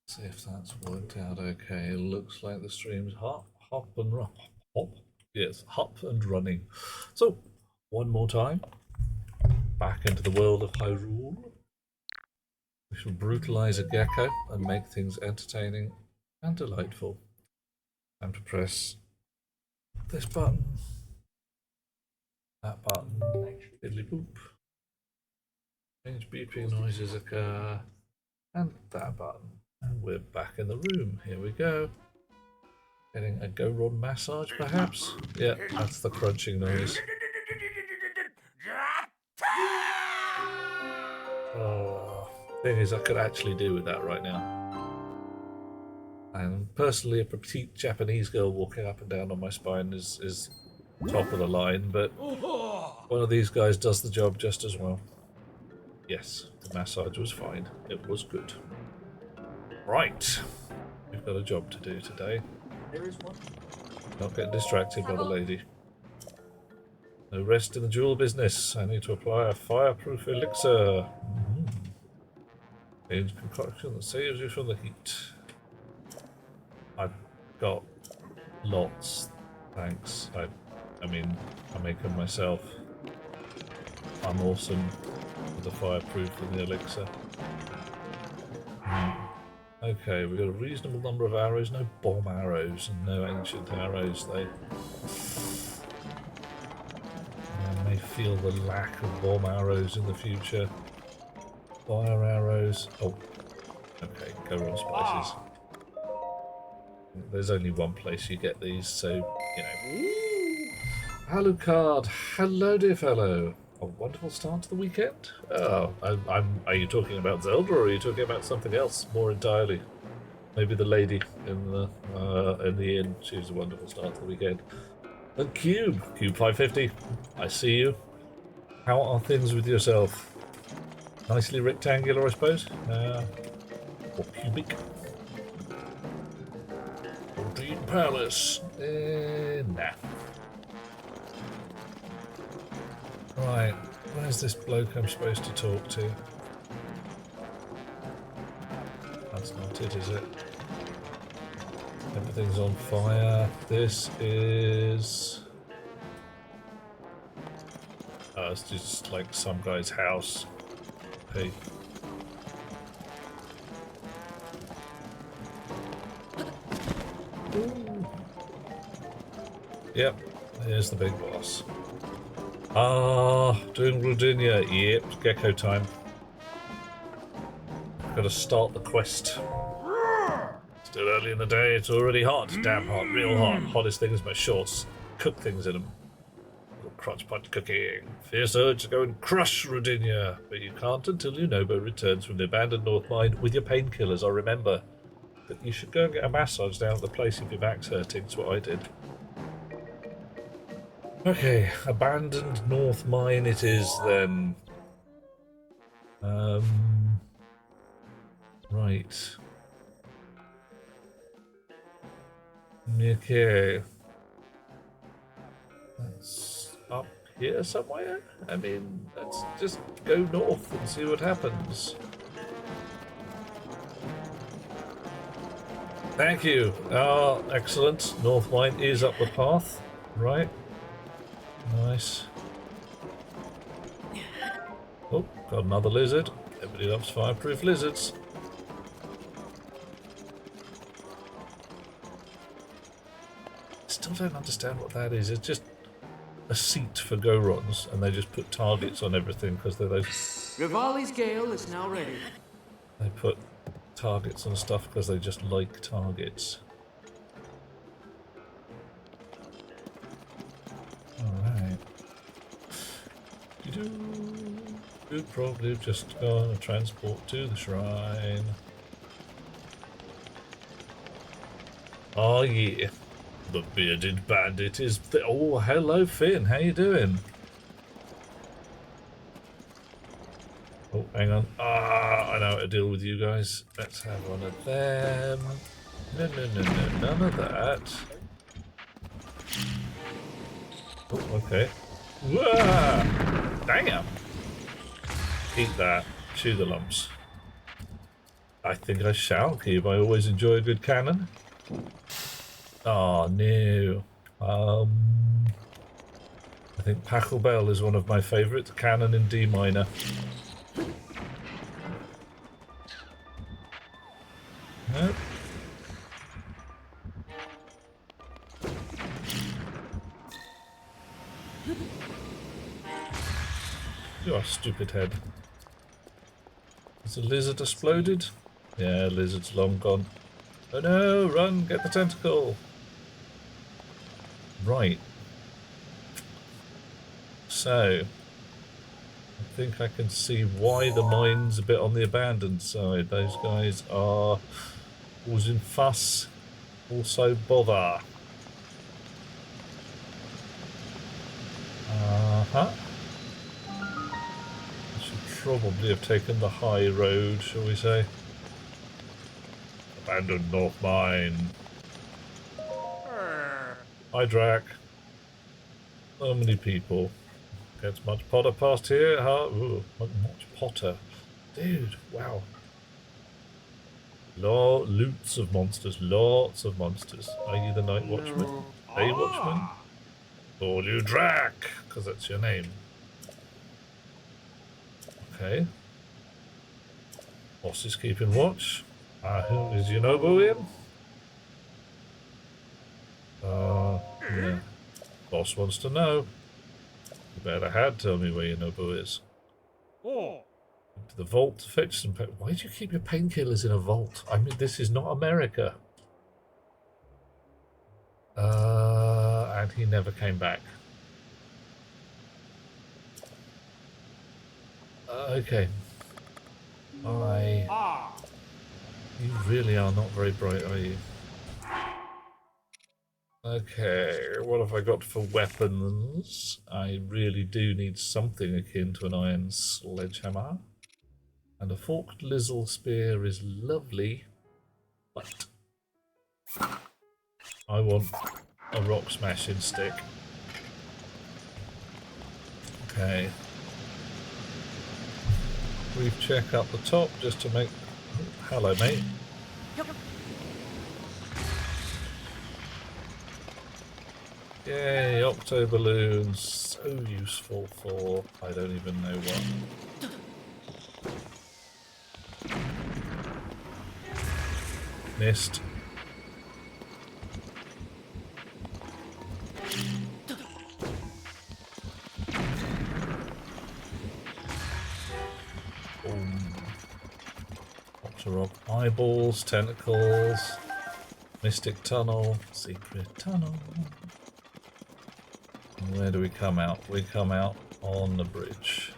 See if that's worked out okay. It looks like the stream's hop and run. Hop? Yes, hop and running. So, one more time. Back into the world of Hyrule. We shall brutalize a gecko and make things entertaining and delightful. Time to press this button, that button, diddly boop. Change beeping noises occur, and that button. And we're back in the room. Here we go. Getting a go-rod massage, perhaps? Yeah, that's the crunching noise. Thing is, I could actually do with that right now. And personally, a petite Japanese girl walking up and down on my spine is top of the line, but one of these guys does the job just as well. Yes, the massage was fine. It was good. Right. We've got a job to do today. There is one. Not get distracted by the lady. No rest in the jewel business. I need to apply a fireproof elixir. Change concoction that saves you from the heat. I've got lots. Thanks. I mean, I make them myself. I'm awesome with the fireproof and the elixir. Okay, we've got a reasonable number of arrows, no bomb arrows and no ancient arrows. I may feel the lack of bomb arrows in the future. Fire arrows. Oh, okay, go on spices. There's only one place you get these, so, you know. Alucard, hello dear fellow. A wonderful start to the weekend. Oh, are you talking about Zelda, or are you talking about something else more entirely? Maybe the lady in the inn. She was a wonderful start to the weekend. And Cube 550. I see you. How are things with yourself? Nicely rectangular, I suppose. Or cubic. Green Palace. Nah. Right, where's this bloke I'm supposed to talk to? That's not it, is it? Everything's on fire. This is... Oh, it's just like some guy's house. Hey. Ooh. Yep, here's the big boss. Ah, doing Rudinia. Yep, Gecko time. Gotta start the quest. Still early in the day, it's already hot. Damn hot, real hot. Hottest thing is my shorts. Cook things in them. Little crotch pot cooking. Fierce urge to go and crush Rudinia. But you can't until Unobo returns from the abandoned North Mine with your painkillers. I remember that you should go and get a massage down at the place if your back's hurting. That's what I did. Okay, abandoned North Mine it is then. Right. Okay. That's up here somewhere? I mean, let's just go north and see what happens. Thank you. Ah, excellent. North Mine is up the path. Right. Nice. Oh, got another lizard. Everybody loves fireproof lizards. Still don't understand what that is. It's just a seat for Gorons, and they just put targets on everything because they're those. Rivali's Gale is now ready. They put targets on stuff because they just like targets. Alright. Could probably have just gone a transport to the shrine. Oh yeah. The bearded bandit is... Oh, hello Finn, how you doing? Oh, hang on. Ah, I know how to deal with you guys. Let's have one of them. No, none of that. Oh, okay. Whoa! Damn! Eat that. Chew the lumps. I think I shall keep. I always enjoy a good cannon. Oh, no. I think Pachelbel is one of my favourite. Canon in D minor. Nope. You are stupid head. Has the lizard exploded? Yeah, lizard's long gone. Oh no, run, get the tentacle. Right. So, I think I can see why the mine's a bit on the abandoned side. Those guys are causing fuss, also bother. Uh-huh. I should probably have taken the high road, shall we say. Abandoned North Mine. Hi, Drac. So many people. Gets much Potter past here, huh? Ooh, much Potter. Dude, wow. Lots of monsters, lots of monsters. Are you the Night Watchman? Day Watchman? Call you Drac, because that's your name. Okay. Boss is keeping watch. Who is Yunobo in? Yeah. Boss wants to know. You better had tell me where Yunobo is. To the vault to fetch some pain. Why do you keep your painkillers in a vault? I mean, this is not America. And he never came back. Okay. You really are not very bright, are you? Okay, what have I got for weapons? I really do need something akin to an iron sledgehammer. And a forked lizzle spear is lovely, but I want a rock smashing stick. Okay. Brief check up the top just to make... Oh, hello, mate. Yay, octo balloons. So useful for I don't even know what. Missed. Boom. Octo-rock eyeballs, tentacles, mystic tunnel, secret tunnel. And where do we come out? We come out on the bridge.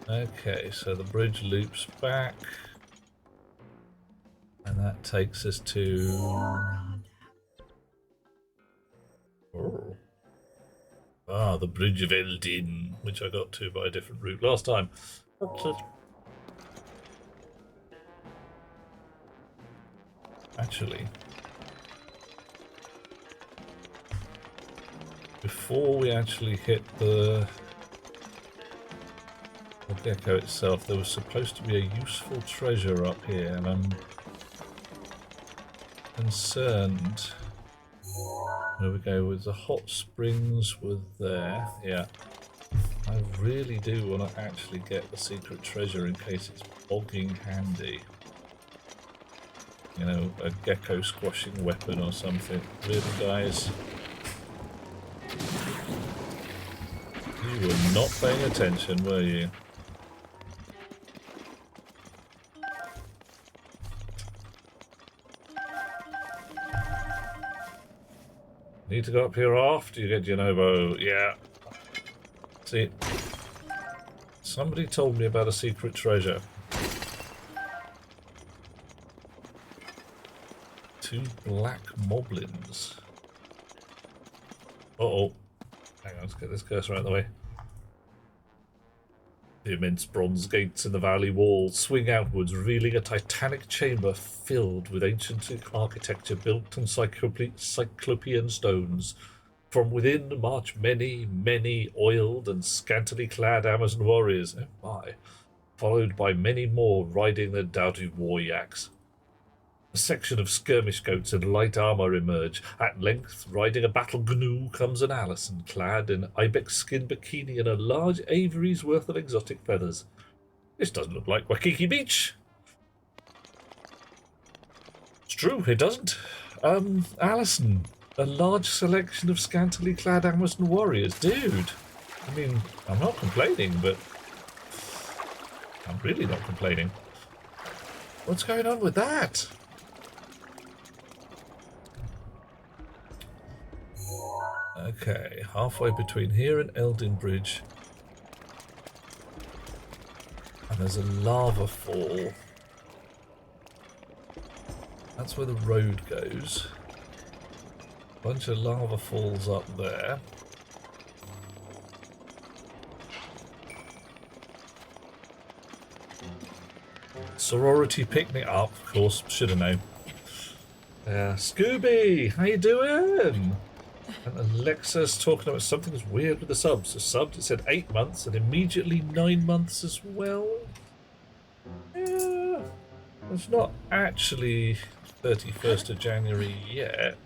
Okay, so the bridge loops back. And that takes us to... Oh. Ah, the Bridge of Eldin, which I got to by a different route last time. Actually, before we actually hit the Gecko itself, there was supposed to be a useful treasure up here, and I'm concerned. There we go, with the hot springs with there. Yeah, I really do want to actually get the secret treasure in case it's bogging handy. You know, a gecko squashing weapon or something. Really, guys? You were not paying attention, were you? Need to go up here after you get Yunobo. Yeah. See, somebody told me about a secret treasure. 2 black moblins. Uh-oh. Hang on, let's get this cursor out of the way. The immense bronze gates in the valley wall swing outwards, revealing a titanic chamber filled with ancient architecture built on cyclopean stones. From within march many, many oiled and scantily clad Amazon warriors. Oh my. followed by many more riding their doughty war yaks. A section of skirmish goats in light armour emerge. At length, riding a battle gnu, comes an Alison, clad in ibex skin bikini and a large aviary's worth of exotic feathers. This doesn't look like Waikiki Beach. It's true, it doesn't. Alison, a large selection of scantily clad Amazon warriors. Dude, I mean, I'm not complaining, but I'm really not complaining. What's going on with that? Okay, halfway between here and Eldin Bridge. And there's a lava fall. That's where the road goes. Bunch of lava falls up there. Sorority picnic up, of course, should have known. Scooby, how you doing? And Alexa's talking about something that's weird with the subs. The subs, it said 8 months and immediately 9 months as well. Yeah, it's not actually 31st of January yet.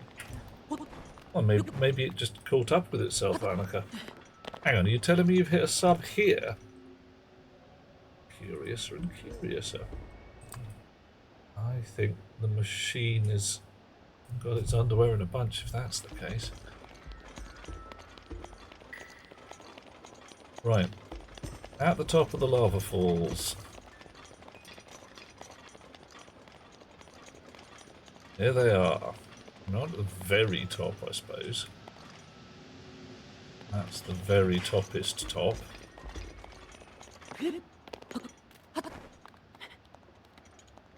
Well, maybe it just caught up with itself, Annika. Hang on, are you telling me you've hit a sub here? Curiouser and curiouser. I think the machine has got its underwear in a bunch, if that's the case. Right. At the top of the lava falls. There they are. Not at the very top, I suppose. That's the very toppest top.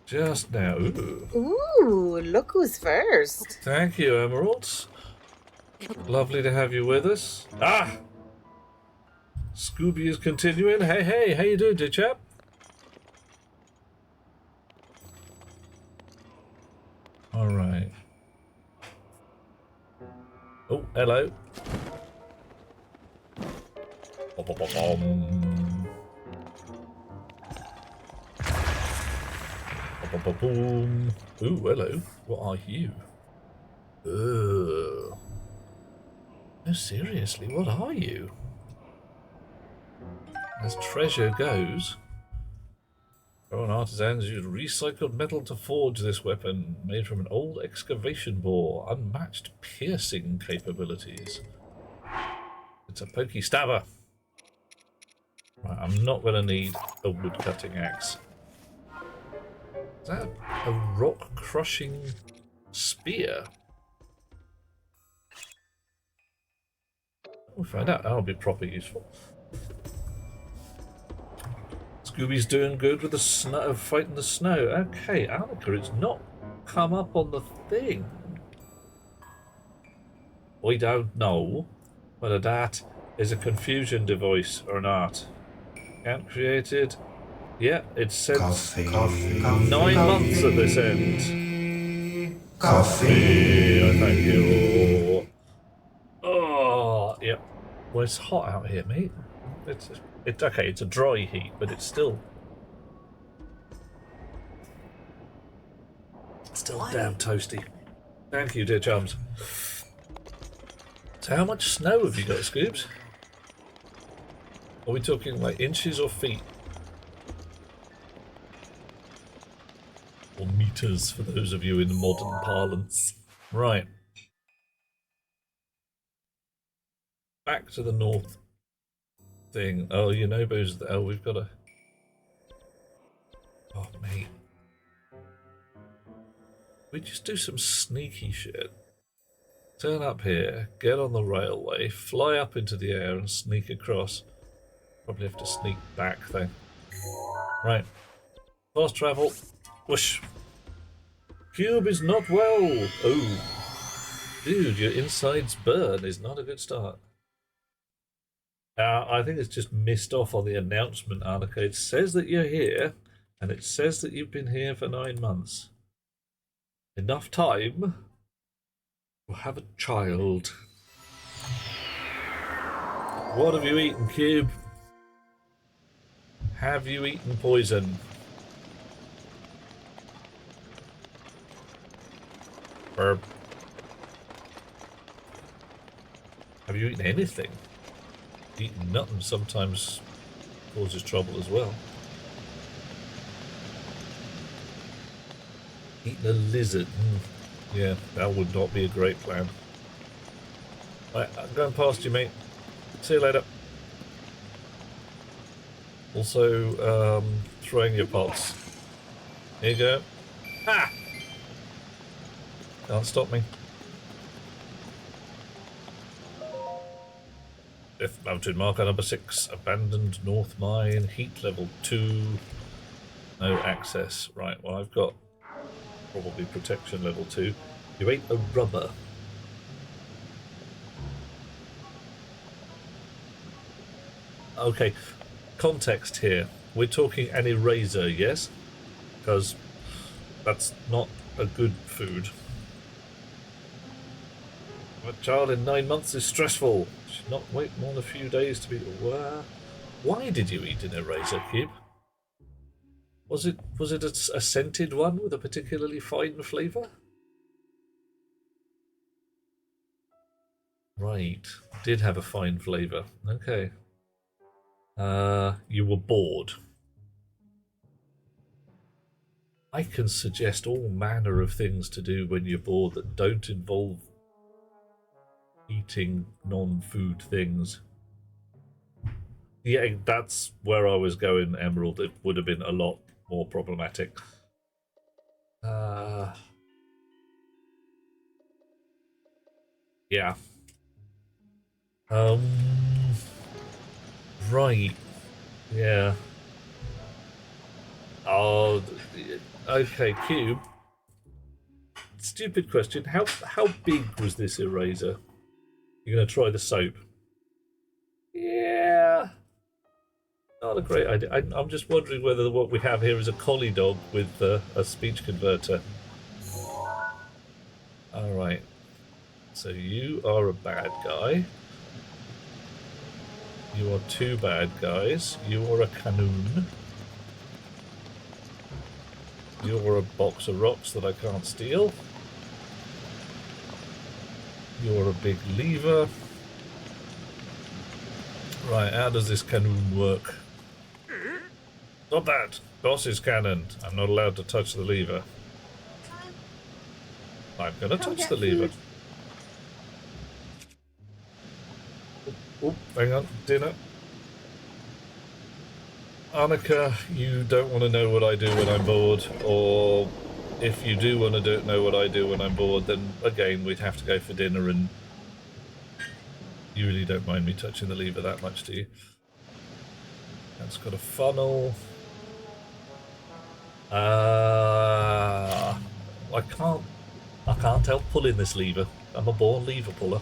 Just now. Ooh, look who's first. Thank you, Emeralds. Lovely to have you with us. Ah! Scooby is continuing. Hey, how you doing, dear chap? Alright. Oh, hello. Boom. Ooh, hello. What are you? Ugh. No, seriously, what are you? As treasure goes, Rowan artisans used recycled metal to forge this weapon, made from an old excavation bore, unmatched piercing capabilities. It's a pokey stabber. Right, I'm not going to need a wood cutting axe. Is that a rock crushing spear? We'll find out. That'll be proper useful. Scooby's doing good with the snow, fighting the snow. Okay, Annika, it's not come up on the thing. We don't know whether that is a confusion device or not. Can't create it. Yeah, it says 9 months at this end. Coffee, I thank you. Oh, yeah. Well, it's hot out here, mate. It's okay, it's a dry heat, but it's still damn toasty. Thank you, dear chums. So how much snow have you got, Scoobs? Are we talking like inches or feet? Or meters, for those of you in modern parlance. Right. Back to the north thing. Oh, you know, we've got a... Oh, mate. We just do some sneaky shit. Turn up here, get on the railway, fly up into the air and sneak across. Probably have to sneak back though. Right. Fast travel. Whoosh. Cube is not well. Oh. Dude, your insides burn is not a good start. I think it's just missed off on the announcement, Annika. It says that you're here, and it says that you've been here for 9 months. Enough time to have a child. What have you eaten, Cube? Have you eaten poison? Burp. Have you eaten anything? Eating nothing sometimes causes trouble as well. Eating a lizard. Yeah, that would not be a great plan. Right, I'm going past you, mate. See you later. Also, throwing your pots. Here you go. Ah! Can't stop me. Fifth mountain marker number 6. Abandoned North Mine. Heat level 2. No access. Right, well I've got probably protection level 2. You ate a rubber. Okay, context here. We're talking an eraser, yes? Because that's not a good food. A child in 9 months is stressful. Should not wait more than a few days to be aware. Why did you eat an eraser cube? Was it a scented one with a particularly fine flavour? Right, did have a fine flavour. Okay. You were bored. I can suggest all manner of things to do when you're bored that don't involve eating non-food things. Yeah, that's where I was going, Emerald. It would have been a lot more problematic. Yeah. Right. Yeah. Oh, okay, Cube. Stupid question. How big was this eraser? You're going to try the soap? Yeah. Not a great idea. I'm just wondering whether what we have here is a collie dog with a speech converter. Alright. So you are a bad guy. You are 2 bad guys. You are a canoon. You're a box of rocks that I can't steal. You're a big lever. Right, how does this canoon work? Not that! Boss's cannon. I'm not allowed to touch the lever. I'm gonna touch the lever. Oh, hang on. Dinner. Annika, you don't want to know what I do when I'm bored, or if you do want to know what I do when I'm bored, then again we'd have to go for dinner, and you really don't mind me touching the lever that much, do you? That's got a funnel. I can't help pulling this lever. I'm a born lever puller.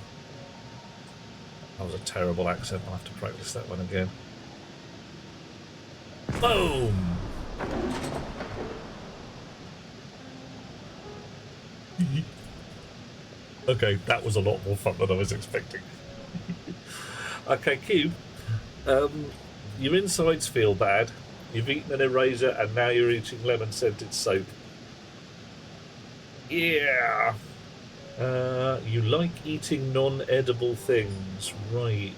That was a terrible accent. I'll have to practice that one again. Boom! Okay, that was a lot more fun than I was expecting. Okay, Cube. Your insides feel bad. You've eaten an eraser and now you're eating lemon-scented soap. Yeah! You like eating non-edible things, right.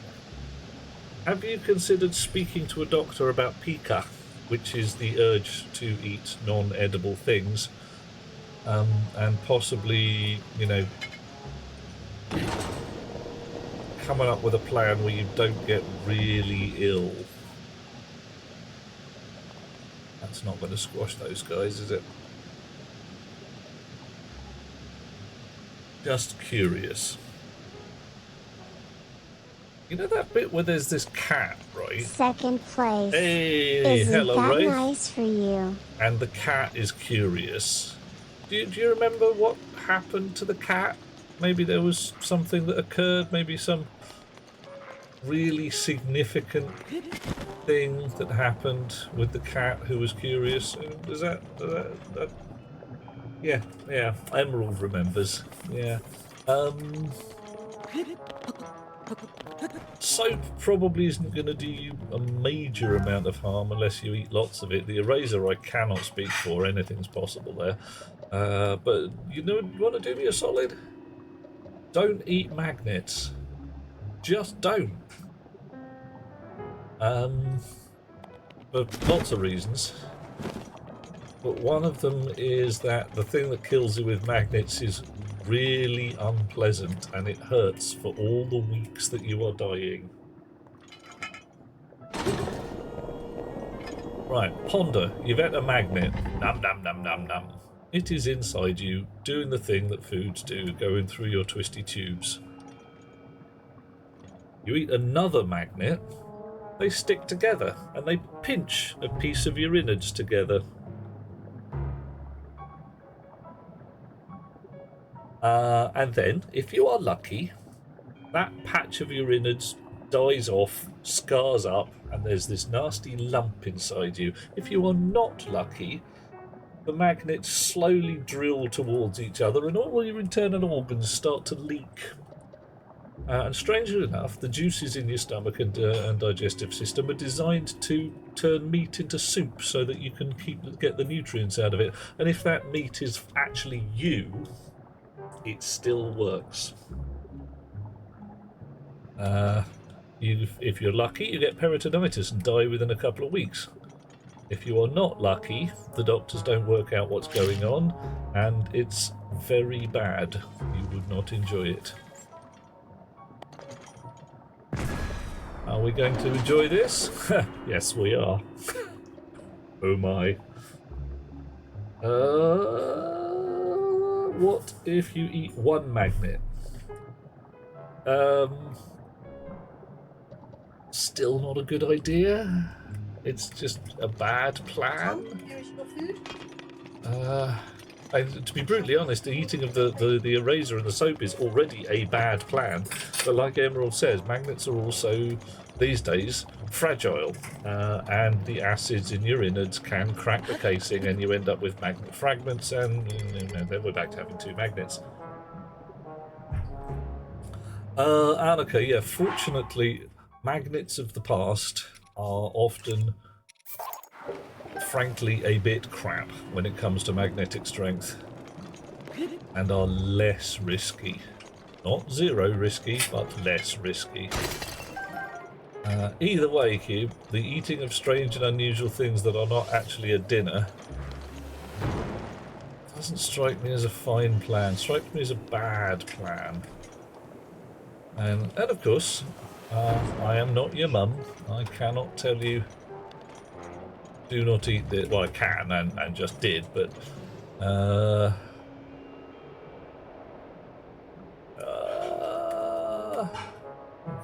Have you considered speaking to a doctor about pica, which is the urge to eat non-edible things, and possibly, you know, coming up with a plan where you don't get really ill? That's not going to squash those guys, is it? Just curious. You know that bit where there's this cat, right? Second place. Hey, Isn't hello, that Ray. nice for you? And the cat is curious. Do you remember what happened to the cat? Maybe there was something that occurred, maybe some really significant thing that happened with the cat who was curious. Does that yeah, Emerald remembers. Yeah. Soap probably isn't going to do you a major amount of harm unless you eat lots of it. The eraser I cannot speak for, anything's possible there. But you know, you want to do me a solid? Don't eat magnets. Just don't. For lots of reasons. But one of them is that the thing that kills you with magnets is really unpleasant and it hurts for all the weeks that you are dying. Right, ponder. You've ate a magnet. Num num num num num. It is inside you, doing the thing that foods do, going through your twisty tubes. You eat another magnet, they stick together, and they pinch a piece of your innards together. And then, if you are lucky, that patch of your innards dies off, scars up, and there's this nasty lump inside you. If you are not lucky, the magnets slowly drill towards each other and all your internal organs start to leak. And strangely enough, the juices in your stomach and digestive system are designed to turn meat into soup so that you can get the nutrients out of it. And if that meat is actually you, it still works. If you're lucky, you get peritonitis and die within a couple of weeks. If you are not lucky, the doctors don't work out what's going on, and it's very bad. You would not enjoy it. Are we going to enjoy this? Yes, we are. Oh my. What if you eat one magnet? Still not a good idea. It's just a bad plan. And to be brutally honest, the eating of the eraser and the soap is already a bad plan. But like Emerald says, magnets are also, these days, fragile. And the acids in your innards can crack the casing and you end up with magnet fragments and then we're back to having two magnets. Annika, yeah, fortunately, magnets of the past are often, frankly, a bit crap when it comes to magnetic strength and are less risky. Not zero risky, but less risky. Either way, Cube, the eating of strange and unusual things that are not actually a dinner doesn't strike me as a fine plan. Strikes me as a bad plan. And of course, I am not your mum. I cannot tell you do not eat this. Well, I can and just did, but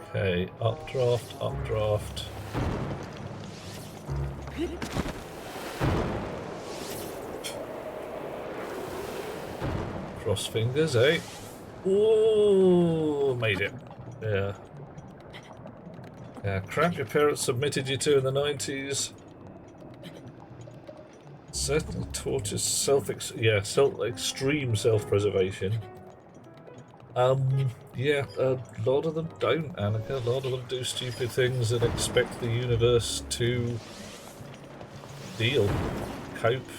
okay, updraft, updraft. Cross fingers, eh? Ooh, made it. Yeah. Yeah, crap your parents submitted you to in the 90s. Certainly taught us extreme self-preservation. Yeah, a lot of them don't, Annika. A lot of them do stupid things and expect the universe to deal, cope.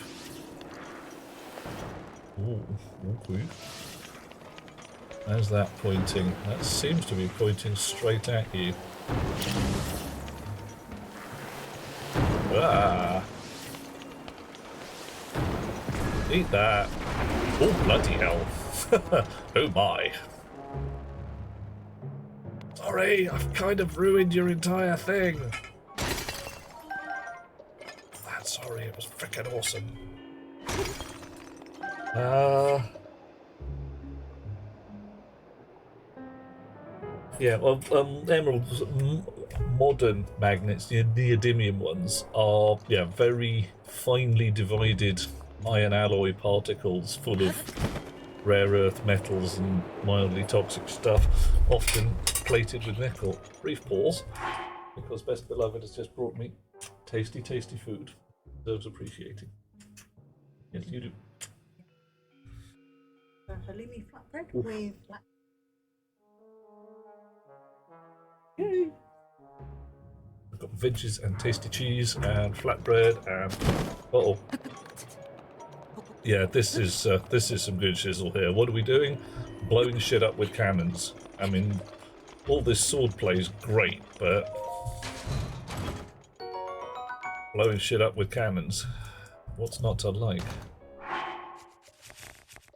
Ooh, okay. How's that pointing? That seems to be pointing straight at you. Ah! Eat that. Oh, bloody hell. Oh my. Sorry, I've kind of ruined your entire thing. That's sorry, it was frickin' awesome. Yeah, well, Emerald's modern magnets, the neodymium ones, are very finely divided iron alloy particles full of rare earth metals and mildly toxic stuff, often plated with nickel. Brief pause, because Best Beloved has just brought me tasty, tasty food. Deserves appreciating. Yes, you do. Halloumi flatbread with black. Yay! We've got veggies and tasty cheese and flatbread and uh-oh. Yeah, this is some good shizzle here. What are we doing? Blowing shit up with cannons. I mean, all this sword play is great, but blowing shit up with cannons. What's not to like?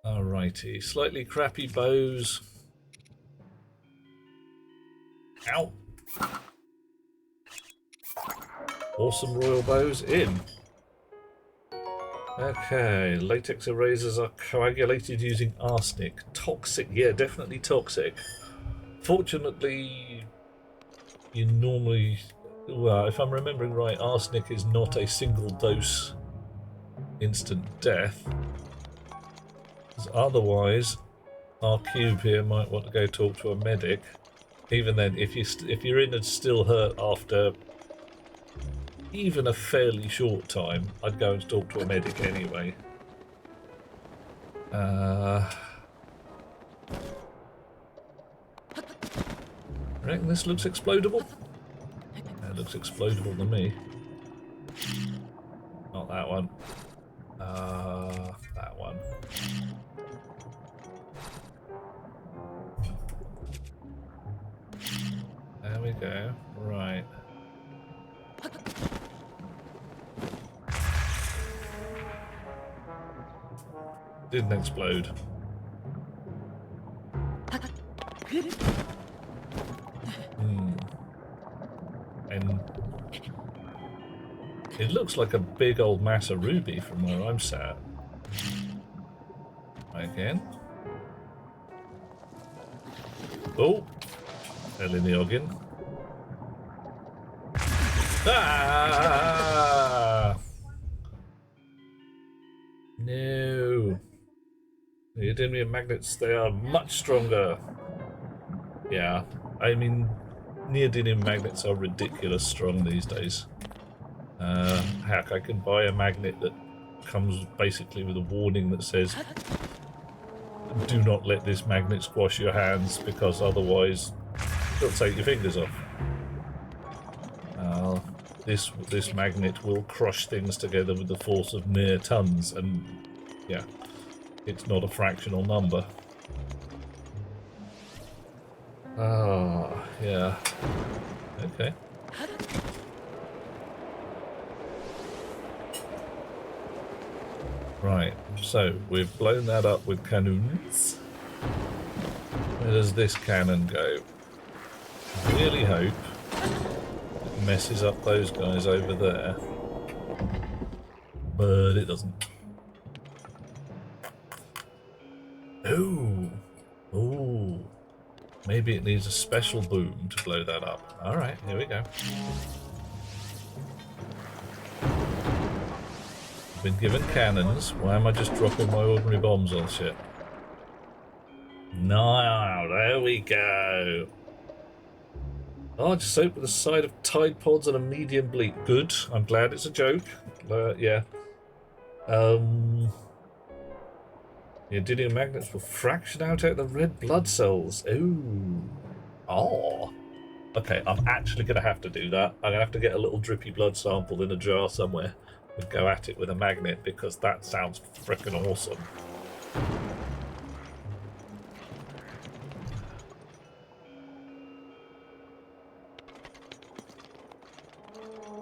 Alrighty, slightly crappy bows. Ow! Awesome royal bows in. Okay, latex erasers are coagulated using arsenic. Toxic, yeah, definitely toxic. Fortunately, you normally, well, if I'm remembering right, arsenic is not a single dose instant death. Otherwise, our cube here might want to go talk to a medic. Even then, if you're in and still hurt after even a fairly short time, I'd go and talk to a medic anyway. Reckon this looks explodable? That looks explodable to me. Not that one. That one. There we go. Right. Didn't explode. And it looks like a big old mass of ruby from where I'm sat. Again. Oh! Fell in the noggin. Ah! No. The neodymium magnets, they are much stronger. Yeah, I mean, neodymium magnets are ridiculous strong these days. Heck, I can buy a magnet that comes basically with a warning that says, do not let this magnet squash your hands because otherwise it'll take your fingers off. This magnet will crush things together with the force of mere tons, and yeah, it's not a fractional number. Ah, yeah. Okay. Right, so we've blown that up with cannons. Where does this cannon go? I really hope it messes up those guys over there. But it doesn't. Ooh. Ooh. Maybe it needs a special boom to blow that up. Alright, here we go. Been given cannons. Why am I just dropping my ordinary bombs on shit? No, there we go. Oh, just open the side of Tide Pods and a medium bleak. Good. I'm glad it's a joke. Yeah. Neodymium magnets will fraction out the red blood cells. Ooh. Oh. Okay, I'm actually going to have to do that. I'm going to have to get a little drippy blood sample in a jar somewhere and go at it with a magnet because that sounds frickin' awesome.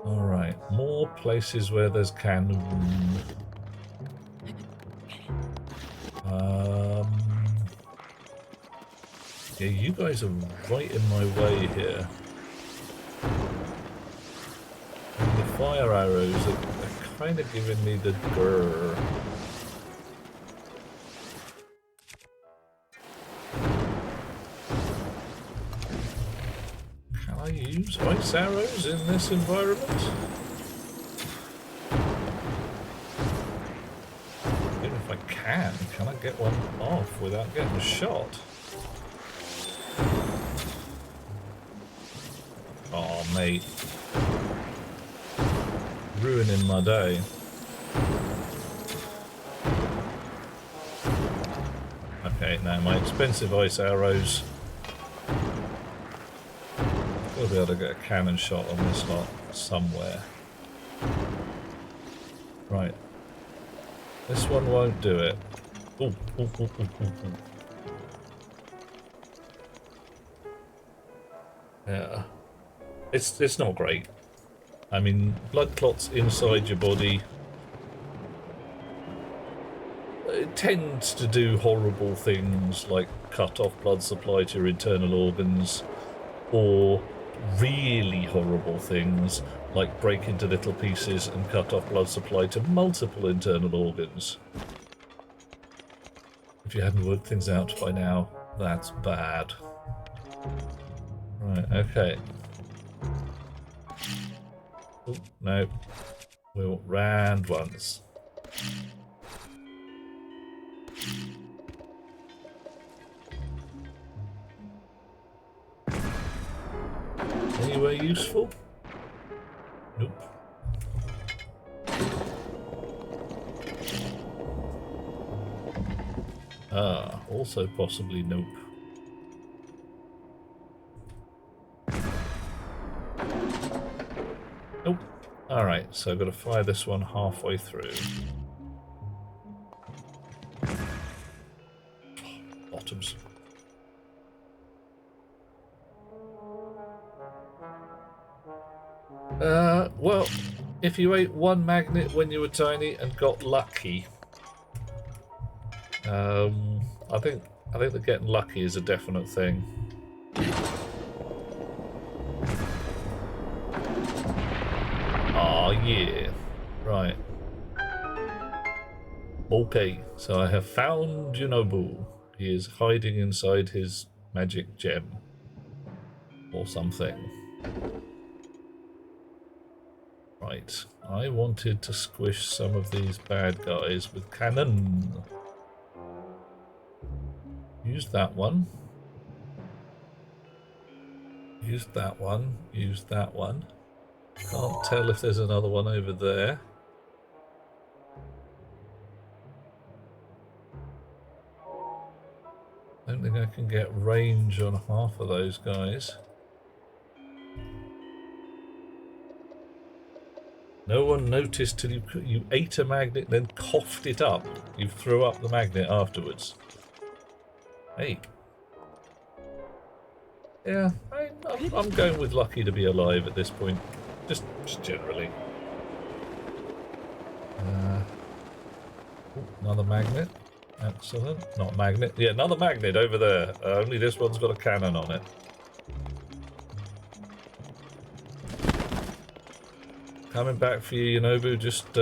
Alright, more places where there's cannon. Yeah, you guys are right in my way here. And the fire arrows are kind of giving me the grrr. Can I use ice arrows in this environment? Even if I can I get one off without getting shot? Oh, mate. Ruining my day. Okay, now my expensive ice arrows. be able to get a cannon shot on this lot somewhere. Right. This one won't do it. Ooh, ooh, ooh, ooh, ooh, ooh. Yeah. It's not great. I mean, blood clots inside your body, it tends to do horrible things like cut off blood supply to your internal organs, or really horrible things like break into little pieces and cut off blood supply to multiple internal organs. If you hadn't worked things out by now, that's bad. Right, okay. Oh, no. We'll round once. Anywhere useful? Nope. Ah, also possibly nope. Nope. Alright, so I've got to fire this one halfway through. Bottoms. Well, if you ate one magnet when you were tiny and got lucky, I think that getting lucky is a definite thing. Ah, yeah. Right. Okay, so I have found Yunobu. He is hiding inside his magic gem. Or something. Right. I wanted to squish some of these bad guys with cannon. Use that one. Use that one. Use that one. Can't tell if there's another one over there. Don't think I can get range on half of those guys. No one noticed till you ate a magnet, then coughed it up. You threw up the magnet afterwards. Hey. Yeah, I'm going with lucky to be alive at this point. Just generally. Another magnet. Excellent. Not magnet. Yeah, another magnet over there. Only this one's got a cannon on it. Coming back for you, Yunobu. Just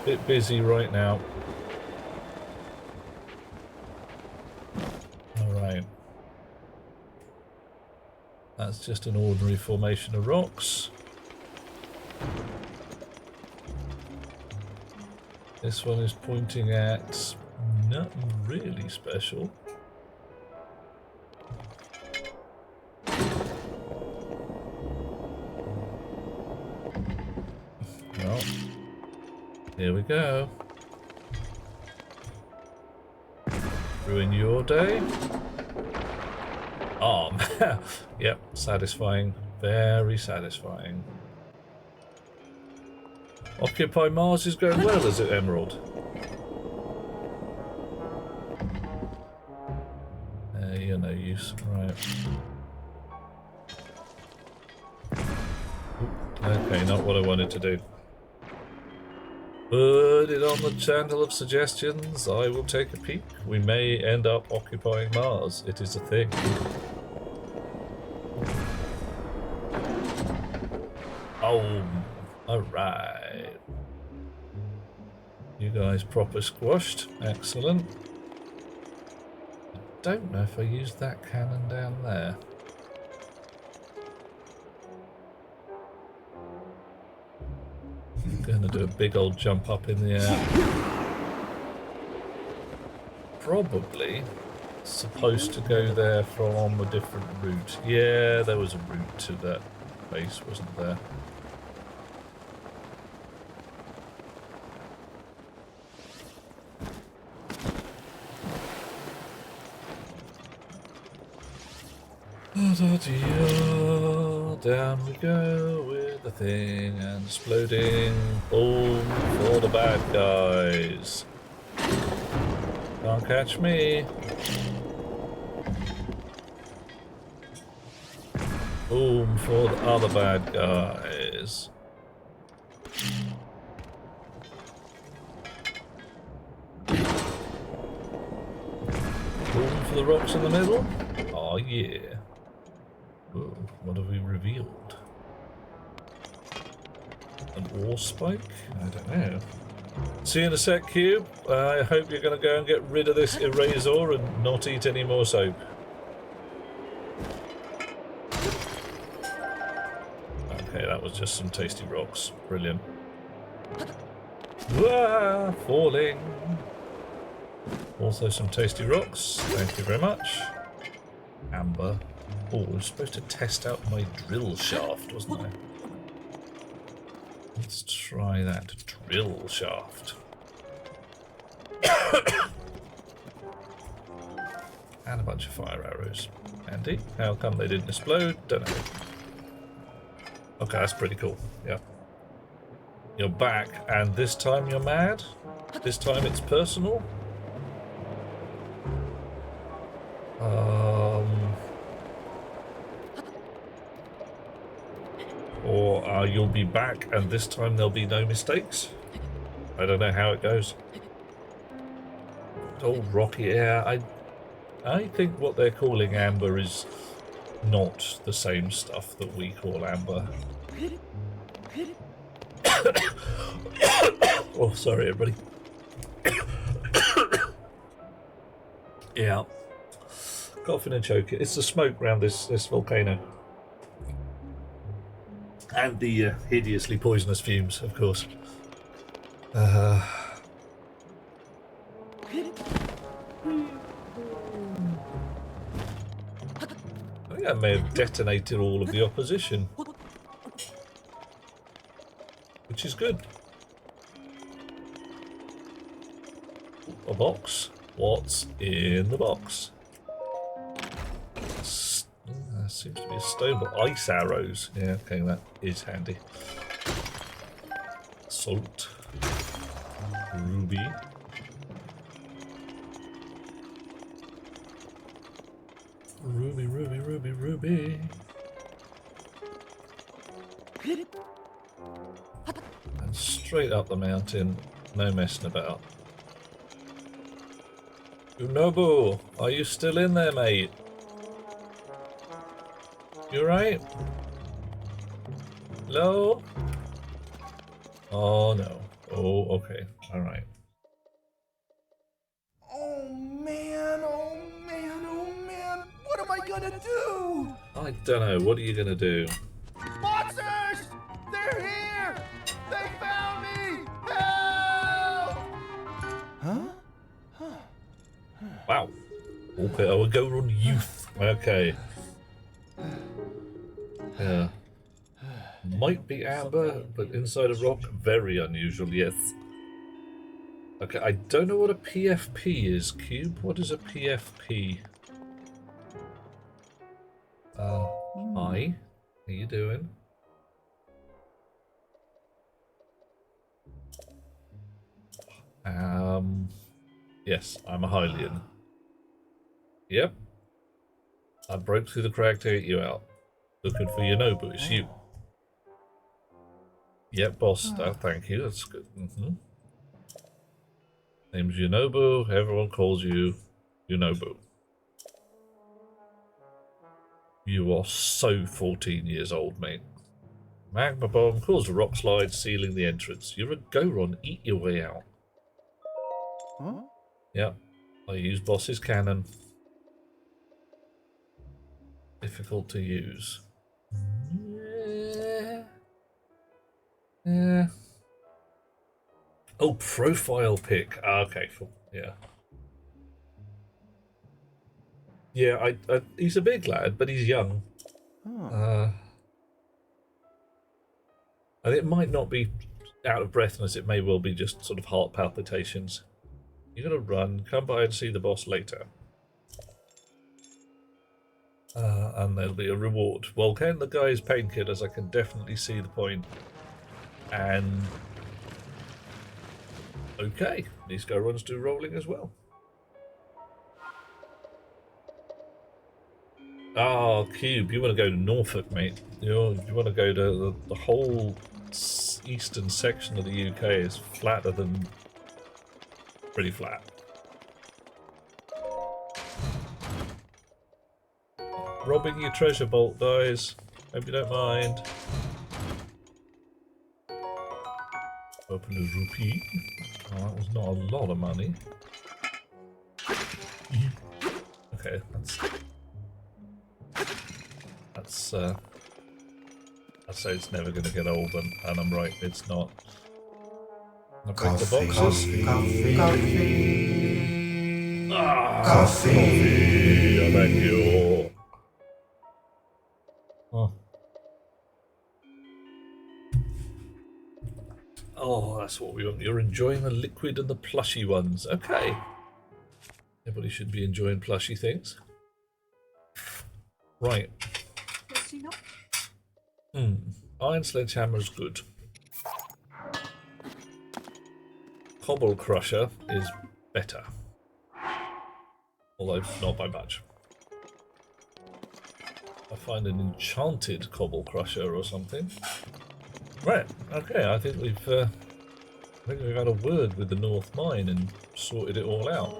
bit busy right now. Alright. That's just an ordinary formation of rocks. This one is pointing at nothing really special. Well, here we go. Ruin your day. Oh, yep, satisfying. Very satisfying. Occupy Mars is going well, is it, Emerald? You're no use. Right. Okay, not what I wanted to do. Put it on the channel of suggestions. I will take a peek. We may end up occupying Mars. It is a thing. Oh, alright. You guys proper squashed. Excellent. I don't know if I used that cannon down there. I'm going to do a big old jump up in the air. Probably supposed to go there from a different route. Yeah, there was a route to that base, wasn't there? Down we go with the thing and exploding. Boom for the bad guys. Can't catch me. Boom for the other bad guys. Boom for the rocks in the middle. Oh yeah. Ooh, what have we revealed? An ore spike? I don't know. See you in a sec, Cube. I hope you're going to go and get rid of this eraser and not eat any more soap. Okay, that was just some tasty rocks. Brilliant. Ah, falling. Also some tasty rocks. Thank you very much. Amber. Oh, I was supposed to test out my drill shaft, wasn't I? Let's try that drill shaft. And a bunch of fire arrows. Handy. How come they didn't explode? Don't know. Okay, that's pretty cool. Yeah. You're back, and this time you're mad? This time it's personal? Or you'll be back and this time there'll be no mistakes? I don't know how it goes. Oh, rocky air. I think what they're calling amber is not the same stuff that we call amber. Oh, sorry, everybody. Yeah. Coughing and choking. It's the smoke around this volcano. And the hideously poisonous fumes, of course. I think I may have detonated all of the opposition. Which is good. A box? What's in the box? Seems to be a stone, but ice arrows. Yeah, okay, that is handy. Salt. Ruby. Ruby, ruby, ruby, ruby. And straight up the mountain. No messing about. Unobu, are you still in there, mate? You right? Hello? Oh no. Oh, okay. Alright. Oh man, oh man, oh man. What am I gonna do? I don't know. What are you gonna do? Monsters! They're here! They found me! Help! Huh? Wow. Okay, I will go run youth. Okay. Yeah. Might be amber, but inside a rock, very unusual, yes. Okay, I don't know what a PFP is, Cube. What is a PFP? Hi. How you doing? Yes, I'm a Hylian. Yep. I broke through the crack to get you out. Looking for your Nobu, it's you. Yep, boss. Thank you. That's good. Name's Yunobu. Everyone calls you Yunobu. You are so 14 years old, mate. Magma bomb caused a rock slide, sealing the entrance. You're a Goron. Eat your way out. Huh? Yep. I use boss's cannon. Difficult to use. Yeah. Oh, profile pic. Okay, cool. Yeah. Yeah, he's a big lad, but he's young. And it might not be out of breathness, it may well be just sort of heart palpitations. You're gonna run, come by and see the boss later. And there'll be a reward. Well, can the guy's painkillers? I can definitely see the point. And okay, these go runs do rolling as well. Oh, Cube, you want to go to Norfolk, mate? You want to go to the whole eastern section of the UK is flatter than pretty flat. Robbing your treasure vault, guys. Hope you don't mind. Open a rupee. Oh, that was not a lot of money. Okay, I'd say it's never going to get old, and I'm right, it's not. I break the boxes. Coffee. Coffee. I thank you. Oh. Oh, that's what we want. You're enjoying the liquid and the plushy ones. Okay. Everybody should be enjoying plushy things. Right. Iron Sledgehammer is good. Cobble Crusher is better. Although not by much. I find an enchanted Cobble Crusher or something. Right, okay, I think we've had a word with the North Mine and sorted it all out.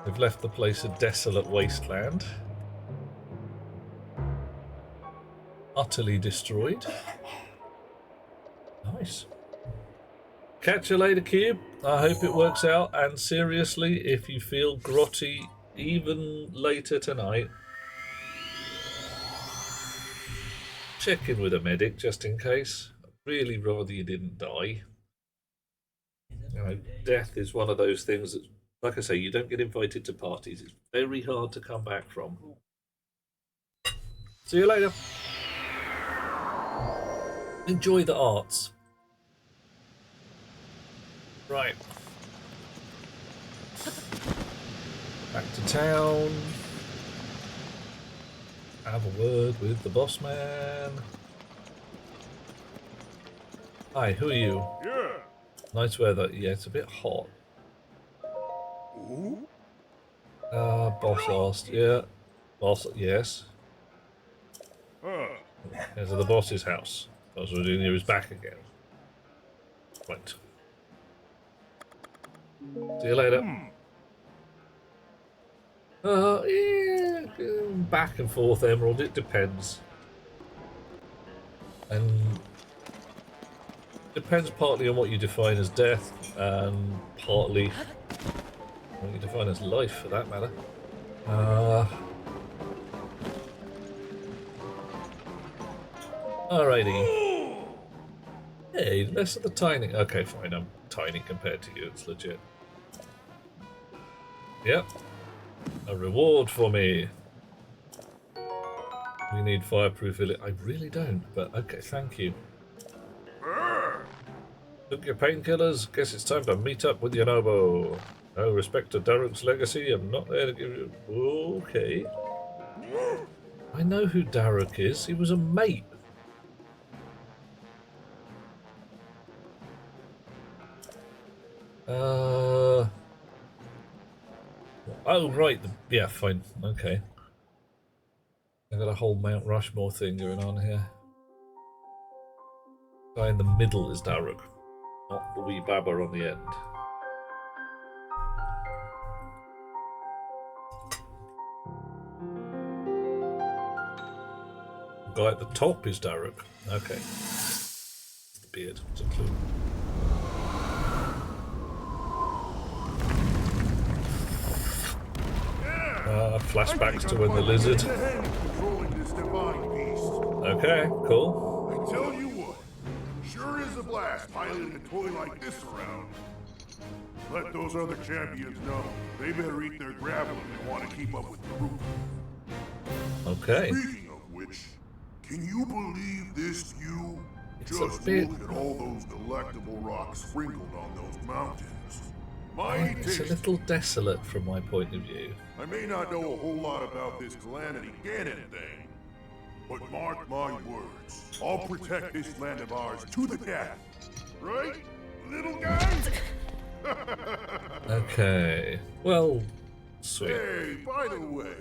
We've left the place a desolate wasteland. Utterly destroyed. Nice. Catch you later, Cube. I hope it works out. And seriously, if you feel grotty even later tonight, check in with a medic just in case. I'd really rather you didn't die. You know, death is one of those things that, like I say, you don't get invited to parties. It's very hard to come back from. See you later. Enjoy the arts. Right. Back to town. Have a word with the boss man. Hi, who are you? Yeah. Nice weather. Yeah, it's a bit hot. Ooh. Boss asked. Yeah. Boss, yes. Yeah, to the boss's house. That's what we're doing here is back again. Right. See you later. Yeah, back and forth, Emerald. It depends. And depends partly on what you define as death, and partly what you define as life, for that matter. Alrighty. Hey, less of the tiny. Okay, fine. I'm tiny compared to you. It's legit. Yep. A reward for me. We need fireproof village. I really don't, but okay, thank you. Took your painkillers. Guess it's time to meet up with Yonobo. No respect to Daruk's legacy. I'm not there to give you. Okay. I know who Daruk is. He was a mate. Oh, right. Yeah, fine. Okay. I've got a whole Mount Rushmore thing going on here. Guy in the middle is Daruk, not the wee baba on the end. The guy at the top is Daruk. Okay. It's the beard. It's a clue. Flashbacks to when the lizard. Okay, cool. I tell you what, sure is a blast piloting a toy like this around. Let those other champions know they better eat their gravel if they want to keep up with the group. Okay. Speaking of which, can you believe this view? It's Just a bit... look at all those delectable rocks sprinkled on those mountains. Mighty It's a tasty. little desolate from my point of view. I may not know a whole lot about this Calamity Ganon thing, but mark my words, I'll protect this land of ours to the death. Right, little guy? Okay. Well, sweet. Hey, by the way,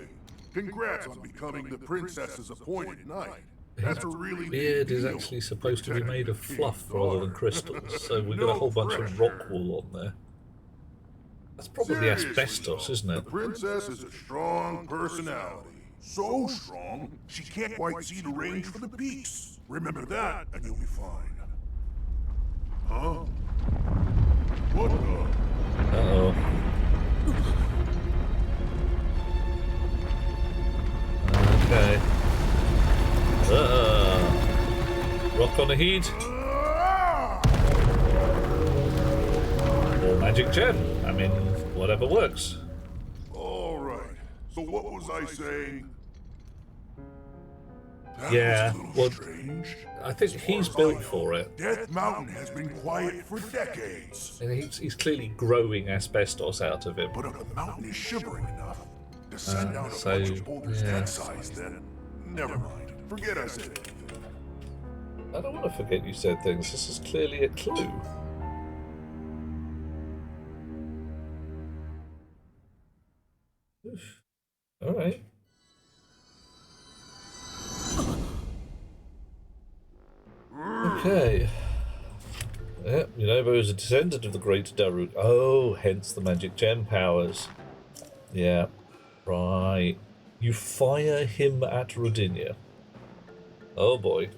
congrats on becoming the princess's appointed knight. That's a really Beard big is deal. actually supposed to be made of Protecting fluff King's rather than daughter. crystals, so we got a No whole bunch of rock pressure. wool on there. That's probably Seriously, asbestos, though, isn't The it? princess is a strong personality. So strong, she can't quite see the range for the peaks. Remember that, and you'll be fine. Huh? What the? Uh-oh. Okay. Rock on a heat. Or magic gem. I mean, whatever works. All right. So what was I saying? That Yeah, was a little well, strange. I think he's built for it. Death Mountain has been quiet for decades. And he's clearly growing asbestos out of him. But if the mountain is shivering enough to send out a so, bunch of boulders yeah. that size, then never mind. Forget I said anything. I don't want to forget you said things. This is clearly a clue. All right. Okay. Yep, Yunobo is a descendant of the great Daruk. Oh, hence the magic gem powers. Yeah, right. You fire him at Rodinia. Oh boy.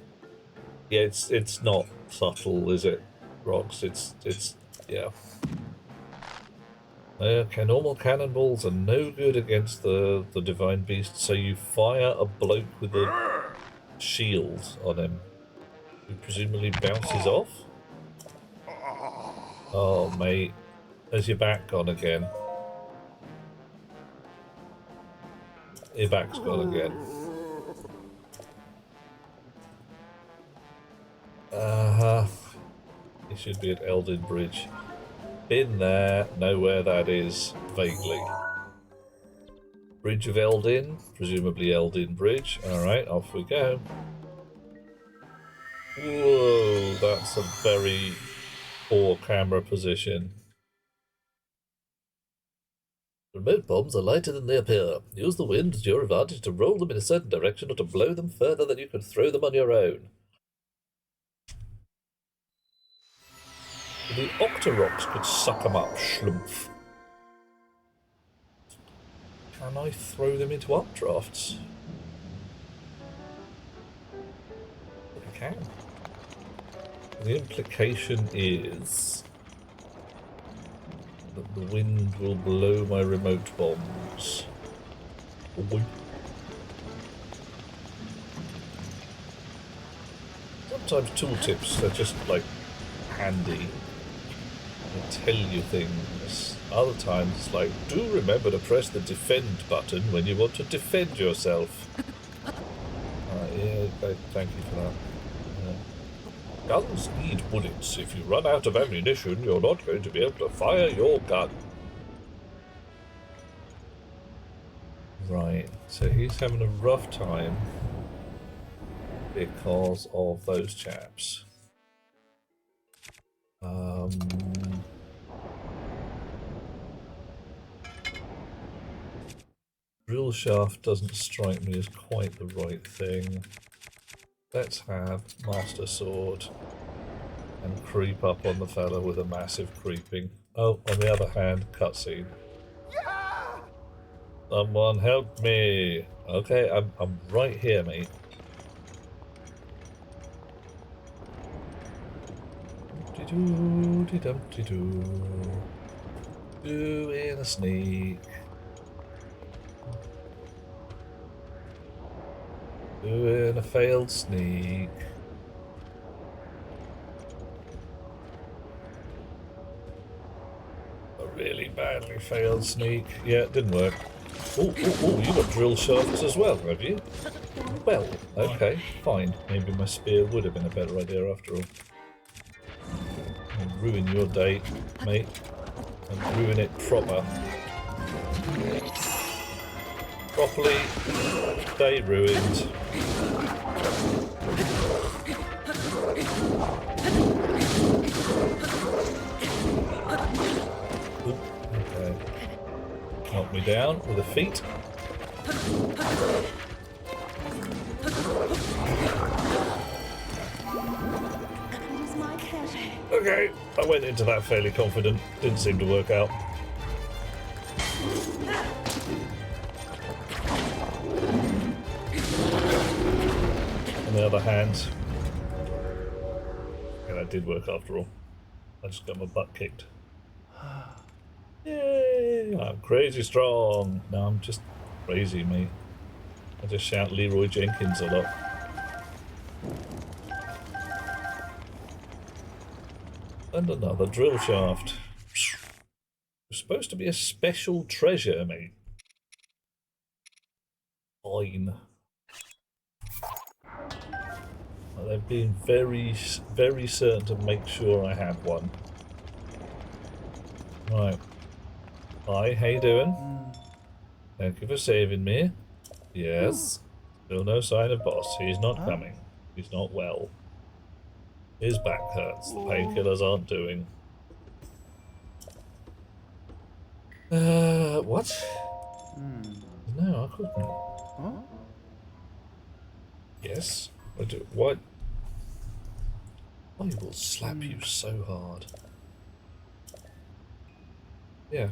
Yeah, it's not subtle, is it, Rox? It's yeah. Okay, normal cannonballs are no good against the divine beast, so you fire a bloke with a shield on him, who presumably bounces off. Oh, mate, there's your back gone again. Your back's gone again. He should be at Eldin Bridge. Been there, know where that is, vaguely. Bridge of Eldin, presumably Eldin Bridge. Alright, off we go. Whoa, that's a very poor camera position. Remote bombs are lighter than they appear. Use the wind to your advantage to roll them in a certain direction or to blow them further than you can throw them on your own. The Octoroks could suck them up, schlumpf. Can I throw them into updrafts? I can. The implication is that the wind will blow my remote bombs. Boy. Sometimes tooltips are just like handy. They tell you things. Other times it's like, do remember to press the defend button when you want to defend yourself. Yeah, thank you for that. Guns need bullets. If you run out of ammunition, you're not going to be able to fire your gun. Right, so he's having a rough time because of those chaps. Drill shaft doesn't strike me as quite the right thing. Let's have Master Sword and creep up on the fella with a massive creeping. Oh, on the other hand, cutscene. Yeah! Someone help me! Okay, I'm right here, mate. Doo-dee-dum-dee-doo. Doing a sneak. Doing a failed sneak. A really badly failed sneak. Yeah, it didn't work. Oh, you got drill shafts as well, have you? Well, okay, fine. Maybe my spear would have been a better idea after all. I'll ruin your day, mate. and ruin it properly. Stay ruined. Oop, okay. Knock me down with a feet. Okay, I went into that fairly confident. Didn't seem to work out. On the other hand, yeah, that did work after all. I just got my butt kicked. Yay! I'm crazy strong. No, I'm just crazy, mate. I just shout Leroy Jenkins a lot. And another drill shaft. It's supposed to be a special treasure, mate. Fine. Well, they've been very, very certain to make sure I have one. Right. Hi, how you doing? Thank you for saving me. Yes. Still no sign of boss. He's not coming. He's not well. His back hurts. The painkillers aren't doing. What? No, I couldn't. Yes? I do. What? I will slap you so hard. Yeah.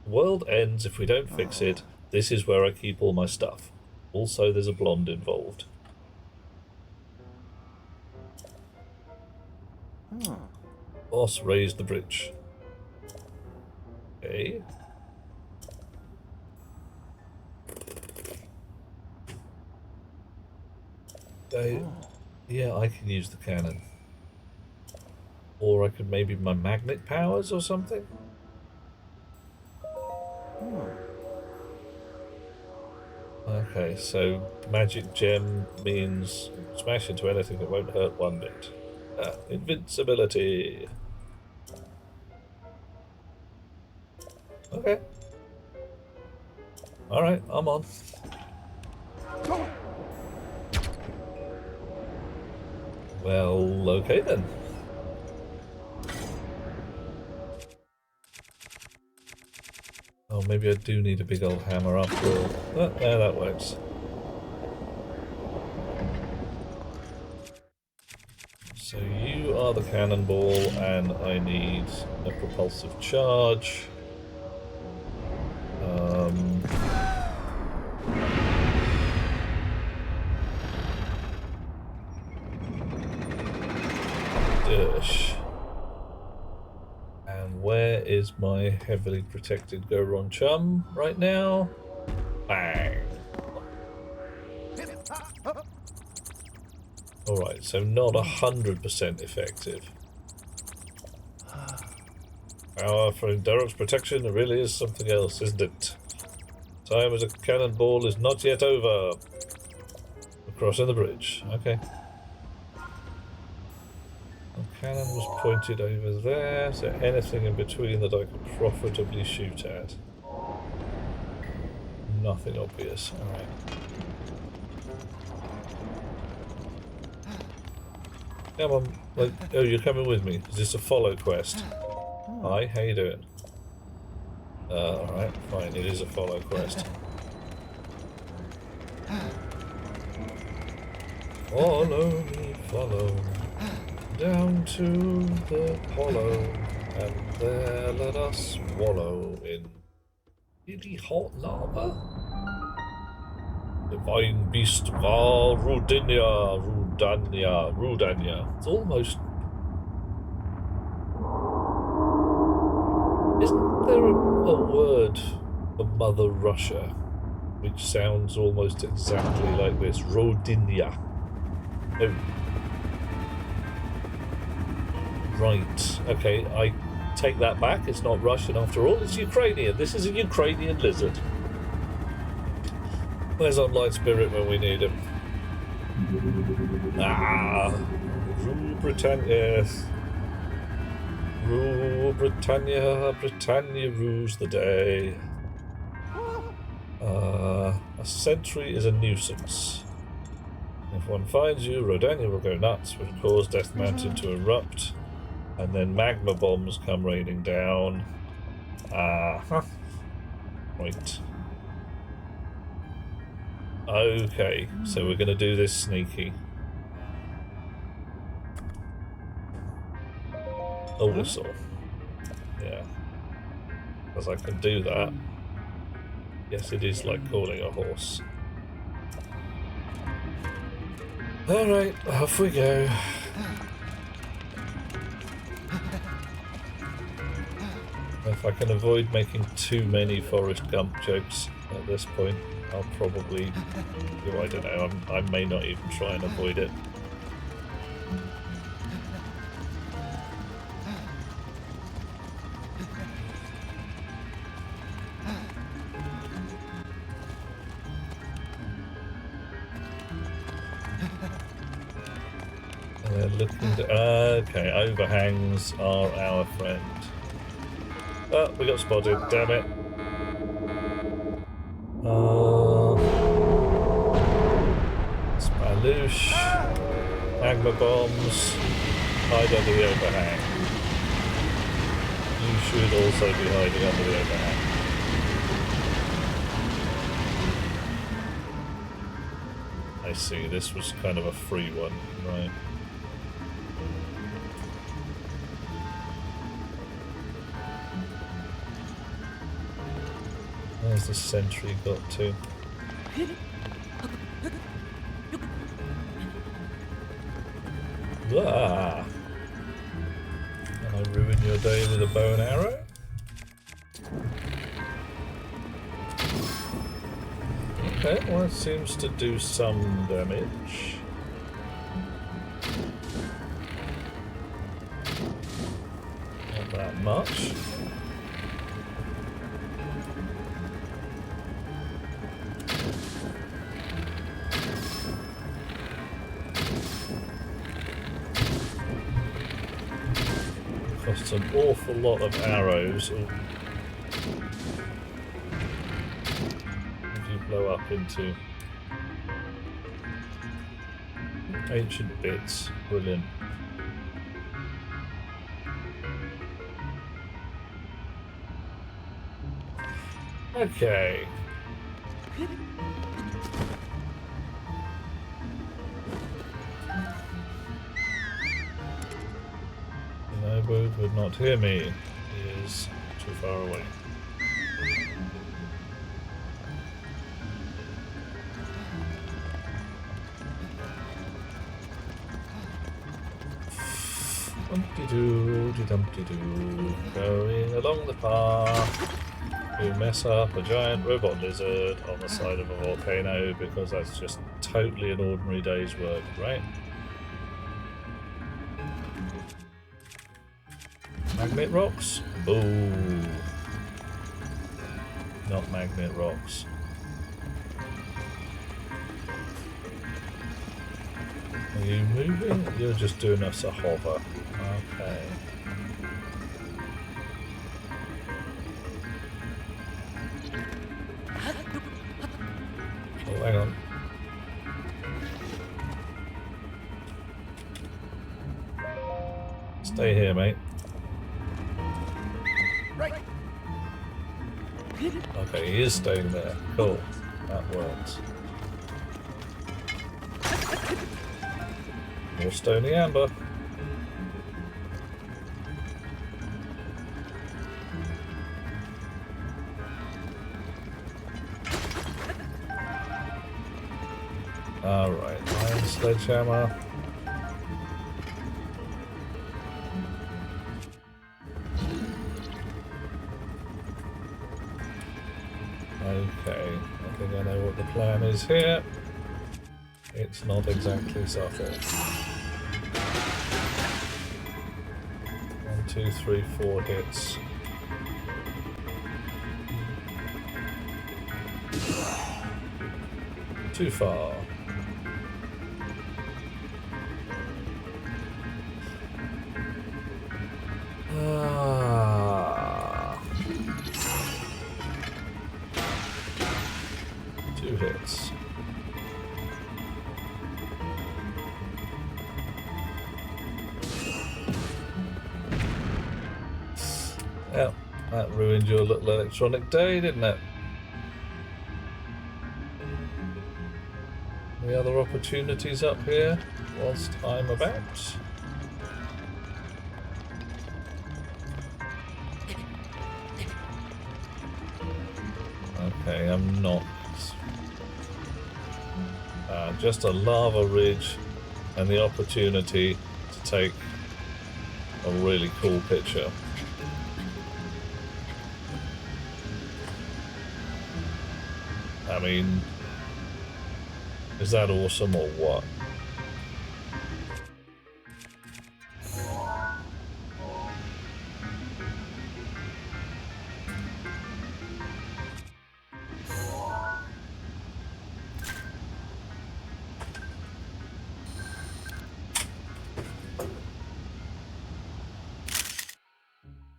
The world ends if we don't fix it. This is where I keep all my stuff. Also, there's a blonde involved. Boss raised the bridge. Okay. Yeah, I can use the cannon. Or I could maybe my magnet powers or something? Okay, so magic gem means smash into anything that won't hurt one bit. Invincibility. Okay. Alright, I'm on. Well, okay then. Oh, maybe I do need a big old hammer after all. Oh, yeah, that works. So you are the cannonball, and I need a propulsive charge. Dish. And where is my heavily protected Goron chum right now? Bang! Alright, so not 100% effective. Power for Darok's protection really is something else, isn't it? Time as a cannonball is not yet over. We're crossing the bridge. Okay. The cannon was pointed over there. Is there anything in between that I could profitably shoot at? Nothing obvious. Alright. Come on. Like, oh, you're coming with me. Is this a follow quest? Hi, how you doing? Alright, fine. It is a follow quest. Follow me, follow down to the hollow, and there let us wallow in really hot lava. Divine beast Val Rudania. It's almost. Isn't there a word for Mother Russia which sounds almost exactly like this? Rodinia. Oh. Right. Okay, I take that back. It's not Russian after all. It's Ukrainian. This is a Ukrainian lizard. Where's our light spirit when we need him? Rule Britannia. Rule Britannia, Britannia rules the day. A sentry is a nuisance. If one finds you, Rodania will go nuts, which will cause Death Mountain to erupt, and then magma bombs come raining down. Right. Okay, so we're going to do this sneaky. Oh, whistle. Yeah. Because I can do that. Yes, it is like calling a horse. Alright, off we go. If I can avoid making too many Forrest Gump jokes at this point, I'll probably... I don't know, I may not even try and avoid it. Looking to, okay, overhangs are our friend. Oh, we got spotted, damn it. Spaloosh, magma bombs, hide under the overhang. You should also be hiding under the overhang. I see, this was kind of a free one, right? Where's the sentry got to? Ah! Can I ruin your day with a bow and arrow? Okay, well it seems to do some damage. Not that much. Costs an awful lot of arrows. If you blow up into ancient bits, brilliant. Okay. Nobo would not hear me. He is too far away. Dumpty-doo-de-dumpty-doo. Going along the path to mess up a giant robot lizard on the side of a volcano, because that's just totally an ordinary day's work, right? Magnet rocks? Ooh. Not magnet rocks. Are you moving? You're just doing us a hover. Okay. Oh, hang on. Stay here, mate. Okay, he is staying there. Cool. That works. More stony amber. Alright, iron sledgehammer. Okay, I think I know what the plan is here. It's not exactly subtle. 1, 2, 3, 4 hits. Too far. Yeah, that ruined your little electronic day, didn't it? Any other opportunities up here whilst I'm about? Okay, I'm not. Just a lava ridge and the opportunity to take a really cool picture. I mean, is that awesome or what?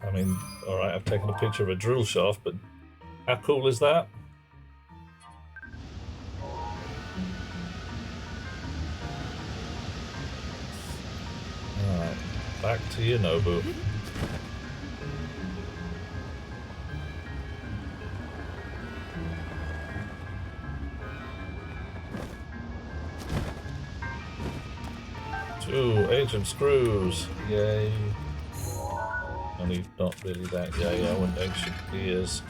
I mean, alright, I've taken a picture of a drill shaft, but how cool is that? Alright, back to you, Nobu. Two ancient screws, yay. Only not really that yay, I want ancient gears.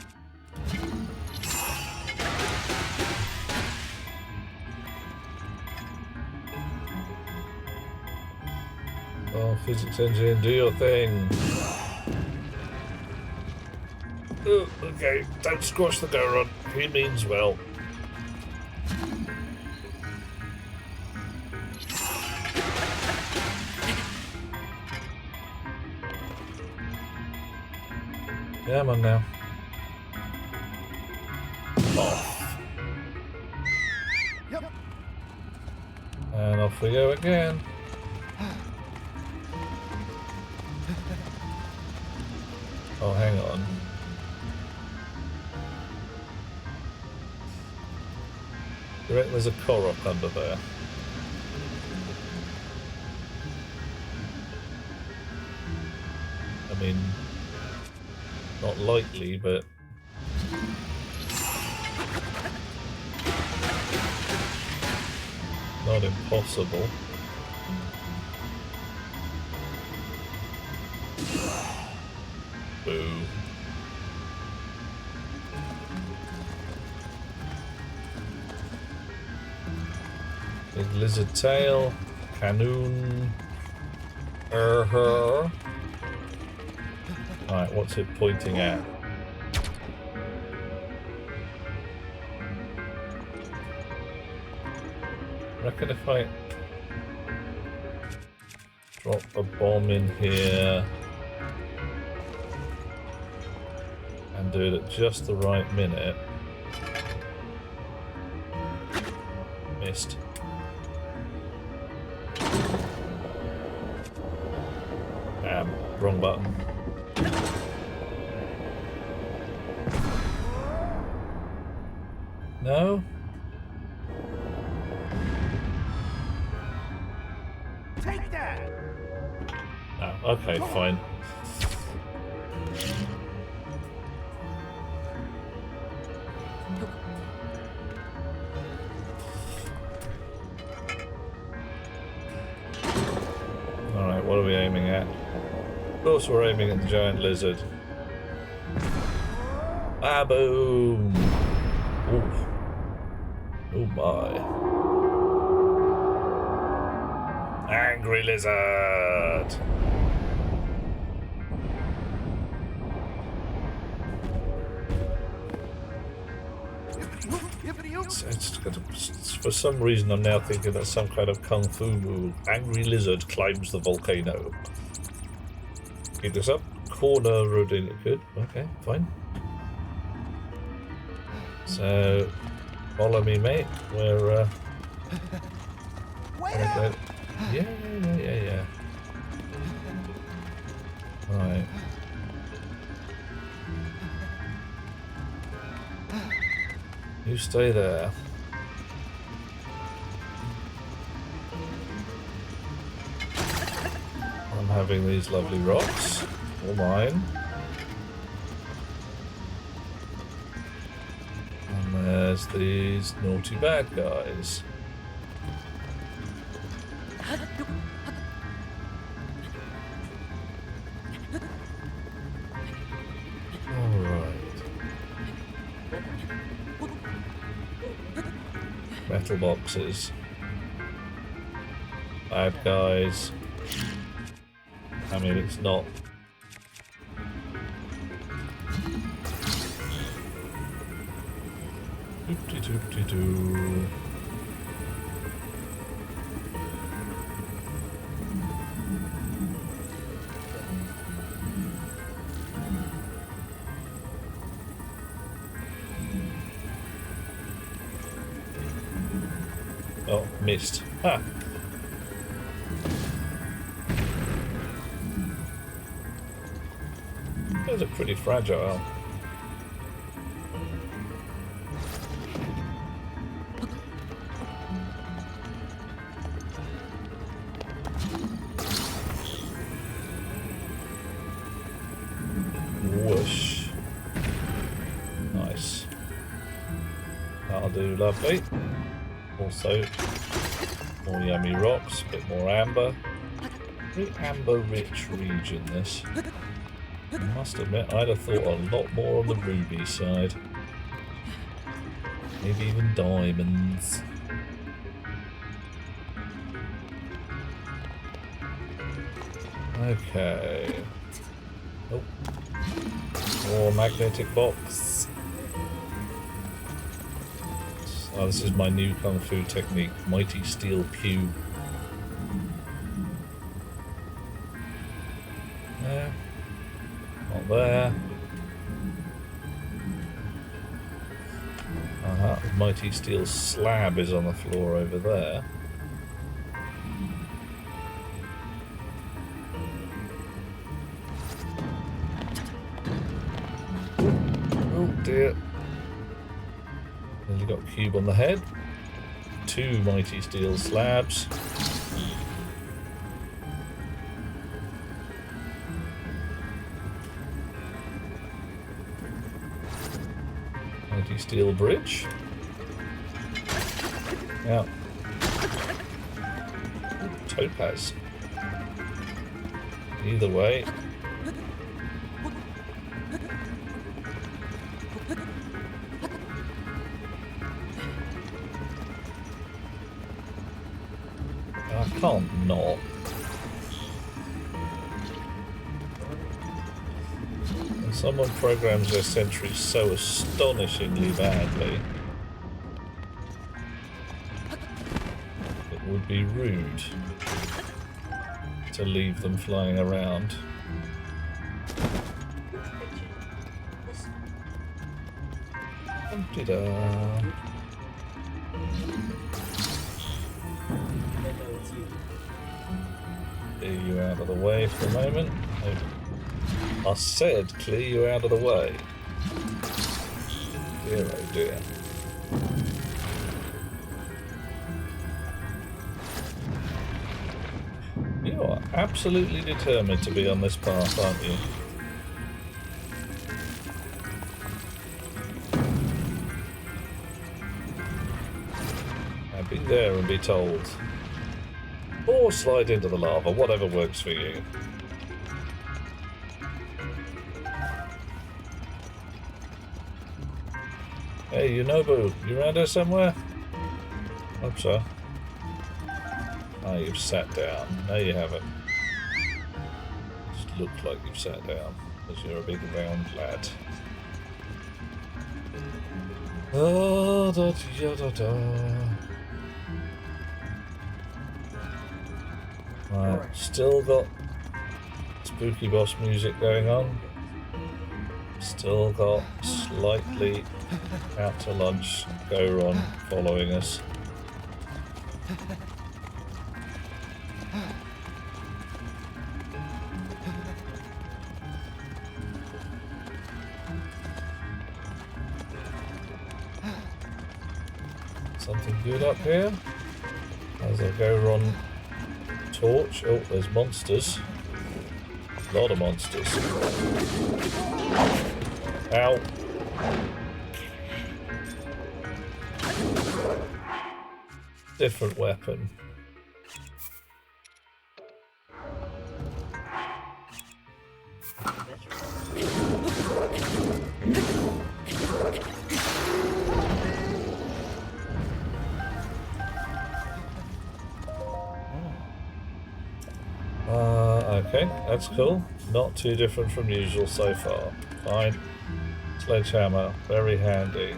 Oh, physics engine, do your thing. Oh, okay, don't squash the Goron. He means well. Yeah, I'm on now. Off. Yep. And off we go again. Oh, hang on. You reckon there's a Korok under there? I mean, not likely, but... not impossible. Boo. Big lizard tail, Canoon, her. Alright, what's it pointing at? I reckon if I drop a bomb in here and do it at just the right minute. Missed. Wrong button. No? Take that. Oh, okay, fine. Alright, what are we aiming at? Of course we're aiming at the giant lizard. Ah, boom! Ooh. Oh my. Angry lizard! For some reason I'm now thinking that's some kind of kung fu move. Angry lizard climbs the volcano. Keep this up. Corner rodent. Good. Okay, fine. So, follow me, mate. We're gonna go. Yeah. Right. You stay there. I'm having these lovely rocks. All mine. there's these naughty bad guys. Alright. Metal boxes. Bad guys. I mean, it's not. Doop-de-doop-de-doo. Oh, missed. Ha! Those are pretty fragile. Whoosh. Nice. That'll do lovely. Also, more yummy rocks, a bit more amber. Very amber-rich region, this. I must admit, I'd have thought a lot more on the ruby side. Maybe even diamonds. Okay. Oh. More magnetic box. Oh, this is my new kung fu technique, Mighty Steel Cube. There. Not there. Mighty Steel Slab is on the floor over there. Oh dear. Nearly got a cube on the head. 2 Mighty Steel Slabs. Mighty Steel Bridge. Yeah. Topaz. Either way. I can't not. When someone programs their sentries so astonishingly badly, it would be rude to leave them flying around. Dum-de-da. Clear you out of the way for a moment. I said clear you out of the way. Dear oh dear. You are absolutely determined to be on this path, aren't you? Now be there and be told. Or slide into the lava, whatever works for you. Hey, Yunobu, you around here somewhere? Hope so. Ah, you've sat down. No, you haven't. Just looked like you've sat down, because you're a big round lad. Oh, da da da da. Right, still got spooky boss music going on. Still got slightly out to lunch Goron following us. Something good up here? There's a Goron torch. Oh, there's monsters. A lot of monsters. Ow. Different weapon. Okay, that's cool. Not too different from usual so far. Fine. Sledgehammer, very handy.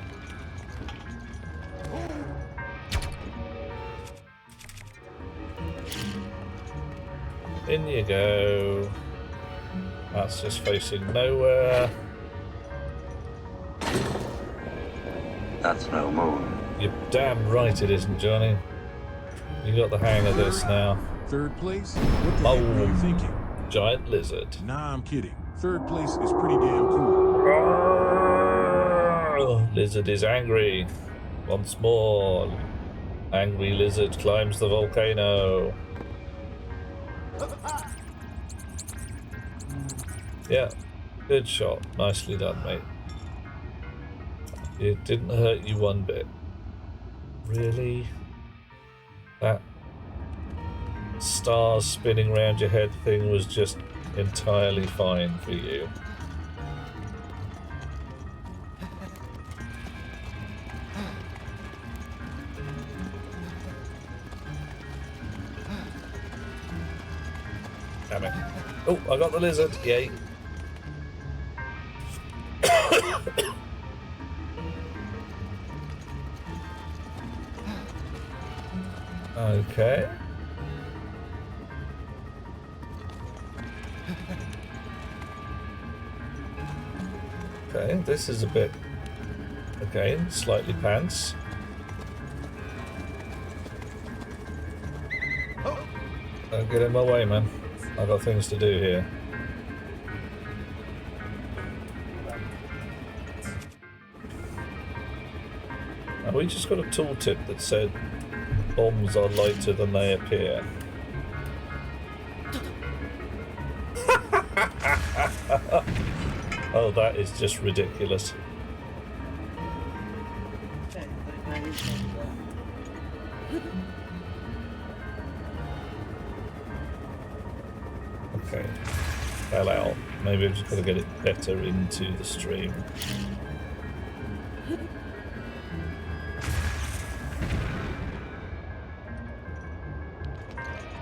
In you go. That's just facing nowhere. That's no moon. You're damn right it isn't, Johnny. You got the hang of this now. Third place? What the heck were you thinking? Giant lizard. Nah, I'm kidding. Third place is pretty damn cool. Lizard is angry. Once more. Angry lizard climbs the volcano. Yeah, good shot. Nicely done, mate. It didn't hurt you one bit. Really? That stars spinning around your head thing was just entirely fine for you. Damn it. Oh, I got the lizard. Yay. Okay. Okay, this is a bit, again, slightly pants. Don't get in my way, man. I've got things to do here. And we just got a tooltip that said bombs are lighter than they appear. Oh, that is just ridiculous. Okay, fell out. Maybe I've just got to get it better into the stream.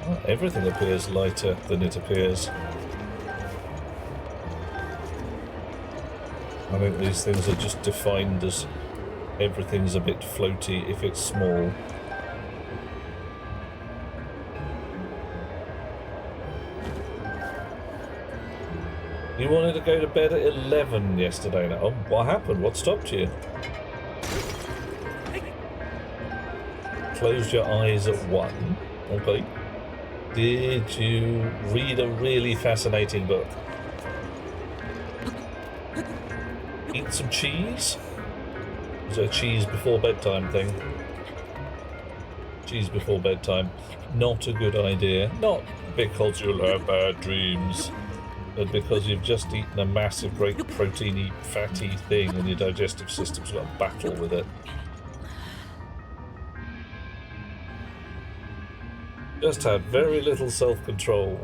Oh, everything appears lighter than it appears. I think these things are just defined as everything's a bit floaty if it's small. You wanted to go to bed at 11 yesterday now. Oh, what happened? What stopped you? Closed your eyes at 1. Okay. Did you read a really fascinating book? Eat some cheese? Is it a cheese before bedtime thing? Cheese before bedtime. Not a good idea. Not because you'll have bad dreams, but because you've just eaten a massive, great proteiny, fatty thing and your digestive system's got a battle with it. Just had very little self-control.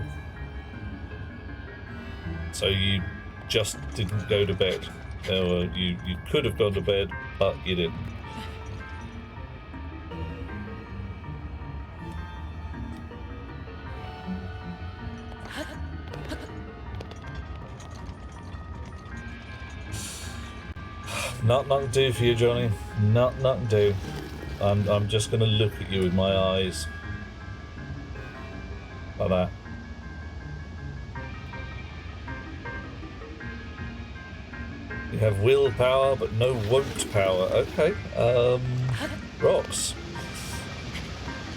So you just didn't go to bed. You could have gone to bed, but you didn't. Not do for you, Johnny. Not do. I'm just gonna look at you with my eyes. Like that. You have willpower, but no won't power. Okay. Rocks.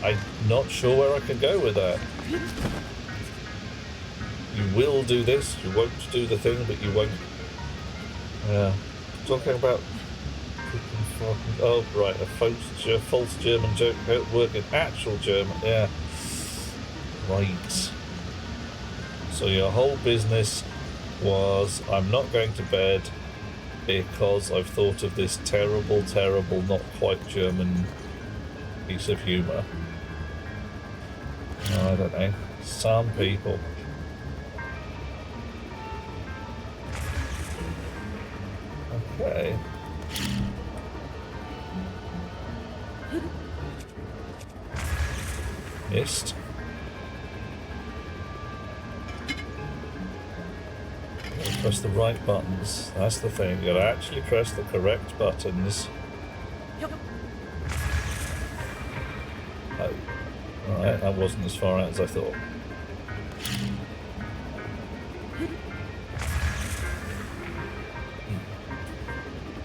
I'm not sure where I can go with that. You will do this. You won't do the thing, but you won't. Yeah. Talking about. Oh, right. A false German joke working. Actual German. Yeah. Right. So your whole business was, I'm not going to bed because I've thought of this terrible, terrible, not quite German piece of humour. Oh, I don't know. Some people. Okay. Missed. Press the right buttons. That's the thing. You gotta actually press the correct buttons. Oh. Alright, that wasn't as far out as I thought.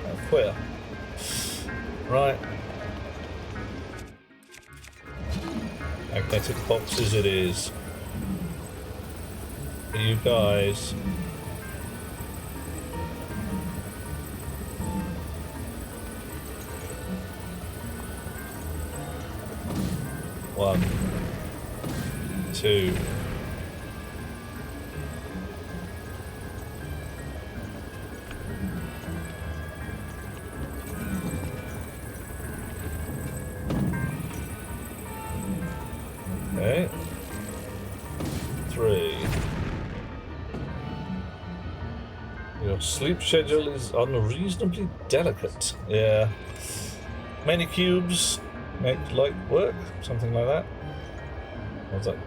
Oh, queer. Right. Magnetic boxes it is. For you guys. One, two. Okay. Three. Your sleep schedule is unreasonably delicate. Yeah. Many cubes make light work, something like that. What's that?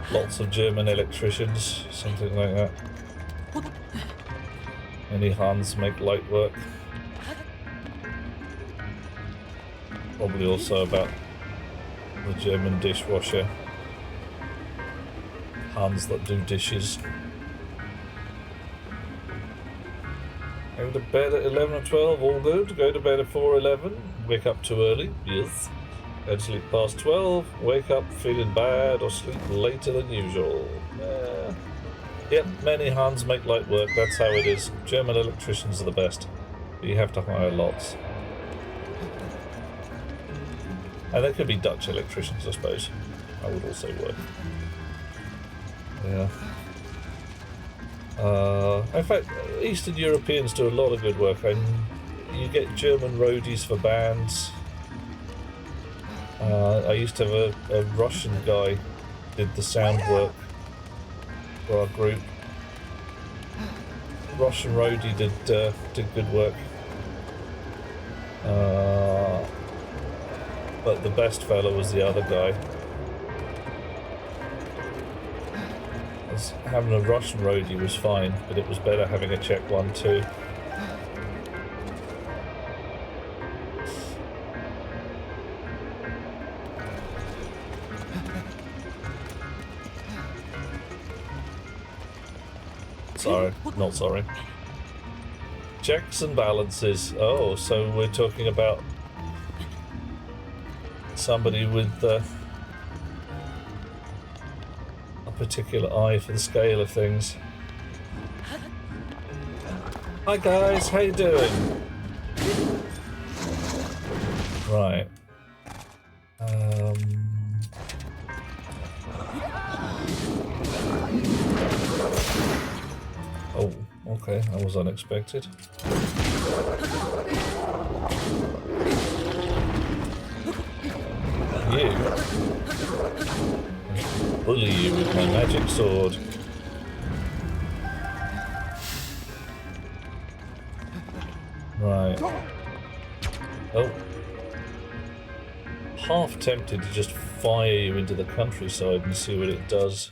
Lots of German electricians, something like that. Many hands make light work. Probably also about the German dishwasher. Hands that do dishes. Go to bed at 11 or 12, all good. Go to bed at 4 or 11, wake up too early, yes. Go to sleep past 12, wake up feeling bad or sleep later than usual. Yep, many hands make light work, that's how it is. German electricians are the best. But you have to hire lots. And there could be Dutch electricians, I suppose. That would also work. Yeah. In fact, Eastern Europeans do a lot of good work, and you get German roadies for bands. I used to have a Russian guy did the sound work for our group. Russian roadie did good work. But the best fella was the other guy. Having a Russian roadie was fine, but it was better having a Czech one too. Sorry, not sorry. Checks and balances. Oh, so we're talking about somebody with a particular eye for the scale of things. Hi guys, how you doing? Right. Oh, okay, that was unexpected. You. Bully you with my magic sword. Right. Oh. Half tempted to just fire you into the countryside and see what it does.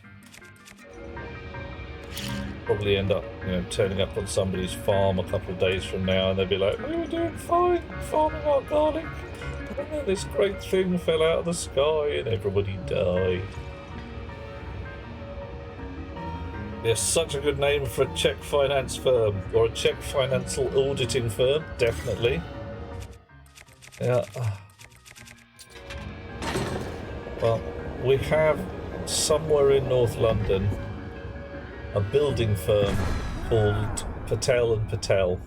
Probably end up, turning up on somebody's farm a couple of days from now, and they'll be like, "We were doing fine, farming our garlic, and then this great thing fell out of the sky and everybody died." There's such a good name for a Czech finance firm, or a Czech financial auditing firm, definitely. Yeah. Well, we have somewhere in North London a building firm called Patel and Patel,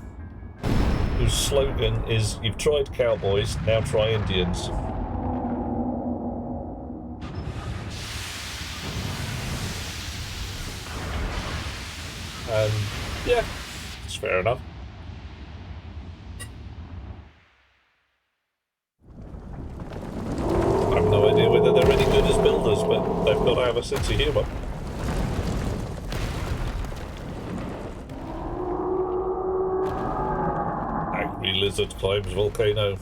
whose slogan is, "You've tried cowboys, now try Indians." And yeah, it's fair enough. a sense of humour. Angry lizard climbs volcano.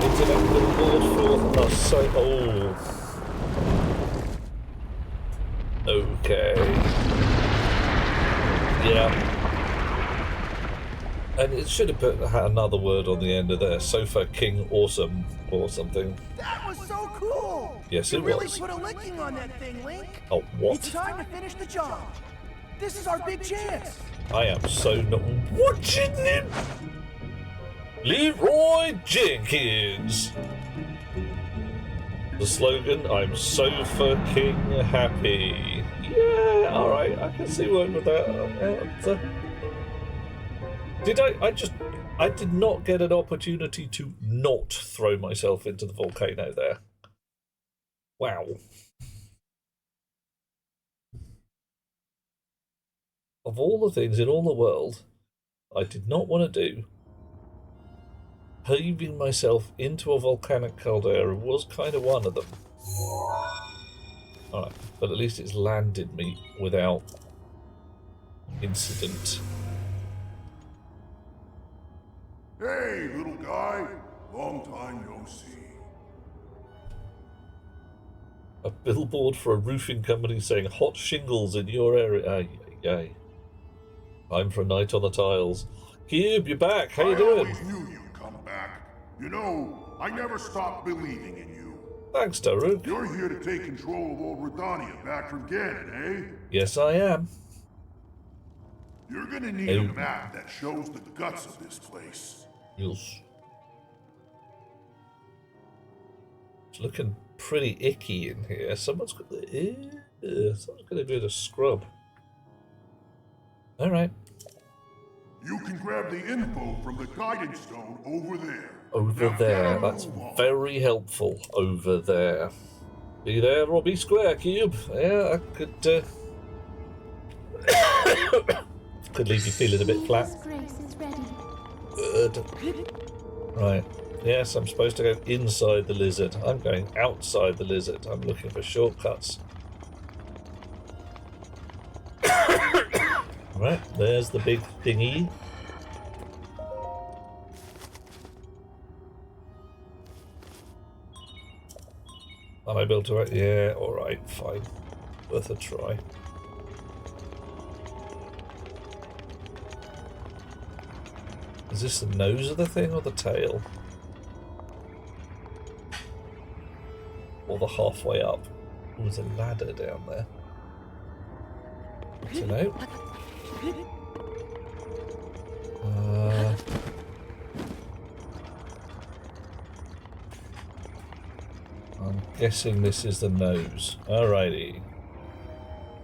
Internet billboard for us. So, okay. Yeah. And it should have had another word on the end of there. Sofa King Awesome or something. That was so cool! Yes, you it really was. put a licking on that thing, Link. Oh, what? It's time to finish the job. This is our big chance. I am so not watching him. Leroy Jenkins. The slogan, I'm so fucking happy. Yeah, alright, I can see one with that. I did not get an opportunity to not throw myself into the volcano there. Wow. Of all the things in all the world I did not want to do, heaving myself into a volcanic caldera was kind of one of them. Alright, but at least it's landed me without incident. Hey, little guy. Long time no see. A billboard for a roofing company saying hot shingles in your area. Ay, ay, ay. Time for a night on the tiles. Cube, you're back. How you doing? I always knew you'd come back. You know, I never stopped believing in you. Thanks, Daruk. You're here to take control of old Redania back from Ganon, eh? Yes, I am. You're gonna need a map that shows the guts of this place. Yes. It's looking pretty icky in here. Someone's got someone's gonna do the scrub. Alright. You can grab the info from the guidance stone over there. Over Now there. get That's a move on. very helpful. Over there. Be there or be square, Cube. Yeah, I could could leave you feeling a bit flat. Grace is ready. Good. Right. Yes, I'm supposed to go inside the lizard. I'm going outside the lizard. I'm looking for shortcuts. Right, there's the big thingy. Am I able to? Yeah, alright, fine. Worth a try. Is this the nose of the thing or the tail? Or the halfway up? Oh, there's a ladder down there. Hello? I'm guessing this is the nose. Alrighty.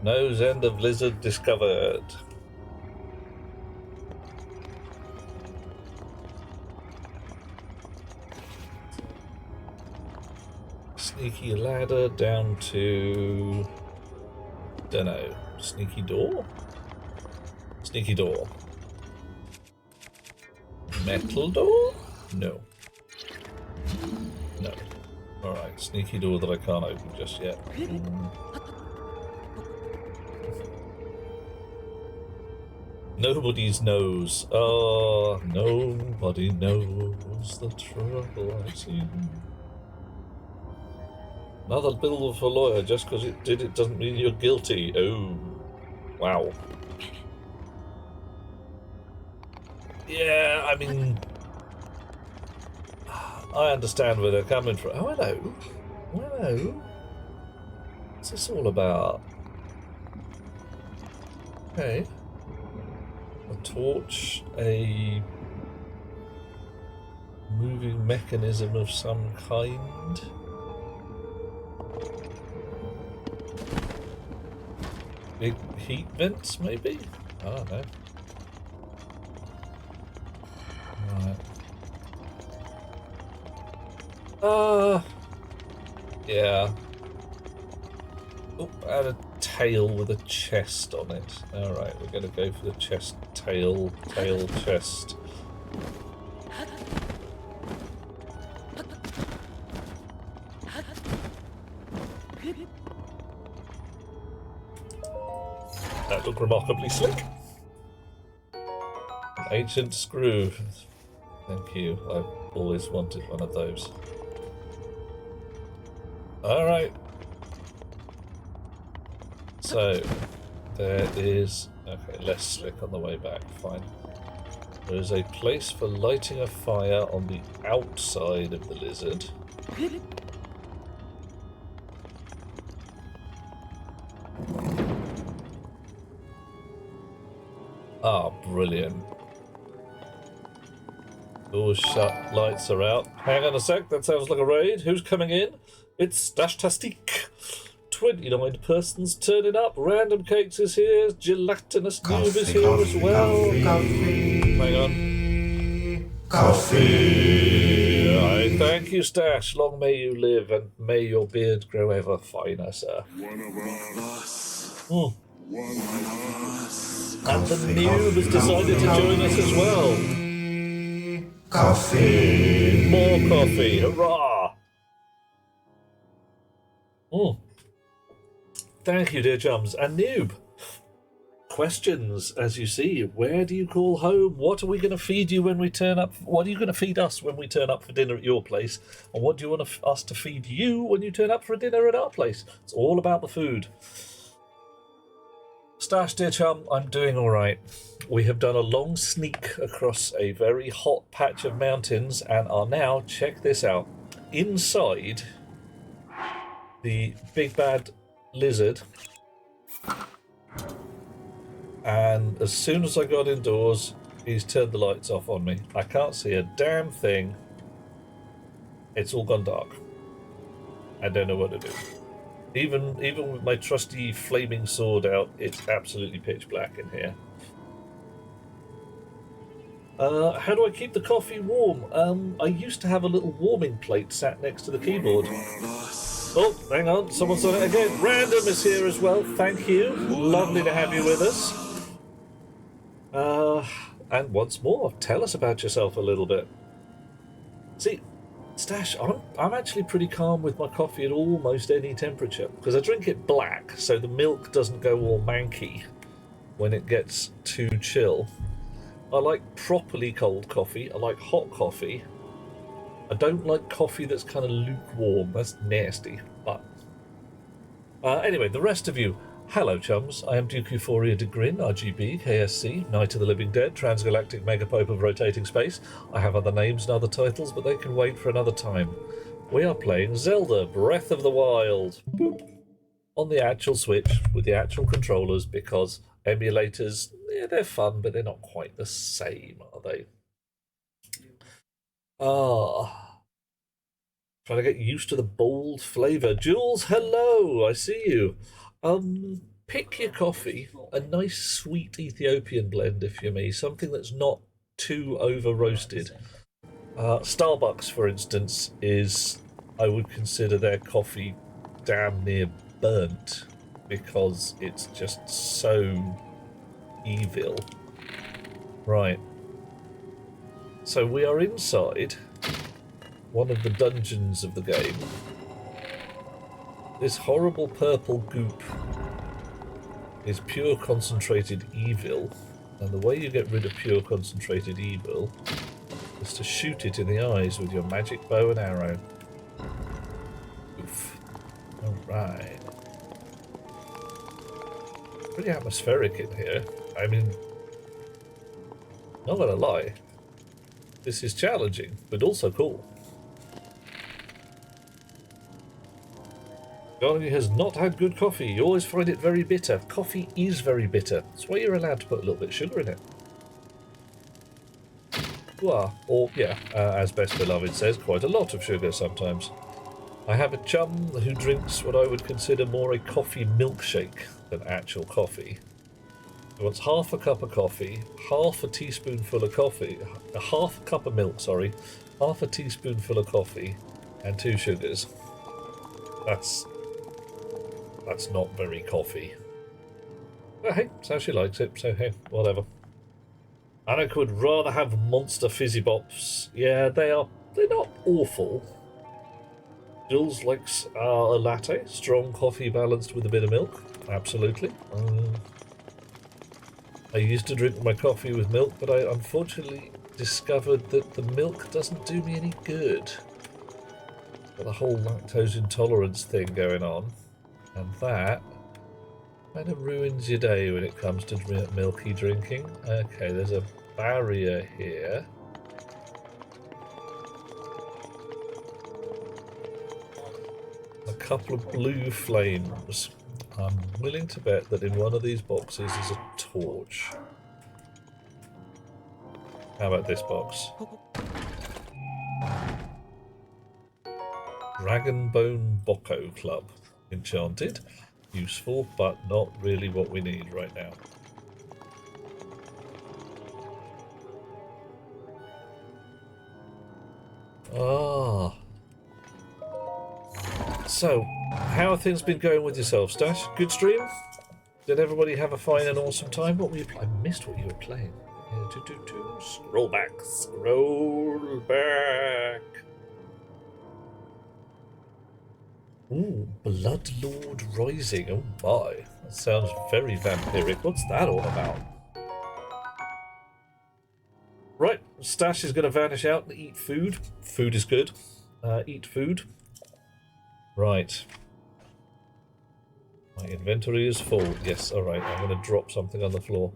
Nose end of lizard discovered. Sneaky ladder down to... dunno. Sneaky door? Sneaky door. Metal door? No. No. Alright, sneaky door that I can't open just yet. Nobody's knows. Oh, nobody knows the trouble I've seen. Another bill for a lawyer, just because it did it doesn't mean you're guilty. Oh, wow. Yeah, I mean, I understand where they're coming from. Oh, hello. Hello. What's this all about? Okay. A torch, a moving mechanism of some kind. Big heat vents, maybe? I don't know. Right. Yeah. Oh, I had a tail with a chest on it. Alright, we're gonna go for the chest, tail, chest. That looked remarkably slick. An ancient screw. Thank you. I've always wanted one of those. Alright. So, there is... Okay, less slick on the way back. Fine. There is a place for lighting a fire on the outside of the lizard. Ah, brilliant. Doors shut, lights are out. Hang on a sec, that sounds like a raid. Who's coming in? It's Dashtastic. 29 persons turning up. Random Cakes is here. Gelatinous Noob is here as well. Hang on. Coffee. I thank you, Stash. Long may you live, and may your beard grow ever finer, sir. One of us. Mm. One of us. And the Noob has decided to join us as well. Coffee. More coffee. Hurrah! Mm. Thank you, dear chums. And Noob, questions, as you see. Where do you call home? What are we going to feed you when we turn up? What are you going to feed us when we turn up for dinner at your place? And what do you want us to feed you when you turn up for a dinner at our place? It's all about the food. Stash, dear chum, I'm doing all right. We have done a long sneak across a very hot patch of mountains and are now, check this out, inside the big bad lizard. And as soon as I got indoors, he's turned the lights off on me. I can't see a damn thing. It's all gone dark. I don't know what to do. Even with my trusty flaming sword out, it's absolutely pitch black in here. How do I keep the coffee warm? I used to have a little warming plate sat next to the keyboard. Oh, hang on, someone's done it again. Random is here as well, thank you. Lovely to have you with us. And once more, tell us about yourself a little bit. See, Stash, I'm actually pretty calm with my coffee at almost any temperature, because I drink it black, so the milk doesn't go all manky when it gets too chill. I like properly cold coffee, I like hot coffee. I don't like coffee that's kind of lukewarm, that's nasty. But anyway, the rest of you, hello chums, I am Duke Euphoria de Grin, RGB, KSC, Knight of the Living Dead, Transgalactic Megapope of Rotating Space. I have other names and other titles, but they can wait for another time. We are playing Zelda Breath of the Wild. Boop. On the actual Switch, with the actual controllers, because emulators, yeah, they're fun, but they're not quite the same, are they? Trying to get used to the bold flavour. Jules, hello, I see you. Pick your coffee, a nice sweet Ethiopian blend if you're me, something that's not too over roasted. Starbucks, for instance, I would consider their coffee damn near burnt because it's just so evil. Right. So we are inside one of the dungeons of the game. This horrible purple goop is pure concentrated evil, and the way you get rid of pure concentrated evil is to shoot it in the eyes with your magic bow and arrow. Oof. Alright. Pretty atmospheric in here. I mean, not gonna lie, this is challenging, but also cool. Johnny has not had good coffee. You always find it very bitter. Coffee is very bitter. That's why you're allowed to put a little bit of sugar in it. Well, or, yeah, as Best Beloved says, quite a lot of sugar sometimes. I have a chum who drinks what I would consider more a coffee milkshake than actual coffee. He wants half a cup of coffee, half a teaspoonful of coffee, half a cup of milk, sorry, half a teaspoonful of coffee, and 2 sugars. That's not very coffee. But hey, it's how she likes it, so hey, whatever. Anik would rather have monster fizzy bops. Yeah, they're not awful. Jules likes a latte, strong coffee balanced with a bit of milk. Absolutely. I used to drink my coffee with milk, but I unfortunately discovered that the milk doesn't do me any good. Got the whole lactose intolerance thing going on, and that kind of ruins your day when it comes to milky drinking. Okay, there's a barrier here. A couple of blue flames. I'm willing to bet that in one of these boxes is a torch. How about this box? Dragonbone Bocco Club. Enchanted. Useful, but not really what we need right now. Ah. So, how have things been going with yourself, Stash? Good stream? Did everybody have a fine and awesome time? What were you playing? I missed what you were playing. Scroll back. Scroll back. Ooh, Bloodlord Rising. Oh my. That sounds very vampiric. What's that all about? Right, Stash is going to vanish out and eat food. Food is good. Eat food. Right. My inventory is full. Yes, alright. I'm going to drop something on the floor.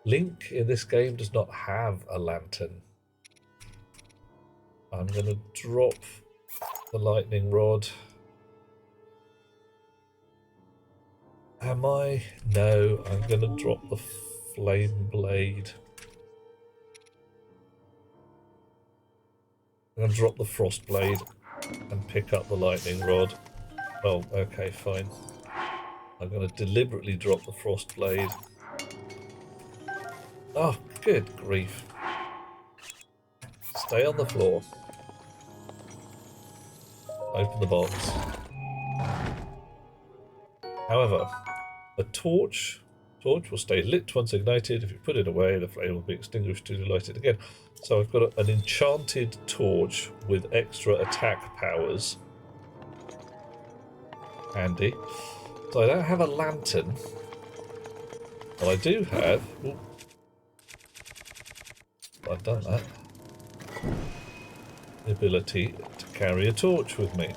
Link in this game does not have a lantern. I'm going to drop the lightning rod. Am I? No, I'm going to drop the flame blade. I'm going to drop the frost blade and pick up the lightning rod. Oh, okay, fine. I'm going to deliberately drop the frost blade. Oh, good grief. Stay on the floor. Open the box. However, a torch will stay lit once ignited. If you put it away, the flame will be extinguished to light it again. So I've got an enchanted torch with extra attack powers. Handy. So I don't have a lantern. But I do have... Ooh, I've done that. The ability to carry a torch with me.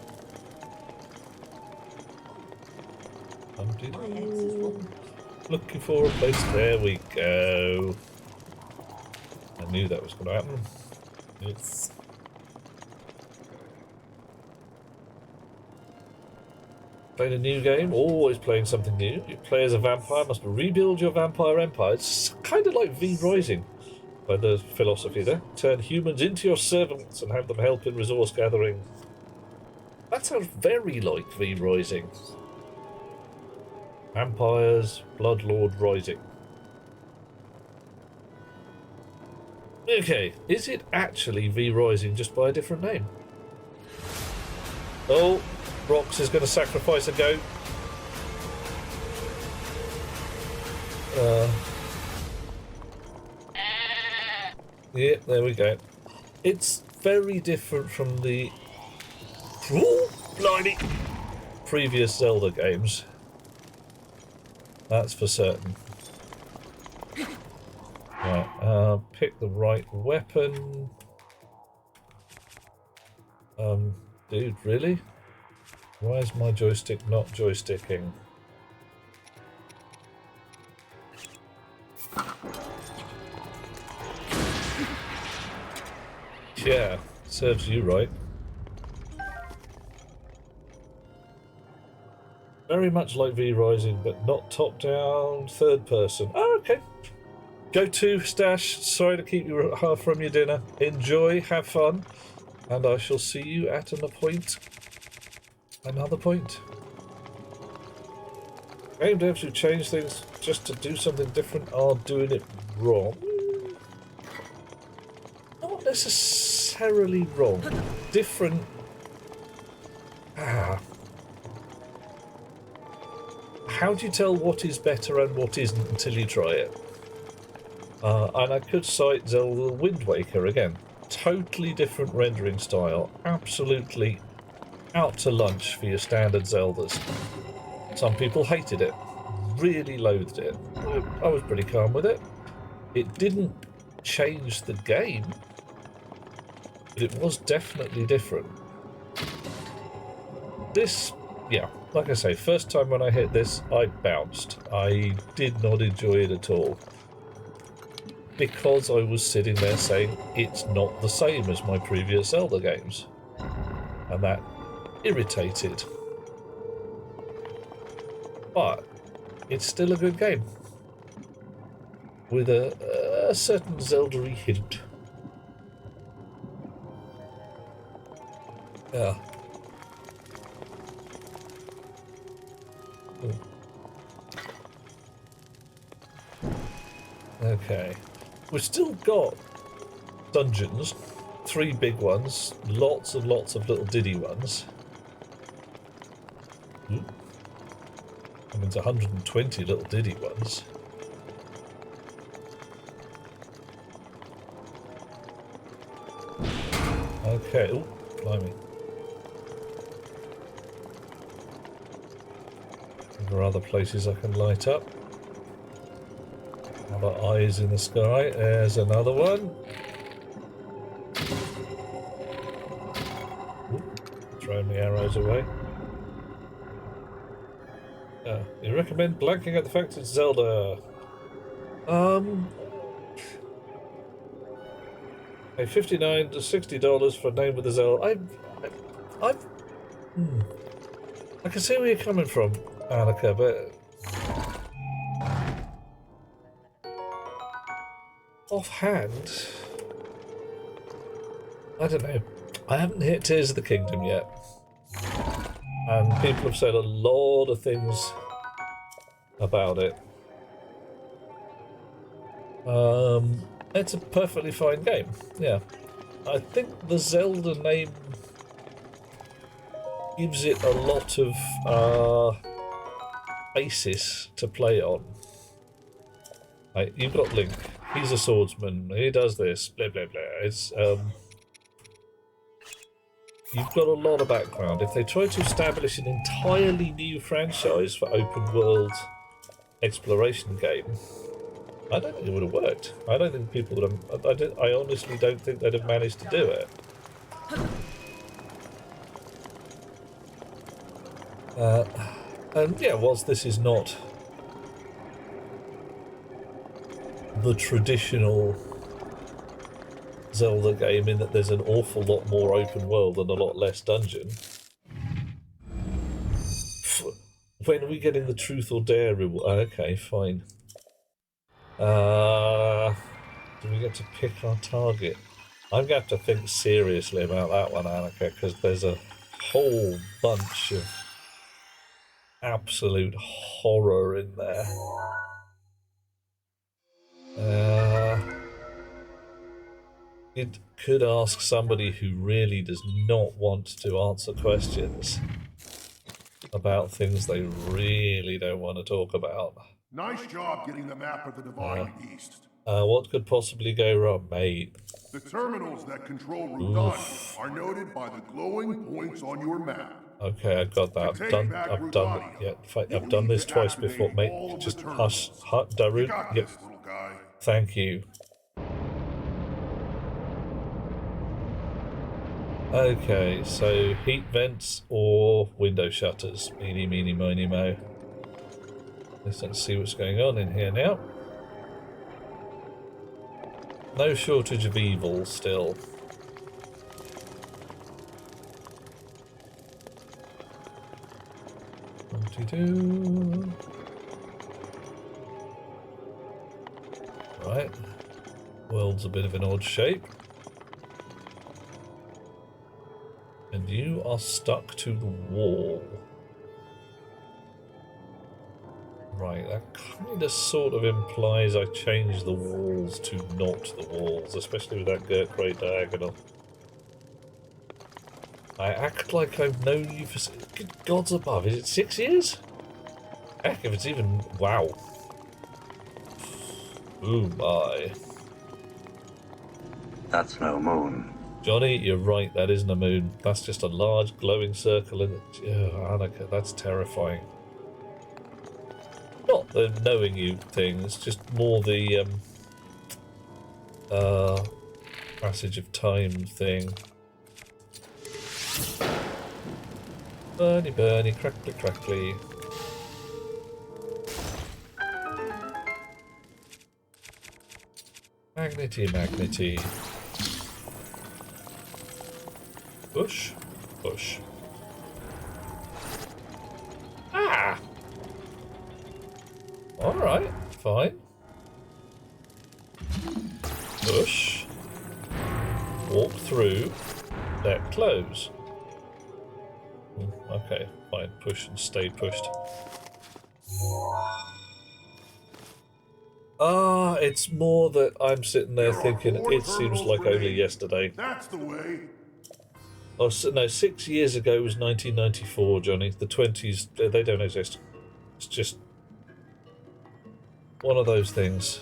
Looking for a place. There we go. I knew that was going to happen. It's... Playing a new game, always playing something new. You play as a vampire, must rebuild your vampire empire. It's kind of like V Rising, by the philosophy there. Turn humans into your servants and have them help in resource gathering. That sounds very like V Rising. Vampires, Bloodlord Rising. Okay, is it actually V Rising just by a different name? Oh, Rox is going to sacrifice a goat. Yeah, there we go. It's very different from the previous Zelda games. That's for certain. Right, pick the right weapon. Dude, really? Why is my joystick not joysticking? Yeah, serves you right. Very much like V Rising, but not top-down, third person. Oh, okay. Go to, Stash. Sorry to keep you from your dinner. Enjoy, have fun, and I shall see you at another point. Game devs who change things just to do something different are doing it wrong. Not necessarily wrong. Different. How do you tell what is better and what isn't until you try it? And I could cite Zelda Wind Waker again. Totally different rendering style. Absolutely out to lunch for your standard Zeldas. Some people hated it, really loathed it. I was pretty calm with it. It didn't change the game, but it was definitely different. This, yeah, like I say, first time when I hit this, I bounced. I did not enjoy it at all. Because I was sitting there saying, it's not the same as my previous Zelda games. And that irritated. But it's still a good game. With a certain Zelda-y hint. Yeah. Ooh. Okay. We've still got dungeons. 3 big ones. Lots and lots of little diddy ones. Ooh. I mean, it's 120 little diddy ones. Okay. Oh, blimey. There are other places I can light up. Other eyes in the sky. There's another one. Ooh, throwing the arrows away. You recommend blanking at the fact it's Zelda? Hey, $59 to $60 for Name with the Zelda. I can see where you're coming from, Annika, but offhand, I don't know. I haven't hit Tears of the Kingdom yet, and people have said a lot of things about it. It's a perfectly fine game, yeah. I think the Zelda name gives it a lot of basis to play on. Like, you've got Link, he's a swordsman, he does this, blah blah blah. It's you've got a lot of background. If they try to establish an entirely new franchise for open world exploration game, I don't think it would have worked. I don't think people would have. I honestly don't think they'd have managed to do it. And yeah, whilst this is not the traditional Zelda game in that there's an awful lot more open world and a lot less dungeon, when are we getting the Truth or Dare reward? Okay, fine. Do we get to pick our target? I'm going to have to think seriously about that one, Annika, because there's a whole bunch of absolute horror in there. It could ask somebody who really does not want to answer questions about things they really don't want to talk about. Nice job getting the map of the Divine Beast. What could possibly go wrong, mate? The terminals that control Rudani are noted by the glowing points on your map. Okay, I got that. I've done this twice before, mate. Just hush, Darude. Yep. Thank you. Okay, so heat vents or window shutters. Meeny, meeny, miny, mo. Let's see what's going on in here now. No shortage of evil still. What-de-do. Right. World's a bit of an odd shape. And you are stuck to the wall. Right, that kind of sort of implies I change the walls to not the walls, especially with that Gert Crate diagonal. I act like I've known you for... Good gods above, is it 6 years? Heck, if it's even... Wow. Ooh, my. That's no moon. Johnny, you're right, that isn't a moon. That's just a large glowing circle in it. Oh, Annika, that's terrifying. Not the knowing you thing, it's just more the passage of time thing. Burny, burny, crackly, crackly. Magnety, magnety. Push, push. Ah! Alright, fine. Push. Walk through. Let close. Okay, fine. Push and stay pushed. Ah, it's more that I'm sitting there thinking it seems like only yesterday. That's the way. Oh, no, 6 years ago was 1994, Johnny. The 20s, they don't exist. It's just one of those things.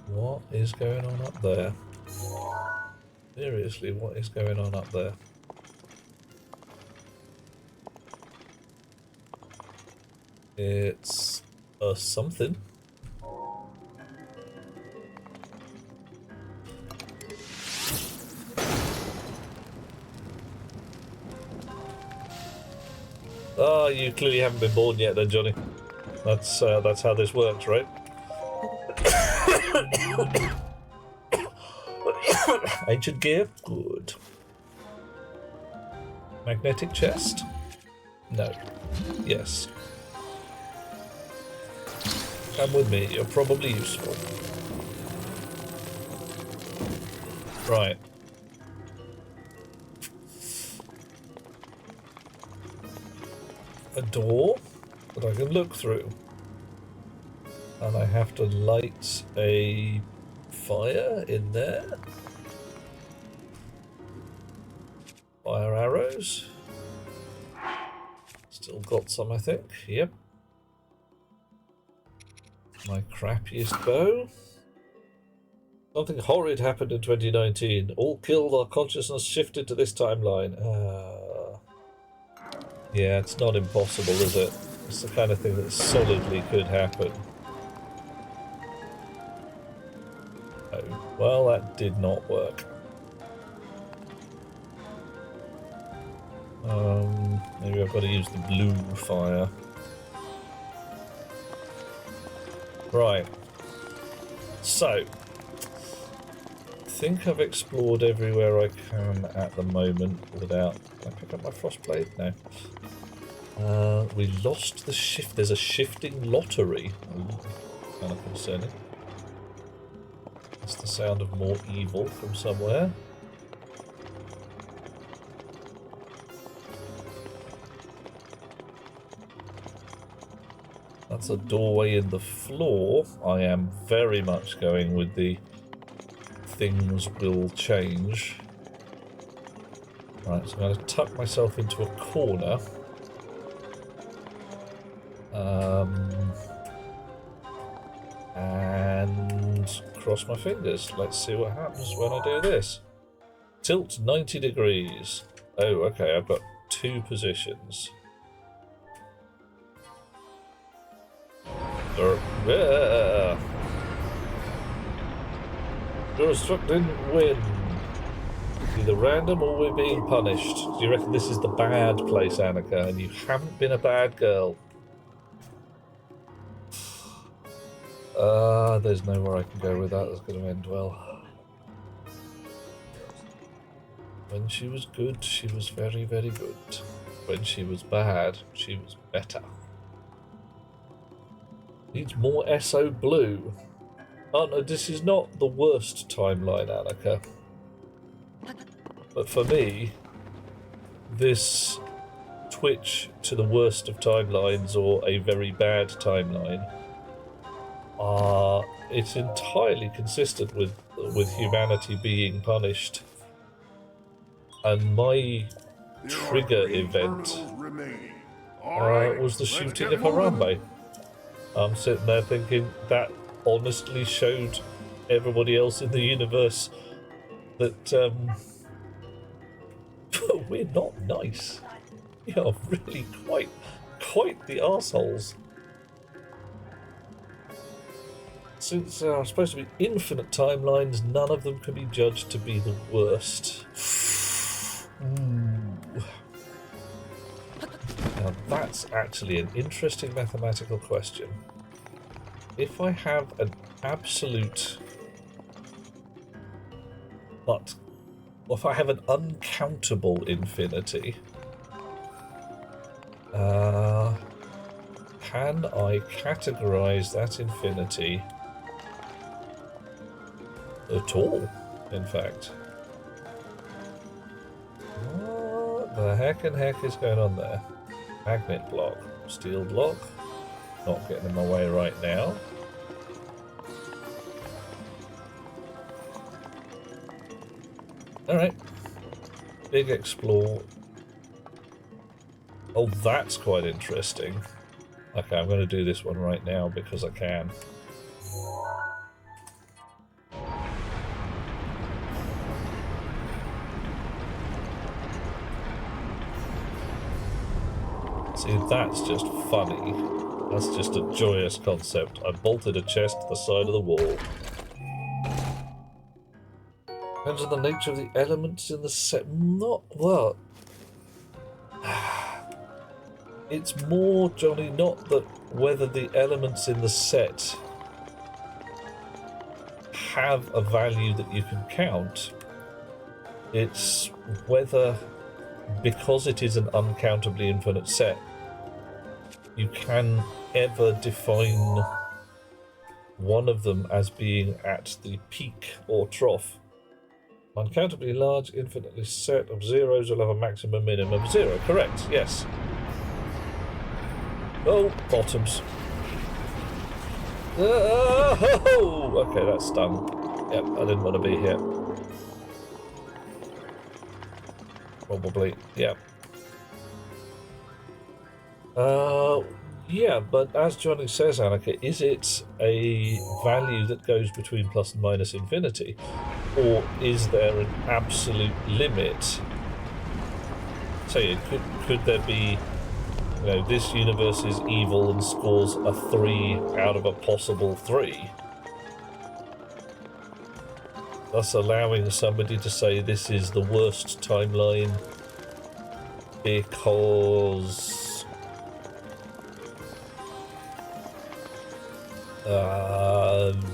What is going on up there? Seriously, what is going on up there? It's something. Ah, you clearly haven't been born yet then, Johnny. That's how this works, right? Ancient gear? Good. Magnetic chest? No. Yes. Come with me, you're probably useful. Right. A door that I can look through. And I have to light a fire in there. Fire arrows. Still got some, I think. Yep. My crappiest bow. Something horrid happened in 2019. All killed, our consciousness shifted to this timeline. Yeah, it's not impossible, is it? It's the kind of thing that solidly could happen. Oh, well, that did not work. Maybe I've got to use the blue fire. Right. So, I think I've explored everywhere I can at the moment without... Can I pick up my frost blade? No. We lost the shift. There's a shifting lottery. Ooh, kind of concerning. That's the sound of more evil from somewhere. That's a doorway in the floor. I am very much going with the things will change. Right, so I'm going to tuck myself into a corner. And cross my fingers. Let's see what happens when I do this. Tilt 90 degrees. Oh, okay, I've got two positions. Your struck didn't win. Either random or we're being punished. Do you reckon this is the bad place, Annika, and you haven't been a bad girl? There's nowhere I can go with that. That's going to end well. When she was good, she was very, very good. When she was bad, she was better. Needs more SO blue. Oh no, this is not the worst timeline, Annika. But for me, this twitch to the worst of timelines or a very bad timeline, it's entirely consistent with humanity being punished. And my trigger event was the shooting of Harambe. I'm sitting there thinking that honestly showed everybody else in the universe that we're not nice. We are really quite the arseholes. Since there are supposed to be infinite timelines, none of them can be judged to be the worst. Ooh. Now that's actually an interesting mathematical question. If I have an absolute, but if I have an uncountable infinity, can I categorize that infinity at all, in fact? What the heck is going on there? Magnet block, steel block, not getting in my way right now. Alright, big explore. Oh, that's quite interesting. Okay, I'm going to do this one right now because I can. See, that's just funny. That's just a joyous concept. I bolted a chest to the side of the wall. Depends on the nature of the elements in the set. Not, well... It's more, Johnny, not that whether the elements in the set have a value that you can count. It's whether, because it is an uncountably infinite set, you can ever define one of them as being at the peak or trough. Uncountably large, infinitely set of zeros will have a maximum minimum of 0. Correct, yes. Oh, bottoms. Oh, okay, that's done. Yep, I didn't want to be here. Probably, yep. Yeah, but as Johnny says, Annika, is it a value that goes between plus and minus infinity? Or is there an absolute limit? Say, could there be, you know, this universe is evil and scores a 3 out of a possible 3? Thus allowing somebody to say this is the worst timeline because...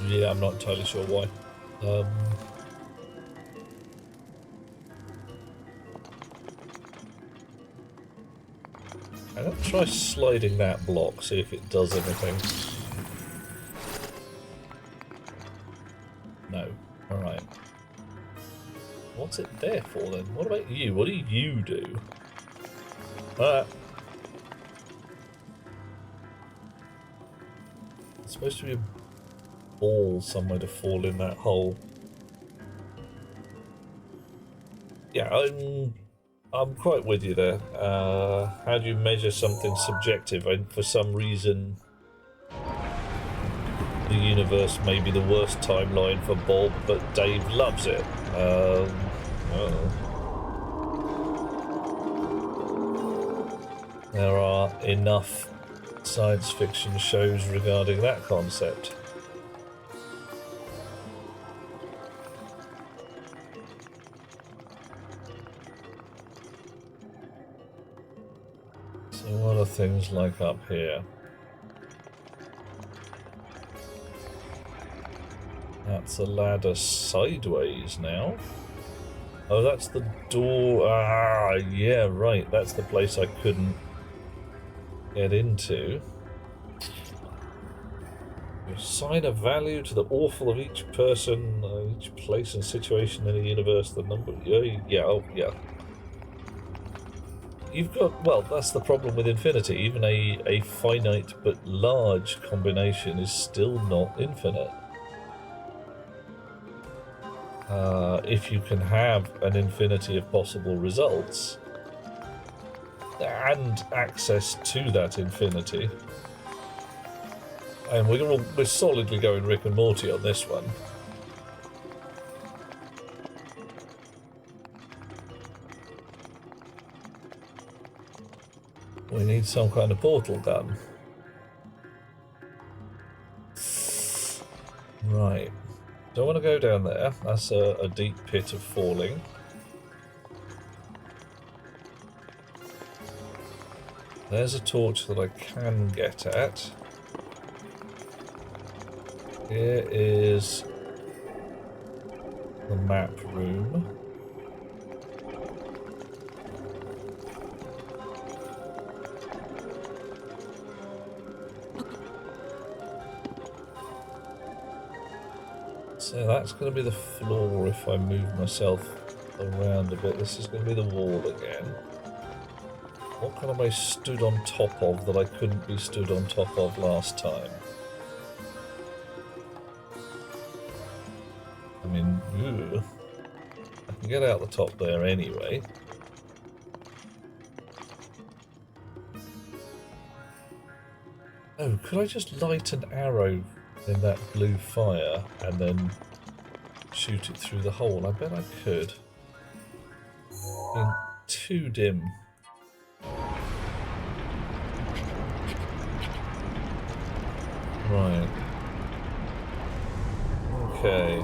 yeah, I'm not entirely sure why. I'm going to try sliding that block, see if it does anything. No. Alright. What's it there for then? What about you? What do you do? There's supposed to be a ball somewhere to fall in that hole. Yeah, I'm quite with you there. How do you measure something subjective? For some reason, the universe may be the worst timeline for Bob, but Dave loves it. There are enough science fiction shows regarding that concept. So what are things like up here? That's a ladder sideways now. Oh, that's the door. Ah, yeah, right. That's the place I couldn't get into. You assign a value to the awful of each person, each place and situation in the universe. The number. Yeah, oh, yeah. You've got, well, that's the problem with infinity. Even a finite but large combination is still not infinite. If you can have an infinity of possible results and access to that infinity, And we're solidly going Rick and Morty on this one. We need some kind of portal done. Right. Don't want to go down there. That's a deep pit of falling. There's a torch that I can get at. Here is the map room. So that's going to be the floor if I move myself around a bit. This is going to be the wall again. What can I stood on top of that I couldn't be stood on top of last time? I mean, ew. I can get out the top there anyway. Oh, could I just light an arrow in that blue fire and then shoot it through the hole? I bet I could. In too dim. Right. Okay.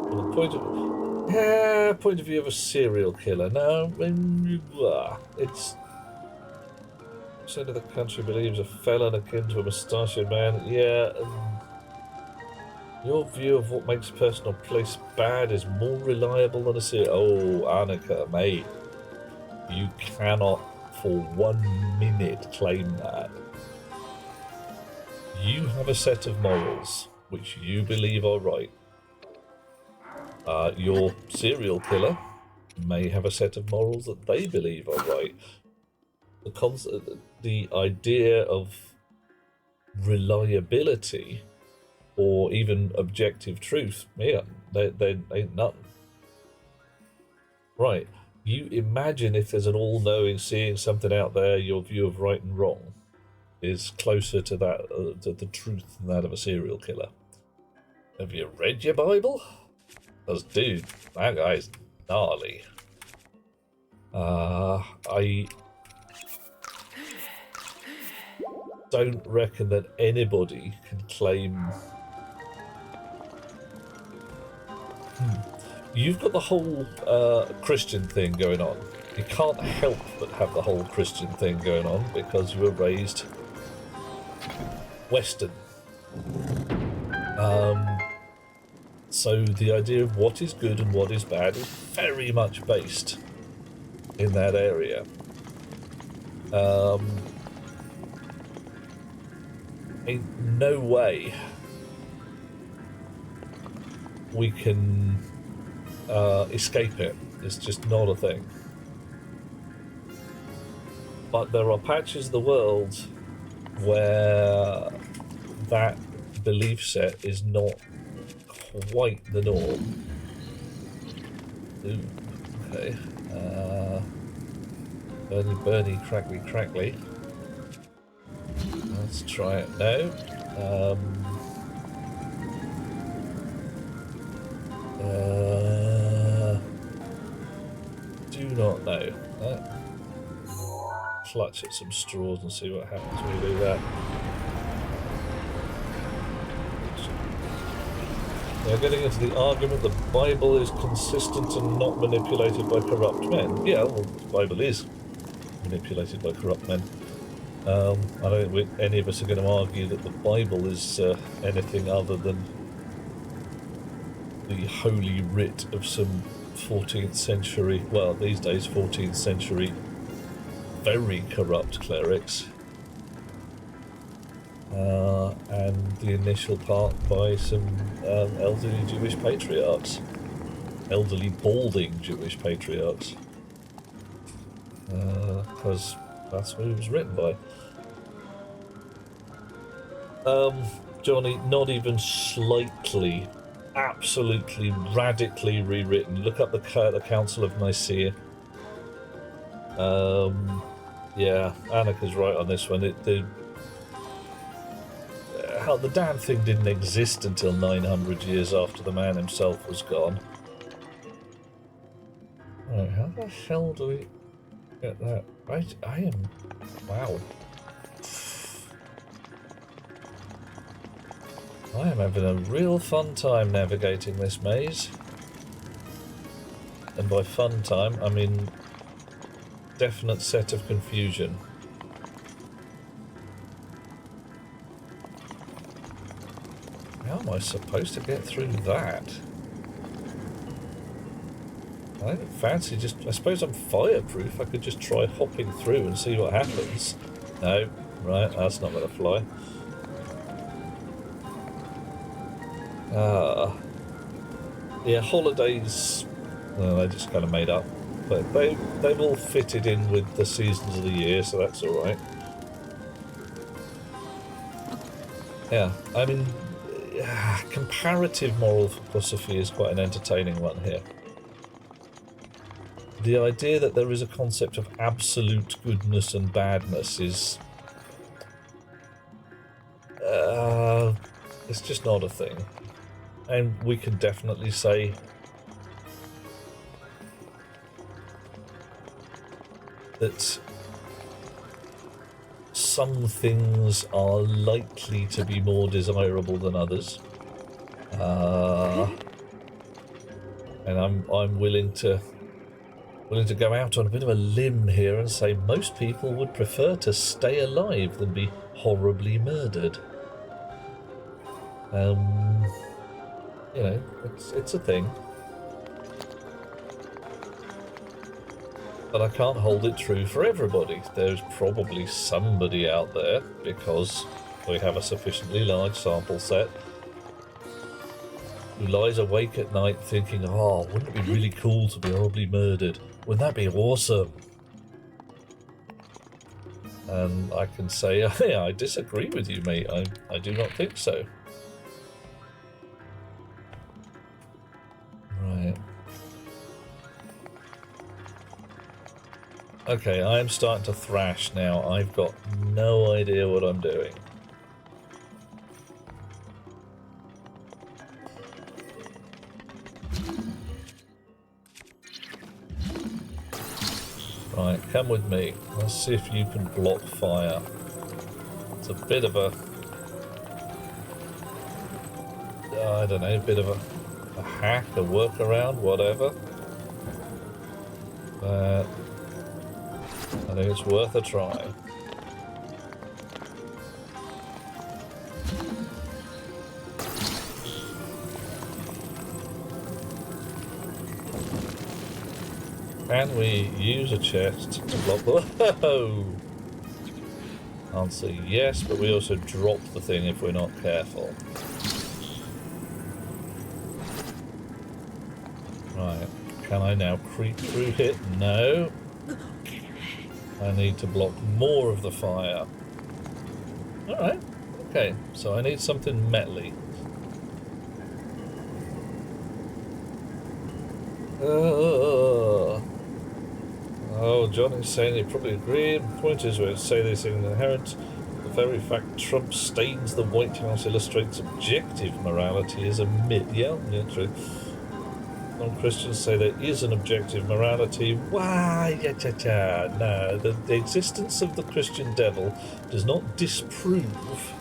From the point of view of a serial killer. Now, it's percent of the country believes a felon akin to a mustachioed man. Yeah. Your view of what makes a person or place bad is more reliable than a serial. Oh, Annika, mate, you cannot for 1 minute claim that. You have a set of morals which you believe are right. Your serial killer may have a set of morals that they believe are right. The idea of reliability or even objective truth, yeah, they ain't nothing. Right, you imagine if there's an all-knowing seeing something out there, your view of right and wrong is closer to that, to the truth than that of a serial killer. Have you read your Bible? Because, dude, that guy's gnarly. I don't reckon that anybody can claim... You've got the whole Christian thing going on. You can't help but have the whole Christian thing going on because you were raised Western. So the idea of what is good and what is bad is very much based in that area. In no way we can escape it. It's just not a thing. But there are patches of the world where that belief set is not quite the norm. Ooh, okay. Bernie, crackly. Let's try it now. Do not know. Clutch at some straws and see what happens when we do that. They're getting into the argument the Bible is consistent and not manipulated by corrupt men. Yeah, well, the Bible is manipulated by corrupt men. I don't think any of us are going to argue that the Bible is anything other than the holy writ of some 14th century, well, these days 14th century, very corrupt clerics. And the initial part by some elderly Jewish patriarchs. Elderly, balding Jewish patriarchs. Because that's who it was written by. Johnny, not even slightly, absolutely radically rewritten. Look up the Council of Nicaea. Yeah, Annika's right on this one. hell, the damn thing didn't exist until 900 years after the man himself was gone. Right, how the hell do we get that? Right, I am... Wow. I am having a real fun time navigating this maze. And by fun time, I mean definite set of confusion. How am I supposed to get through that? I don't fancy just... I suppose I'm fireproof. I could just try hopping through and see what happens. No, right, that's not going to fly. Yeah, holidays... Well, they just kind of made up. But they've all fitted in with the seasons of the year, so that's alright. Yeah, I mean... comparative moral philosophy is quite an entertaining one here. The idea that there is a concept of absolute goodness and badness is... it's just not a thing. And we can definitely say that some things are likely to be more desirable than others. And I'm willing to go out on a bit of a limb here and say most people would prefer to stay alive than be horribly murdered. You know, it's a thing. But I can't hold it true for everybody. There's probably somebody out there, because we have a sufficiently large sample set, who lies awake at night thinking, oh, wouldn't it be really cool to be horribly murdered? Wouldn't that be awesome? And I can say, yeah, I disagree with you, mate. I do not think so. Right. Okay, I am starting to thrash now. I've got no idea what I'm doing. Right, come with me. Let's see if you can block fire. It's a bit of a... I don't know, a bit of a hack, a workaround, whatever. But I think it's worth a try. Can we use a chest to block the... Whoa! Answer yes, but we also drop the thing if we're not careful. Right, can I now creep through it? No. I need to block more of the fire. Alright, okay, so I need something metally. Oh, Johnny's saying he probably agreed. The point is, we say these things inherent. The very fact Trump stains the White House illustrates objective morality is a myth. Yeah, true. Some Christians say there is an objective morality. Why? No, the existence of the Christian devil does not disprove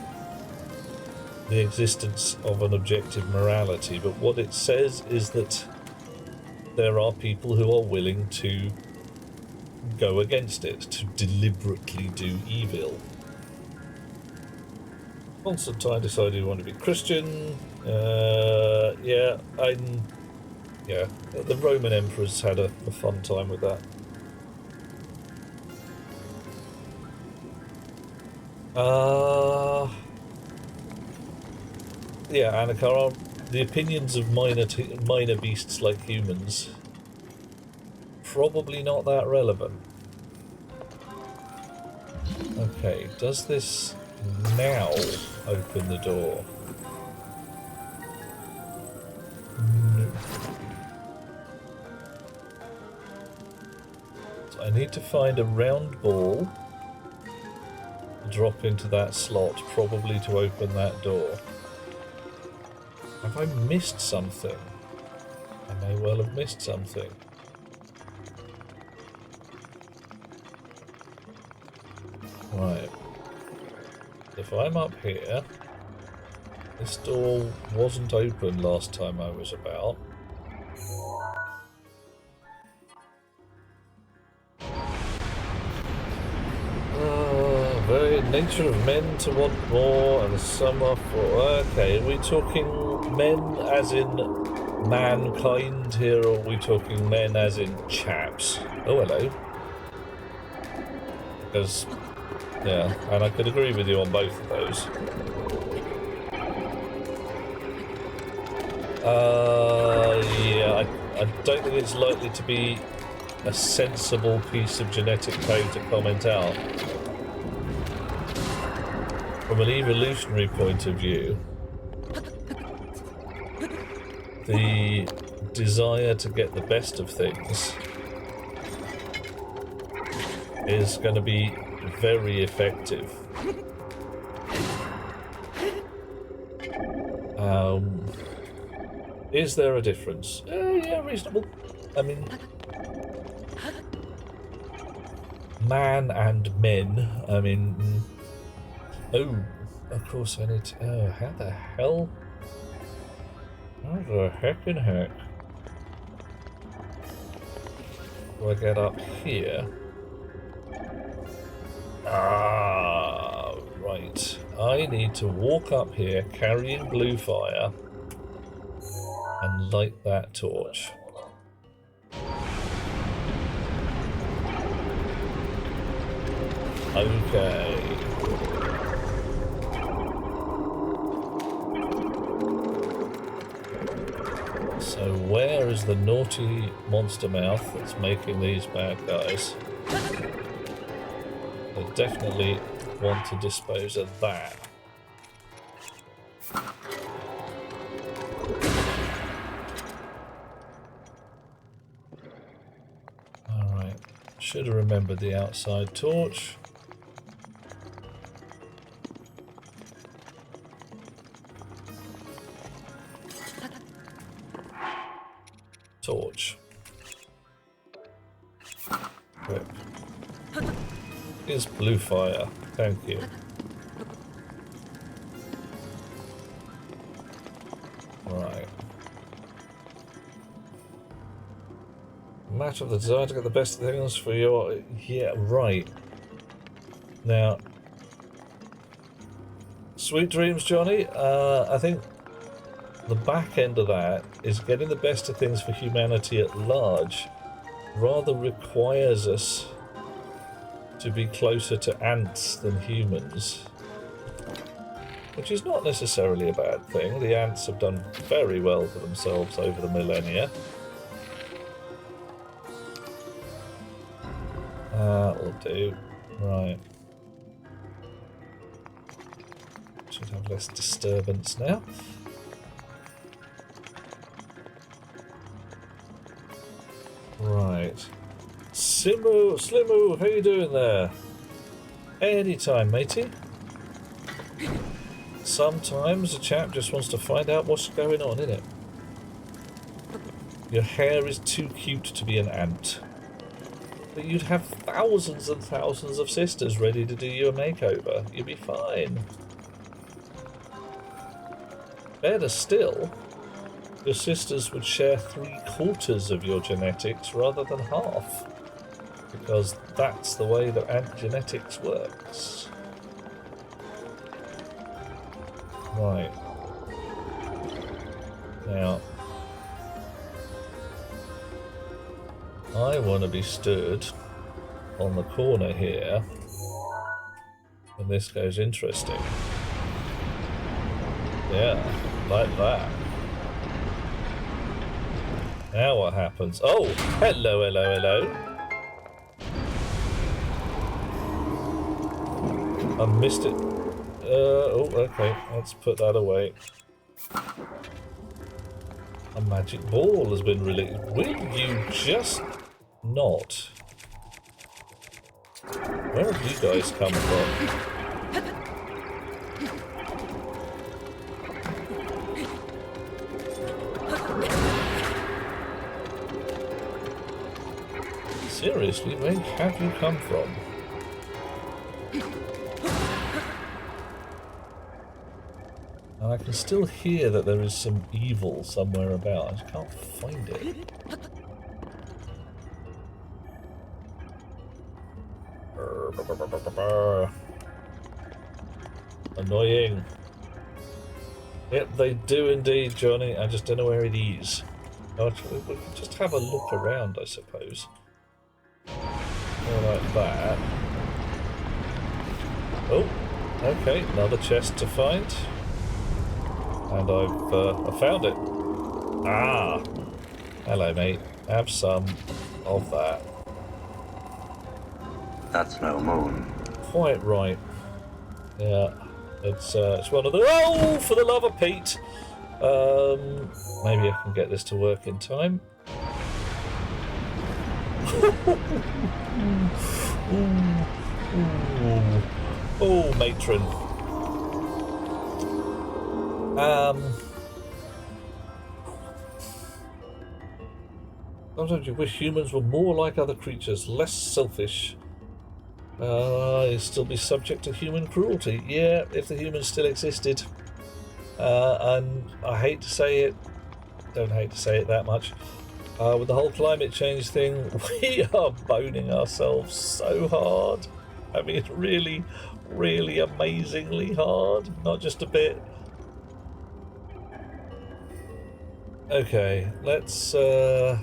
the existence of an objective morality, but what it says is that there are people who are willing to go against it, to deliberately do evil. Constantine decided he wanted to be Christian. Yeah, the Roman emperors had a fun time with that. Yeah, Annika, the opinions of minor beasts like humans probably not that relevant. Okay, does this now open the door? No. So I need to find a round ball, drop into that slot, probably to open that door. Have I missed something? I may well have missed something. Right. If I'm up here, this door wasn't open last time I was about. Very nature of men to want more, and some are for. Okay, are we talking men as in mankind here, or are we talking men as in chaps? Oh, hello. Because, yeah, and I could agree with you on both of those. Yeah, I don't think it's likely to be a sensible piece of genetic code to comment out. From an evolutionary point of view, the desire to get the best of things is going to be very effective. Is there a difference? Yeah, reasonable. I mean, man and men, I mean... Oh, of course I need to... Oh, how the hell? How the heckin' heck do I get up here? Ah, right. I need to walk up here carrying blue fire and light that torch. Okay. So where is the naughty monster mouth that's making these bad guys? I definitely want to dispose of that. Alright, should have remembered the outside torch. Torch. Whip. Here's blue fire. Thank you. Right. Matter of the desire to get the best of things for your... Yeah, right. Now... Sweet dreams, Johnny. I think the back end of that is getting the best of things for humanity at large rather requires us to be closer to ants than humans, which is not necessarily a bad thing. The ants have done very well for themselves over the millennia. That'll do. Right. Should have less disturbance now. Right. Slimu, how you doing there? Anytime, matey. Sometimes a chap just wants to find out what's going on, innit? Your hair is too cute to be an ant. But you'd have thousands and thousands of sisters ready to do you a makeover. You'd be fine. Better still, your sisters would share 3/4 of your genetics rather than half. Because that's the way that ant genetics works. Right. Now, I want to be stood on the corner here when this goes interesting. Yeah, like that. Now what happens? Oh, hello, hello, hello. I missed it. Oh, okay. Let's put that away. A magic ball has been released. Will you just not? Where have you guys come from? Seriously, where have you come from? And I can still hear that there is some evil somewhere about. I just can't find it. Annoying. Yep, they do indeed, Johnny. I just don't know where it is. Actually, we can just have a look around, I suppose. Like that. Oh, okay, another chest to find. And I found it. Ah! Hello, mate. Have some of that. That's no moon. Quite right. Yeah, it's one of the... Oh, for the love of Pete! Maybe I can get this to work in time. Oh, matron. Sometimes you wish humans were more like other creatures, less selfish. You'd still be subject to human cruelty. Yeah, if the humans still existed. And I hate to say it, don't hate to say it that much. With the whole climate change thing, we are boning ourselves so hard. I mean, really, really amazingly hard, not just a bit. Okay, let's try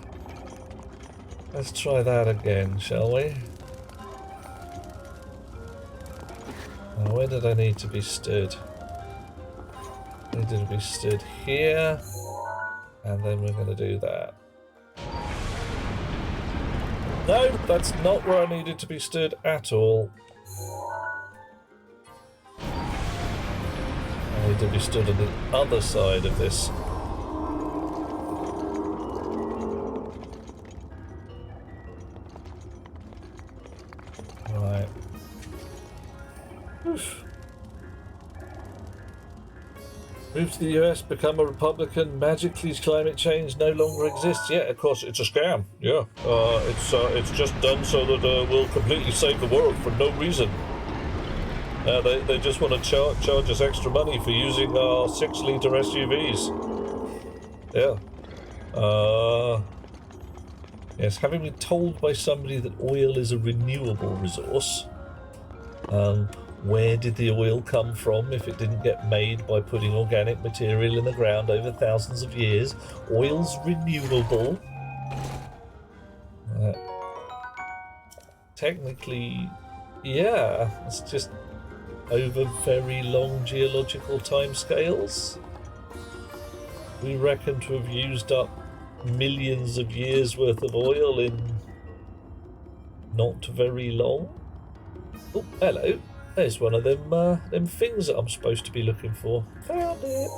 that again, shall we? Now, where did I need to be stood? I needed to be stood here, and then we're going to do that. No, that's not where I needed to be stood at all. I need to be stood on the other side of this. Right. Oof. Move to the US, become a Republican, magically climate change no longer exists. Yeah, of course, it's a scam. Yeah, it's just done so that we'll completely save the world for no reason. They just want to charge us extra money for using our 6-litre SUVs. Yeah. Yes, having been told by somebody that oil is a renewable resource, where did the oil come from if it didn't get made by putting organic material in the ground over thousands of years? Oil's renewable. Technically, yeah, it's just over very long geological timescales. We reckon to have used up millions of years worth of oil in not very long. Oh, hello. There's one of them things that I'm supposed to be looking for. Found it.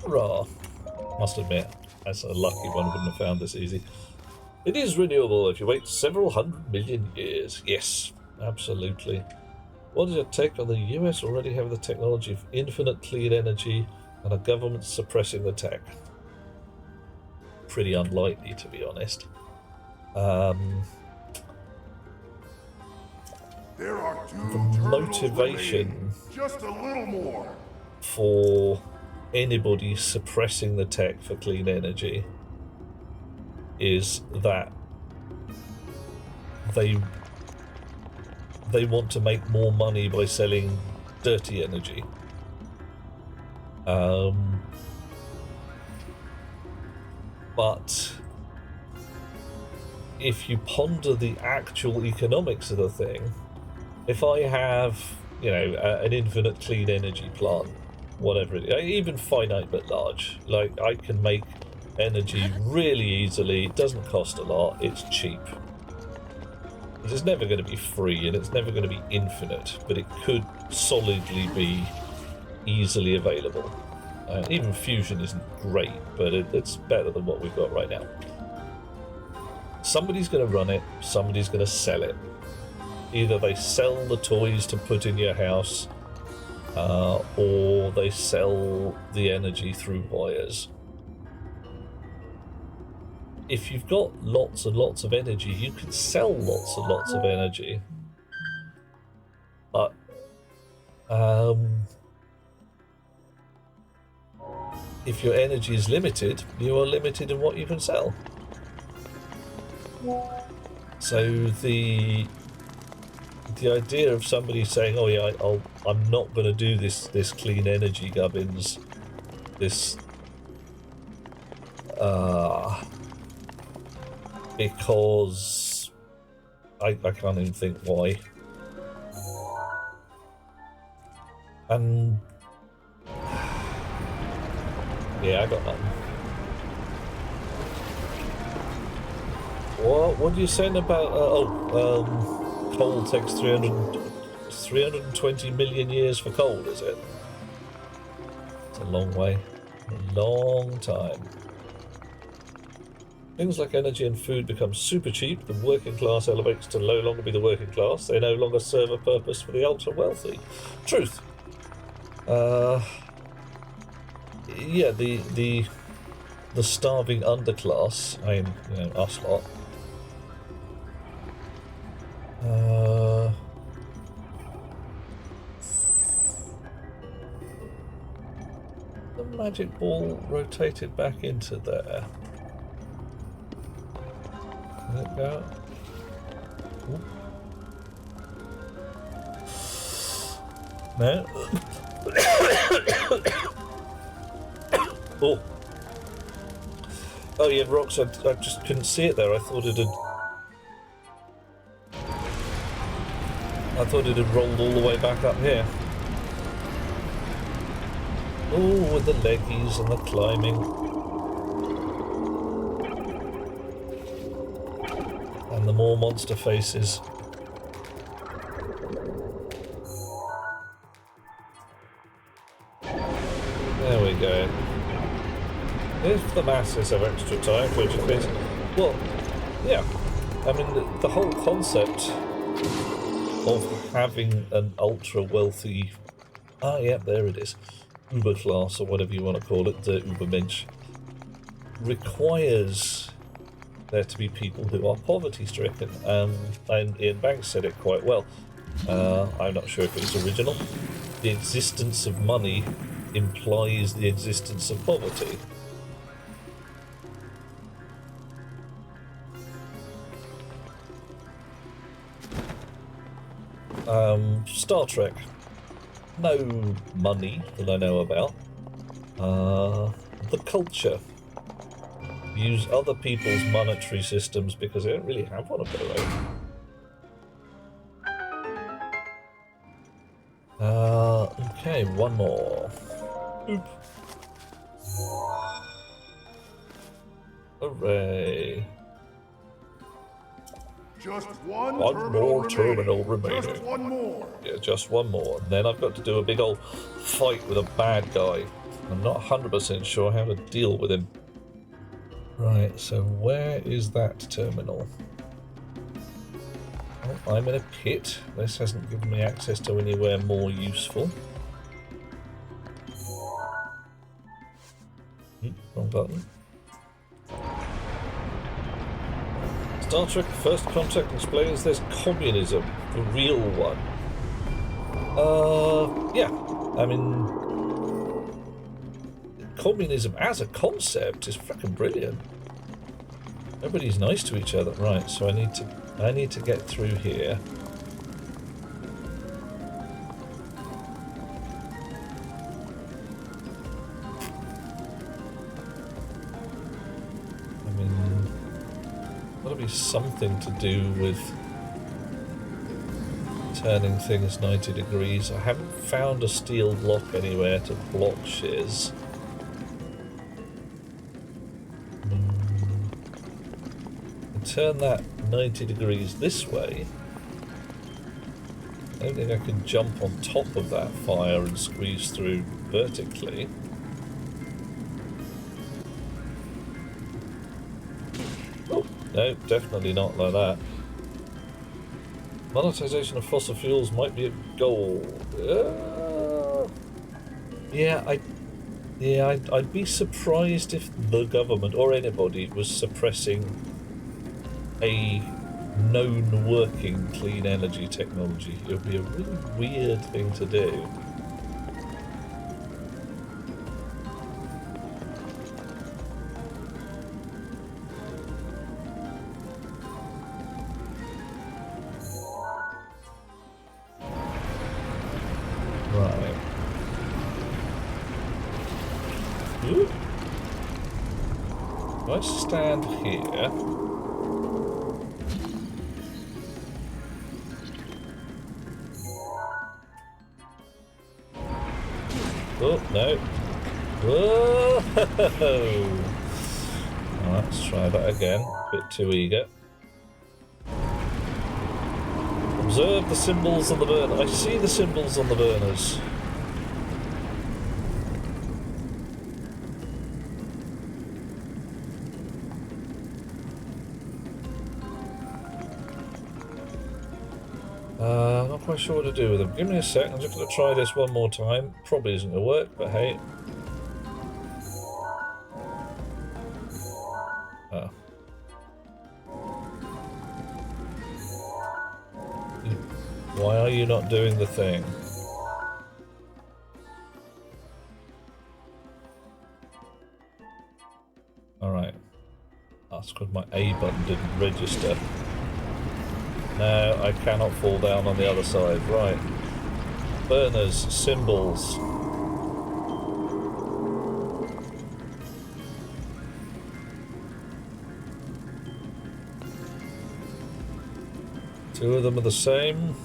Hurrah. Must admit, that's a lucky one. Wouldn't have found this easy. It is renewable if you wait several 100 million years. Yes, absolutely. What does it take on the US already have the technology of infinite clean energy and a government suppressing the tech? Pretty unlikely, to be honest. There are two The motivation remaining. Just a little more. for anybody suppressing the tech for clean energy is that they want to make more money by selling dirty energy. But if you ponder the actual economics of the thing, if I have, an infinite clean energy plant, whatever it is, even finite but large, like I can make energy really easily. It doesn't cost a lot. It's cheap. It's never going to be free and it's never going to be infinite, but it could solidly be easily available. Even fusion isn't great, but it's better than what we've got right now. Somebody's going to run it, somebody's going to sell it. Either they sell the toys to put in your house, or they sell the energy through wires. If you've got lots and lots of energy, you can sell lots and lots of energy. But if your energy is limited, you are limited in what you can sell. So the idea of somebody saying, "Oh yeah, I'm not going to do this clean energy gubbins," because I can't even think why. And yeah, I got nothing. What are you saying about coal takes 320 million years for coal, is it? It's a long way. A long time. Things like energy and food become super cheap. The working class elevates to no longer be the working class. They no longer serve a purpose for the ultra wealthy. Truth. Yeah, the starving underclass. I mean, you know, us lot. The magic ball rotated back into there. Let it go. Ooh. No. Oh. Oh yeah, rocks. I just couldn't see it there. I thought it had rolled all the way back up here. Oh, with the leggies and the climbing. And the more monster faces. There we go. If the masses have extra time to educate... Well, yeah. I mean, the whole concept of having an ultra-wealthy... Ah, yeah, there it is. Uber class, or whatever you want to call it, the Ubermensch, requires there to be people who are poverty-stricken. And Ian Banks said it quite well. I'm not sure if it was original. The existence of money implies the existence of poverty. Star Trek. No money that I know about. The culture. Use other people's monetary systems because they don't really have one of their own. Okay, one more. Oop. Hooray. Just one more terminal remaining. Just one more. Yeah, just one more. And then I've got to do a big old fight with a bad guy. I'm not 100% sure how to deal with him. Right, so where is that terminal? Oh, I'm in a pit. This hasn't given me access to anywhere more useful. Wrong button. Star Trek First Contact explains there's communism, the real one. Yeah. I mean, communism as a concept is freaking brilliant. Everybody's nice to each other, right? So I need to get through here. I mean, that'll be something to do with turning things 90 degrees. I haven't found a steel block anywhere to block shiz. Turn that 90 degrees this way. I don't think I can jump on top of that fire and squeeze through vertically. Oh, no, definitely not like that. Monetization of fossil fuels might be a goal. Yeah, I'd be surprised if the government or anybody was suppressing a known working clean energy technology. It would be a really weird thing to do. Right. Ooh. If I stand here. Oh, no. Whoa! Right, let's try that again. A bit too eager. Observe the symbols on the burner. I see the symbols on the burners. Not quite sure what to do with them. Give me a sec. I'm just going to try this one more time. Probably isn't going to work, but hey. Oh. Why are you not doing the thing? Alright. That's because my A button didn't register. No, I cannot fall down on the other side. Right. Burners, symbols. Two of them are the same.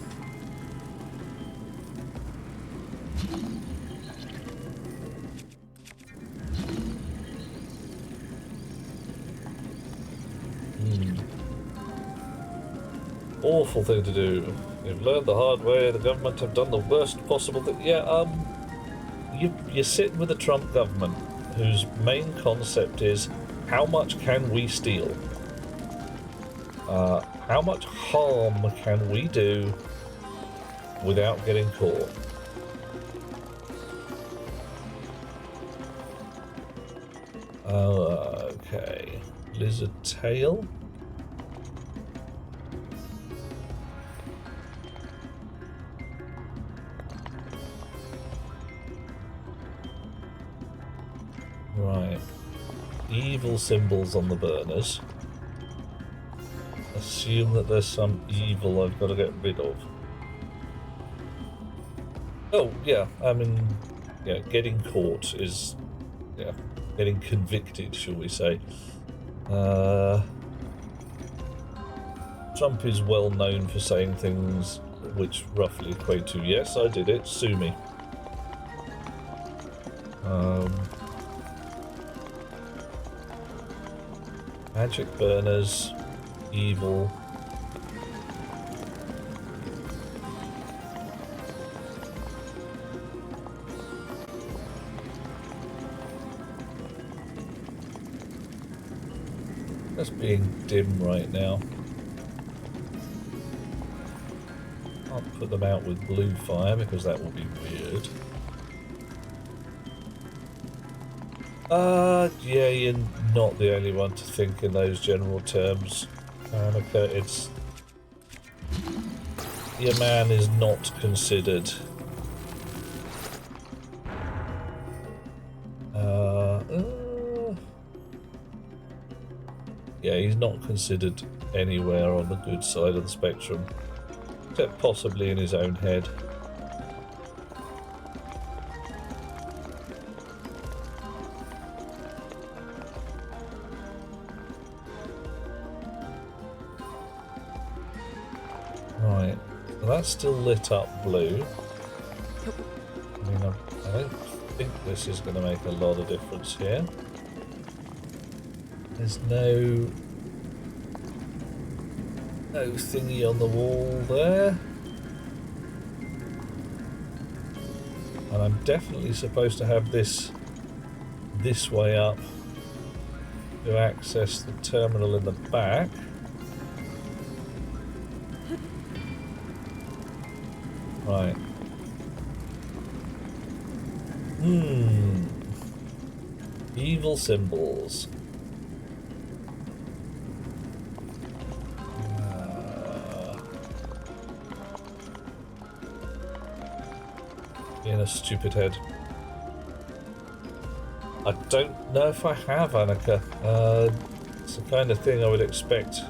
Awful thing to do. You've learned the hard way. The government have done the worst possible thing. Yeah, you're sitting with the Trump government, whose main concept is how much can we steal? How much harm can we do without getting caught? Okay. Lizard tail. Right. Evil symbols on the burners. Assume that there's some evil I've got to get rid of. Oh, yeah, I mean, yeah, getting caught is, yeah, getting convicted, shall we say. Trump is well known for saying things which roughly equate to, yes, I did it, sue me. Magic burners, evil. That's being dim right now. Can't put them out with blue fire because that will be weird. Yeah, you're not the only one to think in those general terms, Annika. It's... your man is not considered. Yeah, he's not considered anywhere on the good side of the spectrum, except possibly in his own head. Right, well, that's still lit up blue. I mean, I don't think this is going to make a lot of difference here. There's no thingy on the wall there. And I'm definitely supposed to have this way up. to access the terminal in the back. Right. Evil symbols. Being a stupid head. I don't know if I have, Annika. It's the kind of thing I would expect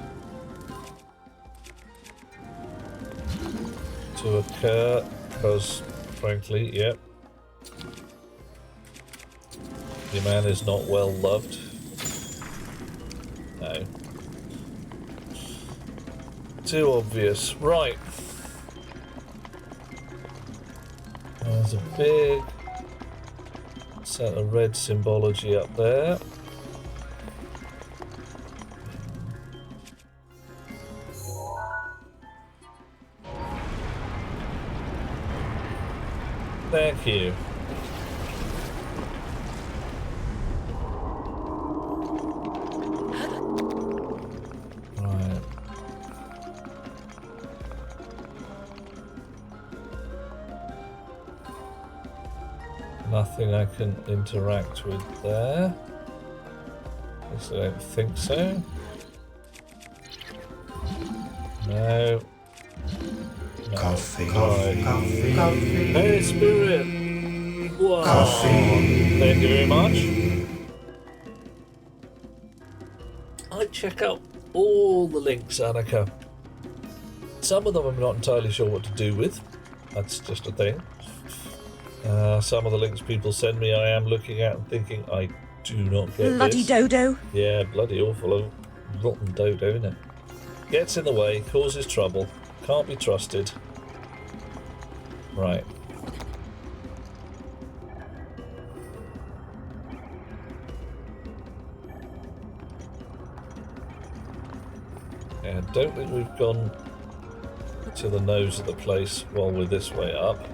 to occur, because, frankly, yep, the man is not well loved. No. Too obvious. Right. There's a big set of red symbology up there. Thank you. Right. Nothing I can interact with there. At least I don't think so. No. Coffee. Right. Coffee. Coffee. Hey, Spirit! Wow. Coffee. Thank you very much. I check out all the links, Annika. Some of them I'm not entirely sure what to do with. That's just a thing. Some of the links people send me I am looking at and thinking, I do not get Bloody this. dodo. Yeah, bloody awful. Rotten dodo, innit? Gets in the way, causes trouble, can't be trusted. Right. Yeah, I don't think we've gone to the nose of the place while we're this way up.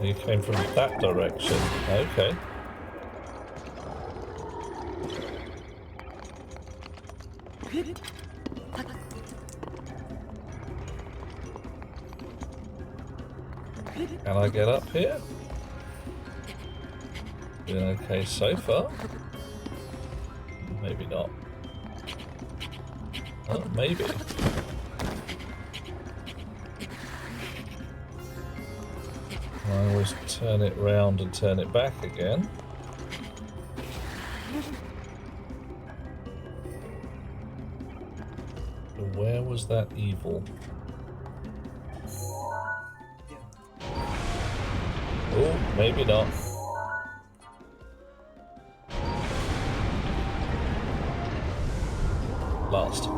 You came from that direction. Okay. Can I get up here? Doing okay so far. Maybe not. Oh, maybe. I always turn it round and turn it back again. But where was that evil? Oh, maybe not. Last.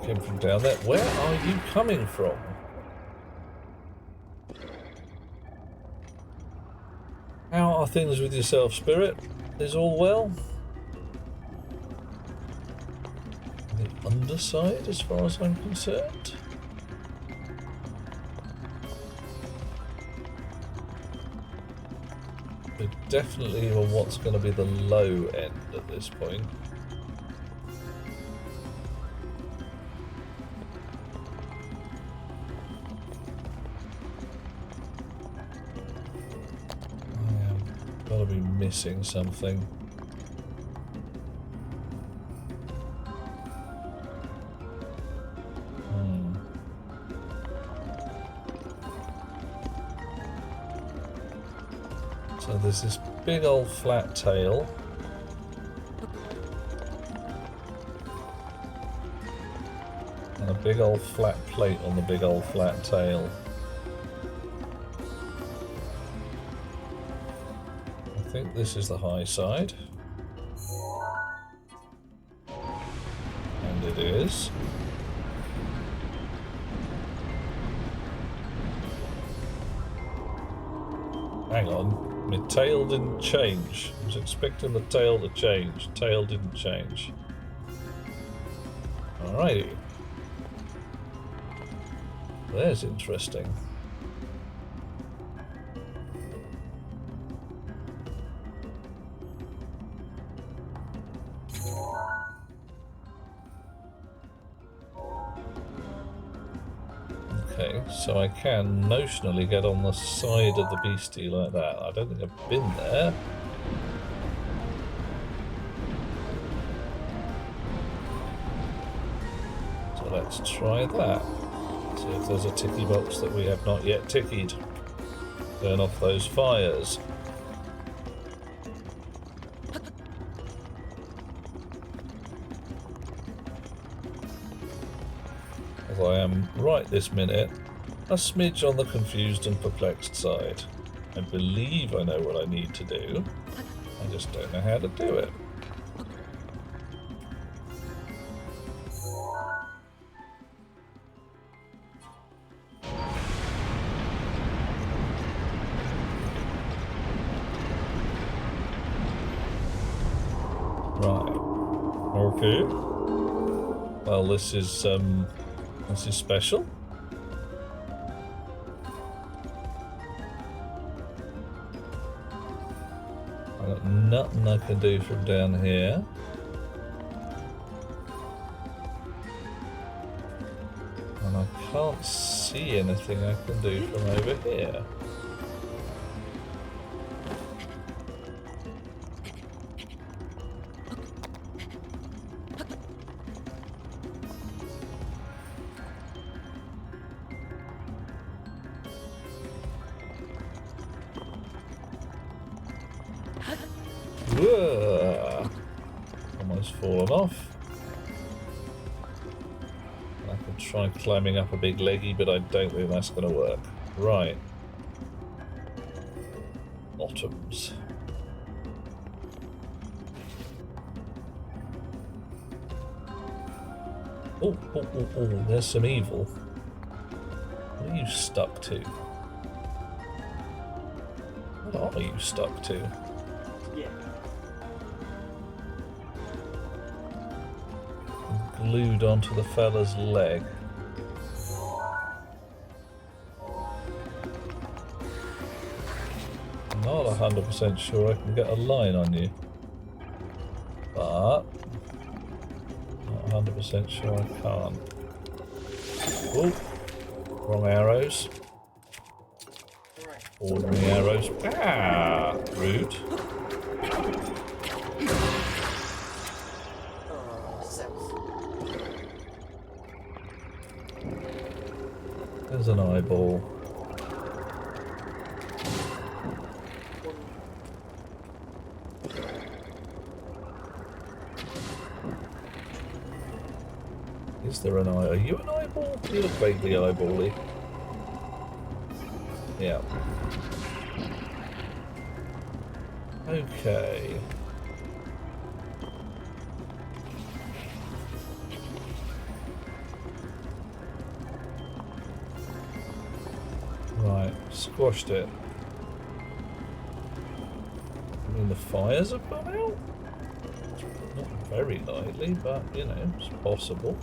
Came from down there. Where are you coming from? How are things with yourself, Spirit? Is all well? The underside, as far as I'm concerned. We're definitely on what's going to be the low end at this point. Gotta be missing something. So there's this big old flat tail. And a big old flat plate on the big old flat tail. think this is the high side. And it is. Hang on, my tail didn't change. I was expecting the tail to change. Tail didn't change. Alrighty. There's interesting. Okay, so I can notionally get on the side of the beastie like that. I don't think I've been there. So let's try that. See if there's a ticky box that we have not yet tickied. Turn off those fires. As I am right this minute a smidge on the confused and perplexed side. I believe I know what I need to do. I just don't know how to do it. Right. Okay. Well, this is special. I've got nothing I can do from down here. And I can't see anything I can do from over here. Whoa. Almost fallen off. I could try climbing up a big leggy, but I don't think that's going to work. Right. Bottoms. Oh, there's some evil. What are you stuck to? What are you stuck to? Glued onto the fella's leg. I'm not 100% sure I can get a line on you, but not 100% sure I can't. Oh, wrong arrows. Ordinary arrows. Ah, rude. There's an eyeball. Is there an eye? Are you an eyeball? You look vaguely eyeball-y. Yeah. Okay. Right, squashed it. I mean, the fires have gone out? Not very lightly, but, you know, it's possible.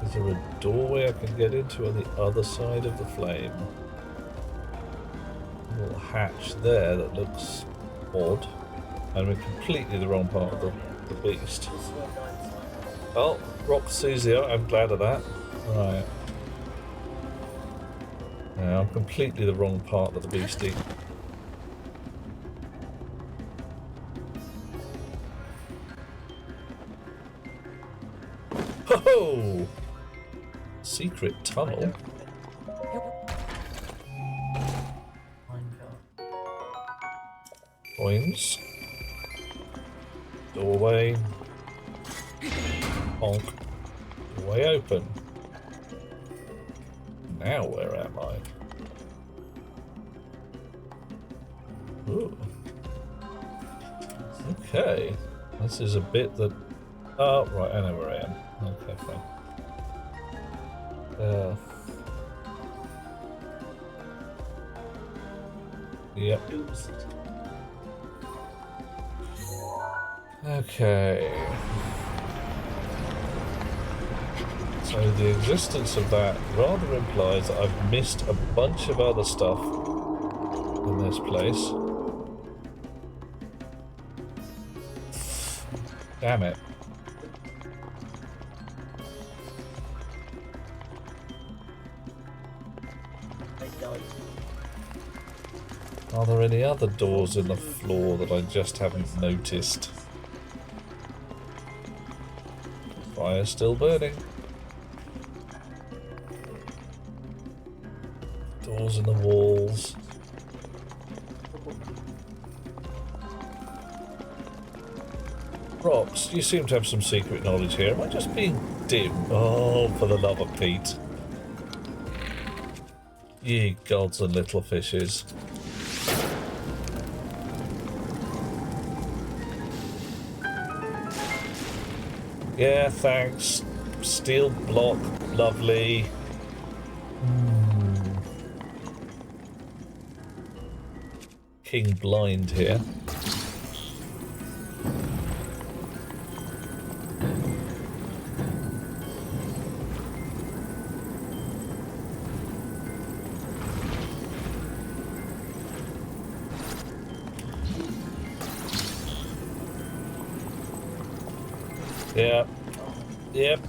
Is there a doorway I can get into on the other side of the flame? A little hatch there that looks odd. And we're completely the wrong part of the beast. Oh, rock Susie, I'm glad of that. Right. Now I'm completely the wrong part of the beastie. Ho-ho! Secret tunnel. Coins. Doorway. Honk. Way open. Now where am I? Ooh. Okay. This is a bit that... Oh, right, I know where I am. Okay, fine. Yep. Okay. So the existence of that rather implies that I've missed a bunch of other stuff in this place. Damn it. Are there any other doors in the floor that I just haven't noticed? Fire's still burning. Doors in the walls. Rox, you seem to have some secret knowledge here. Am I just being dim? Oh, for the love of Pete. Ye gods and little fishes. Yeah, thanks. Steel block, lovely. King blind here. Yep. Yep.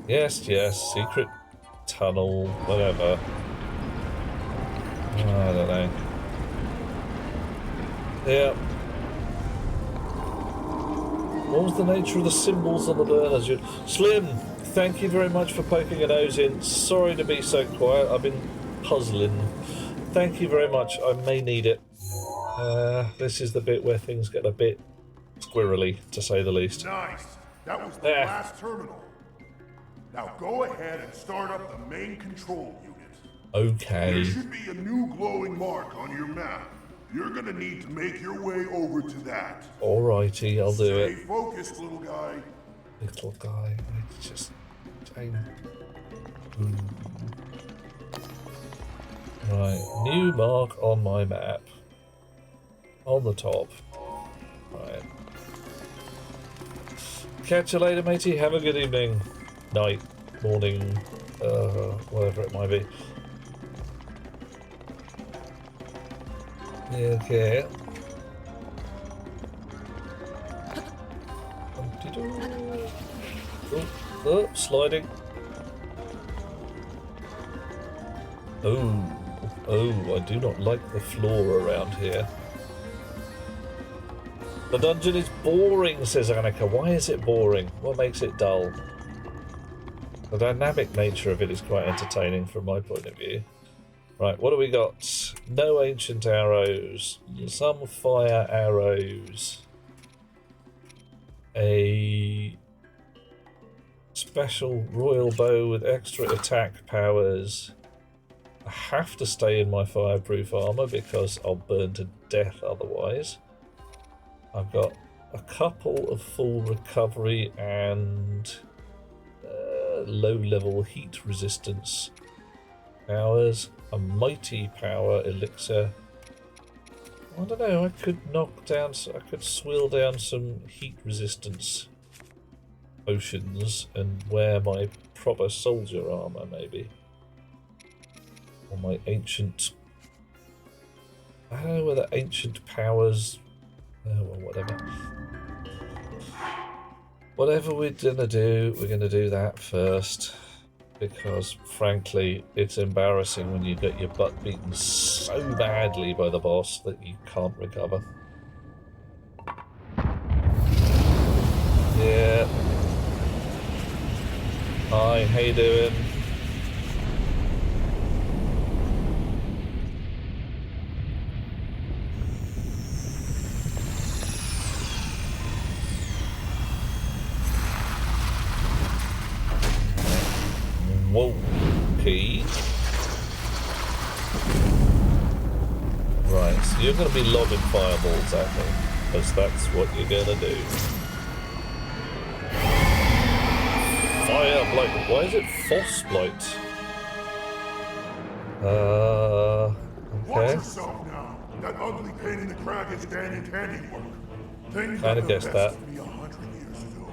Yes, yes, secret tunnel, whatever. I don't know. Yep. What was the nature of the symbols on the burners? Slim, thank you very much for poking a nose in. Sorry to be so quiet. I've been puzzling. Thank you very much. I may need it. This is the bit where things get a bit squirrely, to say the least. Nice. That was the last terminal. Now go ahead and start up the main control unit. Okay. There should be a new glowing mark on your map. You're gonna need to make your way over to that. Alrighty, I'll do it. Stay focused, little guy. Little guy, I just... Right, new mark on my map. On the top. Right. Catch you later, matey. Have a good evening. Night. Morning. Whatever it might be. Okay. Oh, sliding. Oh, I do not like the floor around here. The dungeon is boring, says Annika. Why is it boring? What makes it dull? The dynamic nature of it is quite entertaining from my point of view. Right, what do we got? No ancient arrows. Some fire arrows. A special royal bow with extra attack powers. I have to stay in my fireproof armor because I'll burn to death otherwise. I've got a couple of full recovery and low-level heat resistance powers. A mighty power elixir. I don't know, I could knock down, I could swill down some heat resistance potions and wear my proper soldier armor, maybe. Or my ancient... I don't know whether ancient powers... Oh, well, whatever. Whatever we're gonna do that first. Because, frankly, it's embarrassing when you get your butt beaten so badly by the boss that you can't recover. Yeah. Hi, how you doing? Whoa. Key. Right, so you're going to be lobbing fireballs at me, because that's what you're going to do. Fire blight. Why is it force blight? Watch Okay. yourself now. That ugly pain in the crack is Danny's handiwork. Things Kinda got the guessed best that. of me 100 years ago.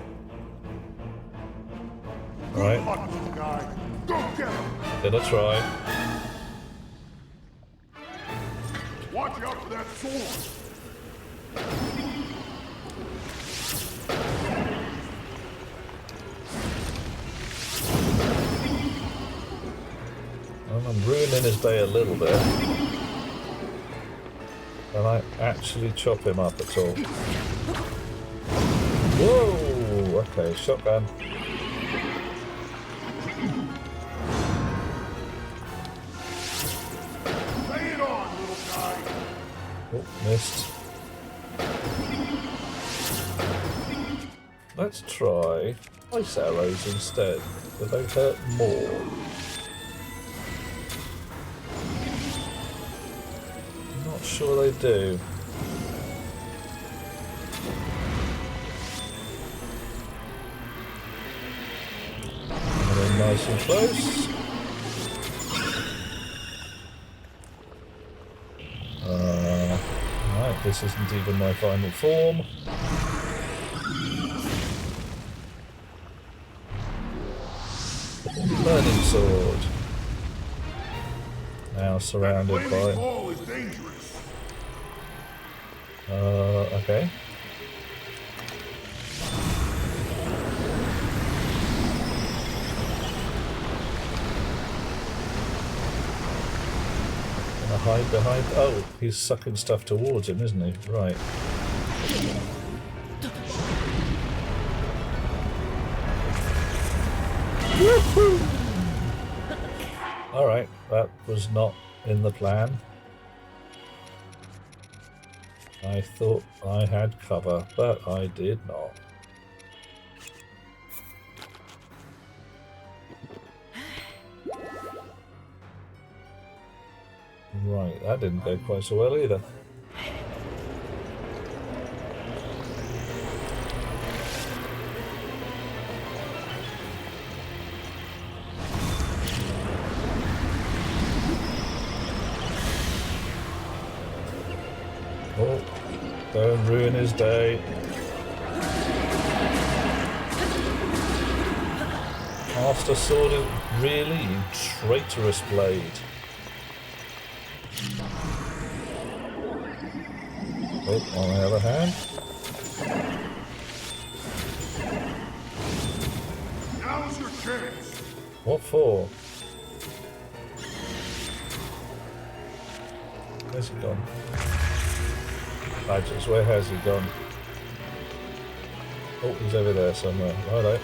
Right. Good luck, little guy. Go get him. Gonna try. Watch out for that sword. Well, I'm ruining his day a little bit. Can I actually chop him up at all? Whoa! Okay, shotgun. Lay it on, little guy. Oh, missed. Let's try ice arrows instead. Do they hurt more? Not sure they do. And then nice and close. Right, this isn't even my final form. Burning sword. Now surrounded Flaming by. ball is dangerous. Okay. Gonna hide behind. Oh, he's sucking stuff towards him, isn't he? Right. Alright, that was not in the plan. I thought I had cover, but I did not. Right, that didn't go quite so well either. Oh, don't ruin his day. Master Sword is really, you traitorous blade. Oh, on the other hand. Now's your chance. What for? Where's he gone? Badgers, where has he gone? Oh, he's over there somewhere. Righto.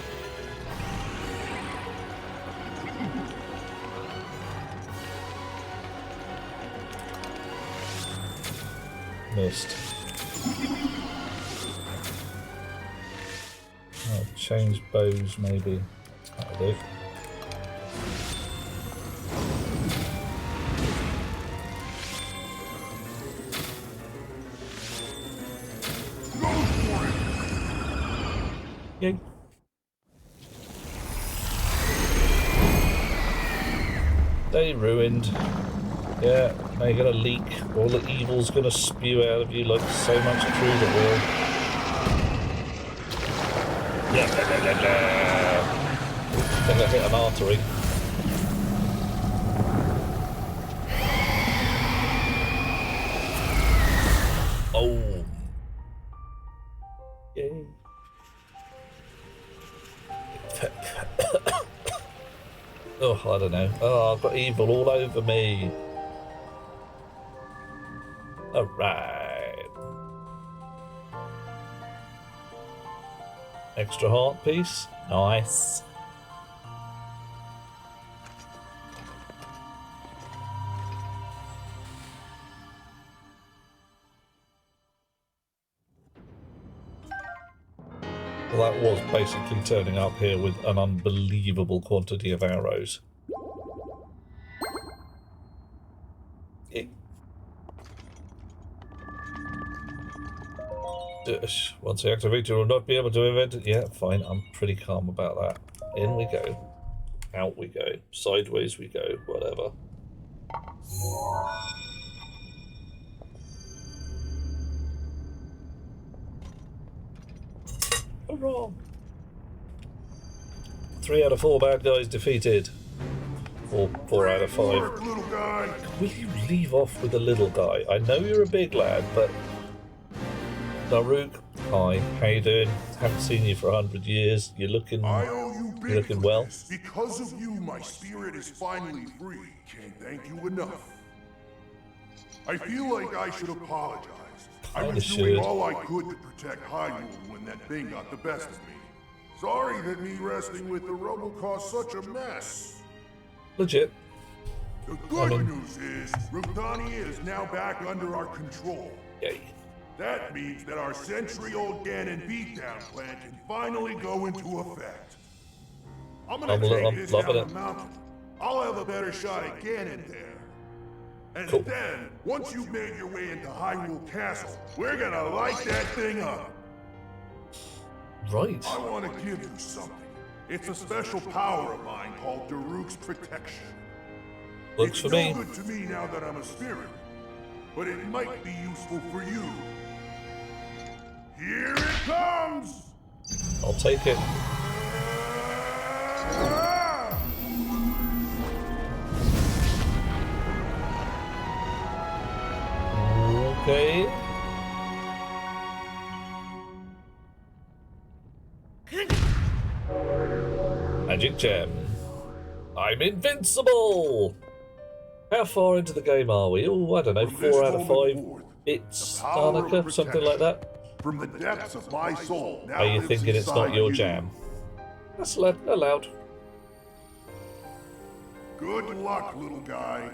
Missed. Oh, change bows maybe. That'll do. Yay. Day ruined. Yeah, now you're gonna leak. All the evil's gonna spew out of you like so much crude oil. Yeah, blah, blah, blah, blah. I think I hit an artery. Oh. Yay. Oh, I don't know. Oh, I've got evil all over me. Alright. Extra heart piece. Nice. Well, that that was basically turning up here with an unbelievable quantity of arrows. Once I activate, you will not be able to event it. Yeah, fine. I'm pretty calm about that. In we go. Out we go. Sideways we go. Whatever. Hurrah! 3 out of 4 bad guys defeated. Or 4 out of 5. Little guy. Will you leave off with the little guy? I know you're a big lad, but... Daruk, hi. How you doing? Haven't seen you for 100 years. You're looking... I owe you big You're looking for well. this. Because of you, my spirit is finally free. Can't thank you enough. I feel like I should apologize. I was doing all I could to protect Hyrule when that thing got the best of me. Sorry that me wrestling with the rubble caused such a mess. Legit. The good news is, Rudania is now back under our control. Yay. That means that our century-old Ganon beatdown plan can finally go into effect. I'm take this down the mountain. I'll have a better shot at Ganon there. And then, once you've made your way into Hyrule Castle, we're gonna light that thing up. Right. I want to give you something. It's a special power of mine called Daruk's Protection. Looks for me. It's no good to me now that I'm a spirit, but it might be useful for you. Here it comes! I'll take it. Okay. Magic gem. I'm invincible! How far into the game are we? Oh, I don't know, 4 out of 5 bits, Arnica, something like that. From the depths of my soul, now Are you lives thinking it's not inside your you. jam? That's allowed. Good luck, little guy.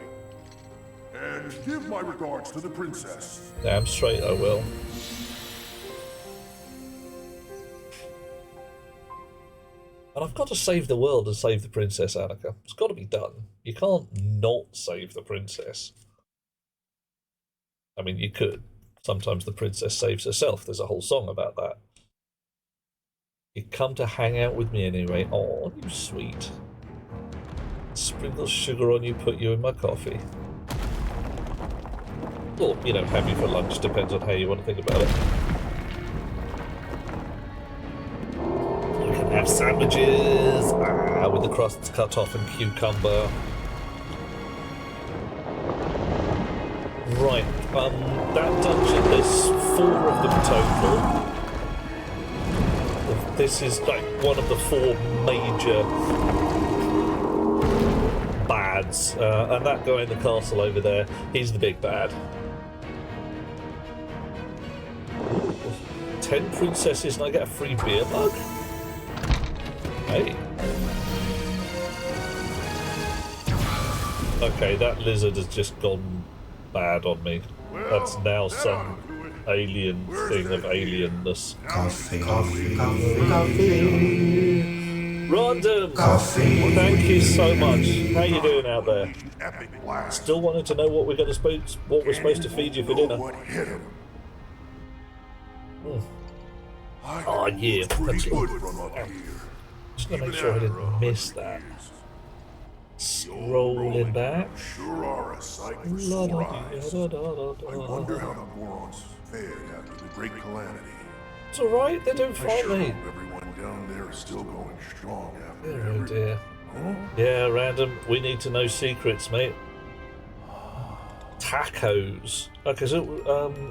And give my regards to the princess. Damn straight I will. And I've got to save the world and save the princess, Annika. It's got to be done. You can't not save the princess. I mean, you could. Sometimes the princess saves herself. There's a whole song about that. You come to hang out with me anyway. Oh, you sweet. Sprinkle sugar on you, put you in my coffee. Or, you know, have you for lunch. Depends on how you want to think about it. You can have sandwiches with the crusts cut off and cucumber. Right, that dungeon, there's 4 of them total. This is like one of the 4 major bads. And that guy in the castle over there, he's the big bad. 10 princesses and I get a free beer mug? Hey. Okay, that lizard has just gone bad on me. That's now some alien thing of alienness. Coffee. Random! Coffee. Thank you so much. How you doing out there? Still wanting to know what we're supposed to feed you for dinner? Oh yeah, that's good. Just gonna make sure I didn't miss that. Scrolling back. Sure are a sight for La da eyes. da da da I wonder how the Gorons fared after the Great Calamity. It's alright, they're doing I fine, sure mate. hope everyone down there is still going strong after Oh every... dear. Huh? Yeah, Random, we need to know secrets, mate. Tacos. Okay, so,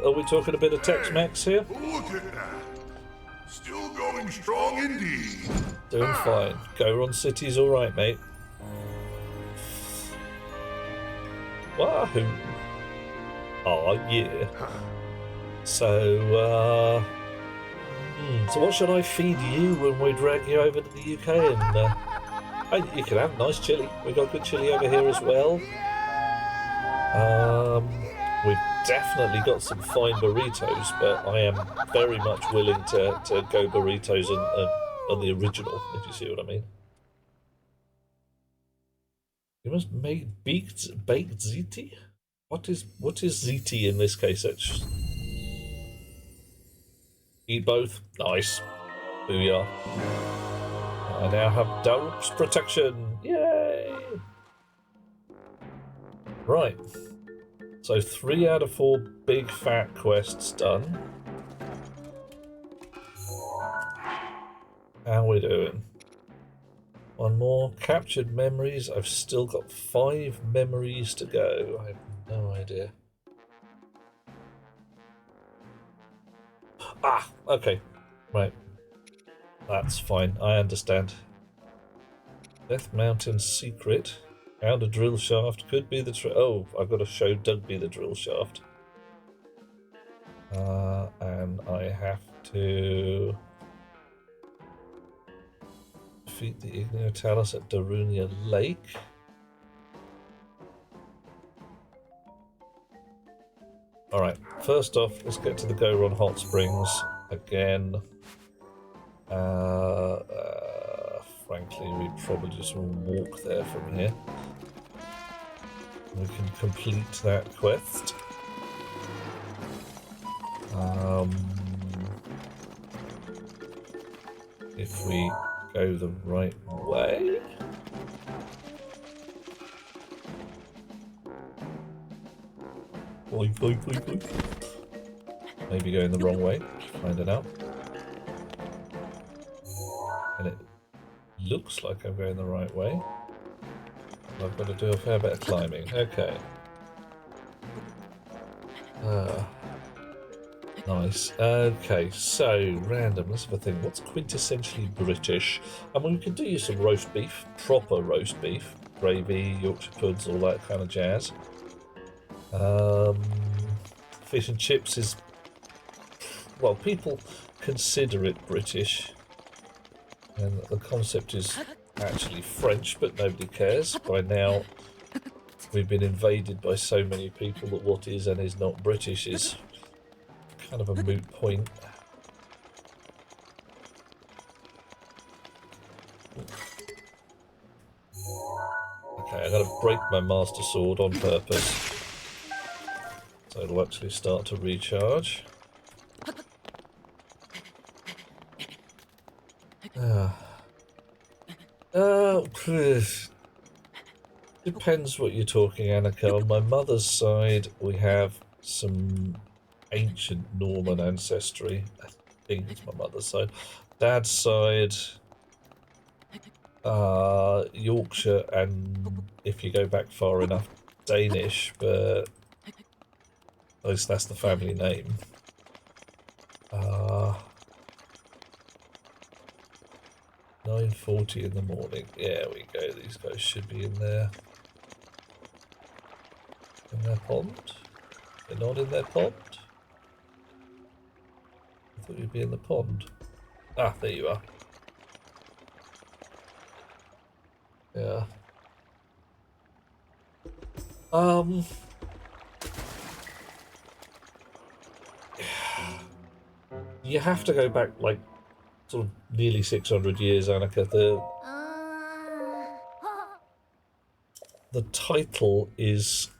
are we talking a bit of Tex-Mex here? Look at that. Still going strong indeed. Doing fine. Goron City's alright, mate. Wahoo! Oh yeah. So, so what should I feed you when we drag you over to the UK? And you can have nice chili. We got good chili over here as well. We've definitely got some fine burritos, but I am very much willing to go burritos on the original, if you see what I mean. You must make baked ziti? What is ziti in this case? Eat both. Nice. Booyah. I now have Darup's protection. Yay! Right. So 3 out of 4 big fat quests done. How are we doing? One more. Captured memories. I've still got 5 memories to go. I have no idea. Ah, okay. Right. That's fine. I understand. Death Mountain secret. Found a drill shaft. Could be the oh, I've got to show Dugby the drill shaft. And I have to defeat the Igniotalis at Darunia Lake. Alright, first off, let's get to the Goron Hot Springs again. Frankly, we probably just will walk there from here. We can complete that quest. If we go the right way. Oink, oink, oink, oink. Maybe going the wrong way. Find it out. And it looks like I'm going the right way. I've got to do a fair bit of climbing. Okay. Nice. Okay, so random. Let's have a thing. What's quintessentially British? I mean, we could do you some roast beef, proper roast beef, gravy, Yorkshire puds, all that kind of jazz. Fish and chips is, well, people consider it British, and the concept is actually French, but nobody cares. By now, we've been invaded by so many people that what is and is not British is kind of a moot point. Okay, I'm going to break my Master Sword on purpose, so it'll actually start to recharge. Depends what you're talking, Annika. On my mother's side, we have some ancient Norman ancestry. I think it's my mother's side. Dad's side, Yorkshire, and if you go back far enough, Danish, but at least that's the family name. 9:40 in the morning. Yeah, we go. These guys should be in there. In their pond? They're not in their pond? I thought you'd be in the pond. Ah, there you are. Yeah. You have to go back, like, sort of nearly 600 years, Annika. The title is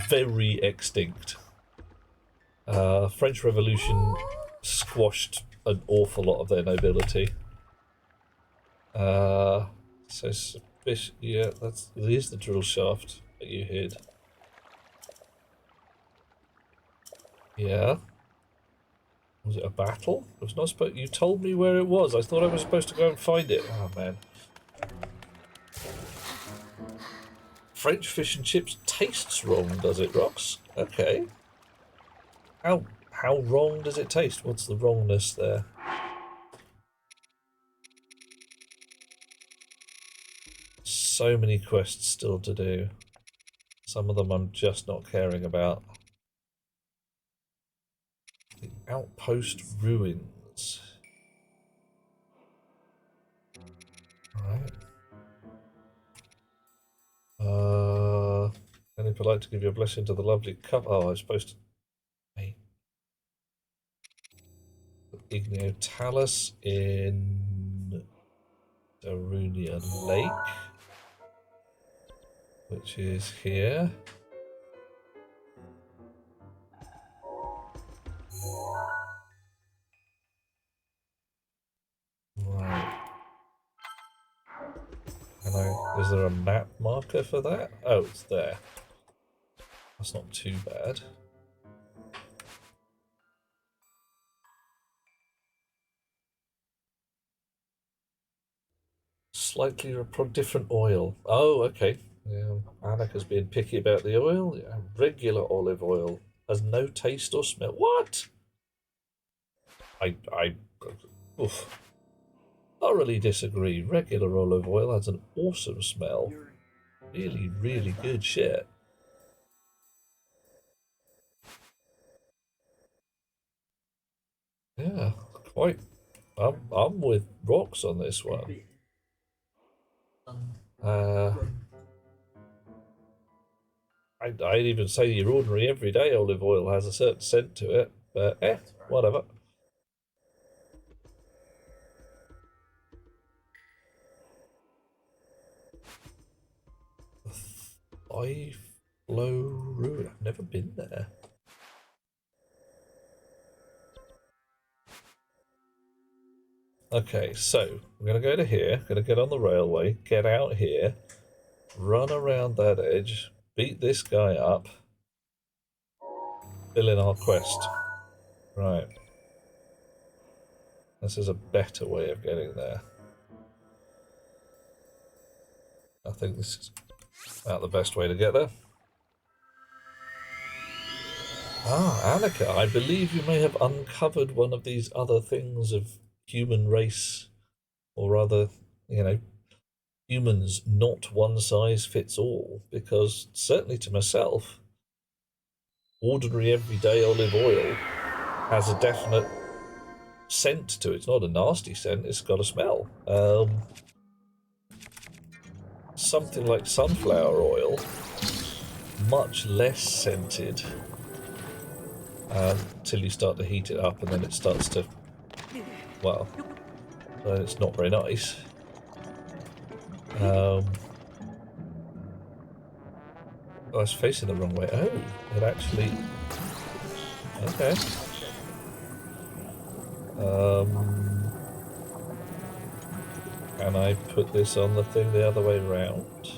very extinct. French Revolution squashed an awful lot of their nobility. So yeah, there's the drill shaft that you hid. Yeah. Was it a battle? I was not supposed. You told me where it was. I thought I was supposed to go and find it. Oh man. French fish and chips tastes wrong, does it, Rox? Okay. How wrong does it taste? What's the wrongness there? So many quests still to do. Some of them I'm just not caring about. The outpost ruins. Alright. Only polite to give your blessing to the lovely couple. Oh, I was supposed to. Hey. Igneo Talus in Darunia Lake, which is here. Right. Is there a map marker for that? Oh, it's there. That's not too bad. Slightly different oil. Oh, okay. Yeah, Annika's being picky about the oil. Yeah, regular olive oil has no taste or smell. What? Oof, thoroughly disagree. Regular olive oil has an awesome smell. Really, really good shit. Yeah, quite. I'm with Rocks on this one. I'd even say your ordinary everyday olive oil has a certain scent to it, but whatever. I Flow Ruin. I've never been there. Okay, so we're going to go to here, going to get on the railway, get out here, run around that edge, beat this guy up, fill in our quest. Right. This is a better way of getting there. I think this is about the best way to get there. Ah, Annika, I believe you may have uncovered one of these other things of human race, or rather, you know, humans not one size fits all, because certainly to myself, ordinary everyday olive oil has a definite scent to it. It's not a nasty scent, it's got a smell. Something like sunflower oil, much less scented, till you start to heat it up, and then it starts to, well, it's not very nice. I was facing the wrong way. Oh, it actually... Okay. Can I put this on the thing the other way round?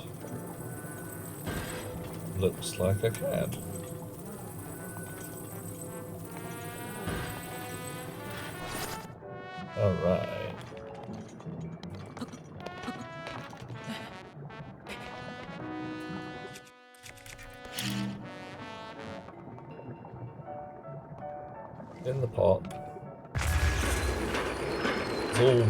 Looks like I can. Alright. In the pot. Boom.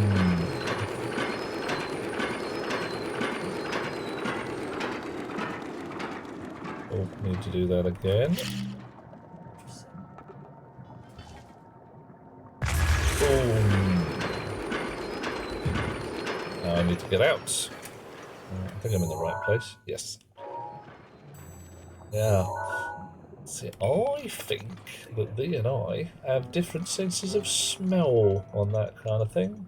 Oh, need to do that again. Boom. Now I need to get out. I think I'm in the right place. Yes. Yeah. See, I think that thee and I have different senses of smell on that kind of thing.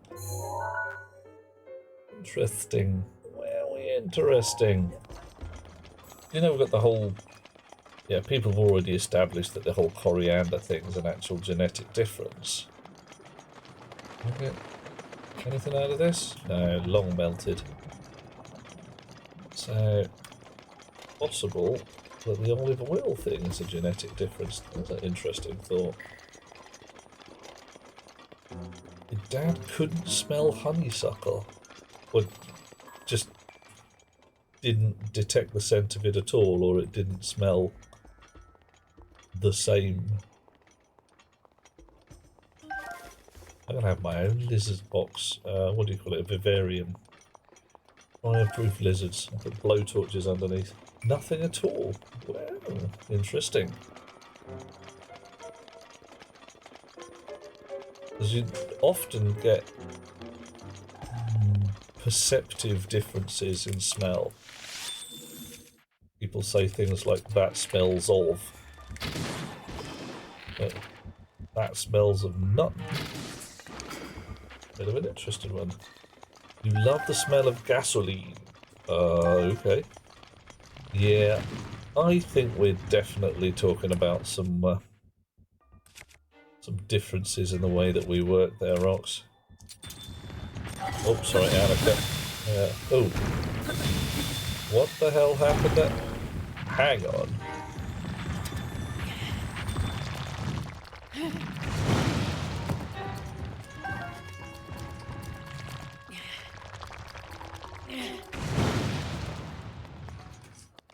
Interesting. Very interesting. You know, we've got the whole... Yeah, people have already established that the whole coriander thing is an actual genetic difference. Okay. Anything out of this? No, long melted. So, possible that the olive oil thing is a genetic difference. That's an interesting thought. Your dad couldn't smell honeysuckle. Or just didn't detect the scent of it at all, or it didn't smell the same. I'm gonna have my own lizard box. What do you call it? A vivarium. Fireproof lizards. I'll put blowtorches underneath. Nothing at all. Wow, interesting. Because you often get perceptive differences in smell. people say things like, that smells of. But that smells of nothing. Bit of an interesting one. You love the smell of gasoline. Okay. Yeah, I think we're definitely talking about some differences in the way that we work there, Rox. Oh, sorry, Annika. Oh. What the hell happened there? Hang on.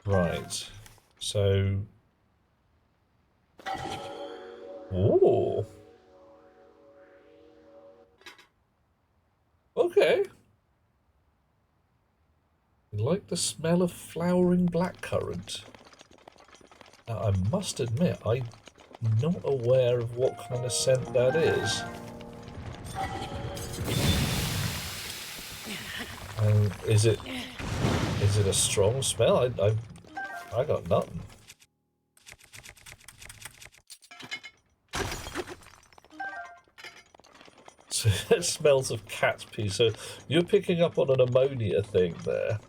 Right. So... Ooh. Okay. You like the smell of flowering blackcurrant? Now, I must admit, I'm not aware of what kind of scent that is. Is it a strong smell? I got nothing. So it smells of cat's pee. So you're picking up on an ammonia thing there.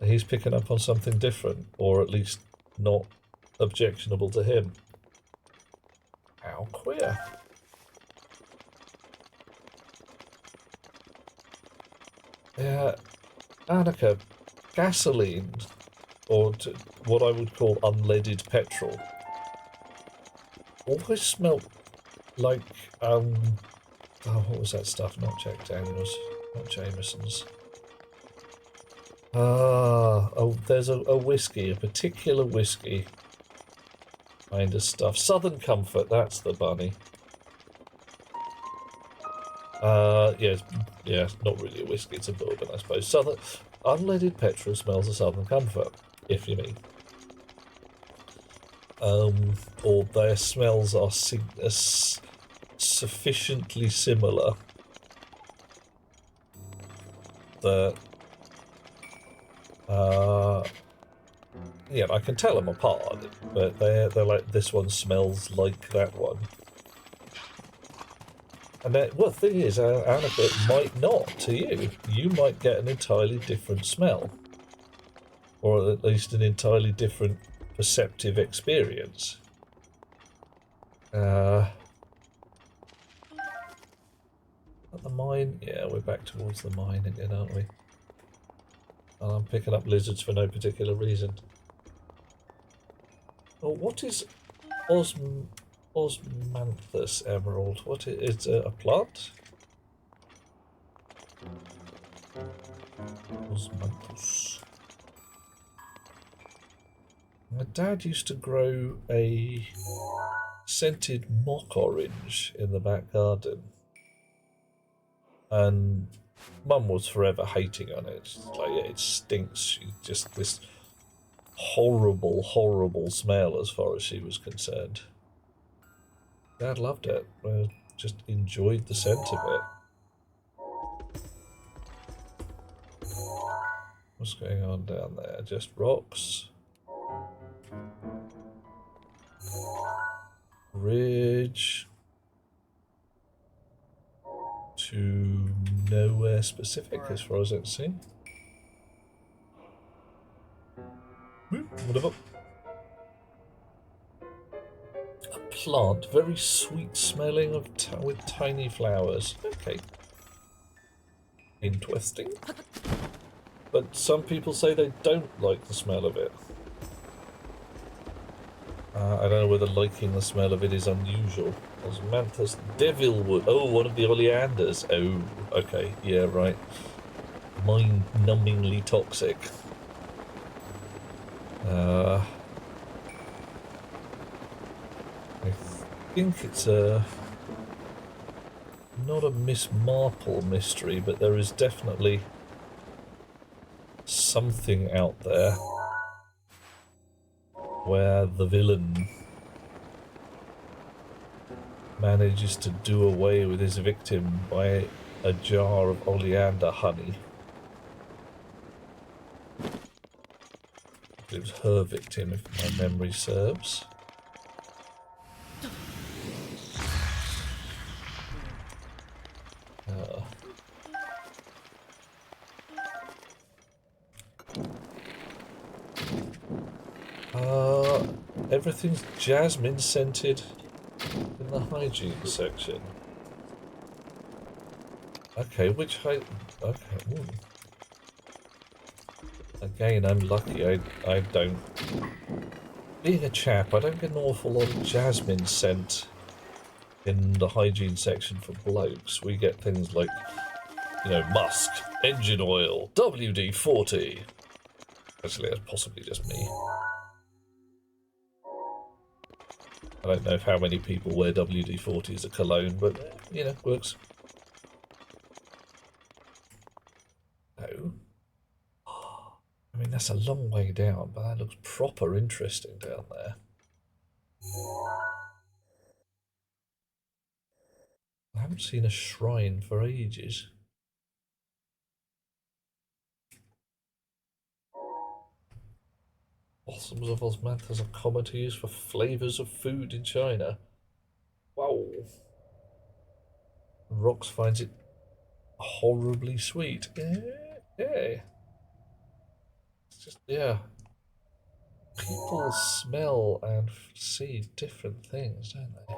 He's picking up on something different, or at least not objectionable to him. How queer. Yeah, Annika, gasoline, or what I would call unleaded petrol, always smelled like, oh, what was that stuff? Not Jack Daniels, not Jameson's. Oh, there's a whiskey, a particular whiskey kind of stuff. Southern Comfort, that's the bunny. Yeah, not really a whiskey, it's a bourbon, I suppose. Unleaded petrol smells of Southern Comfort, if you mean. Or their smells are sufficiently similar that, yeah, I can tell them apart, but they're like, this one smells like that one. And then, well, the thing is, Annika, it might not to you. You might get an entirely different smell. Or at least an entirely different perceptive experience. At the mine? Yeah, we're back towards the mine again, aren't we? And I'm picking up lizards for no particular reason. Oh, what is Osmanthus emerald? What is it? A plant? Osmanthus. My dad used to grow a scented mock orange in the back garden. And Mum was forever hating on it. She's like, yeah, it stinks. Just this horrible, horrible smell as far as she was concerned. Dad loved it. Just enjoyed the scent of it. What's going on down there? Just rocks. Ridge. To nowhere specific as far as I can see. Whatever. A plant, very sweet smelling with tiny flowers. Okay. Interesting. But some people say they don't like the smell of it. I don't know whether liking the smell of it is unusual. Osmanthus Devilwood. Oh, one of the oleanders. Oh, okay. Yeah, right. Mind-numbingly toxic. I think it's not a Miss Marple mystery, but there is definitely something out there where the villain manages to do away with his victim by a jar of oleander honey. It was her victim, if my memory serves. Everything's jasmine scented in the hygiene section. Okay, which okay. Ooh. Again, I'm lucky. I don't. Being a chap, I don't get an awful lot of jasmine scent in the hygiene section for blokes. We get things like, you know, musk, engine oil, WD-40. Actually, that's possibly just me. I don't know how many people wear WD-40 as a cologne, but, you know, works. No. I mean, that's a long way down, but that looks proper interesting down there. I haven't seen a shrine for ages. Blossoms of osmanthus are common to use for flavours of food in China. Wow. Rox finds it horribly sweet. Yeah. It's just, yeah. People smell and see different things, don't they?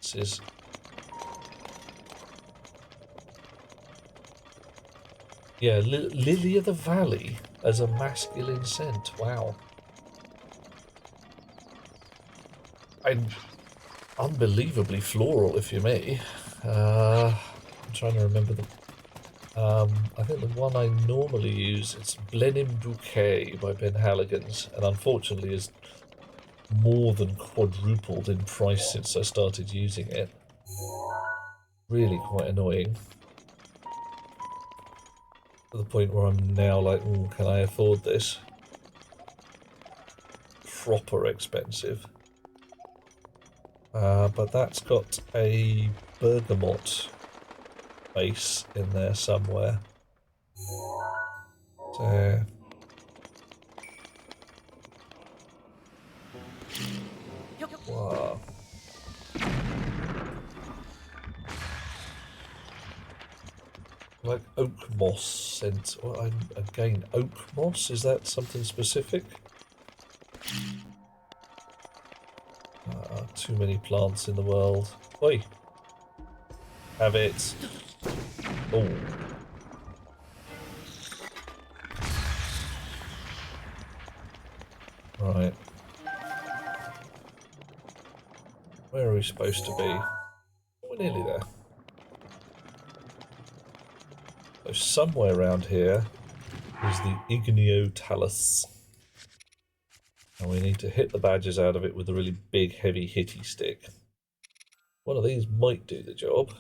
This is... Yeah, Lily of the Valley as a masculine scent. Wow. I'm unbelievably floral, if you may. I'm trying to remember the... I think the one I normally use, it's Blenheim Bouquet by Ben Halligan's, and unfortunately is more than quadrupled in price since I started using it. Really quite annoying. To the point where I'm now like, can I afford this? Proper expensive. But that's got a bergamot base in there somewhere. So... Wow. Like oak moss scent. Well, again, oak moss? Is that something specific? Too many plants in the world. Oi! Have it. Oh. Right. Where are we supposed to be? We're nearly there. So somewhere around here is the Igneo Talus. And we need to hit the badges out of it with a really big, heavy, hitty stick. One of these might do the job.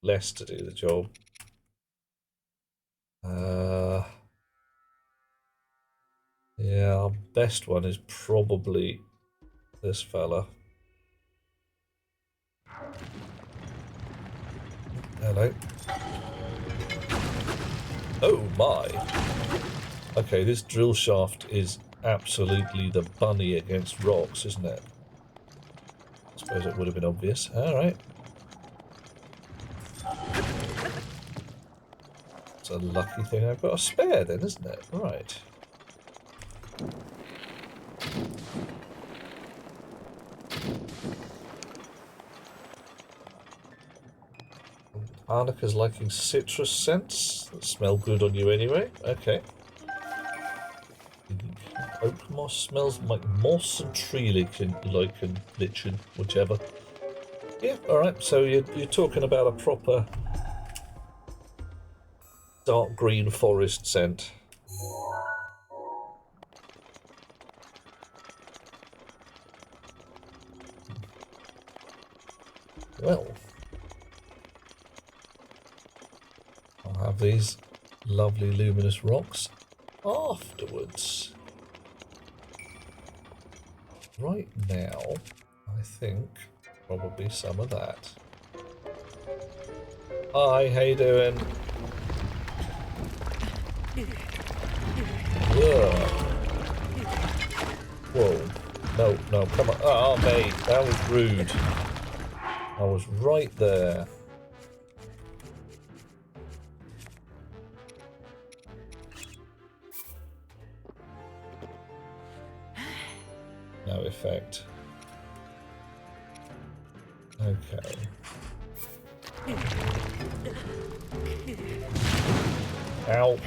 Less to do the job. Yeah, our best one is probably this fella. Hello. Oh my! Okay, this drill shaft is absolutely the bunny against rocks, isn't it? I suppose it would have been obvious. Alright. It's a lucky thing I've got a spare then, isn't it? Right. Arnica's liking citrus scents that smell good on you anyway. Okay. Oak moss smells like moss and tree lichen, whichever. Yeah, alright, so you're talking about a proper dark green forest scent. Well, I'll have these lovely luminous rocks afterwards. Right now, I think probably some of that. Hi, how you doing? Ugh. Whoa. No, no, come on. Oh, mate, that was rude. I was right there. No effect. Okay. Ow.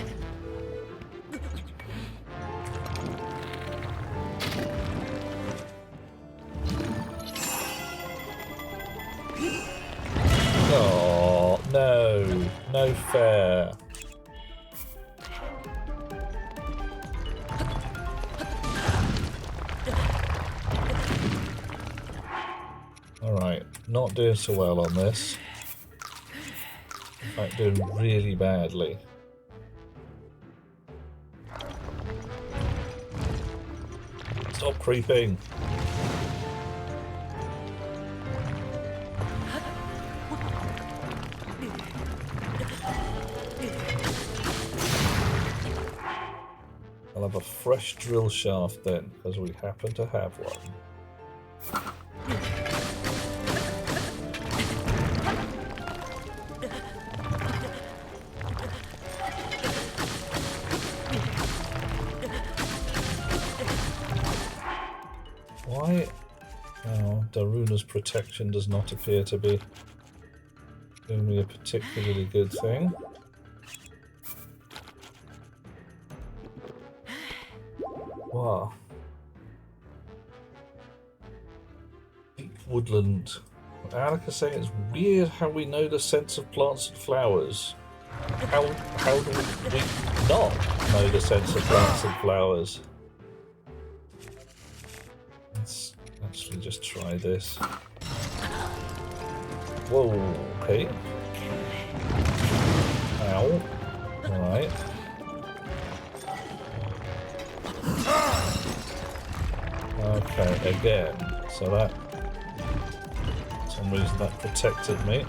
Oh, no. No fair. Alright, not doing so well on this. In fact, doing really badly. Stop creeping. I'll have a fresh drill shaft then, because we happen to have one. Why? Oh, Daruna's protection does not appear to be doing me a particularly good thing. Wow. Deep woodland. Alec is saying it's weird how we know the sense of plants and flowers. How do we not know the sense of plants and flowers? Let's actually just try this. Whoa, okay. Ow. Alright. Okay, again. So that, for some reason, that protected me.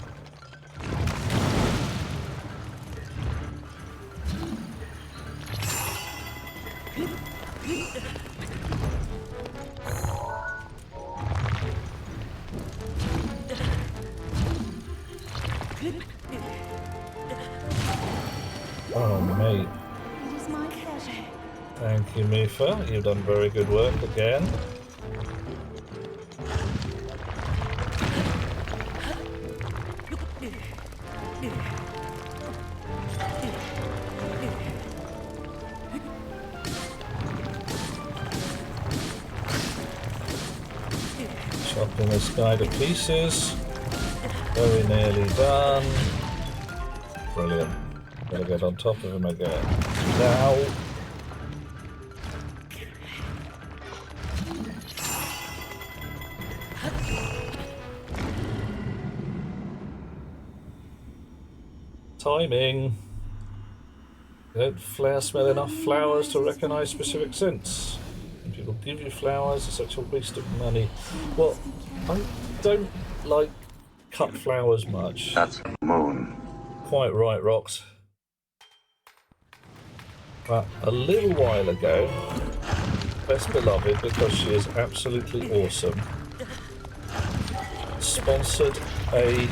Oh, mate. It is my pleasure. Thank you, Mifa. You've done very good work again. Chopping this guy to pieces. Very nearly done. Brilliant. Gotta get on top of him again. Now. Timing. You don't smell enough flowers to recognize specific scents. When people give you flowers, it's such a waste of money. Well, I don't like cut flowers much. That's the moon. Quite right, Rox. But a little while ago, Best Beloved, because she is absolutely awesome, sponsored a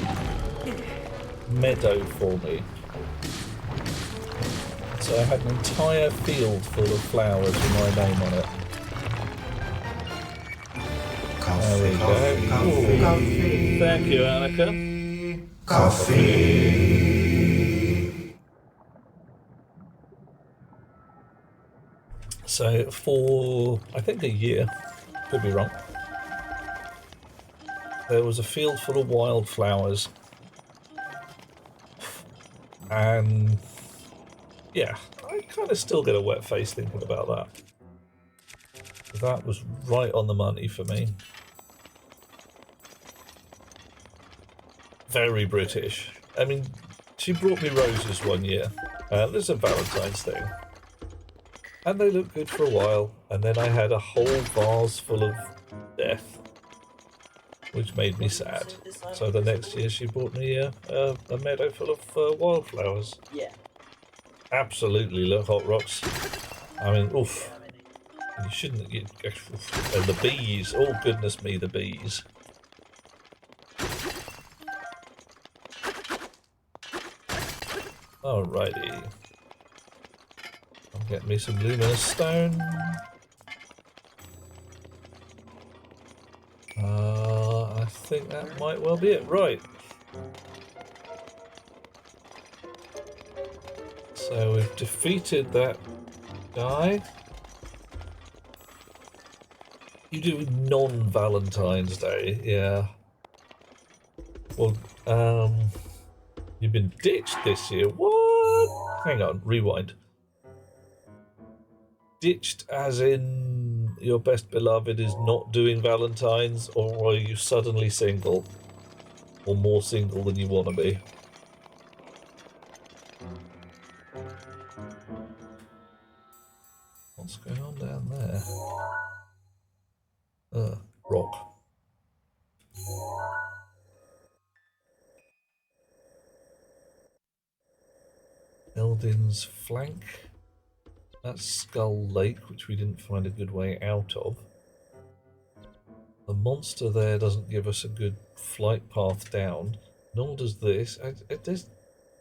meadow for me. So I had an entire field full of flowers with my name on it. There we go. Ooh. Thank you, Annika. Coffee. So for, I think, a year, could be wrong, there was a field full of wildflowers. And yeah, I kind of still get a wet face thinking about that. That was right on the money for me. Very British. I mean, she brought me roses one year. This is a Valentine's thing. And they looked good for a while. And then I had a whole vase full of death, which made me sad. So the next year she brought me a meadow full of wildflowers. Yeah. Absolutely, look, Hot Rocks. I mean, oof. You shouldn't. Oh, the bees. Oh, goodness me, the bees. Alrighty. I'll get me some luminous stone. I think that might well be it. Right. So we've defeated that guy. You do non-Valentine's Day, yeah. Well, you've been ditched this year. What? Hang on, rewind. Ditched as in your best beloved is not doing Valentine's, or are you suddenly single? Or more single than you want to be? What's going on down there? Rock. Eldin's Flank. That's Skull Lake, which we didn't find a good way out of. The monster there doesn't give us a good flight path down, nor does this.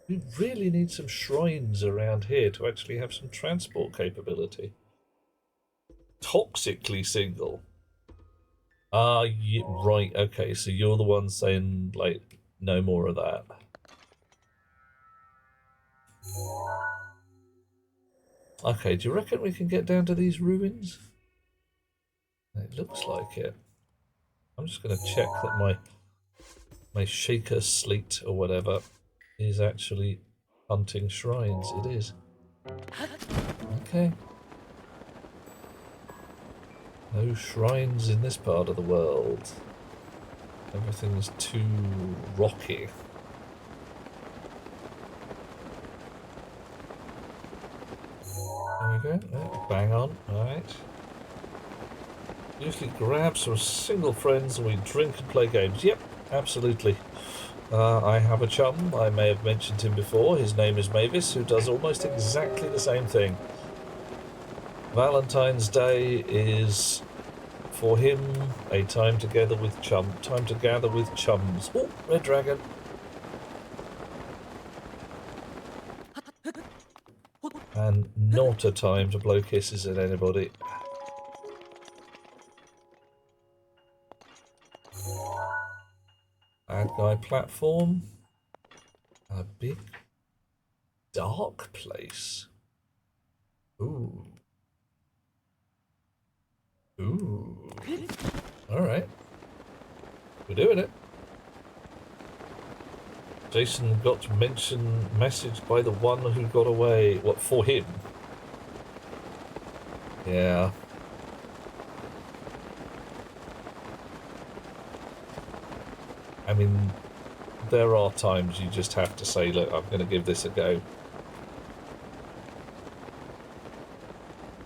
We really need some shrines around here to actually have some transport capability. Toxically single. Yeah, right, okay, so you're the one saying, like, no more of that. Okay, do you reckon we can get down to these ruins? It looks like it. I'm just going to check that my shaker sleet or whatever is actually hunting shrines. It is. Okay. No shrines in this part of the world. Everything's too rocky. There we go. Yeah, bang on. Alright. Usually grab some single friends and we drink and play games. Yep, absolutely. I have a chum. I may have mentioned him before. His name is Mavis, who does almost exactly the same thing. Valentine's Day is, for him, a time together with time to gather with chums. Oh, red dragon. And not a time to blow kisses at anybody. Bad guy platform. A big dark place. Ooh. Ooh. Alright. We're doing it. Jason got messaged by the one who got away. What, for him? Yeah. I mean, there are times you just have to say, look, I'm going to give this a go.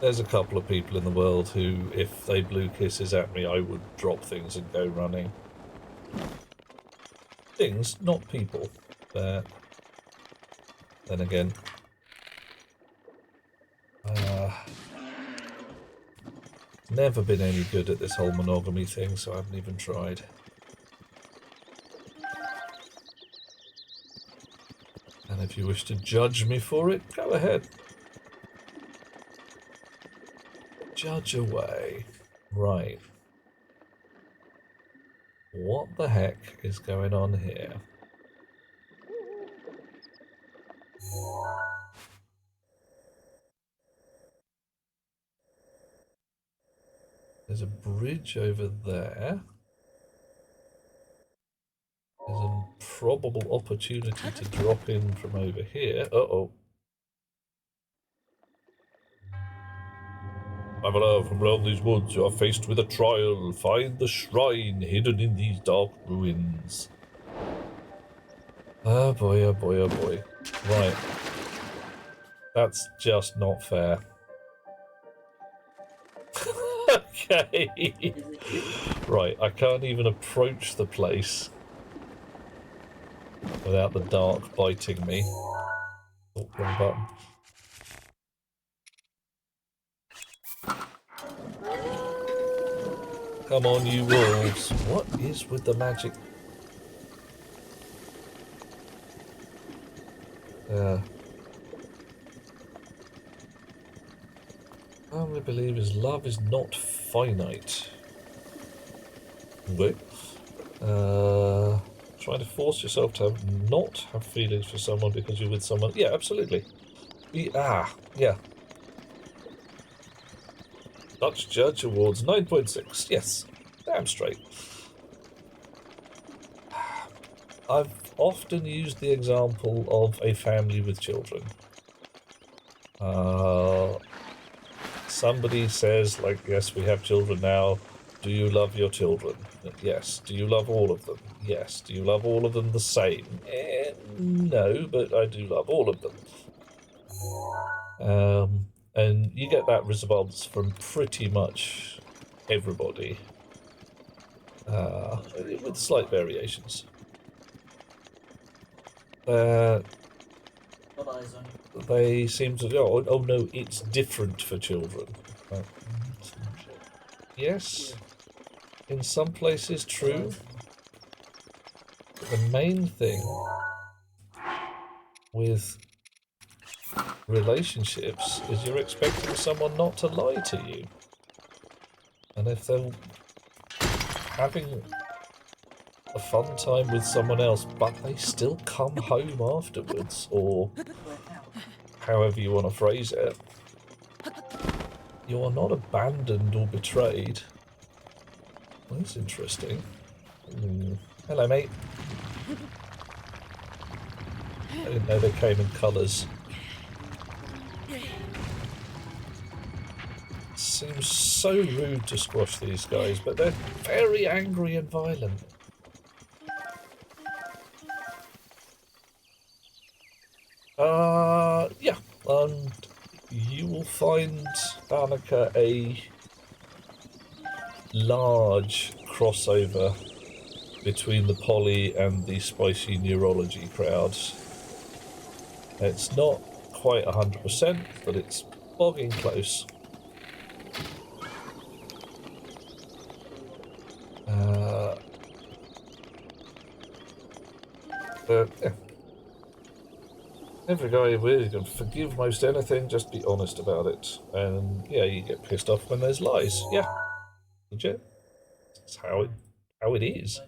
There's a couple of people in the world who, if they blew kisses at me, I would drop things and go running. Things, not people. But then again, never been any good at this whole monogamy thing, so I haven't even tried. And if you wish to judge me for it, go ahead. Judge away. Right. What the heck is going on here? There's a bridge over there. There's a probable opportunity to drop in from over here. Uh-oh. Traveller from beyond these woods, you are faced with a trial. Find the shrine hidden in these dark ruins. Oh boy, oh boy, oh boy. Right. That's just not fair. Okay. Right, I can't even approach the place without the dark biting me. Oh, wrong button. Come on, you wolves. What is with the magic? Family believers, love is not finite. Okay. Trying to force yourself to not have feelings for someone because you're with someone. Yeah, absolutely. Yeah. Dutch Judge Awards 9.6. Yes, damn straight. I've often used the example of a family with children. Somebody says, like, yes, we have children now. Do you love your children? Yes. Do you love all of them? Yes. Do you love all of them the same? No, but I do love all of them. And you get that response from pretty much everybody, with slight variations. They seem to go, oh no, it's different for children. Yes, in some places true. The main thing with relationships is you're expecting someone not to lie to you. And if they're having a fun time with someone else, but they still come home afterwards, or however you want to phrase it, you are not abandoned or betrayed. Well, that's interesting. Hello, mate. I didn't know they came in colours. Seems so rude to squash these guys, but they're very angry and violent. Yeah, and you will find Danica a large crossover between the poly and the spicy neurology crowds. It's not quite 100%, but it's bogging close. But yeah. Every guy really can forgive most anything, just be honest about it. And yeah, you get pissed off when there's lies. Yeah. Legit. That's how it is.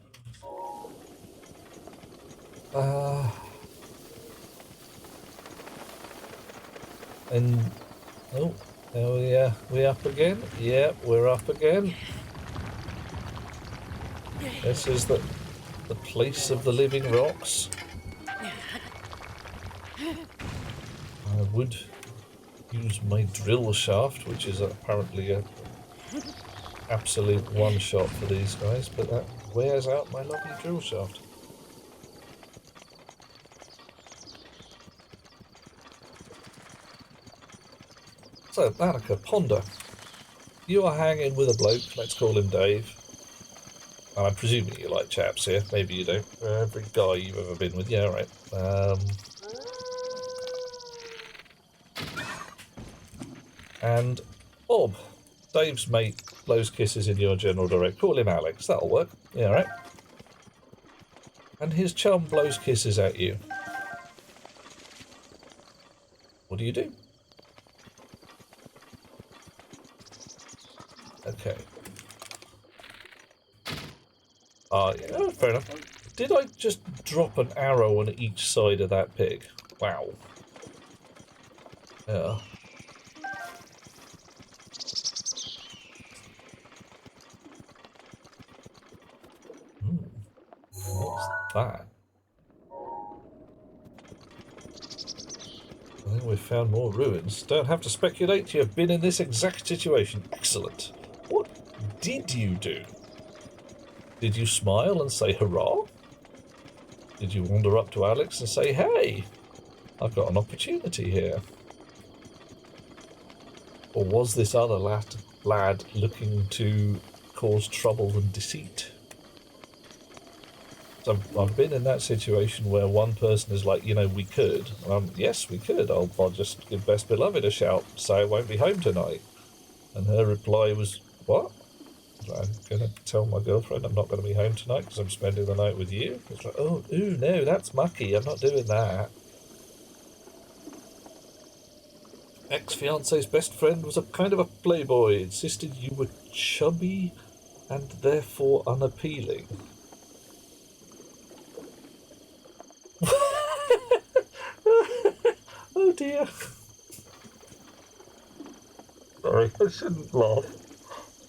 And oh yeah, we up again? Yeah, we're up again. This is the place of the living rocks. I would use my drill shaft, which is apparently a absolute one-shot for these guys, but that wears out my lovely drill shaft. So, Danica, ponder. You are hanging with a bloke, let's call him Dave. And I'm presuming you like chaps here, maybe you don't. Every guy you've ever been with, yeah, right. And Bob, Dave's mate, blows kisses in your general direction. Call him Alex, that'll work. Yeah, right. And his chum blows kisses at you. What do you do? Okay. Yeah, fair enough. Did I just drop an arrow on each side of that pig? Wow. Yeah. What's that? I think we've found more ruins. Don't have to speculate, you have been in this exact situation. Excellent. What did you do? Did you smile and say hurrah? Did you wander up to Alex and say, hey, I've got an opportunity here? Or was this other lad looking to cause trouble and deceit? So I've been in that situation where one person is like, we could. Yes, we could. I'll just give Best Beloved a shout, say I won't be home tonight. And her reply was, what? I'm going to tell my girlfriend I'm not going to be home tonight because I'm spending the night with you. It's like, oh, ooh, no, that's mucky. I'm not doing that. Ex-fiance's best friend was a kind of a playboy. Insisted you were chubby and therefore unappealing. Oh dear. Sorry, I shouldn't laugh.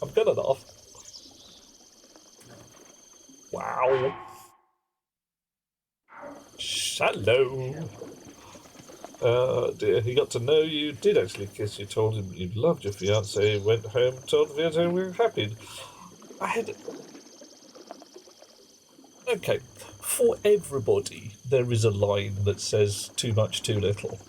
I'm gonna laugh. Wow. Shallow. Dear, he got to know you, did actually kiss you, told him you loved your fiance, went home, told the fiance we were happy. I had... Okay, for everybody, there is a line that says too much, too little.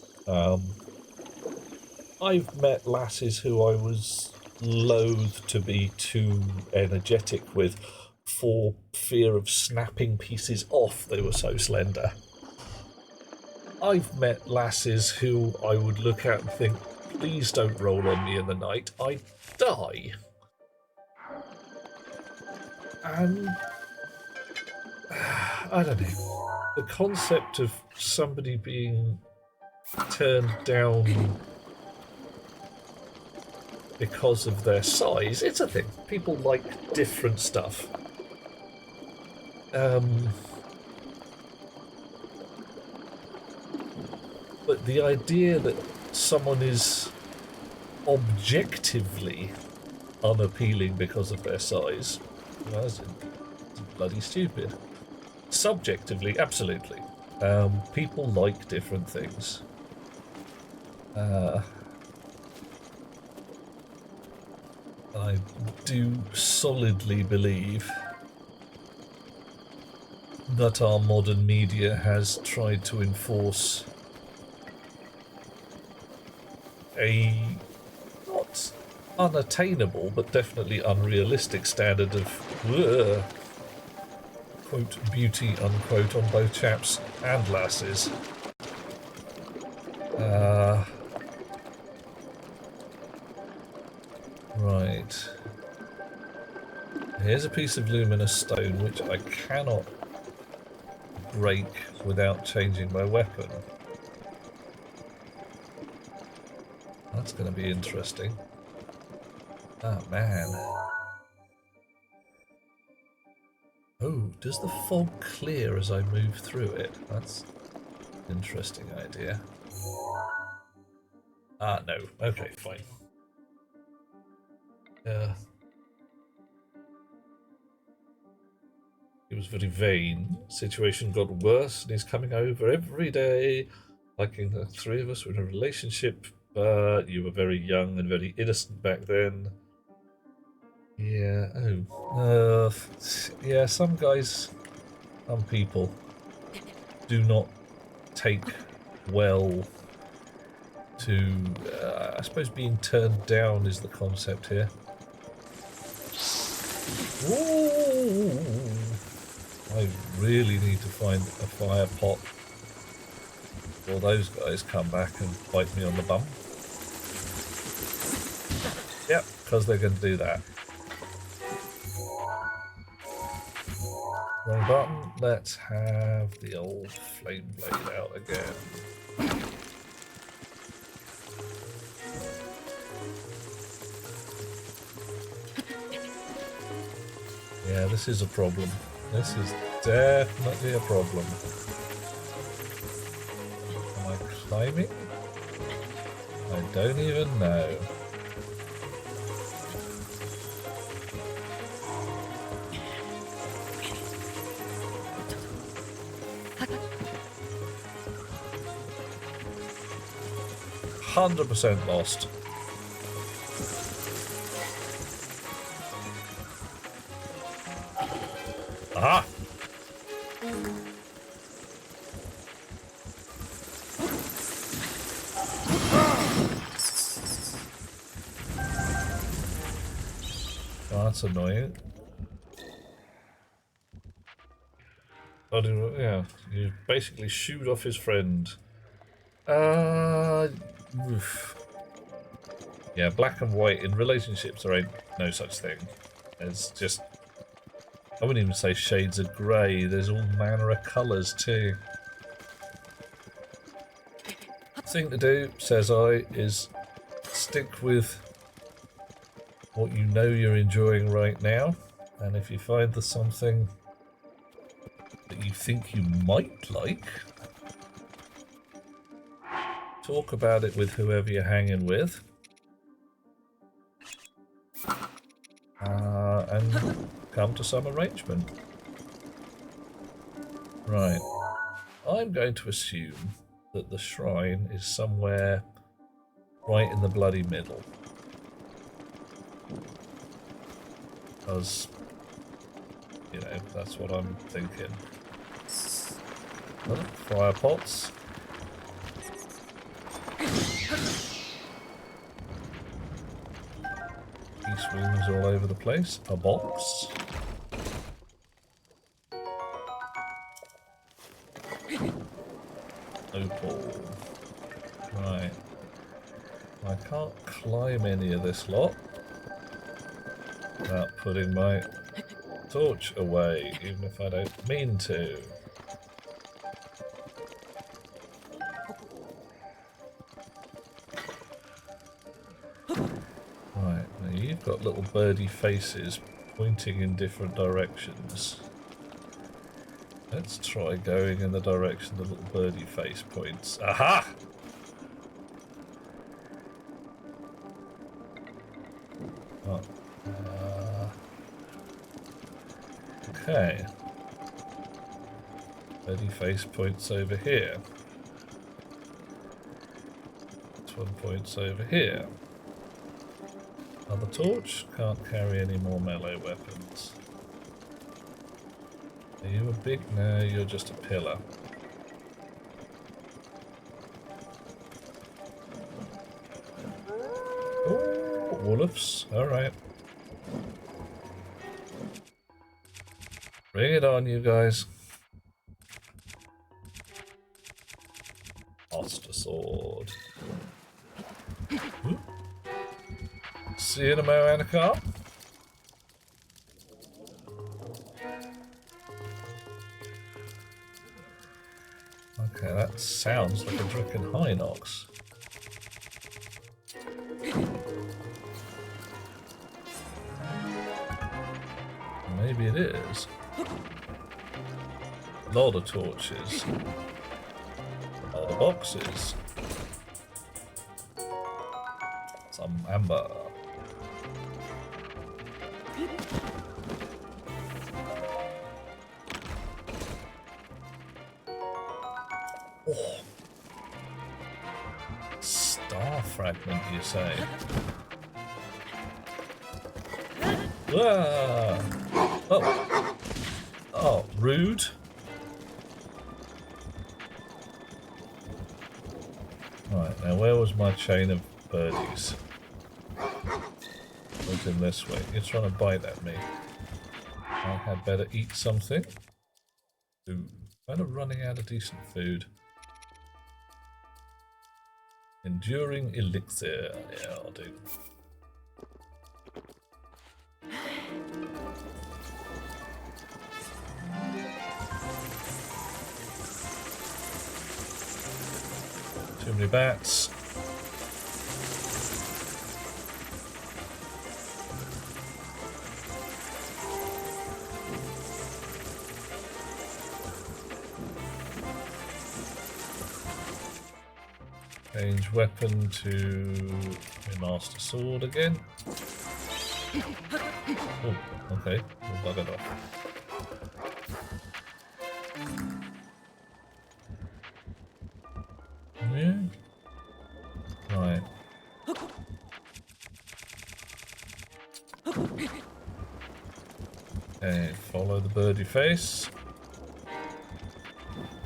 I've met lasses who I was loath to be too energetic with for fear of snapping pieces off, they were so slender. I've met lasses who I would look at and think, please don't roll on me in the night, I'd die. And I don't know, the concept of somebody being turned down because of their size, it's a thing. People like different stuff. But the idea that someone is objectively unappealing because of their size, well, that's bloody stupid. Subjectively, absolutely. People like different things. I do solidly believe that our modern media has tried to enforce a not unattainable but definitely unrealistic standard of quote beauty unquote on both chaps and lasses. Right. Here's a piece of luminous stone which I cannot break without changing my weapon. That's going to be interesting. Oh man. Oh, does the fog clear as I move through it? That's an interesting idea. Ah, no. Okay, fine. He was very vain. Situation got worse and he's coming over every day. Liking the three of us were in a relationship, but you were very young and very innocent back then. Yeah, yeah, some guys, some people do not take well to, I suppose being turned down is the concept here. Ooh, I really need to find a fire pot before those guys come back and bite me on the bum. Yep, because they're going to do that. Wrong button. Let's have the old flame blade out again. Yeah, this is a problem. This is definitely a problem. Am I climbing? I don't even know. %100% lost. Aha! Oh, that's annoying. But yeah, you basically shoot off his friend. Oof. Yeah, black and white in relationships there ain't no such thing. There's just, I wouldn't even say shades of grey, there's all manner of colours too. Thing to do, says I, is stick with what you know you're enjoying right now, and if you find there's something that you think you might like, talk about it with whoever you're hanging with, and come to some arrangement. Right. I'm going to assume that the shrine is somewhere right in the bloody middle. Because, you know, that's what I'm thinking. Oh, fire pots. Peace wings all over the place. A box. Opal. Right. I can't climb any of this lot without putting my torch away, even if I don't mean to. Right, now you've got little birdie faces pointing in different directions. Let's try going in the direction the little birdie face points. Aha! Oh. Okay. Birdie face points over here. This one points over here. Another torch. Can't carry any more melee weapons. Are you a big? No, you're just a pillar. Oh, wolves. Alright. Bring it on, you guys. Master sword. Ooh. See you in a mo, Anacar. Okay, that sounds like a Drunken Hinox. Maybe it is. A lot of torches. A lot of boxes. Some amber. Oh. Star fragment, you say? Ah. Oh. Oh, rude. Right, now where was my chain of birdies? Went in this way. You're trying to bite at me. I had better eat something. Ooh, kind of running out of decent food. Enduring elixir. Yeah, I'll do. Too many bats. Change weapon to my master sword again. Oh, okay. We'll bug it off. Yeah. Right. Okay, follow the birdie face.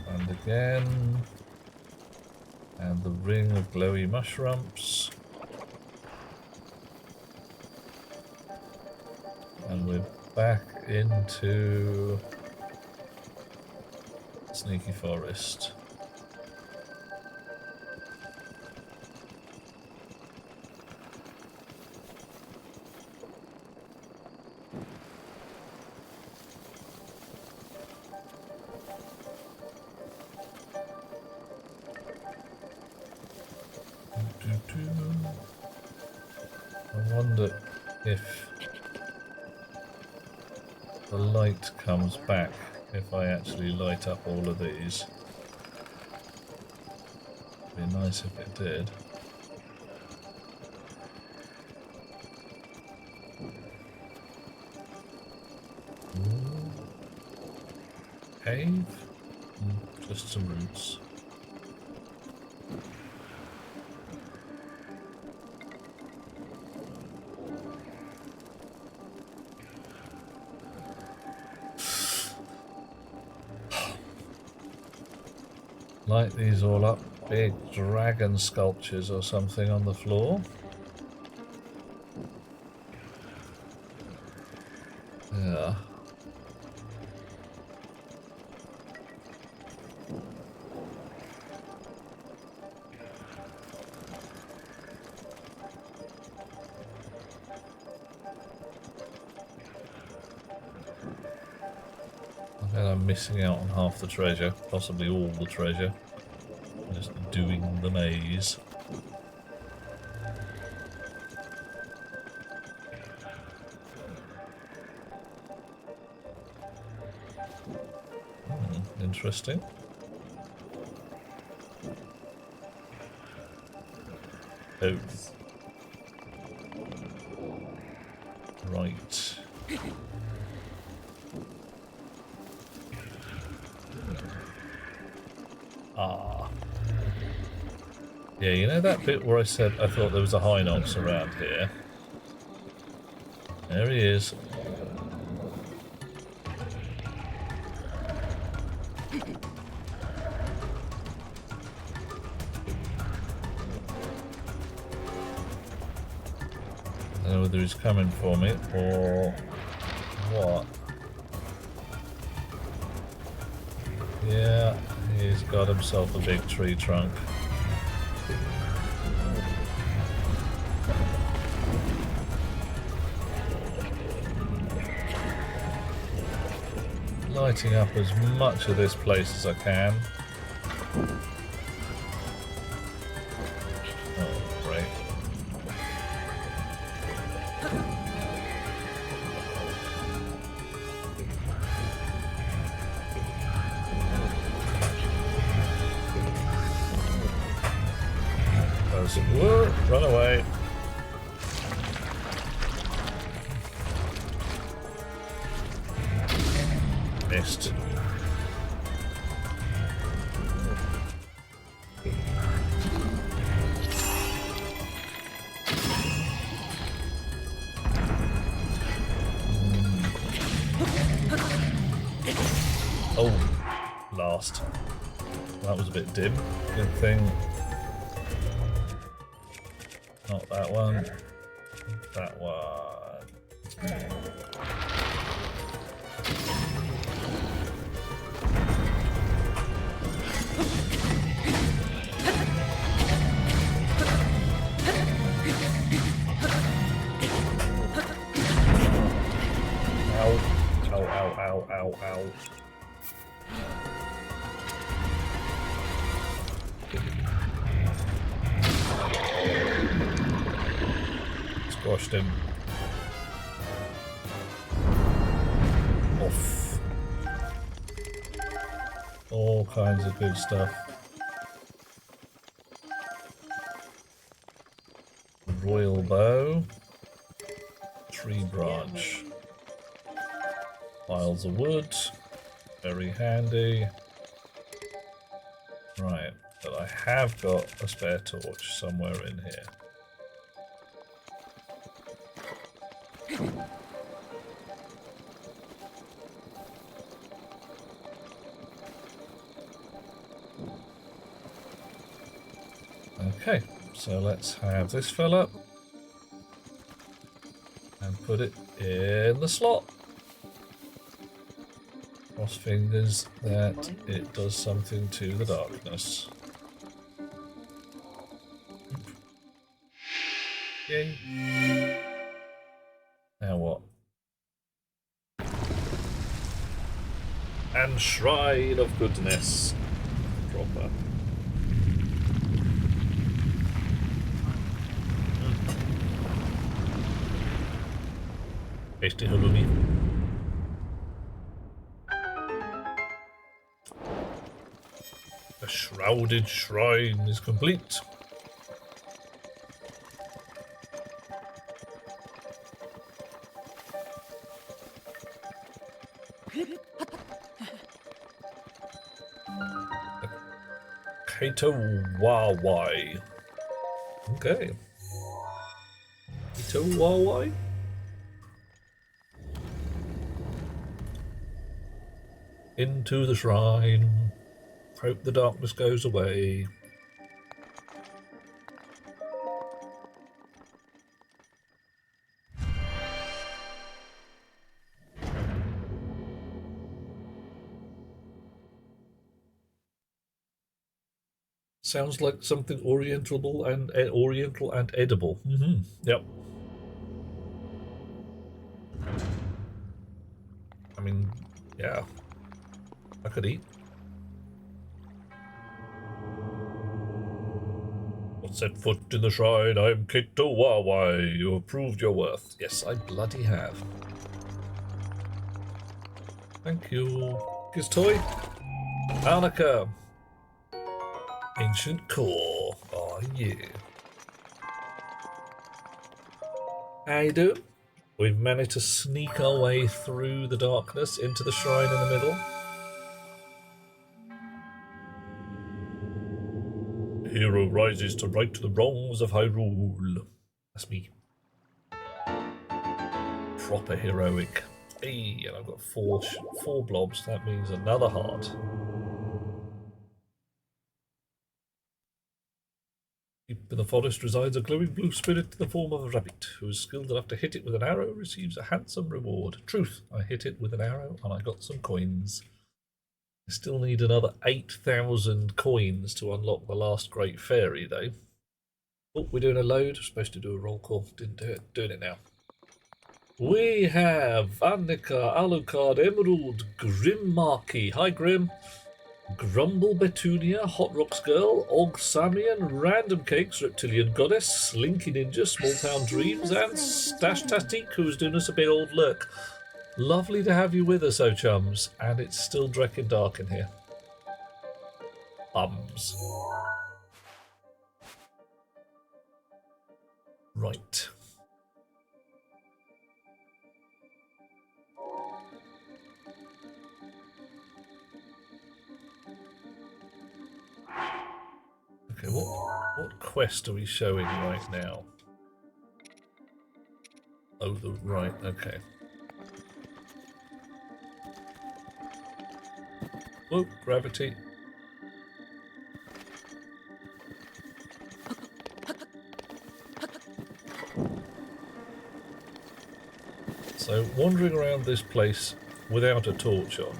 And again. And the ring of glowy mushrooms. And we're back into Sneaky Forest. I wonder if the light comes back if I actually light up all of these. It'd be nice if it did. Ooh. Cave? Just some roots. Light these all up. Big dragon sculptures or something on the floor. Yeah. I bet I'm missing out on half the treasure, possibly all the treasure. Just doing the maze. Interesting. Oh. Right. Ah. Yeah, you know that bit where I said I thought there was a Hinox around here? There he is. I don't know whether he's coming for me or what. Yeah, he's got himself a big tree trunk. Lighting up as much of this place as I can. Oh, great. Whoa, run away. Missed. Oh, last. That was a bit dim. Good thing. Not that one. That one. Ow. Ow, ow, ow, ow, ow. Squashed him. Off. All kinds of good stuff. Royal bow. Tree branch. Piles of wood. Very handy. Right, but I have got a spare torch somewhere in here. Okay, so let's have this fella and put it in the slot. Cross fingers that it does something to the darkness. Yay. Now what? And Shrine of Goodness. Dropper. tasty halloumi. The shrouded shrine is complete. Kato Wawai. Okay. Kato Wawai? Into the shrine. Hope the darkness goes away. Sounds like something oriental and edible. Yep. I mean, yeah. I could eat. Set foot in the shrine. I am Kato Wawai. You have proved your worth. Yes, I bloody have. Thank you. His toy. Annika. Ancient core. Oh, yeah. How you doing? We've managed to sneak our way through the darkness into the shrine in the middle. The hero rises to right the wrongs of Hyrule. That's me. Proper heroic. Hey, and I've got four blobs. That means another heart. Deep in the forest resides a glowing blue spirit in the form of a rabbit, who is skilled enough to hit it with an arrow receives a handsome reward. Truth, I hit it with an arrow and I got some coins. I still need another 8,000 coins to unlock the last great fairy, though. Oh, we're doing a load. We're supposed to do a roll call. Didn't do it. Doing it now. We have Annika, Alucard, Emerald, Grim Marquis. Hi, Grim. Grumble Betunia, Hot Rocks Girl, Og Samian, Random Cakes, Reptilian Goddess, Slinky Ninja, Small Town Dreams, and Stash Tastique, who's doing us a big old lurk. Lovely to have you with us, oh chums, and it's still Drekin dark in here. Right. Okay, what quest are we showing right now? Oh, right, okay. Whoa, gravity. So, wandering around this place without a torch on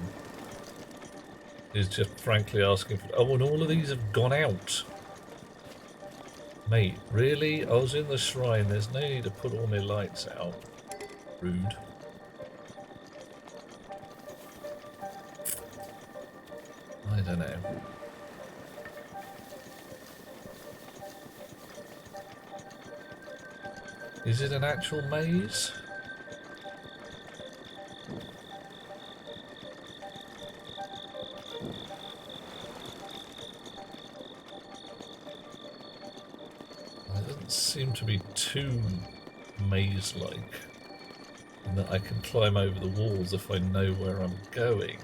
is just frankly asking for... Oh, and all of these have gone out. Mate, really? I was in the shrine. There's no need to put all my lights out. Rude. I don't know. Is it an actual maze? It doesn't seem to be too maze-like, in that I can climb over the walls if I know where I'm going.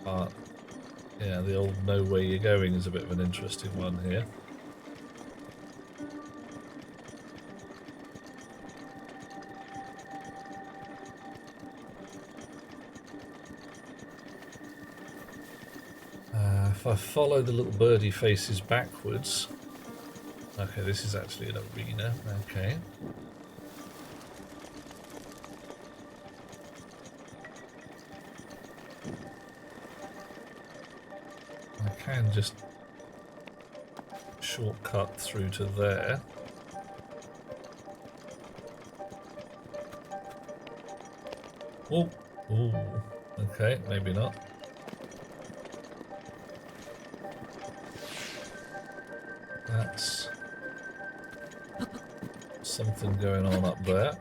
But yeah, the old know where you're going is a bit of an interesting one here. If I follow the little birdie faces backwards... Okay, this is actually an arena. Okay. I can just shortcut through to there. Oh, ooh. Okay, maybe not. That's something going on up there.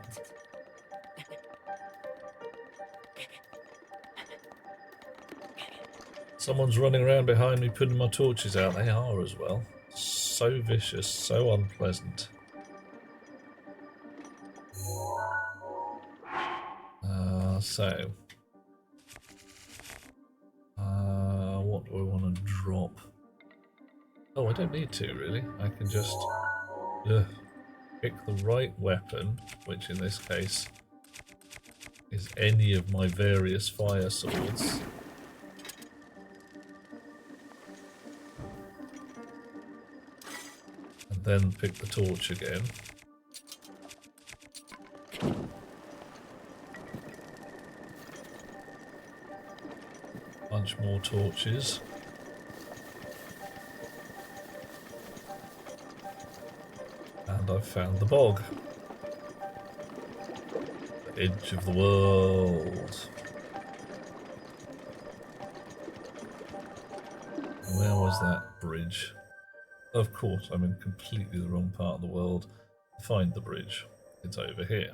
Someone's running around behind me putting my torches out. They are as well. So vicious, so unpleasant. What do I want to drop? Oh, I don't need to really. I can just pick the right weapon, which in this case is any of my various fire swords. And then pick the torch again. Bunch more torches. And I've found the bog. The edge of the world. Where was that bridge? Of course, I'm in completely the wrong part of the world. Find the bridge. It's over here.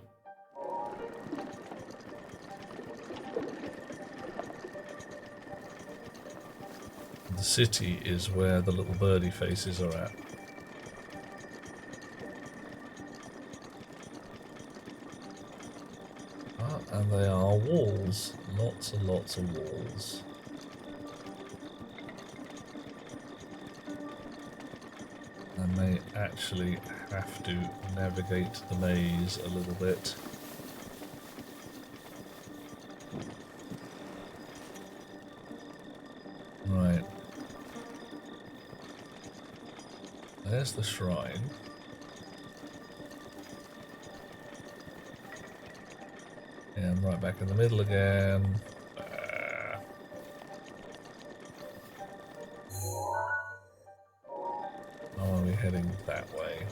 The city is where the little birdie faces are at. And they are walls. Lots and lots of walls. I may actually have to navigate the maze a little bit. Right. There's the shrine. Yeah, I'm right back in the middle again. How are we heading that way?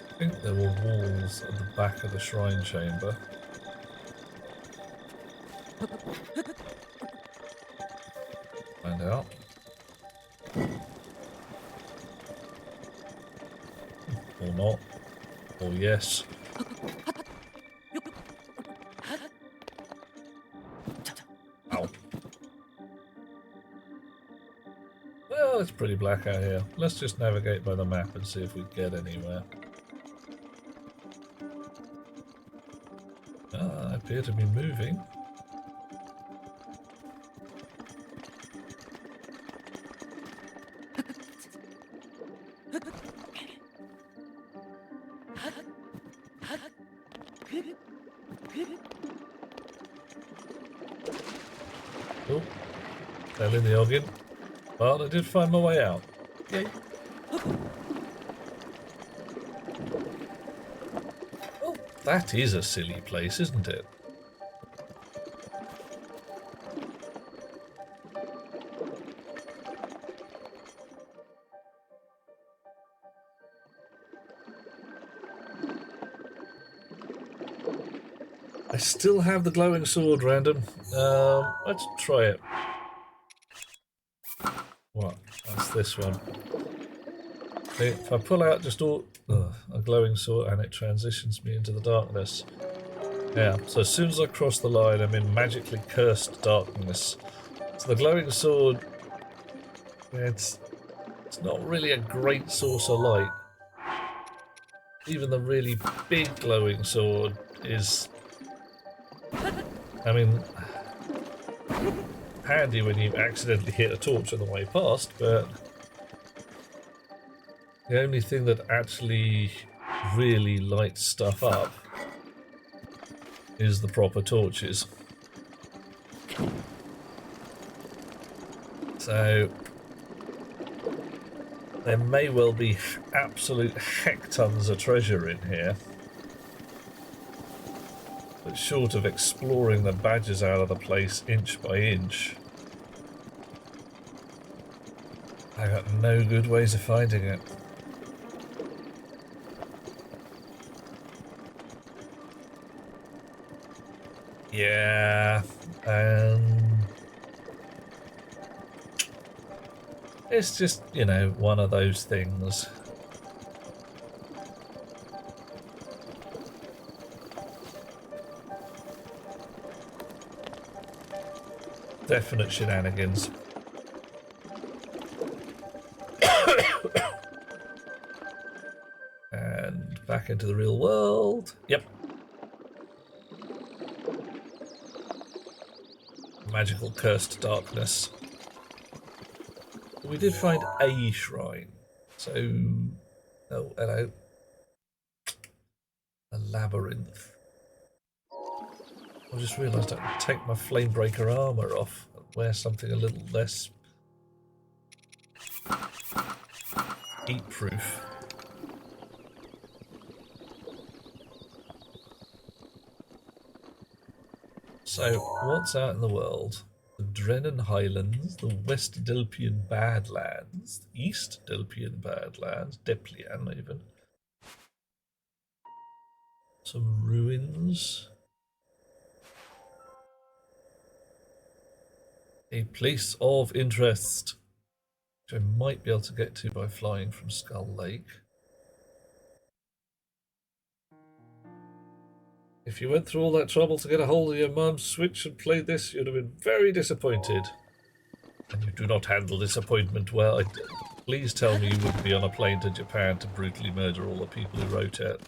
I think there were walls at the back of the shrine chamber. Find out. Or not. Or yes. Ow. Well, it's pretty black out here. Let's just navigate by the map and see if we get anywhere. I appear to be moving. Oh, fell in the noggin. But I did find my way out. Yay. Oh, that is a silly place, isn't it? I still have the glowing sword, random. Let's try it. What? That's this one. See, if I pull out just a glowing sword and it transitions me into the darkness. Yeah, so as soon as I cross the line, I'm in magically cursed darkness. So the glowing sword, it's not really a great source of light. Even the really big glowing sword is, I mean, handy when you accidentally hit a torch on the way past, but the only thing that actually really lights stuff up is the proper torches. So there may well be absolute hectons of treasure in here. But short of exploring the badges out of the place inch by inch, I got no good ways of finding it. Yeah, It's just, you know, one of those things. Definite shenanigans. And back into the real world. Yep. Magical cursed darkness. We did find a shrine. So, oh, hello. A labyrinth. I just realised I can take my flamebreaker armour off and wear something a little less heat-proof. So, what's out in the world? The Drennan Highlands, the West Delpian Badlands, the East Delpian Badlands, Deplian even. Some ruins. A place of interest, which I might be able to get to by flying from Skull Lake. If you went through all that trouble to get a hold of your mum's Switch and play this, you'd have been very disappointed. And you do not handle disappointment well. Please tell me you wouldn't be on a plane to Japan to brutally murder all the people who wrote it.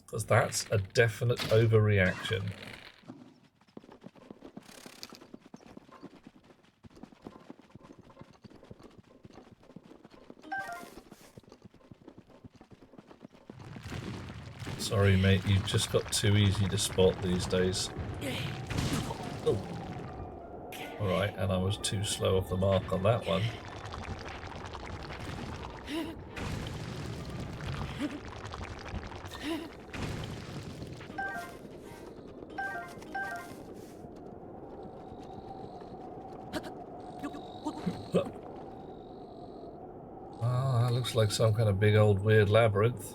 Because that's a definite overreaction. Sorry, mate, you've just got too easy to spot these days. Oh. Alright, and I was too slow off the mark on that one. Ah, that looks like some kind of big old weird labyrinth.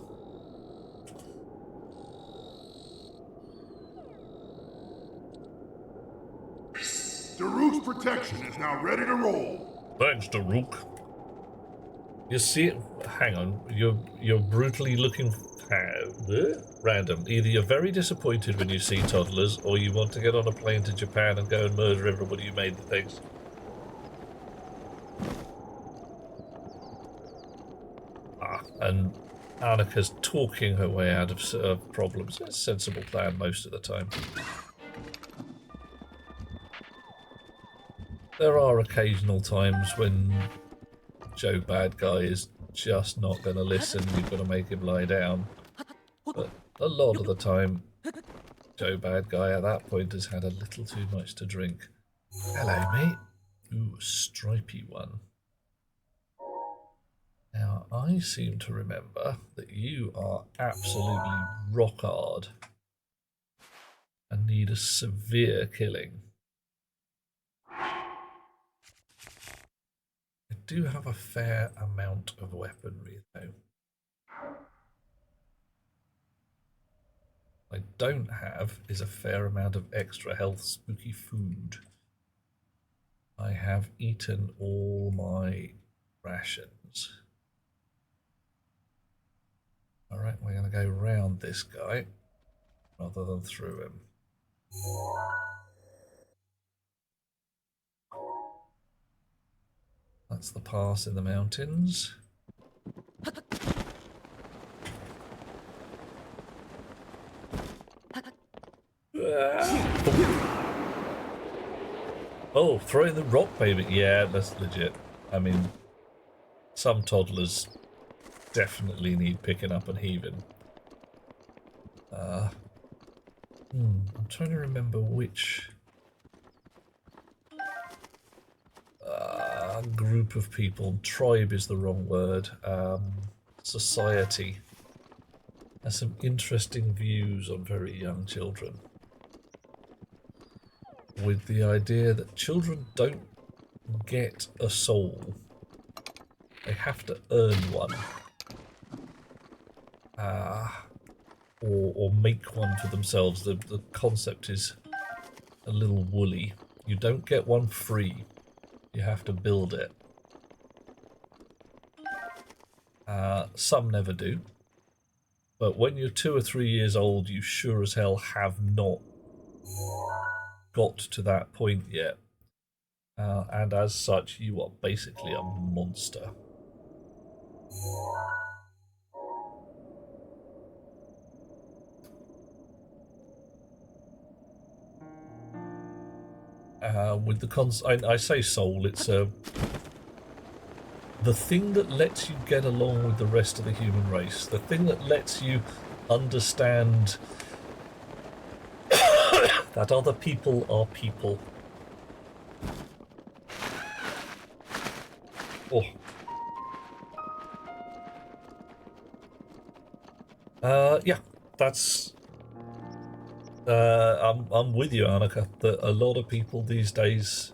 Daruk's protection is now ready to roll. Thanks, Daruk. You see, hang on, you're brutally looking random. Either you're very disappointed when you see toddlers, or you want to get on a plane to Japan and go and murder everybody who made the things. Ah, and Annika's talking her way out of problems. It's a sensible plan most of the time. There are occasional times when Joe Bad Guy is just not going to listen. You've got to make him lie down. But a lot of the time, Joe Bad Guy at that point has had a little too much to drink. Hello, mate. Ooh, stripy one. Now, I seem to remember that you are absolutely rock hard and need a severe killing. I do have a fair amount of weaponry, though. What I don't have is a fair amount of extra health spooky food. I have eaten all my rations. Alright, we're going to go round this guy rather than through him. That's the pass in the mountains. Oh, throwing the rock, baby. Yeah, that's legit. I mean, some toddlers definitely need picking up and heaving. I'm trying to remember which group of people. Tribe is the wrong word. Society has some interesting views on very young children, with the idea that children don't get a soul. They have to earn one. Or make one for themselves. The concept is a little woolly. You don't get one free. You have to build it. Some never do. But when you're 2 or 3 years old, you sure as hell have not got to that point yet. And as such, you are basically a monster. With the I say soul, it's the thing that lets you get along with the rest of the human race, the thing that lets you understand that other people are people. Oh. Yeah, that's... I'm with you, Annika, that a lot of people these days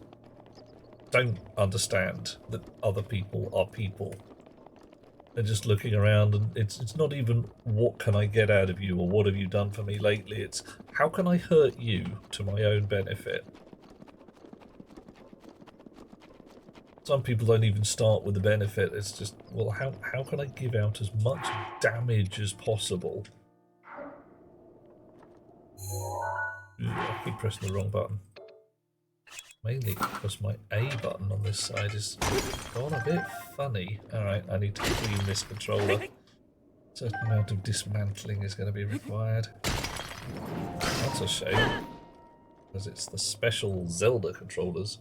don't understand that other people are people. They're just looking around, and it's not even what can I get out of you or what have you done for me lately. It's how can I hurt you to my own benefit. Some people don't even start with the benefit. It's just, well, how can I give out as much damage as possible? I keep pressing the wrong button. Mainly because my A button on this side is gone a bit funny. Alright, I need to clean this controller. A certain amount of dismantling is going to be required. That's a shame, because it's the special Zelda controllers.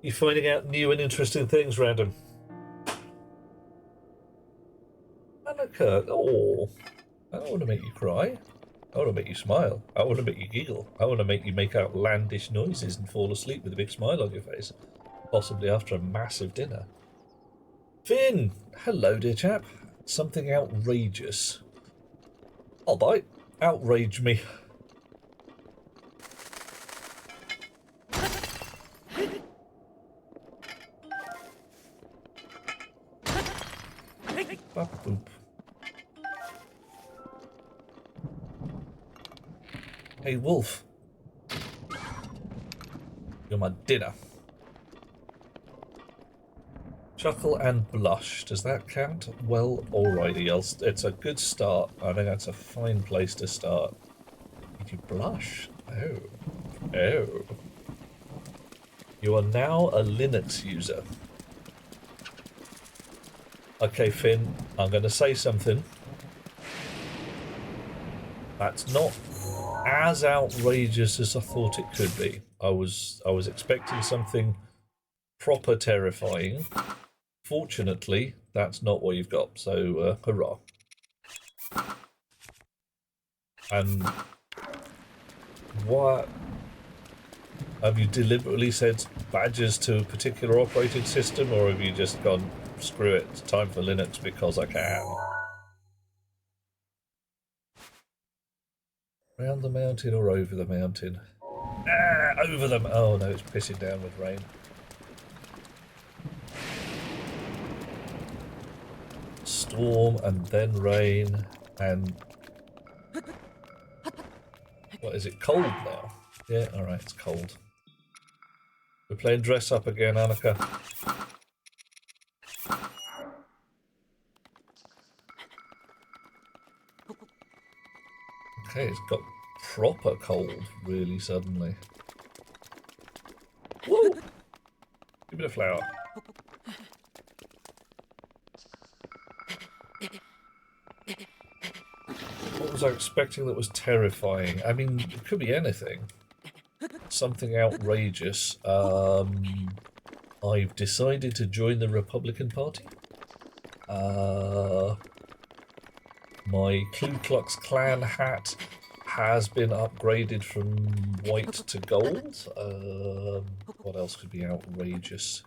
You're finding out new and interesting things, Random. Annika, oh, I don't want to make you cry. I want to make you smile. I want to make you giggle. I want to make you make outlandish noises and fall asleep with a big smile on your face. Possibly after a massive dinner. Finn! Hello, dear chap. Something outrageous. I'll bite. Outrage me. Bop boop. Hey, Wolf. You're my dinner. Chuckle and blush. Does that count? Well, alrighty. It's a good start. I think that's a fine place to start. Did you blush? Oh. Oh. You are now a Linux user. Okay, Finn, I'm going to say something. That's not as outrageous as I thought it could be. I was expecting something proper terrifying. Fortunately, that's not what you've got, so hurrah. And what have you deliberately said badges to a particular operating system, or have you just gone screw it, it's time for Linux because I can? Round the mountain or over the mountain? Ah, over them. Oh no, it's pissing down with rain. Storm and then rain and... What is it, cold now? Yeah, alright, it's cold. We're playing dress up again, Annika. Okay, it's got proper cold really suddenly. Woo! Give it a flower. What was I expecting that was terrifying? I mean, it could be anything. Something outrageous. I've decided to join the Republican Party. My Ku Klux Klan hat has been upgraded from white to gold. What else could be outrageous?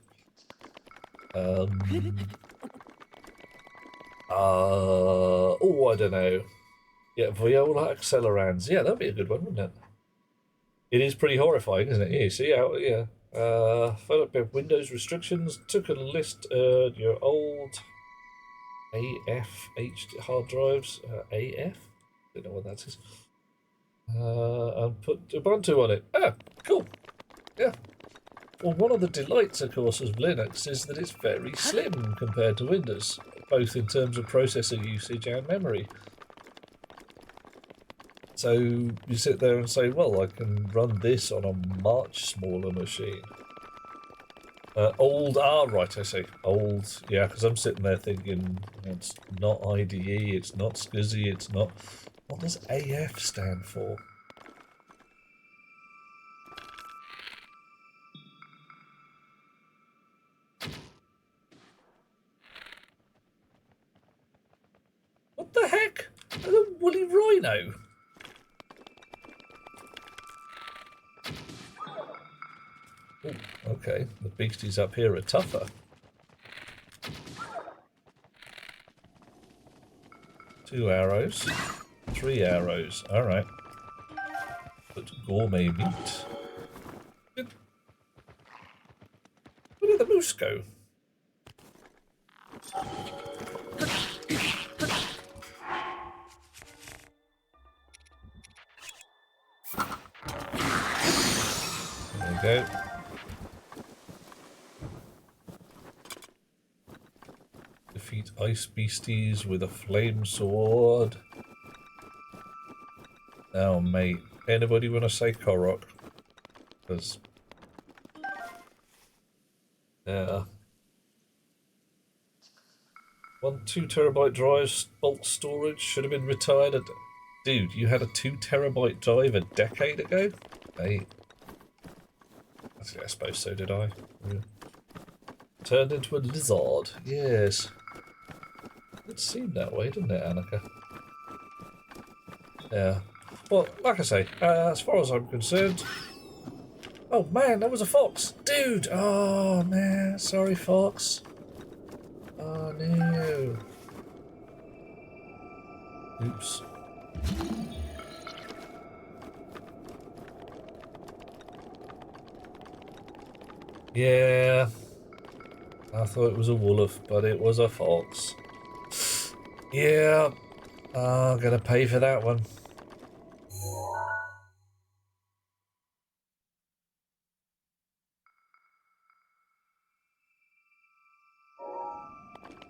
Oh, I don't know. Yeah, Viola Accelerans. Yeah, that'd be a good one, wouldn't it? It is pretty horrifying, isn't it? Yeah, see how, yeah. Windows restrictions. Took a list your old AF hard drives. AF? Don't know what that is. And put Ubuntu on it. Ah, cool. Yeah. Well, one of the delights, of course, of Linux is that it's very slim compared to Windows, both in terms of processor usage and memory. So you sit there and say, well, I can run this on a much smaller machine. Right, I say old, yeah, because I'm sitting there thinking, it's not IDE, it's not SCSI, it's not... What does AF stand for? What the heck? A woolly rhino? Ooh, okay, the beasties up here are tougher. 2 arrows, 3 arrows, alright. But gourmet meat. Where did the moose go? There we go. Defeat ice beasties with a flame sword. Oh, mate. Anybody want to say Korok? Because... yeah. 2 terabyte drives, bulk storage, should have been retired at... Dude, you had a 2 terabyte drive a decade ago? Mate. I suppose so did I. Yeah. Turned into a lizard, yes. It seemed that way, didn't it, Annika? Yeah. Well, like I say, as far as I'm concerned... Oh man, that was a fox! Dude! Oh man, sorry fox. Oh no. Oops. Yeah. I thought it was a wolf, but it was a fox. Yeah. Oh, I'm gonna pay for that one.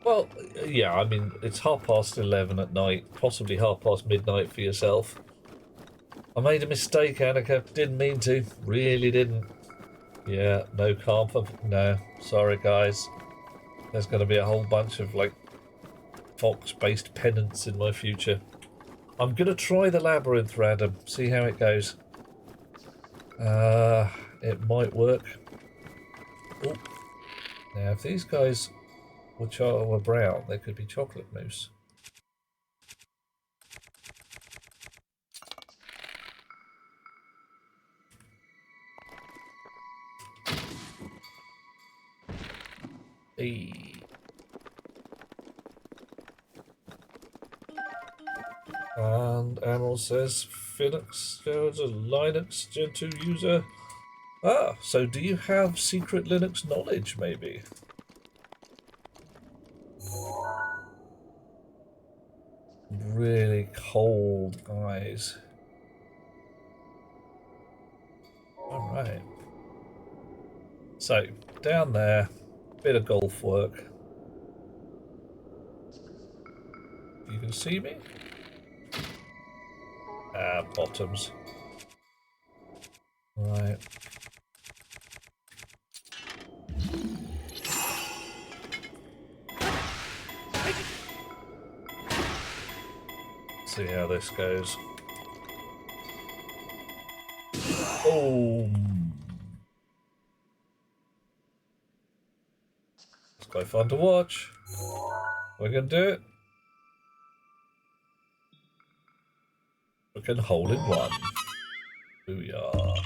Well, yeah, I mean, it's 11:30 at night, possibly past midnight for yourself. I made a mistake, Annika. Didn't mean to. Really didn't. Yeah, no calm for... No, sorry, guys. There's going to be a whole bunch of, like, fox-based penance in my future. I'm going to try the labyrinth random, see how it goes. It might work. Ooh. Now, if these guys were brown, they could be chocolate mousse. Hey. And Admiral says Phoenix is a Linux Gentoo user. Ah, so do you have secret Linux knowledge, maybe? Really cold eyes. Alright. So, down there, bit of golf work. You can see me? Ah, bottoms. Right. See how this goes. Oh. It's quite fun to watch. We're gonna do it. We can hole in one. Booyah.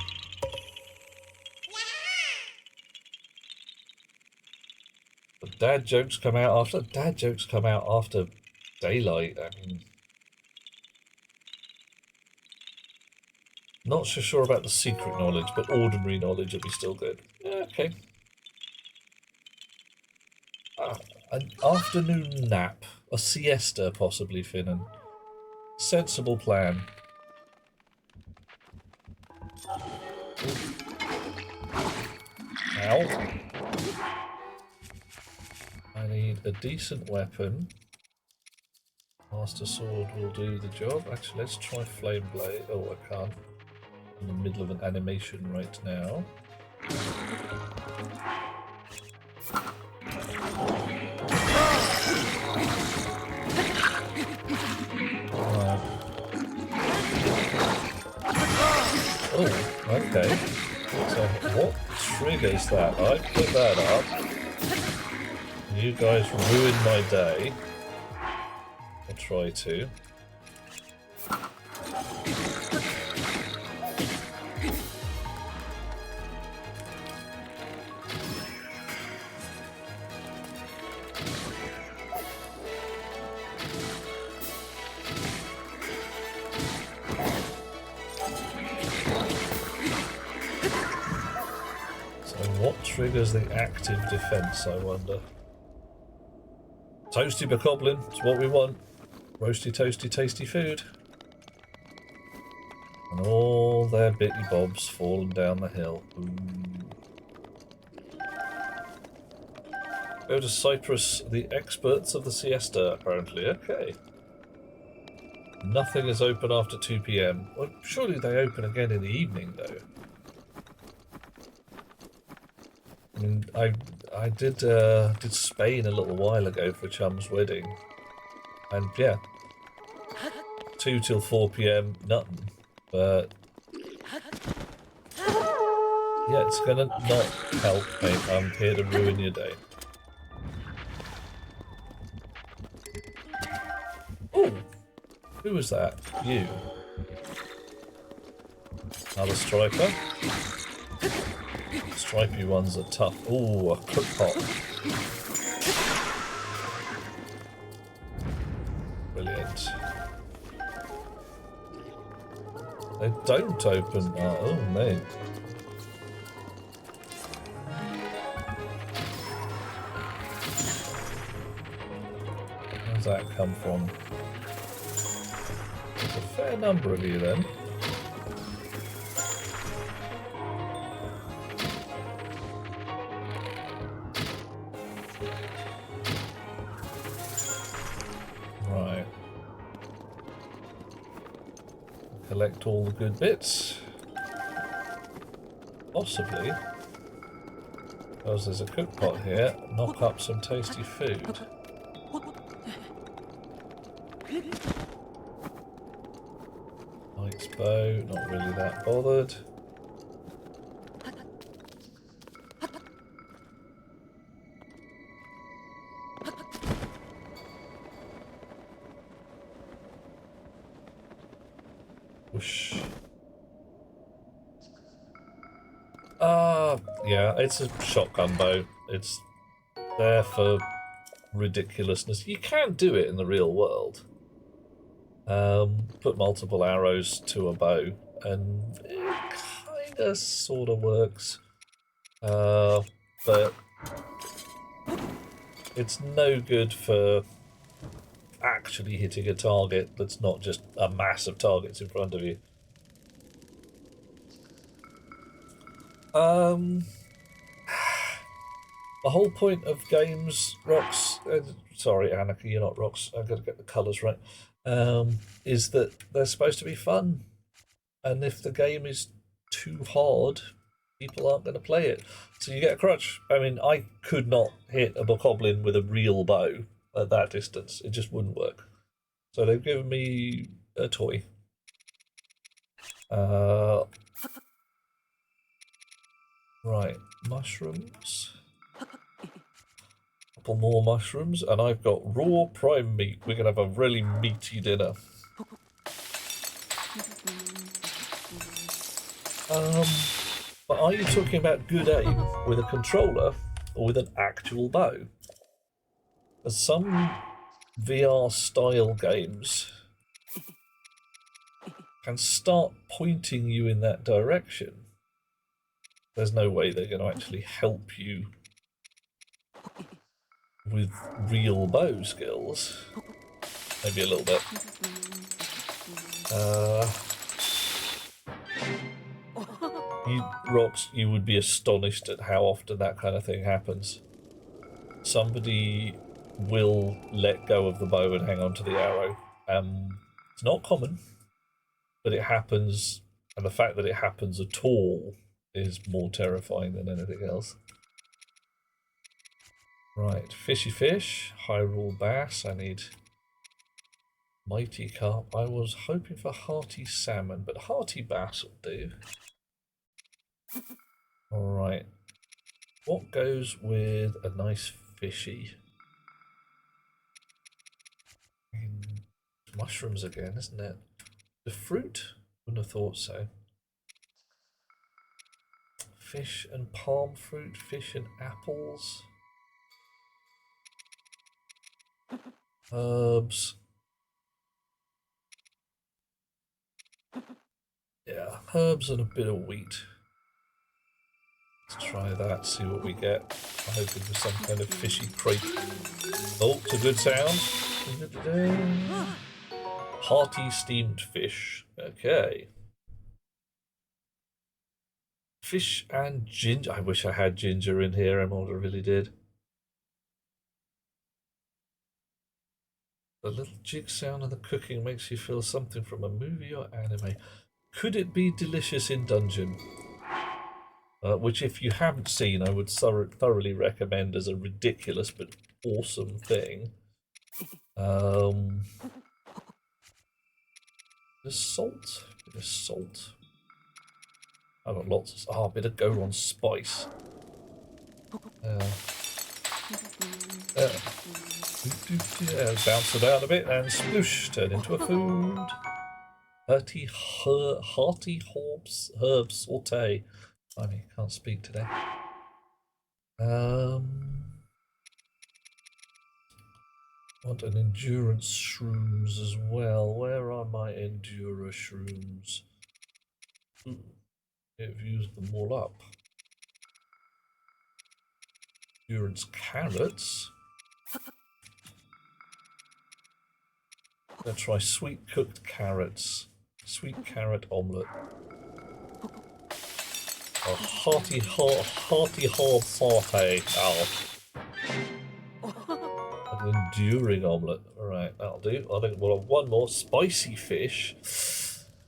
The dad jokes come out after daylight. I mean, not so sure about the secret knowledge, but ordinary knowledge would be still good. Yeah, okay. An afternoon nap, a siesta possibly, Finnan. Sensible plan. Ow. I need a decent weapon. Master Sword will do the job. Actually, let's try Flame Blade. Oh, I can't. I'm in the middle of an animation right now. Oh, okay. So what triggers that? I put that up. You guys ruined my day. I'll try to. What triggers the active defense, I wonder? Toasty bokoblin, it's what we want. Roasty, toasty, tasty food. And all their bitty bobs falling down the hill. Ooh. Go to Cyprus, the experts of the siesta, apparently. Okay. Nothing is open after 2 PM. Well, surely they open again in the evening, though. I mean, I did Spain a little while ago for Chum's wedding, and yeah, 2 till 4 PM, nothing. But yeah, it's gonna not help, mate. I'm here to ruin your day. Oh, who was that? You? Another striker. Stripy ones are tough. Ooh, a cook pot. Brilliant. They don't open. Oh, mate. Where's that come from? There's a fair number of you then. Collect all the good bits. Possibly. Because there's a cook pot here, knock up some tasty food. Knight's bow, not really that bothered. Whoosh. Yeah, it's a shotgun bow. It's there for ridiculousness. You can do it in the real world. Put multiple arrows to a bow, and it kinda sorta works. But it's no good for actually hitting a target that's not just a mass of targets in front of you. The whole point of games, Rox, sorry Annika, you're not Rox, I've got to get the colours right, is that they're supposed to be fun. And if the game is too hard, people aren't going to play it. So you get a crutch. I mean, I could not hit a bokoblin with a real bow at that distance. It just wouldn't work. So they've given me a toy. Right, mushrooms. Couple more mushrooms, and I've got raw prime meat. We're going to have a really meaty dinner. But are you talking about good aim with a controller or with an actual bow? As some VR style games can start pointing you in that direction, there's no way they're going to actually help you with real bow skills. Maybe a little bit. Rox, you would be astonished at how often that kind of thing happens. Somebody will let go of the bow and hang on to the arrow. It's not common, but it happens, and the fact that it happens at all is more terrifying than anything else. Right, fishy fish, Hyrule bass. I need mighty carp. I was hoping for hearty salmon, but hearty bass will do. Alright. What goes with a nice fishy? Mushrooms again, isn't it? The fruit? Wouldn't have thought so. Fish and palm fruit, fish and apples. Herbs. Yeah, herbs and a bit of wheat. Let's try that, see what we get. I'm hoping for some kind of fishy crate. Oh, it's a good sound. Hearty steamed fish. Okay. Fish and ginger. I wish I had ginger in here, Emerald, I really did. The little jig sound of the cooking makes you feel something from a movie or anime. Could it be delicious in dungeon? Which, if you haven't seen, I would thoroughly recommend as a ridiculous but awesome thing. Bit of salt. Bit of salt. I've got lots of... a bit of Goron spice. Bounce it out a bit and sploosh, turn into a food. Hearty herb saute. I mean, can't speak today. Want an endurance shrooms as well. Where are my endura shrooms? I've used them all up. Endurance carrots. I'm gonna try sweet cooked carrots. Sweet carrot omelette. A hearty herb saute. An enduring omelette. Alright, that'll do. I think we'll have one more. Spicy fish.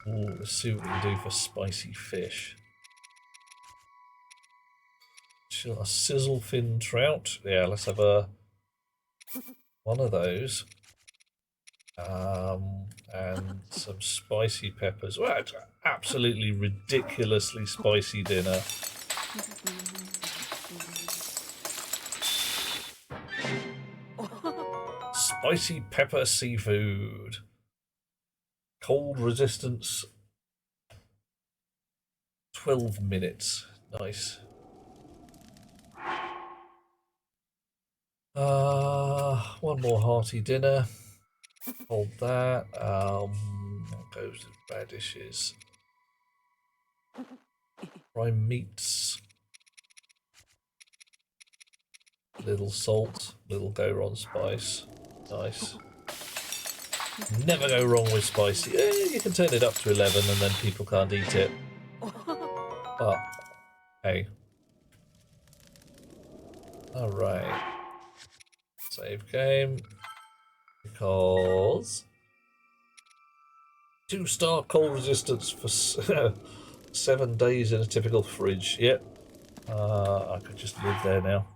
Ooh, let's see what we can do for spicy fish. A sizzle fin trout. Yeah, let's have one of those. And some spicy peppers. Well, it's absolutely ridiculously spicy dinner. Spicy pepper seafood. Cold resistance 12 minutes. Nice. One more hearty dinner. Hold that. What goes with radishes? Prime meats. Little salt, little Goron spice. Nice. Never go wrong with spicy. You can turn it up to 11 and then people can't eat it. But, hey. Alright. Save game. Because 2-star cold resistance for 7 days in a typical fridge. Yep. I could just live there now.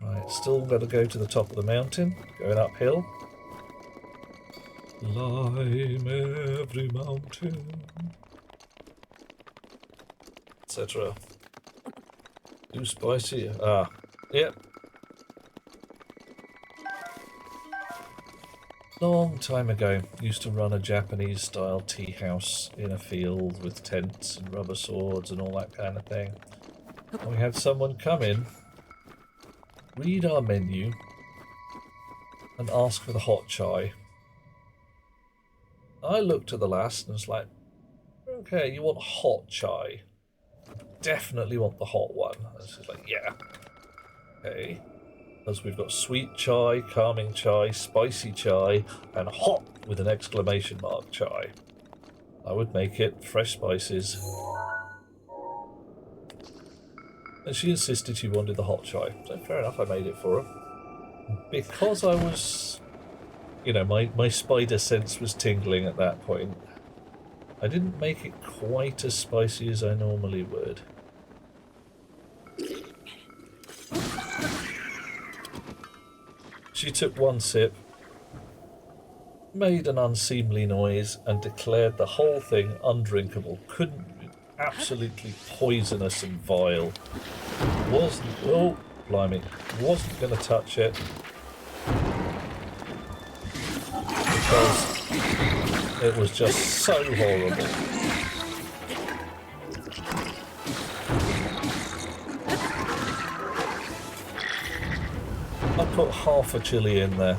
Right, still got to go to the top of the mountain, going uphill. Climb every mountain, etc. Too spicy. Yep. Long time ago, used to run a Japanese-style tea house in a field with tents and rubber swords and all that kind of thing. And we had someone come in, read our menu, and ask for the hot chai. I looked at the last and was like, okay, you want hot chai? Definitely want the hot one. And she's like, yeah. Okay. Because we've got sweet chai, calming chai, spicy chai, and hot with an exclamation mark chai. I would make it fresh spices. And she insisted she wanted the hot chai. So fair enough, I made it for her. Because I was, you know, my spider sense was tingling at that point. I didn't make it quite as spicy as I normally would. She took one sip, made an unseemly noise, and declared the whole thing undrinkable. Absolutely poisonous and vile. Wasn't, oh, blimey, wasn't going to touch it. Because it was just so horrible. I put half a chili in there,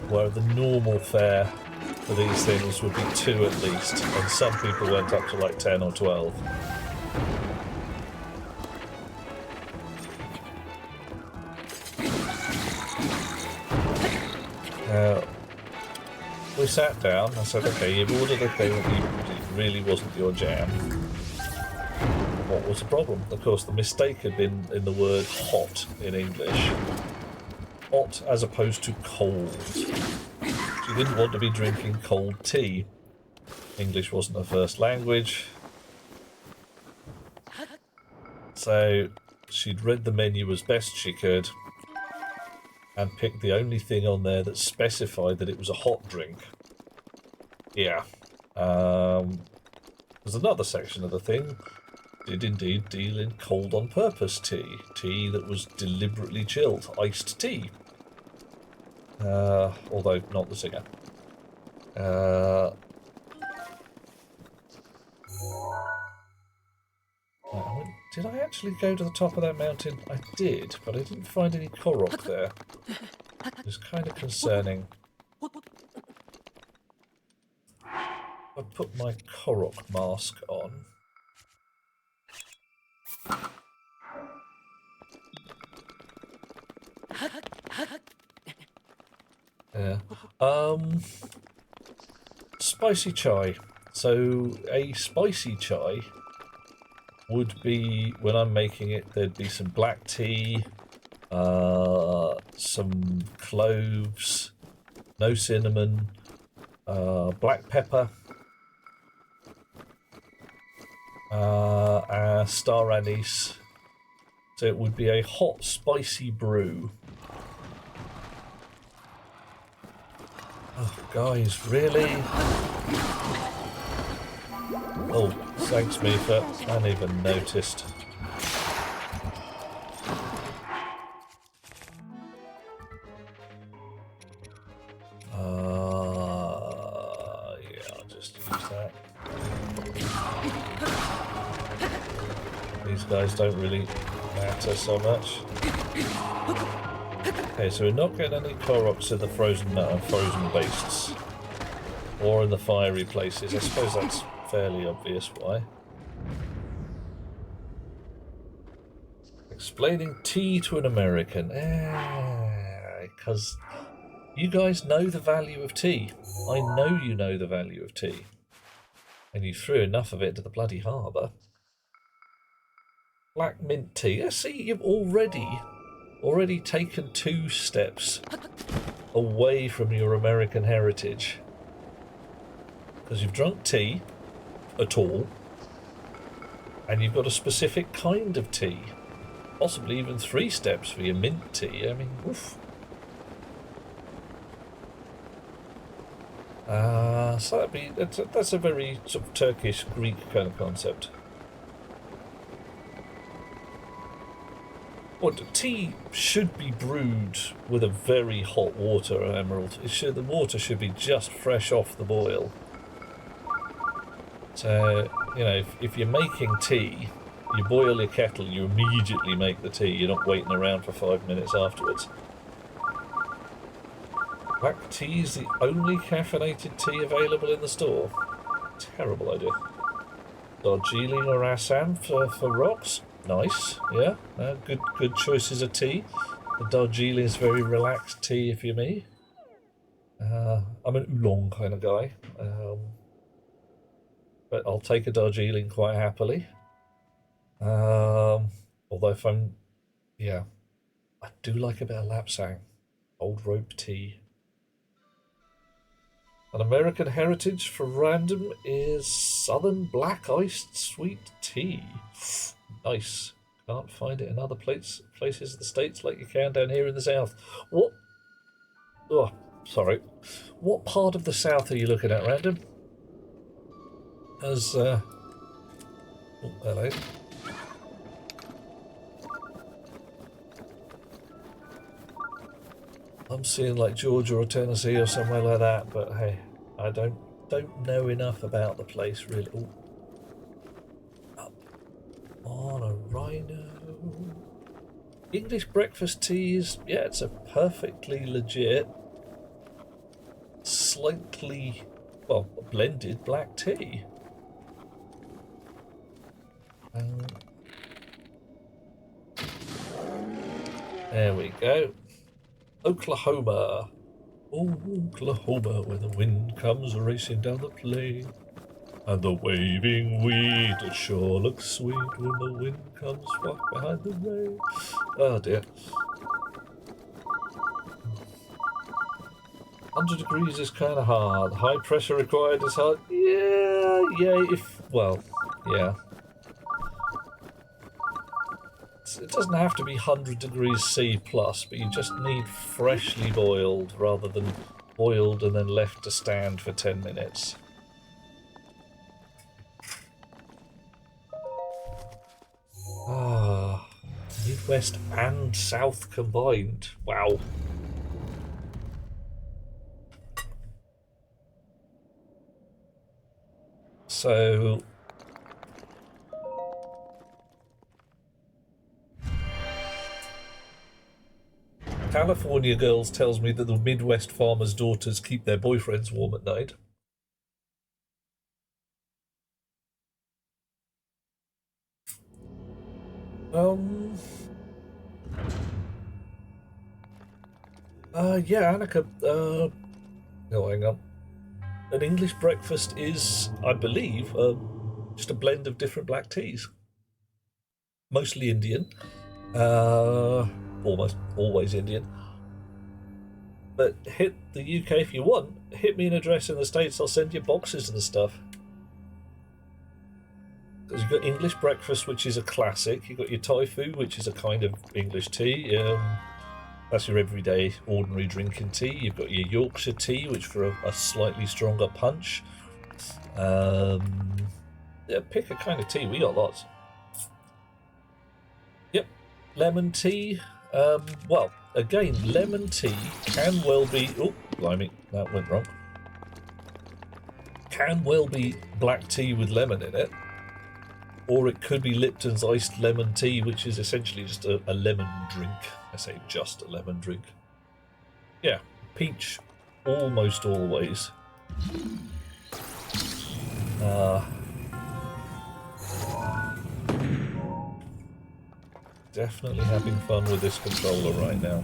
where the normal fare for these things would be 2 at least, and some people went up to like 10 or 12. We sat down. I said, okay, you've ordered a thing that really wasn't your jam. What was the problem? Of course, the mistake had been in the word hot in English. Hot as opposed to cold. She didn't want to be drinking cold tea. English wasn't her first language. So she'd read the menu as best she could and picked the only thing on there that specified that it was a hot drink. Yeah. There's another section of the thing did indeed deal in cold on purpose tea. Tea that was deliberately chilled. Iced tea. Although not the singer. Did I actually go to the top of that mountain? I did, but I didn't find any Korok there. It's kind of concerning. I put my Korok mask on. Yeah. Spicy chai. So a spicy chai would be, when I'm making it, there'd be some black tea, some cloves, no cinnamon, black pepper, star anise. So it would be a hot, spicy brew. Oh, guys, really? Oh, thanks, Mifa. I hadn't even noticed. Yeah, I'll just use that. These guys don't really matter so much. Okay, so we're not getting any Koroks in the frozen bastes. Or in the fiery places. I suppose that's fairly obvious why. Explaining tea to an American. Because you guys know the value of tea. I know you know the value of tea. And you threw enough of it to the bloody harbour. Black mint tea. Yeah, see, you've already taken 2 steps away from your American heritage. Because you've drunk tea at all, and you've got a specific kind of tea. Possibly even 3 steps for your mint tea. I mean, oof. So that's a very sort of Turkish, Greek kind of concept. What, tea should be brewed with a very hot water, Emerald. The water should be just fresh off the boil. So, you know, if you're making tea, you boil your kettle, you immediately make the tea. You're not waiting around for 5 minutes afterwards. Black tea is the only caffeinated tea available in the store. Terrible idea. Darjeeling or Assam for rocks. Nice, yeah. Good choices of tea. The Darjeeling is very relaxed tea, if you're me. I'm an oolong kind of guy. but I'll take a Darjeeling quite happily. Although if I'm, yeah, I do like a bit of lapsang, old rope tea. An American heritage for random is Southern Black Iced Sweet Tea. Nice. Can't find it in other places of the States like you can down here in the South. What? Oh, sorry. What part of the South are you looking at, random? As, oh, hello. I'm seeing like Georgia or Tennessee or somewhere like that, but hey, I don't know enough about the place really. Ooh. Up on a rhino. English breakfast teas, yeah, it's a perfectly legit, slightly, well, blended black tea. There we go. Oklahoma. Oh, Oklahoma, where the wind comes racing down the plain. And the waving wheat, it sure looks sweet when the wind comes walk behind the rain. Oh dear. 100 degrees is kind of hard. High pressure required is hard. Yeah, yeah. It doesn't have to be 100 degrees C plus, but you just need freshly boiled rather than boiled and then left to stand for 10 minutes. Ah, Midwest and South combined. Wow. So California Girls tells me that the Midwest farmers' daughters keep their boyfriends warm at night. Yeah, Annika, no, hang on. An English breakfast is, I believe, just a blend of different black teas. Mostly Indian. Almost always Indian. But hit the UK if you want. Hit me an address in the States, I'll send you boxes of the stuff. Because you've got English breakfast, which is a classic. You've got your Thai food, which is a kind of English tea. That's your everyday, ordinary drinking tea. You've got your Yorkshire tea, which for a slightly stronger punch. Yeah, pick a kind of tea. We got lots. Yep, lemon tea. Well, again, lemon tea can well be... Oh, blimey, that went wrong. Can well be black tea with lemon in it. Or it could be Lipton's iced lemon tea, which is essentially just a lemon drink. I say just a lemon drink. Yeah, peach, almost always. Definitely having fun with this controller right now.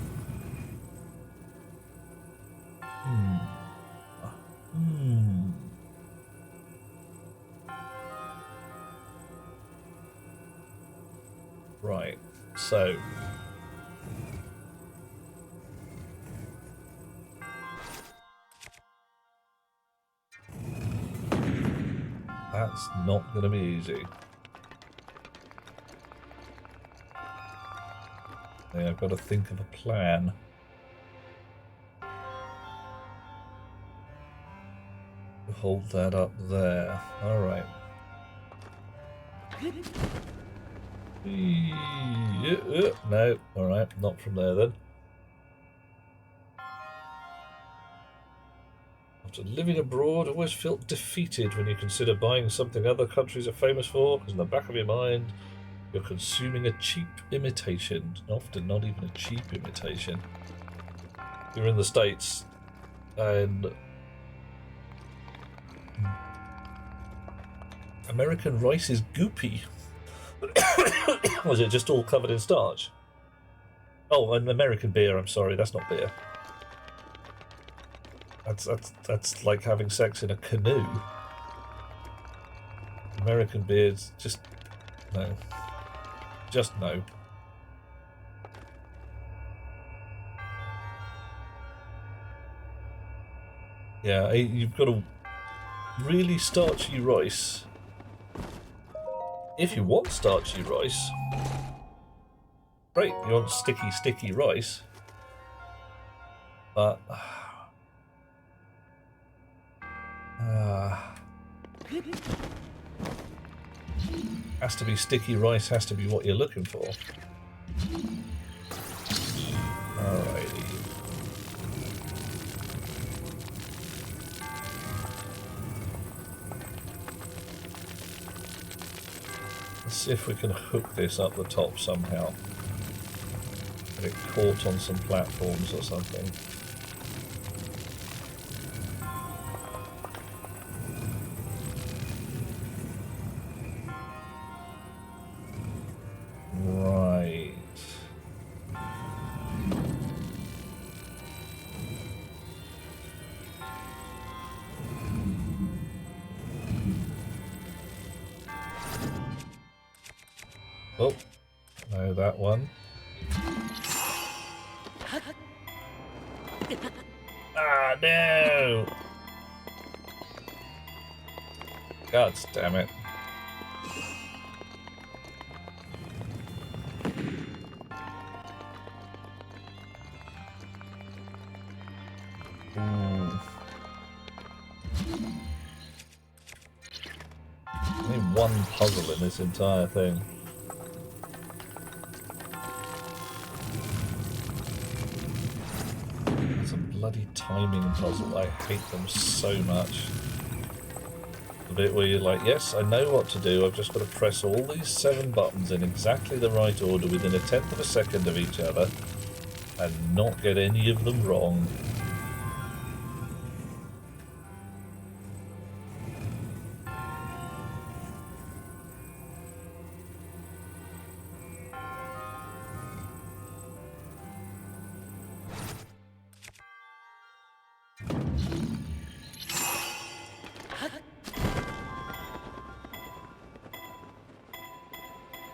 Right, so that's not going to be easy. Yeah, I've got to think of a plan. Hold that up there. All right. No, all right, not from there then. After living abroad, I always felt defeated when you consider buying something other countries are famous for, because in the back of your mind, you're consuming a cheap imitation, often not even a cheap imitation. You're in the States, and American rice is goopy. Was it just all covered in starch? Oh, an American beer, I'm sorry, that's not beer. That's like having sex in a canoe. American beards, just no. Just no. Yeah, you've got a really starchy rice. If you want starchy rice, great, you want sticky rice. But has to be sticky rice, has to be what you're looking for. Alrighty. Let's see if we can hook this up the top somehow. Get it caught on some platforms or something. Right. Oh, no, that one. Ah, no! God damn it. Only one puzzle in this entire thing. It's a bloody timing puzzle. I hate them so much. The bit where you're like, yes, I know what to do. I've just got to press all these 7 buttons in exactly the right order within a 1/10 of a second of each other and not get any of them wrong.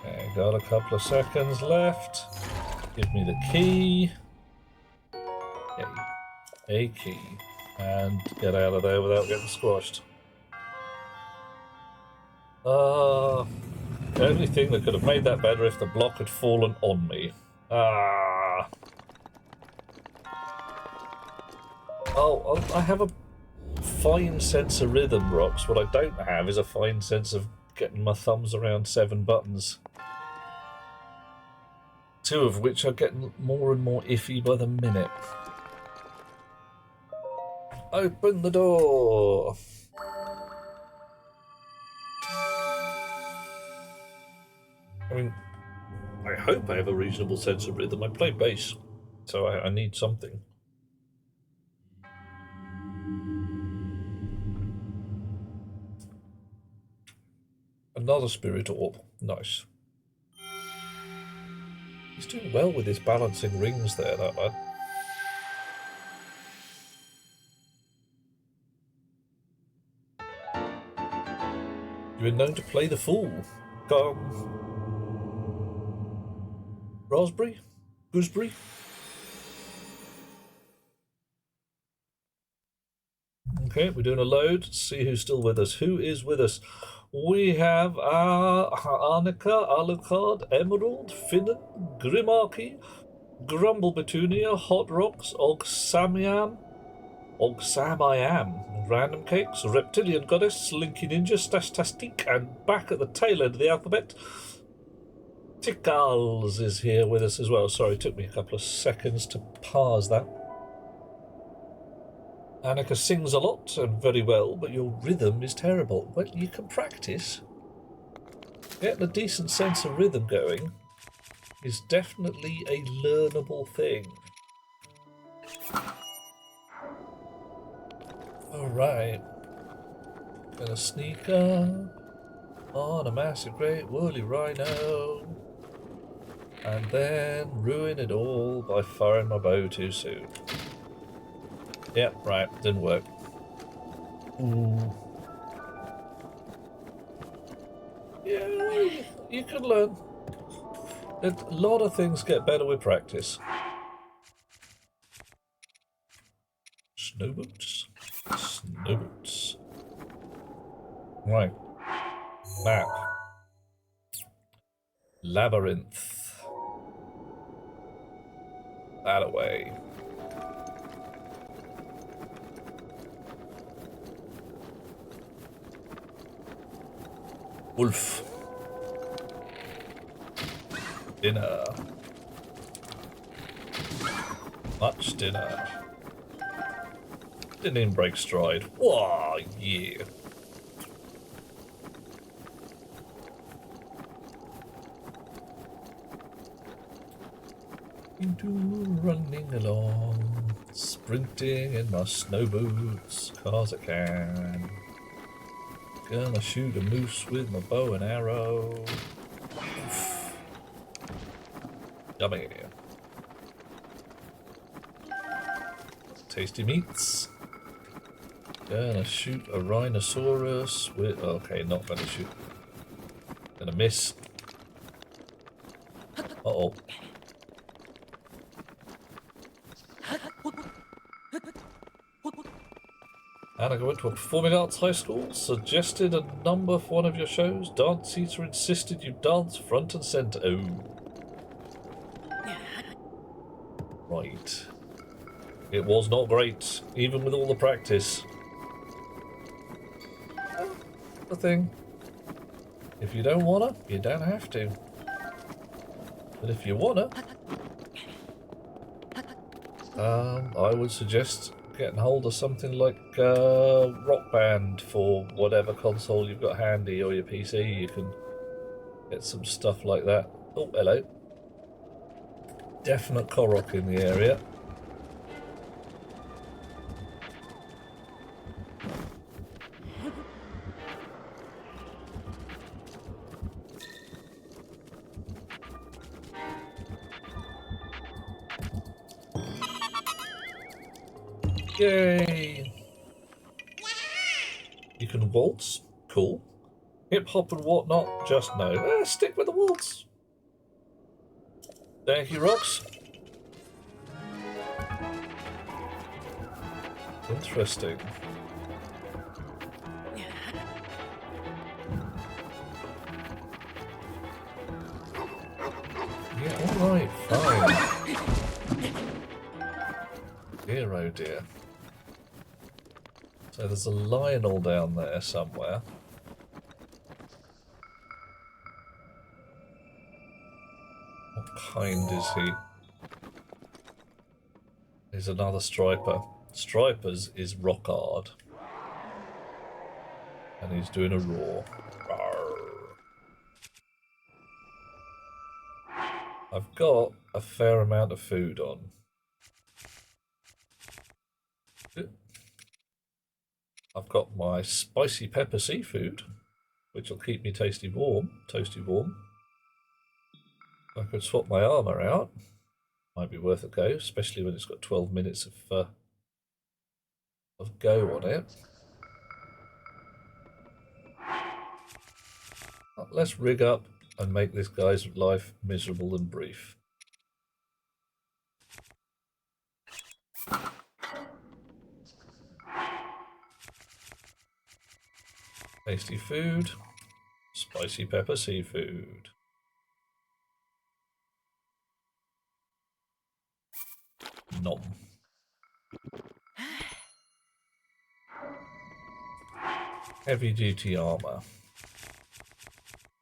Okay, got a couple of seconds left. Give me the key. Okay, a key. And get out of there without getting squashed. The only thing that could have made that better if the block had fallen on me. Ah. Oh, I have a fine sense of rhythm, Rocks. What I don't have is a fine sense of getting my thumbs around 7 buttons. 2 of which are getting more and more iffy by the minute. Open the door! I mean, I hope I have a reasonable sense of rhythm. I play bass, so I need something. Another spirit orb. Nice. He's doing well with his balancing rings there, that lad. You've been known to play the fool. Raspberry? Gooseberry? Okay, we're doing a load. See who's still with us. Who is with us? We have Arnica, Alucard, Emerald, Finnan, Grimarchy, Grumble Petunia, Hot Rocks, Ogsamiam, Random Cakes, Reptilian Goddess, Slinky Ninja, Stastastique, and back at the tail end of the alphabet, Tickles is here with us as well. Sorry, it took me a couple of seconds to parse that. Annika sings a lot and very well, but your rhythm is terrible. Well, you can practice. Getting a decent sense of rhythm going is definitely a learnable thing. Alright. Gonna sneak up on a massive great woolly rhino and then ruin it all by firing my bow too soon. Yep, right, didn't work. Ooh. Yeah, you can learn. A lot of things get better with practice. Snow boots. Snow boots. Right. Map. Labyrinth. That away. Wolf. Dinner. Much dinner. Didn't even break stride. Whoa, yeah. Running along, sprinting in my snow boots, 'cause I can. Gonna shoot a moose with my bow and arrow. Yummy. Tasty meats. Gonna shoot a rhinoceros with... Okay, not gonna shoot. Gonna miss. Uh-oh. And I went to a performing arts high school, suggested a number for one of your shows. Dance teacher insisted you dance front and centre. Oh. Right. It was not great, even with all the practice. The thing. If you don't wanna, you don't have to. But if you wanna, I would suggest getting hold of something like Rock Band for whatever console you've got handy, or your PC. You can get some stuff like that. Oh, hello. Definite Korok in the area. Yay! You can waltz? Cool. Hip hop and whatnot? Just no. Stick with the waltz. Thank you, Rox. Interesting. Yeah, alright, fine. Dear, oh dear. So there's a Lionel down there somewhere. What kind is he? He's another striper. Stripers is rock hard. And he's doing a roar. Rawr. I've got a fair amount of food on. I've got my spicy pepper seafood, which will keep me toasty warm. I could swap my armour out. Might be worth a go, especially when it's got 12 minutes of go on it. Let's rig up and make this guy's life miserable and brief. Tasty food, spicy pepper seafood. Nom. Heavy duty armor.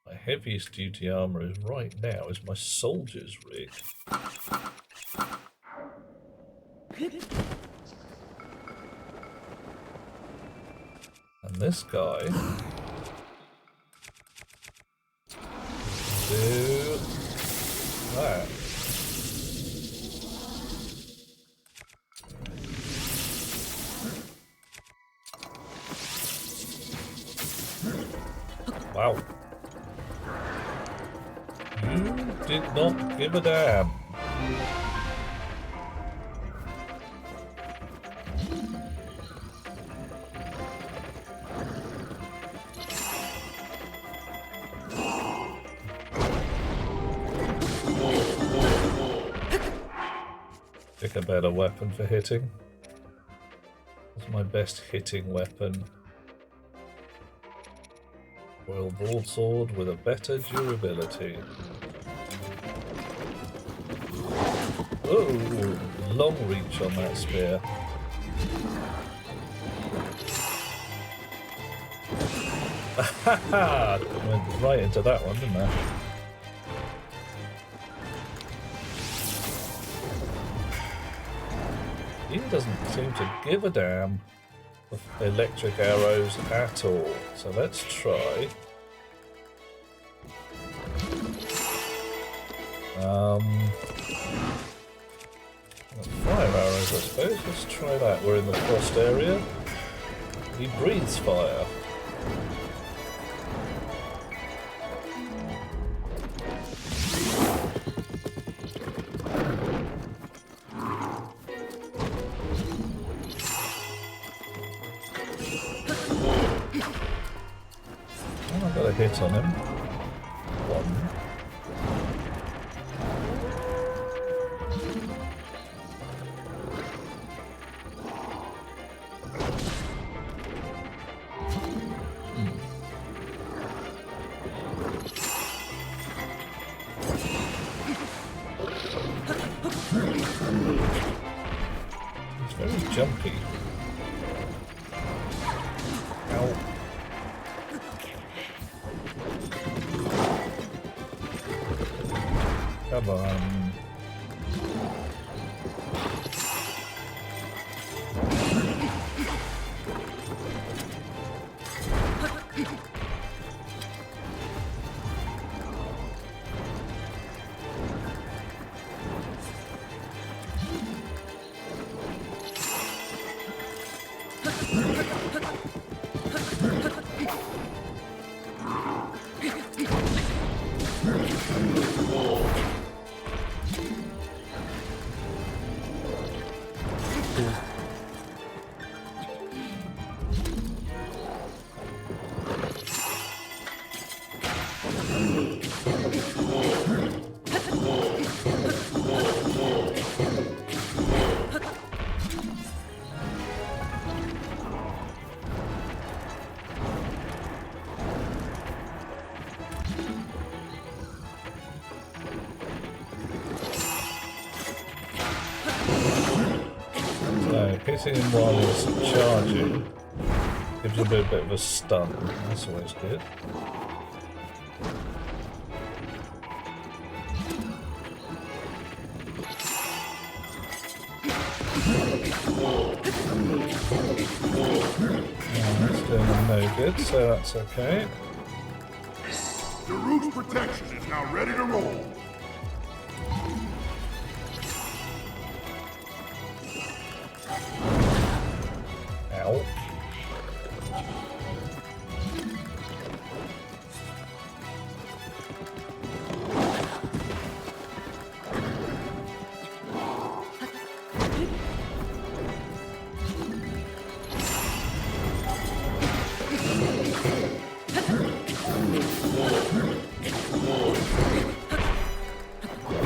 My heaviest duty armor is right now is my soldier's rig. And this guy do that. Wow. You did not give a damn. a better weapon for hitting. What's my best hitting weapon? Royal broadsword with a better durability. Oh, long reach on that spear. Haha! Went right into that one, didn't I? He doesn't seem to give a damn of electric arrows at all. So let's try. Fire arrows, I suppose. Let's try that. We're in the frost area. He breathes fire. I got a hit on him. One. He's very jumpy. Ow. Come on. So, hitting him while he's charging gives you a bit of a stun. That's always good. That's doing him no good, so that's okay. The root's protection is now ready to roll. Ow.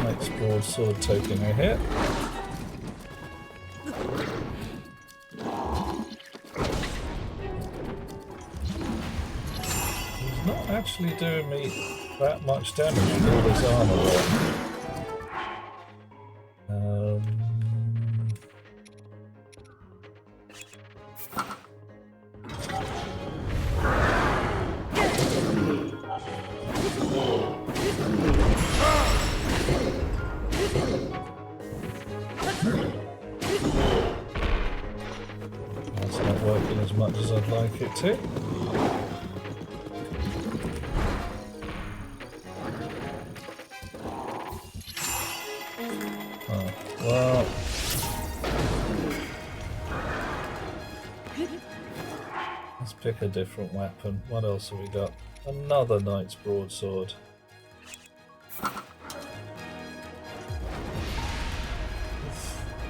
Knight's broadsword taking a hit. He's not actually doing me that much damage with all his armor on. That's not working as much as I'd like it to. Oh, well. Let's pick a different weapon. What else have we got? Another knight's broadsword.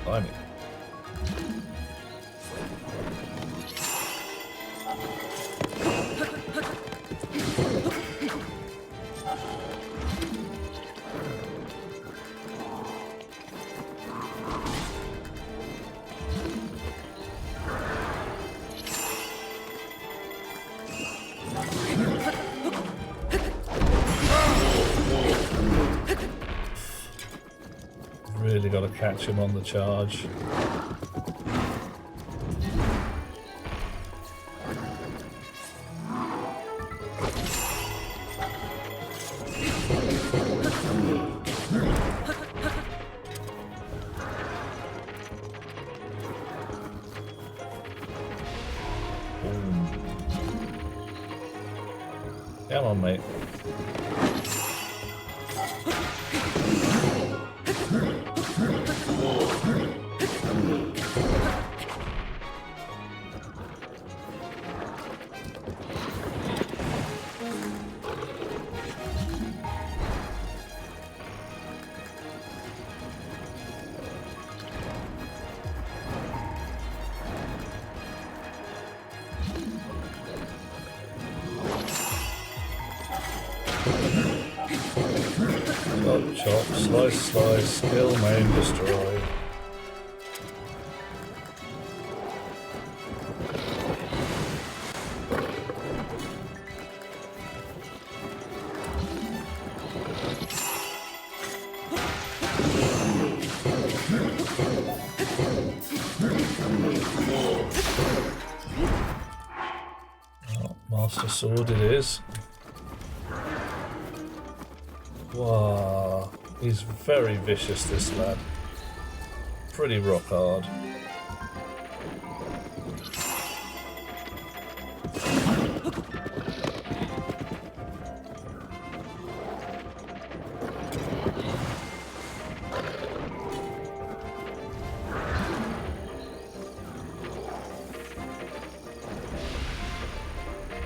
Blimey. got to catch him on the charge. Come on, mate. Chop, chop, slice, slice, kill, maim, destroy. Oh, Master Sword it is. Wow, he's very vicious, this lad. Pretty rock hard.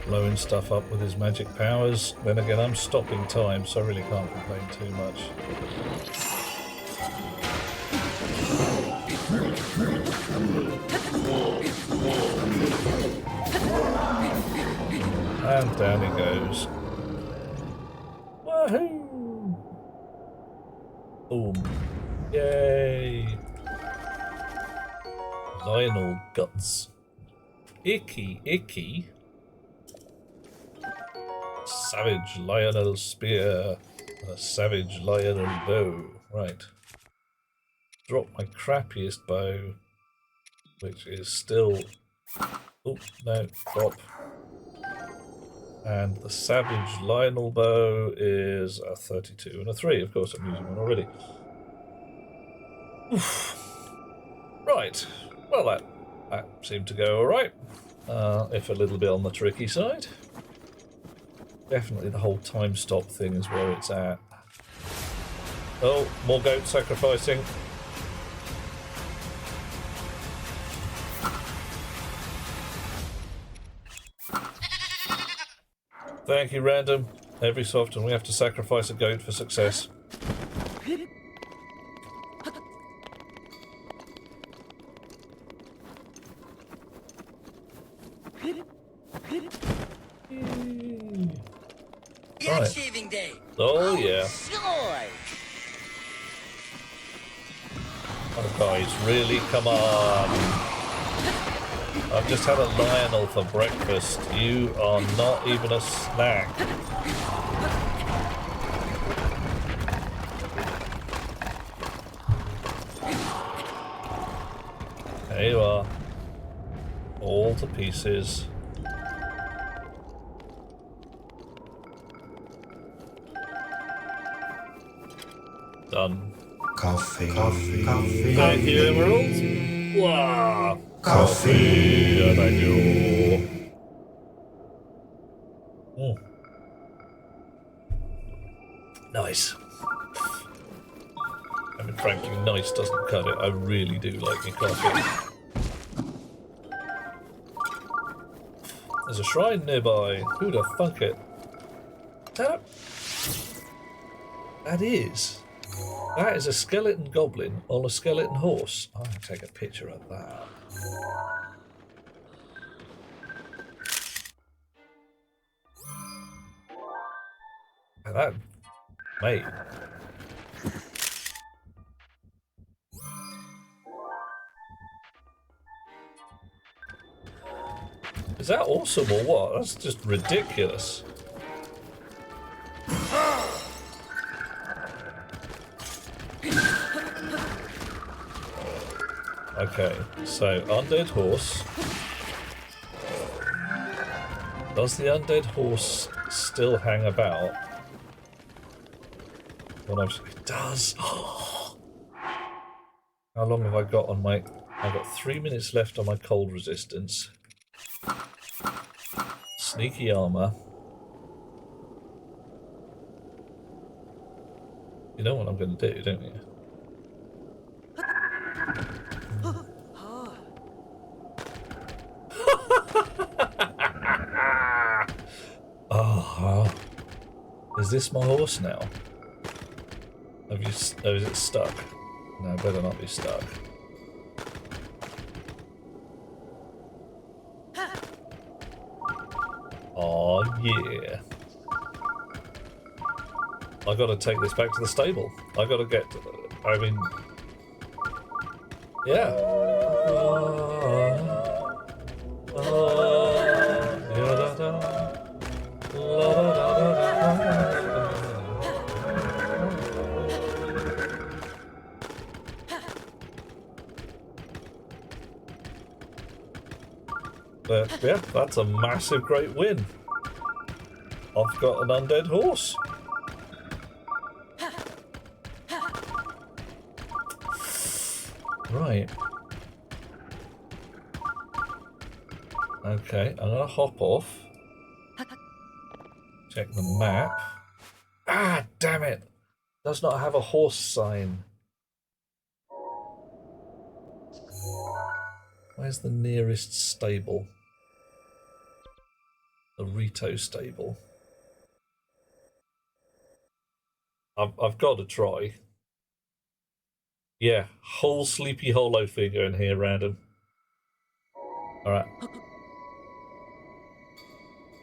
Blowing stuff up with his magic powers. Then again, I'm stopping time, so I really can't complain too much. And down he goes. Woohoo! Boom. Yay! Lionel guts. Icky, icky. Savage Lionel spear and a savage Lionel bow. Right. Drop my crappiest bow, which is still. Oh, no, drop. And the savage Lionel bow is a 32 and a 3. Of course, I'm using one already. Oof. Right. Well, that seemed to go alright. If a little bit on the tricky side. Definitely the whole time stop thing is where it's at. Oh, more goat sacrificing. Thank you, random. Every so often we have to sacrifice a goat for success. Right. Shaving day. Oh yeah. Joy. Oh guys, really? Come on. I've just had a Lionel for breakfast. You are not even a snack. There you are. All to pieces. Done. Coffee. Thank you, Emerald. Wow. Coffee. Yeah, thank you. Nice. I mean, frankly, nice doesn't cut it. I really do like my coffee. There's a shrine nearby. Who the fuck it? That is. That is a skeleton goblin on a skeleton horse. I'm going to take a picture of that. And that, mate. Is that awesome or what? That's just ridiculous. Okay, so undead horse. Does the undead horse still hang about? It does. How long have I got on my... I've got 3 minutes left on my cold resistance. Sneaky armor. You know what I'm going to do, don't you? Oh, is this my horse now? Have you? Oh, is it stuck? No, better not be stuck. Oh yeah! I got to take this back to the stable. I got to get. I mean, yeah. But yeah, that's a massive, great win. I've got an undead horse. Right. Okay, I'm gonna hop off. Check the map. Ah, damn it! Does not have a horse sign. Where's the nearest stable? The Rito stable. I've got to try. Yeah, whole Sleepy Hollow figure in here, random. Alright.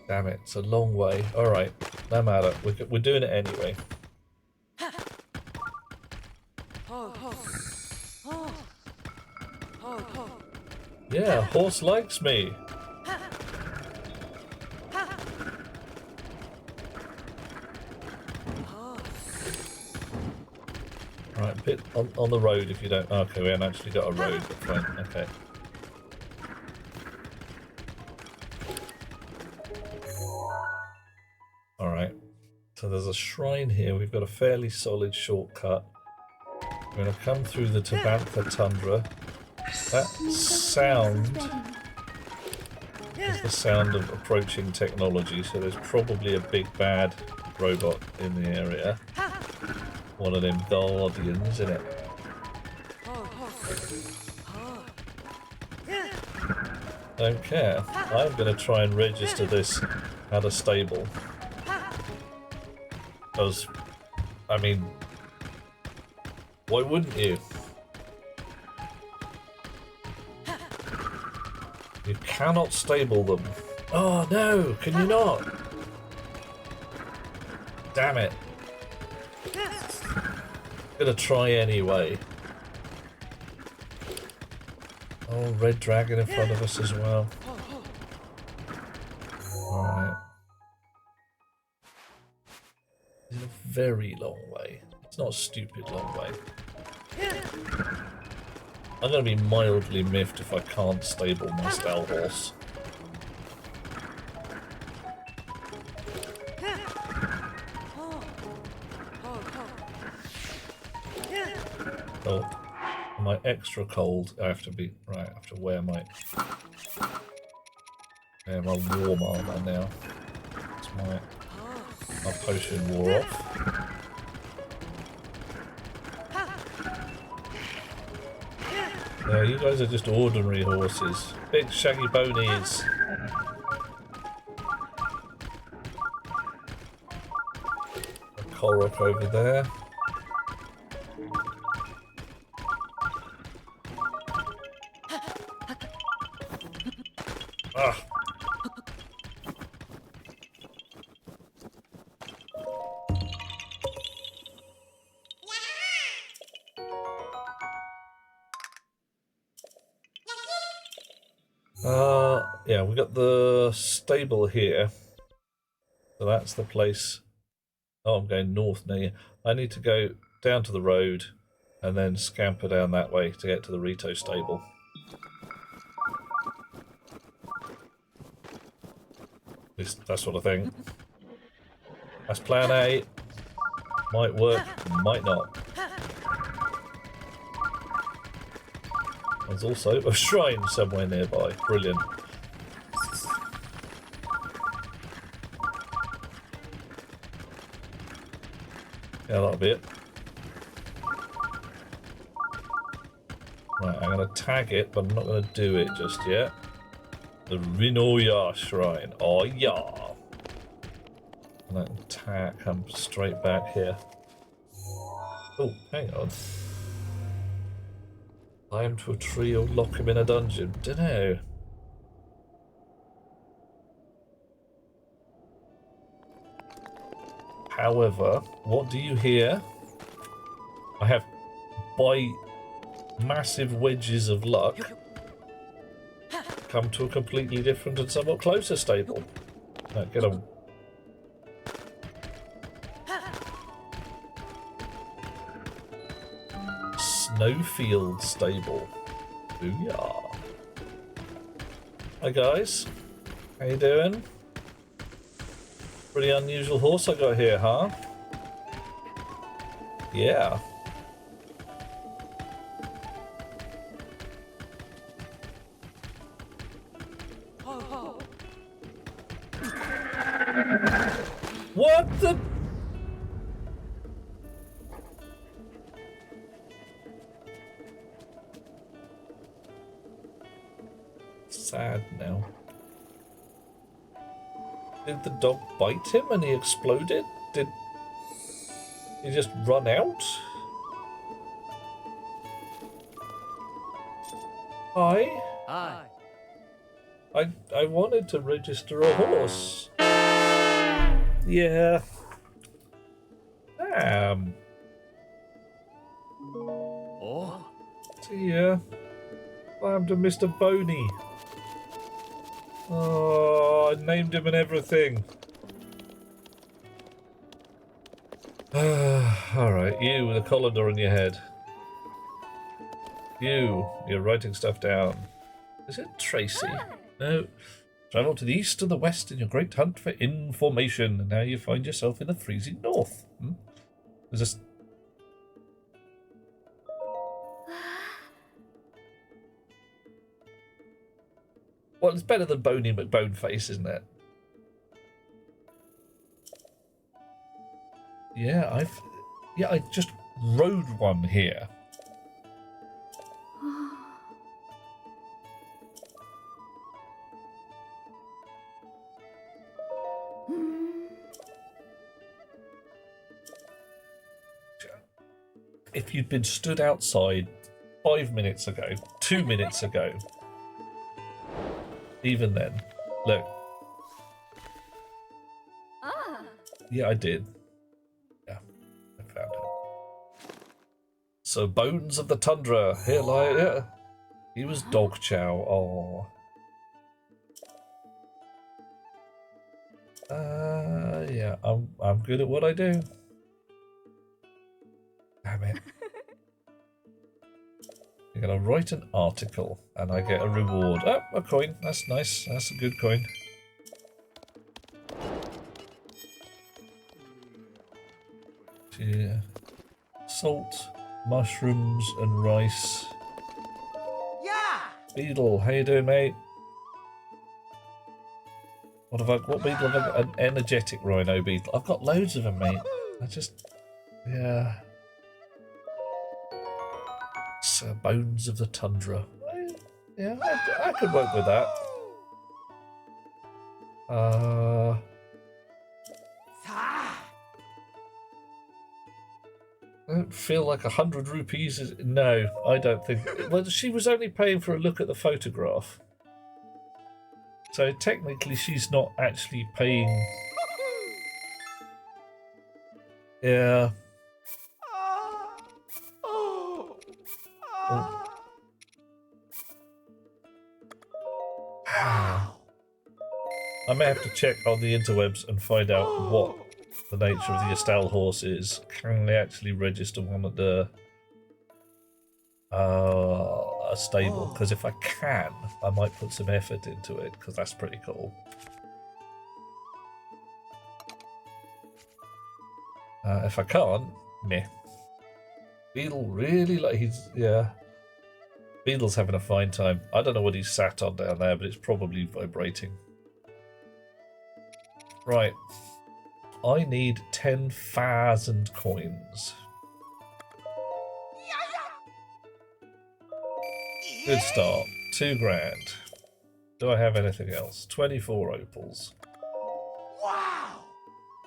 Damn it, it's a long way. Alright, no matter. We're doing it anyway. Yeah, horse likes me. Right, bit on the road if you don't. Okay, we haven't actually got a road, but fine. Okay. Alright. So there's a shrine here. We've got a fairly solid shortcut. We're going to come through the Tabantha Tundra. That sound is the sound of approaching technology, so there's probably a big bad robot in the area. One of them guardians, isn't it? Don't care. I'm going to try and register this at a stable. Because, I mean, why wouldn't you? You cannot stable them. Oh no, can you not? Damn it. I'm gonna try anyway. Oh, red dragon in front of us as well. Alright. It's a very long way. It's not a stupid long way. I'm going to be mildly miffed if I can't stable my stall horse. Oh, am I extra cold? I have to be right. I have to wear my warm armor now. It's my potion wore off. Yeah, you guys are just ordinary horses. Big shaggy ponies. A Korok over there. Ah. Yeah, we got the stable here. So that's the place. Oh, I'm going north now. I need to go down to the road, and then scamper down that way to get to the Rito stable. At least that's what I think. That's plan A. Might work, might not. There's also a shrine somewhere nearby. Brilliant. Yeah, that'll be it. Right, I'm going to tag it, but I'm not going to do it just yet. The Rinoya Shrine. Oh, yeah. And I can tag, come straight back here. Oh, hang on. Climb to a tree or lock him in a dungeon. Dunno. However, what do you hear? I have, by massive wedges of luck, come to a completely different and somewhat closer stable. Right, get on. Snowfield stable. Booyah. Hi guys. How you doing? Pretty unusual horse I got here, huh? Yeah. What the? Sad now. Did the dog bite him and he exploded? Did he just run out? Hi. Hi. I wanted to register a horse. Yeah. Damn. Oh. See ya. I'm to Mr. Boney. Oh, I named him and everything. Alright, you with a colander on your head. You're writing stuff down. Is it Tracy? No. Travel to the east and the west in your great hunt for information, and now you find yourself in the freezing north. Is this... Well, it's better than Boney McBoneface, isn't it? Yeah, I just rode one here. If you'd been stood outside 5 minutes ago, 2 minutes ago, even then, look. Yeah, I did. Yeah, I found it. So, Bones of the Tundra. Here lie. Yeah. He was dog chow. Oh. Yeah, I'm good at what I do. Damn it. You're gonna write an article and I get a reward. Oh, a coin. That's nice. That's a good coin. Yeah. Salt, mushrooms, and rice. Yeah! Beetle, how you doing, mate? What beetle have I got? An energetic rhino beetle. I've got loads of them, mate. Yeah. So, Bones of the Tundra. Yeah, I could work with that. I don't feel like 100 rupees is... No, I don't think... Well, she was only paying for a look at the photograph. So technically she's not actually paying... Yeah. I may have to check on the interwebs and find out what the nature of the Estelle horse is. Can they actually register one at the A stable, because if I can, I might put some effort into it, because that's pretty cool. If I can't, meh. Beetle really yeah. Beetle's having a fine time. I don't know what he's sat on down there, but it's probably vibrating. Right. I need 10,000 coins. Good start. 2 grand. Do I have anything else? 24 opals. Wow!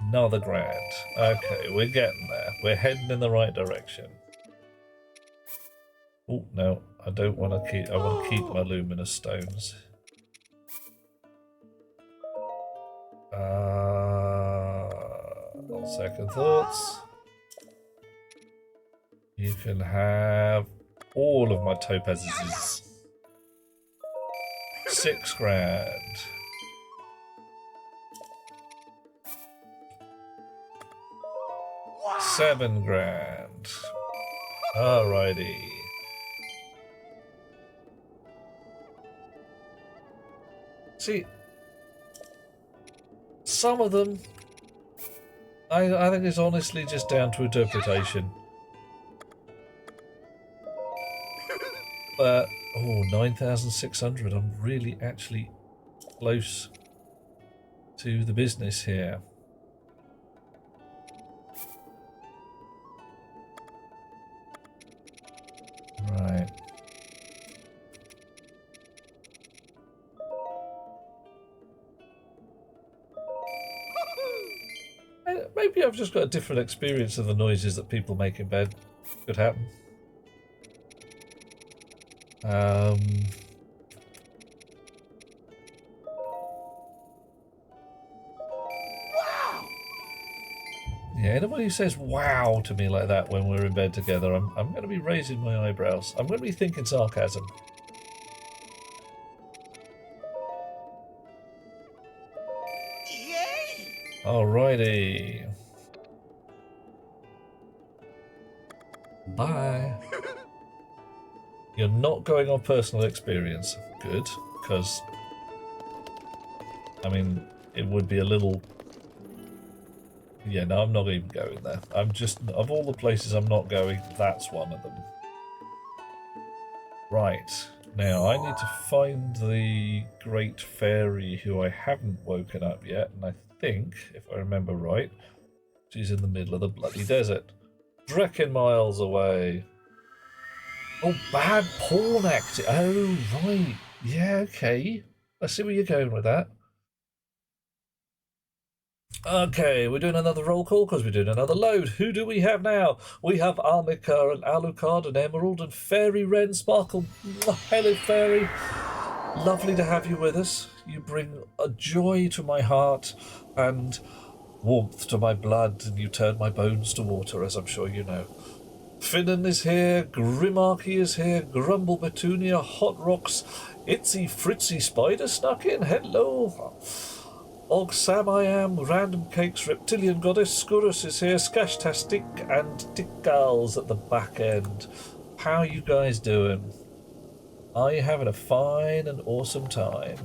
Another grand. Okay, we're getting there. We're heading in the right direction. Oh no, I don't want to keep. I want to keep my luminous stones. On second thoughts, you can have all of my topazes. 6 grand. Wow! 7 grand. Alrighty. See, some of them, I think it's honestly just down to interpretation. But, oh, 9,600. I'm really actually close to the business here. Right. Maybe I've just got a different experience of the noises that people make in bed. Could happen. Yeah, anybody who says wow to me like that when we're in bed together, I'm going to be raising my eyebrows. I'm going to be thinking sarcasm. Yay! Alrighty. Bye. You're not going on personal experience. Good, because, I mean, it would be a little... Yeah, no, I'm not even going there. I'm just... Of all the places I'm not going, that's one of them. Right. Now, I need to find the Great Fairy who I haven't woken up yet, and I think, if I remember right, she's in the middle of the bloody desert. Dreckin miles away. Oh, bad porn acting. Oh, right. Yeah, okay. I see where you're going with that. Okay, we're doing another roll call because we're doing another load. Who do we have now? We have Arnica and Alucard and Emerald and Fairy Wren Sparkle. Hello, Fairy. Lovely to have you with us. You bring a joy to my heart and warmth to my blood, and you turn my bones to water, as I'm sure you know. Finnan is here, Grimarchy is here, Grumble Petunia, Hot Rocks, Itsy Fritzy Spider snuck in, hello. Og Sam I am, Random Cakes, Reptilian Goddess, Skurrus is here, Skashtastic, and Tickgals at the back end. How you guys doing? Are you having a fine and awesome time?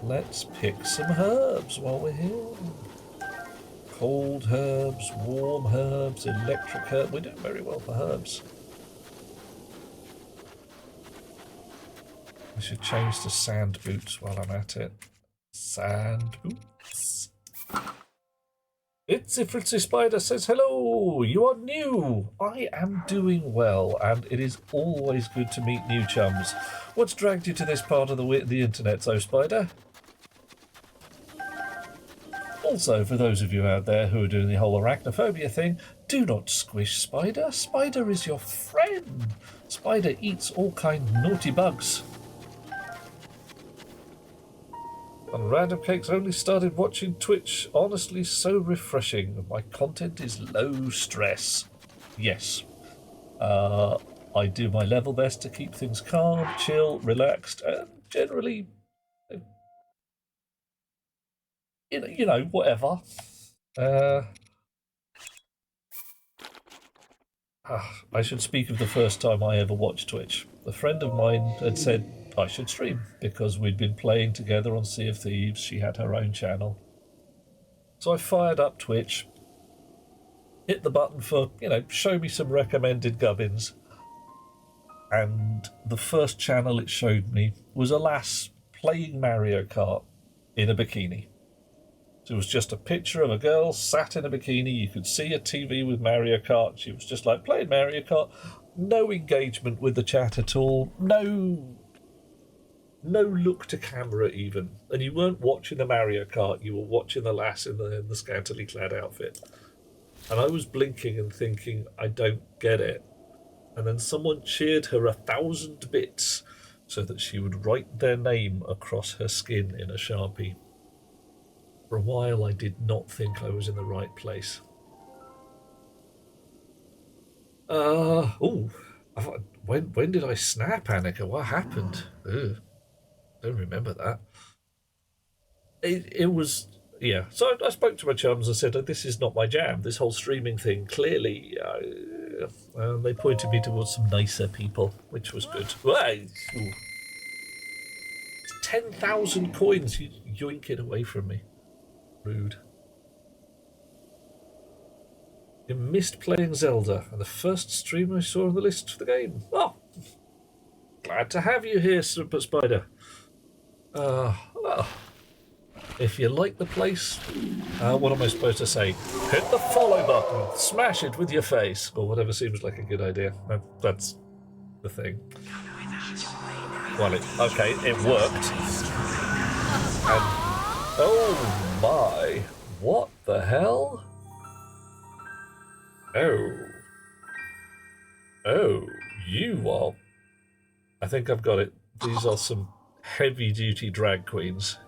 Let's pick some herbs while we're here. Cold herbs, warm herbs, electric herbs. We're doing very well for herbs. I should change to sand boots while I'm at it. Sand boots. Itsy Fritzy Spider says hello. You are new. I am doing well, and it is always good to meet new chums. What's dragged you to this part of the internet, so Spider? Also, for those of you out there who are doing the whole arachnophobia thing, do not squish Spider. Spider is your friend. Spider eats all kind naughty bugs. And Random Cakes only started watching Twitch. Honestly, so refreshing. My content is low stress. Yes. I do my level best to keep things calm, chill, relaxed, and generally, you know, whatever. I should speak of the first time I ever watched Twitch. A friend of mine had said I should stream because we'd been playing together on Sea of Thieves. She had her own channel. So I fired up Twitch, hit the button for, show me some recommended gubbins. And the first channel it showed me was a lass playing Mario Kart in a bikini. So it was just a picture of a girl sat in a bikini. You could see a TV with Mario Kart. She was just like playing Mario Kart. No engagement with the chat at all. No look to camera even. And you weren't watching the Mario Kart. You were watching the lass in the scantily clad outfit. And I was blinking and thinking, I don't get it. And then someone cheered her 1,000 bits so that she would write their name across her skin in a Sharpie. For a while, I did not think I was in the right place. When did I snap, Annika? What happened? Ugh, don't remember that. It was, yeah. So I spoke to my chums and said, this is not my jam. This whole streaming thing, clearly, they pointed me towards some nicer people, which was good. Well, 10,000 coins, you yoink it away from me. Rude. You missed playing Zelda, and the first stream I saw on the list for the game. Oh, glad to have you here, Super Spider. If you like the place, what am I supposed to say? Hit the follow button, smash it with your face, or whatever seems like a good idea. That's the thing. Well, it worked. And, oh my, what the hell? Oh, you are... I think I've got it. These are some heavy-duty drag queens.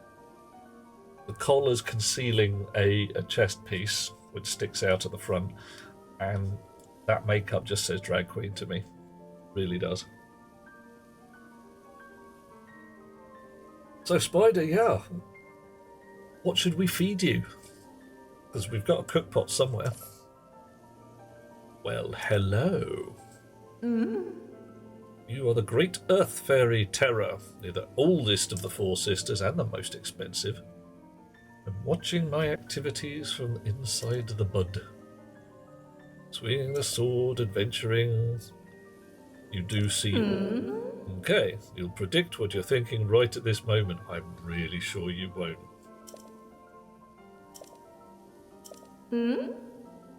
The collar's concealing a chest piece, which sticks out at the front, and that makeup just says drag queen to me. Really does. So, Spider, yeah. What should we feed you? Because we've got a cook pot somewhere. Well, hello. You are the great Earth Fairy Terror. You're the oldest of the four sisters and the most expensive. I'm watching my activities from inside the bud. Swinging the sword, adventuring. You do see all. Okay, you'll predict what you're thinking right at this moment. I'm really sure you won't.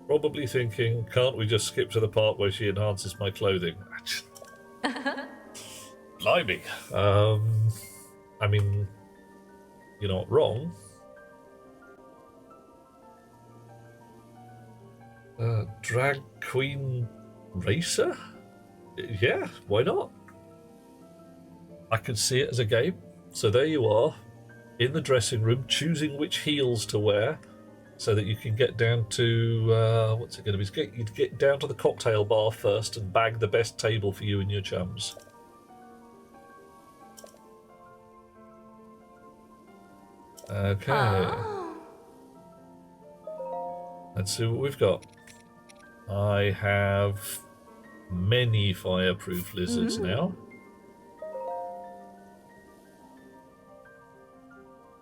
Probably thinking, can't we just skip to the part where she enhances my clothing? Blimey. I mean, you're not wrong. Drag queen racer? Yeah, why not? I can see it as a game. So there you are, in the dressing room, choosing which heels to wear, so that you can get down to, what's it going to be? You'd get down to the cocktail bar first and bag the best table for you and your chums. Okay. Let's see what we've got. I have many fireproof lizards now.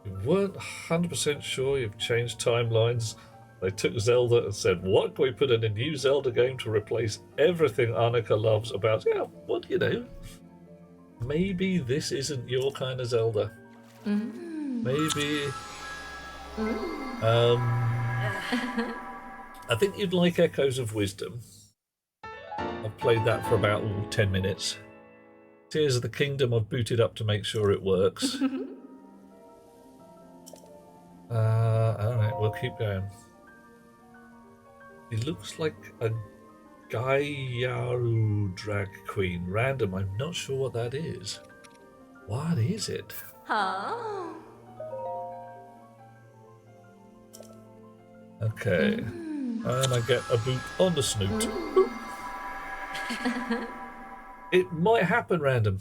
You weren't 100% sure you've changed timelines. They took Zelda and said, what can we put in a new Zelda game to replace everything Annika loves about, maybe this isn't your kind of Zelda. Maybe... I think you'd like Echoes of Wisdom. I've played that for about 10 minutes. Tears of the Kingdom I've booted up to make sure it works. Alright, we'll keep going. He looks like a Gaiaru drag queen. Random, I'm not sure what that is. What is it? Okay. And I get a boot on the snoot. It might happen, Random.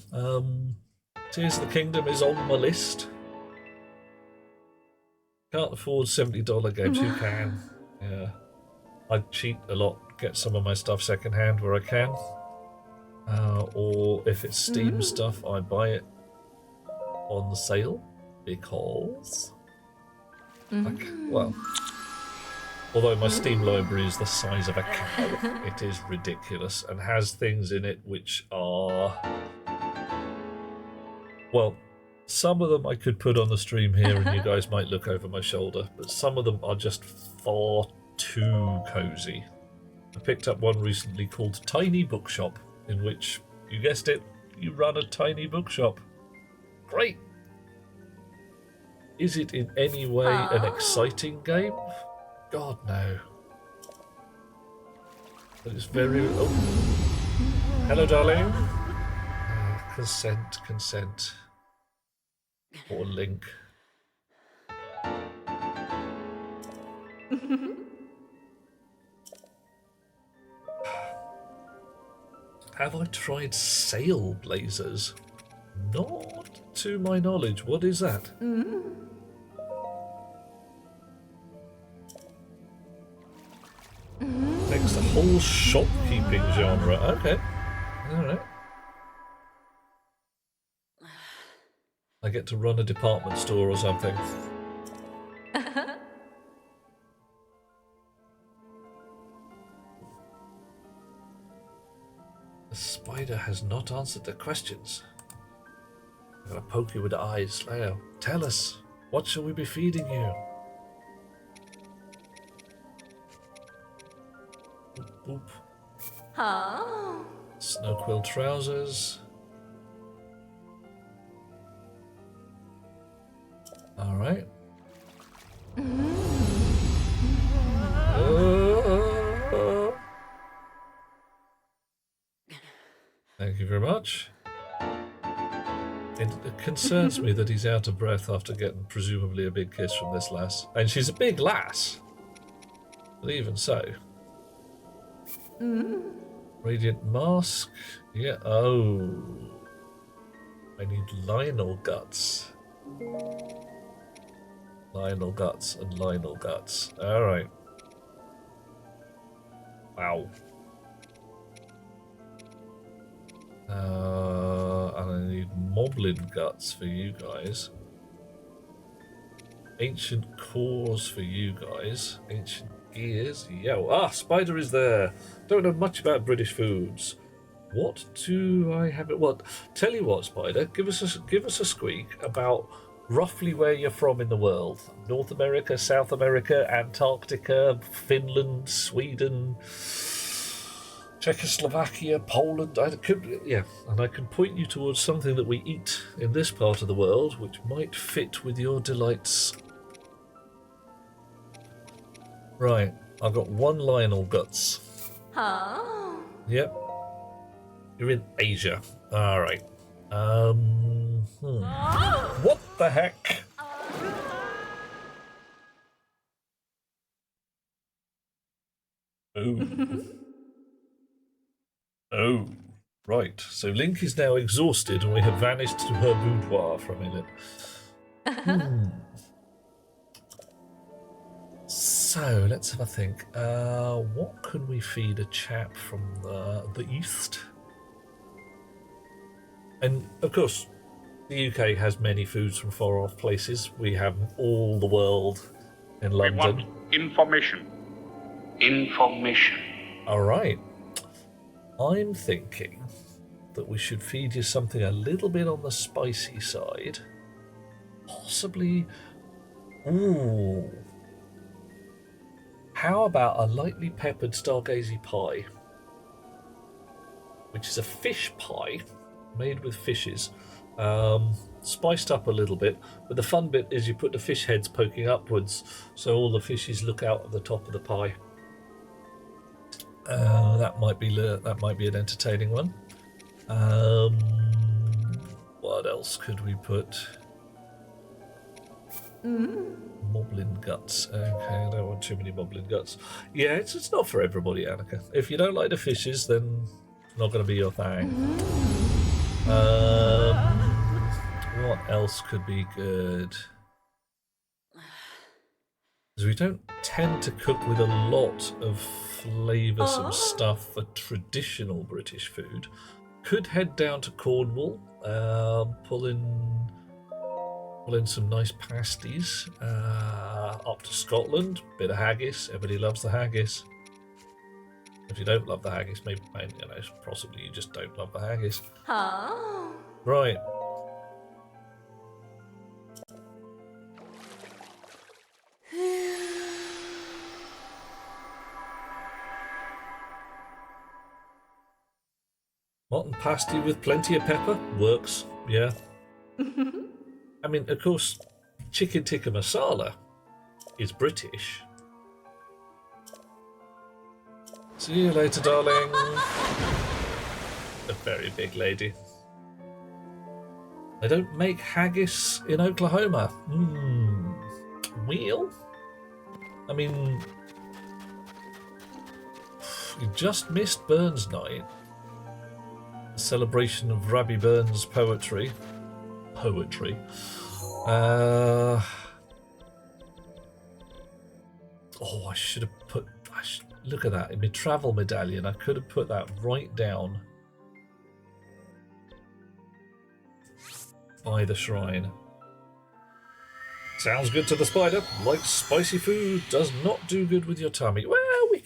Tears of the Kingdom is on my list. Can't afford $70 games, who can? Yeah. I cheat a lot, get some of my stuff secondhand where I can. Or if it's Steam stuff, I buy it on the sale because, well, although my Steam library is the size of a cow, it is ridiculous and has things in it which are, well, some of them I could put on the stream here and you guys might look over my shoulder, but some of them are just far too cozy. I picked up one recently called Tiny Bookshop, in which, you guessed it, you run a tiny bookshop. Great! Is it in any way an exciting game? God, no. But it's very... Oh. Hello, darling. Consent. Or link. Have I tried sail blazers? Not to my knowledge. What is that? Next, the whole shopkeeping genre. Okay. Alright. I get to run a department store or something. The spider has not answered the questions. I'm gonna poke you with the eyes. Leo, tell us, what shall we be feeding you? Boop, boop. Huh? Snow quill trousers. Alright. Thank you very much. It concerns me that he's out of breath after getting presumably a big kiss from this lass. And she's a big lass. But even so. Radiant mask. Yeah. Oh. I need Lionel guts. Lionel guts and Lionel guts. Alright. Wow. And I need Moblin guts for you guys. Ancient cores for you guys. Ancient gears. Yeah. Spider is there. Don't know much about British foods. What do I have it? What? Tell you what, Spider. Give us a squeak about roughly where you're from in the world. North America, South America, Antarctica, Finland, Sweden, Czechoslovakia, Poland. And I can point you towards something that we eat in this part of the world, which might fit with your delights. Right, I've got one Lionel guts. Huh? Yep. You're in Asia. All right. What the heck? Oh. Oh. Right. So Link is now exhausted and we have vanished to her boudoir for a minute. So, let's have a think. What can we feed a chap from the east? And, of course, the UK has many foods from far-off places. We have all the world in London. We want information. Information. All right. I'm thinking that we should feed you something a little bit on the spicy side. Possibly... Ooh... How about a lightly peppered stargazy pie? Which is a fish pie made with fishes, spiced up a little bit, but the fun bit is you put the fish heads poking upwards so all the fishes look out at the top of the pie. That might be an entertaining one. What else could we put? Moblin guts. Okay, I don't want too many moblin guts. Yeah, it's not for everybody, Annika. If you don't like the fishes, then it's not going to be your thing. What else could be good? Because we don't tend to cook with a lot of flavoursome stuff for traditional British food. Could head down to Cornwall, pull in some nice pasties. Up to Scotland, bit of haggis. Everybody loves the haggis. If you don't love the haggis, maybe possibly you just don't love the haggis. Huh? Right. Mutton pasty with plenty of pepper works. Yeah. I mean, of course, chicken tikka masala is British. See you later, darling. A very big lady. They don't make haggis in Oklahoma. Well, I mean, you just missed Burns Night. A celebration of Rabbi Burns' poetry. Oh, I should have put... look at that. In my travel medallion, I could have put that right down by the shrine. Sounds good to the spider. Like spicy food does not do good with your tummy. Well, we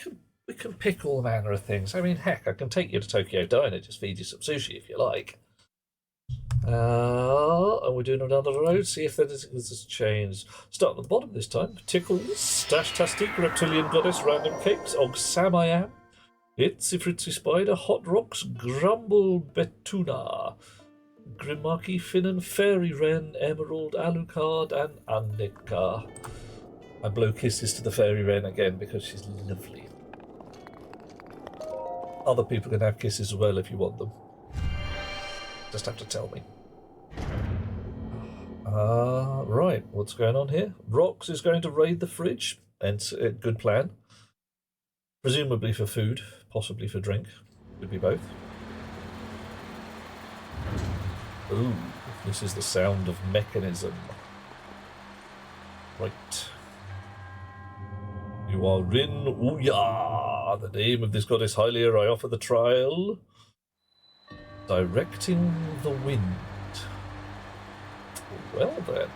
can pick all manner of things. I mean, heck, I can take you to Tokyo Diner, just feed you some sushi if you like. And we're doing another road, see if this has changed. Start at the bottom this time. Tickles, Stash Tastic, Reptilian Goddess, Random Cakes, Og Samayam, Itsy Fritzy Spider, Hot Rocks, Grumble Betuna, Grimaki, Finnan, Fairy Wren, Emerald, Alucard, and Annika. I blow kisses to the Fairy Wren again because she's lovely. Other people can have kisses as well if you want them. Just have to tell me. Right, what's going on here? Rox is going to raid the fridge, and a good plan. Presumably for food, possibly for drink. Could be both. Ooh, this is the sound of mechanism. Right. You are in Ouya. The name of this goddess Hylia, I offer the trial. Directing the wind. Well then.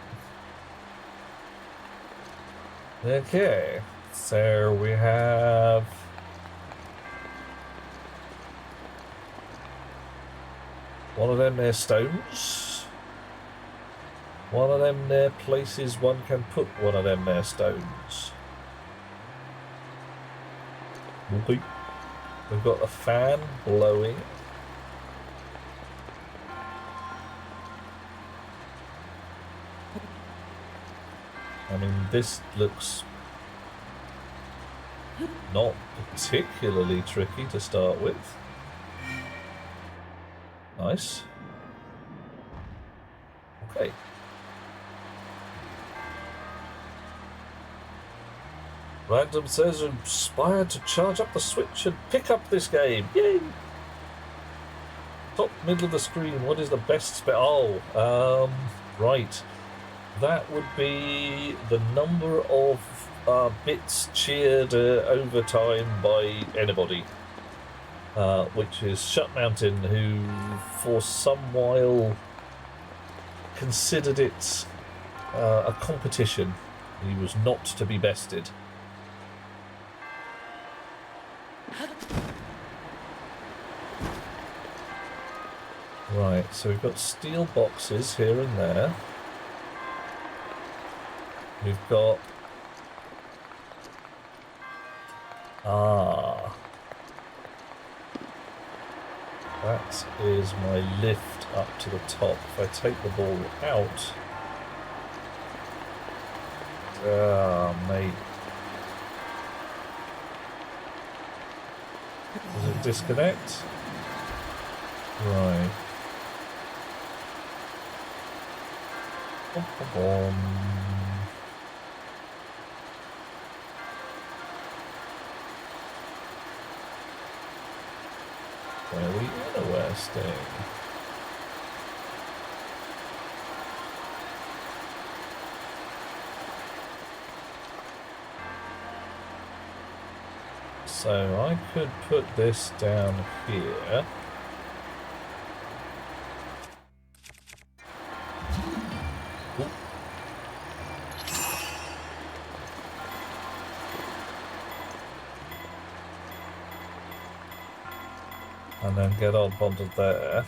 Okay, so we have one of them there stones. One of them there places one can put one of them there stones. Okay. We've got a fan blowing. I mean, this looks not particularly tricky to start with. Nice. Okay. Random says inspired to charge up the switch and pick up this game. Yay! Top middle of the screen, what is the best spell? Oh, right. That would be the number of bits cheered over time by anybody, which is Shut Mountain, who for some while considered it a competition. He was not to be bested. Right, so we've got steel boxes here and there. We've got... that is my lift up to the top. If I take the ball out... mate. Does it disconnect? Right. Boom. Very interesting. So I could put this down here. Ooh. And then get on onto there.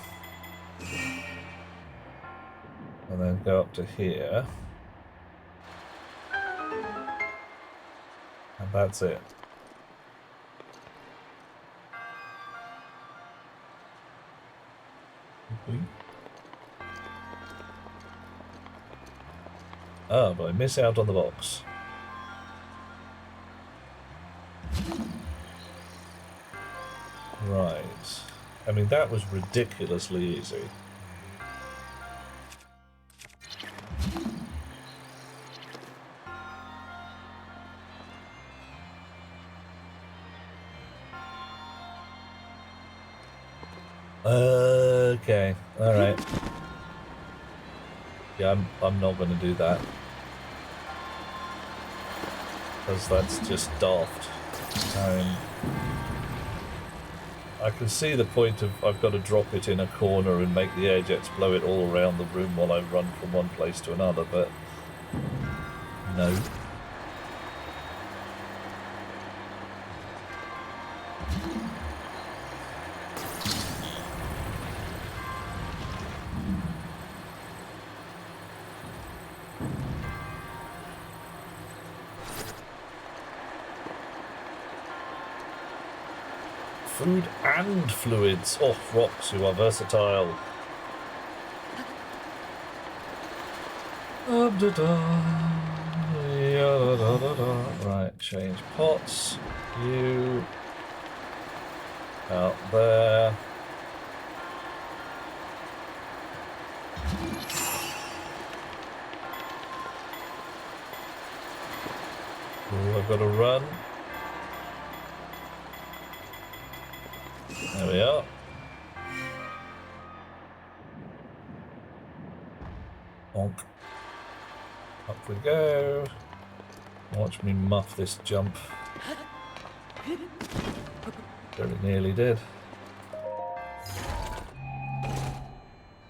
And then go up to here. And that's it. Oh, but I miss out on the box. Right. I mean, that was ridiculously easy. Okay, alright. Yeah, I'm not going to do that. Because that's just daft. I can see the point of I've got to drop it in a corner and make the air jets blow it all around the room while I run from one place to another, but no. Food and fluids. Oh, rocks, you are versatile. Right, change pots. You out there. Ooh, I've got to run. There we are. Bonk. Up we go. Watch me muff this jump. Very nearly did.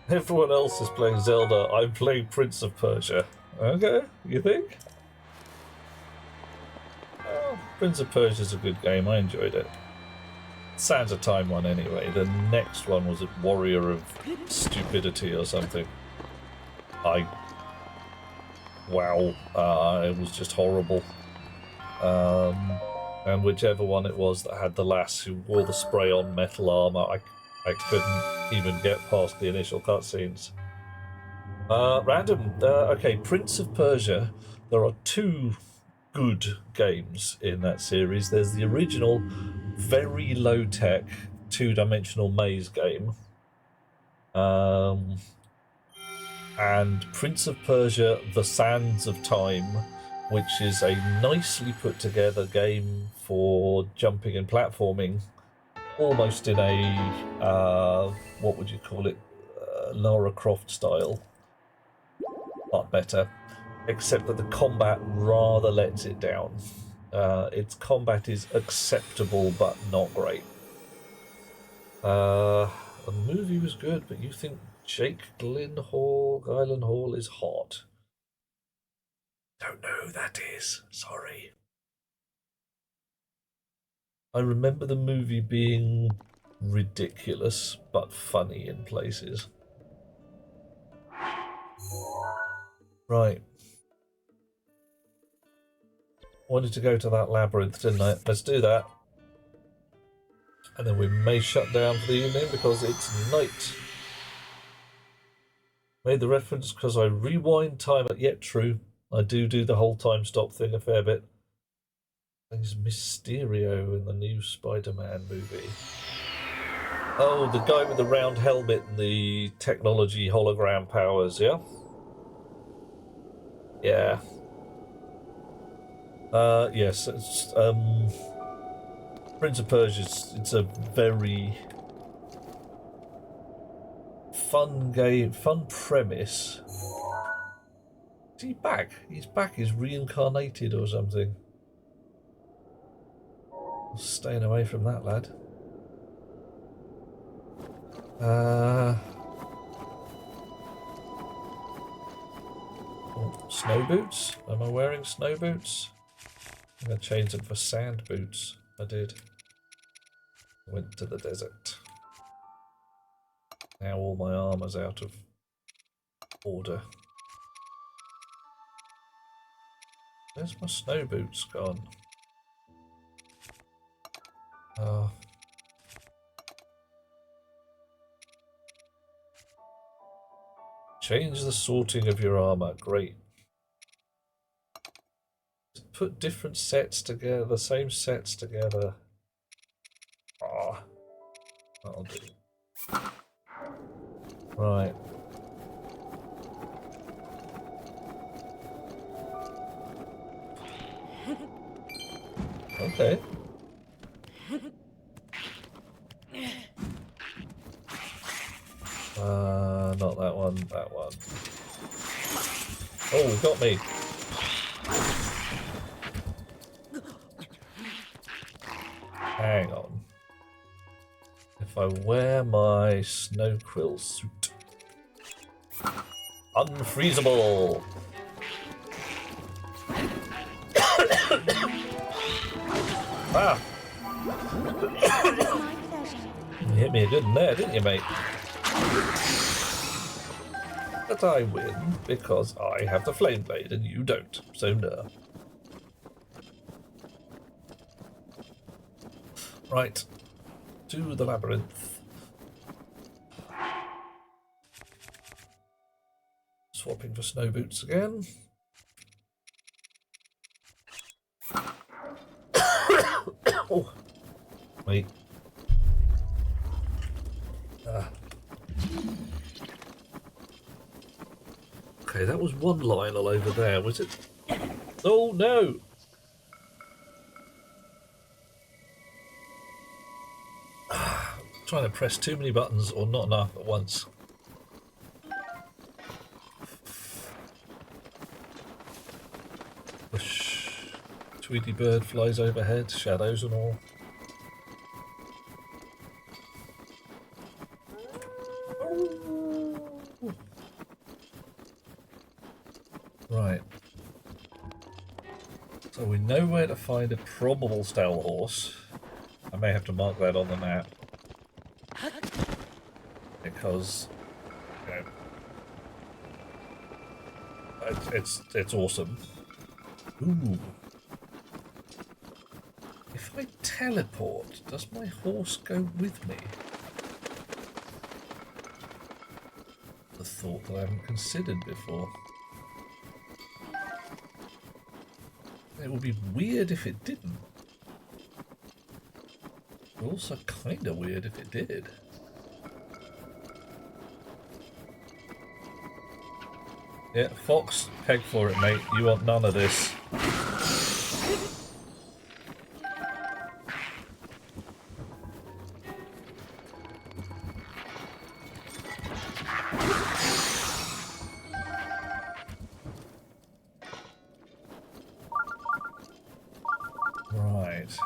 Everyone else is playing Zelda. I'm playing Prince of Persia. Okay, you think? Well, Prince of Persia's a good game. I enjoyed it. Sands of Time one anyway. The next one was a Warrior of Stupidity or something. Wow, it was just horrible. And whichever one it was that had the lass who wore the spray-on metal armor, I couldn't even get past the initial cutscenes. Random. Okay, Prince of Persia. There are two good games in that series. There's the original, very low-tech, two-dimensional maze game. And Prince of Persia, The Sands of Time, which is a nicely put together game for jumping and platforming, almost in a, what would you call it, Lara Croft style, but better, except that the combat rather lets it down. Its combat is acceptable, but not great. The movie was good, but you think Jake Gyllenhaal is hot? Don't know who that is. Sorry. I remember the movie being ridiculous, but funny in places. Right. Wanted to go to that labyrinth, didn't I? Let's do that. And then we may shut down for the evening because it's night. Made the reference because I rewind time, yet true. I do the whole time stop thing a fair bit. There's Mysterio in the new Spider-Man movie. Oh, the guy with the round helmet and the technology hologram powers, yeah? Yeah. Yes, it's, Prince of Persia, it's a very fun game, fun premise. Is he back? He's back, he's reincarnated or something. Staying away from that lad. Oh, snow boots? Am I wearing snow boots? I'm going to change them for sand boots. I did. Went to the desert. Now all my armour's out of order. Where's my snow boots gone? Oh. Change the sorting of your armour. Great. Put different sets together, the same sets together. Ah, that'll do. Right. Okay. Not that one, that one. Oh, got me. Hang on. If I wear my snow quill suit. Unfreezable! Ah! You hit me a good one there, didn't you, mate? But I win because I have the flame blade and you don't, so no. Right, to the labyrinth. Swapping for snow boots again. Oh, wait. Okay, that was one Lionel over there, was it? Oh no! Trying to press too many buttons or not enough at once. Whoosh. Tweety bird flies overhead, shadows and all. Right. So we know where to find a probable stable horse. I may have to mark that on the map. Because, you know, it's awesome. Ooh. If I teleport, does my horse go with me? The thought that I haven't considered before. It would be weird if it didn't. But also kinda weird if it did. Yeah, Fox, peg for it, mate. You want none of this. Right.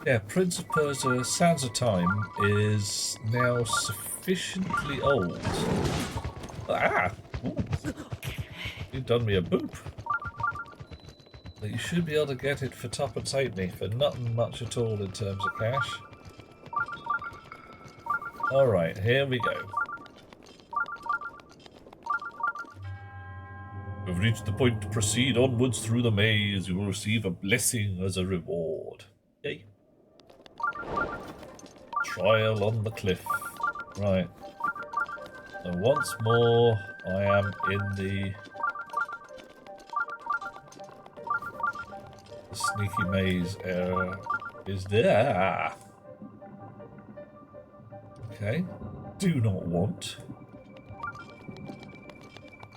Yeah, Prince of Persia Sands of Time is now sufficiently old. Ah! Ooh. You've done me a boop. That you should be able to get it for tuppence halfpenny for nothing much at all in terms of cash. Alright, here we go. We've reached the point to proceed onwards through the maze. You will receive a blessing as a reward. Yay. Trial on the cliff. Right. So once more, I am in the sneaky maze area. Is there? Okay. Do not want.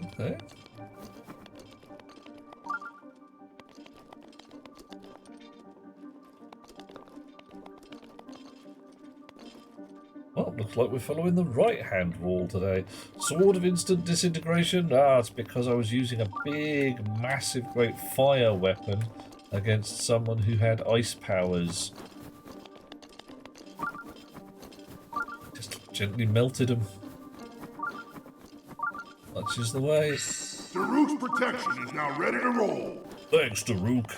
Okay. Well, looks like we're following the right-hand wall today. Sword of instant disintegration. Ah, it's because I was using a big, massive, great fire weapon against someone who had ice powers. Just gently melted him. Such is the way. Daruk's protection is now ready to roll. Thanks, Daruk.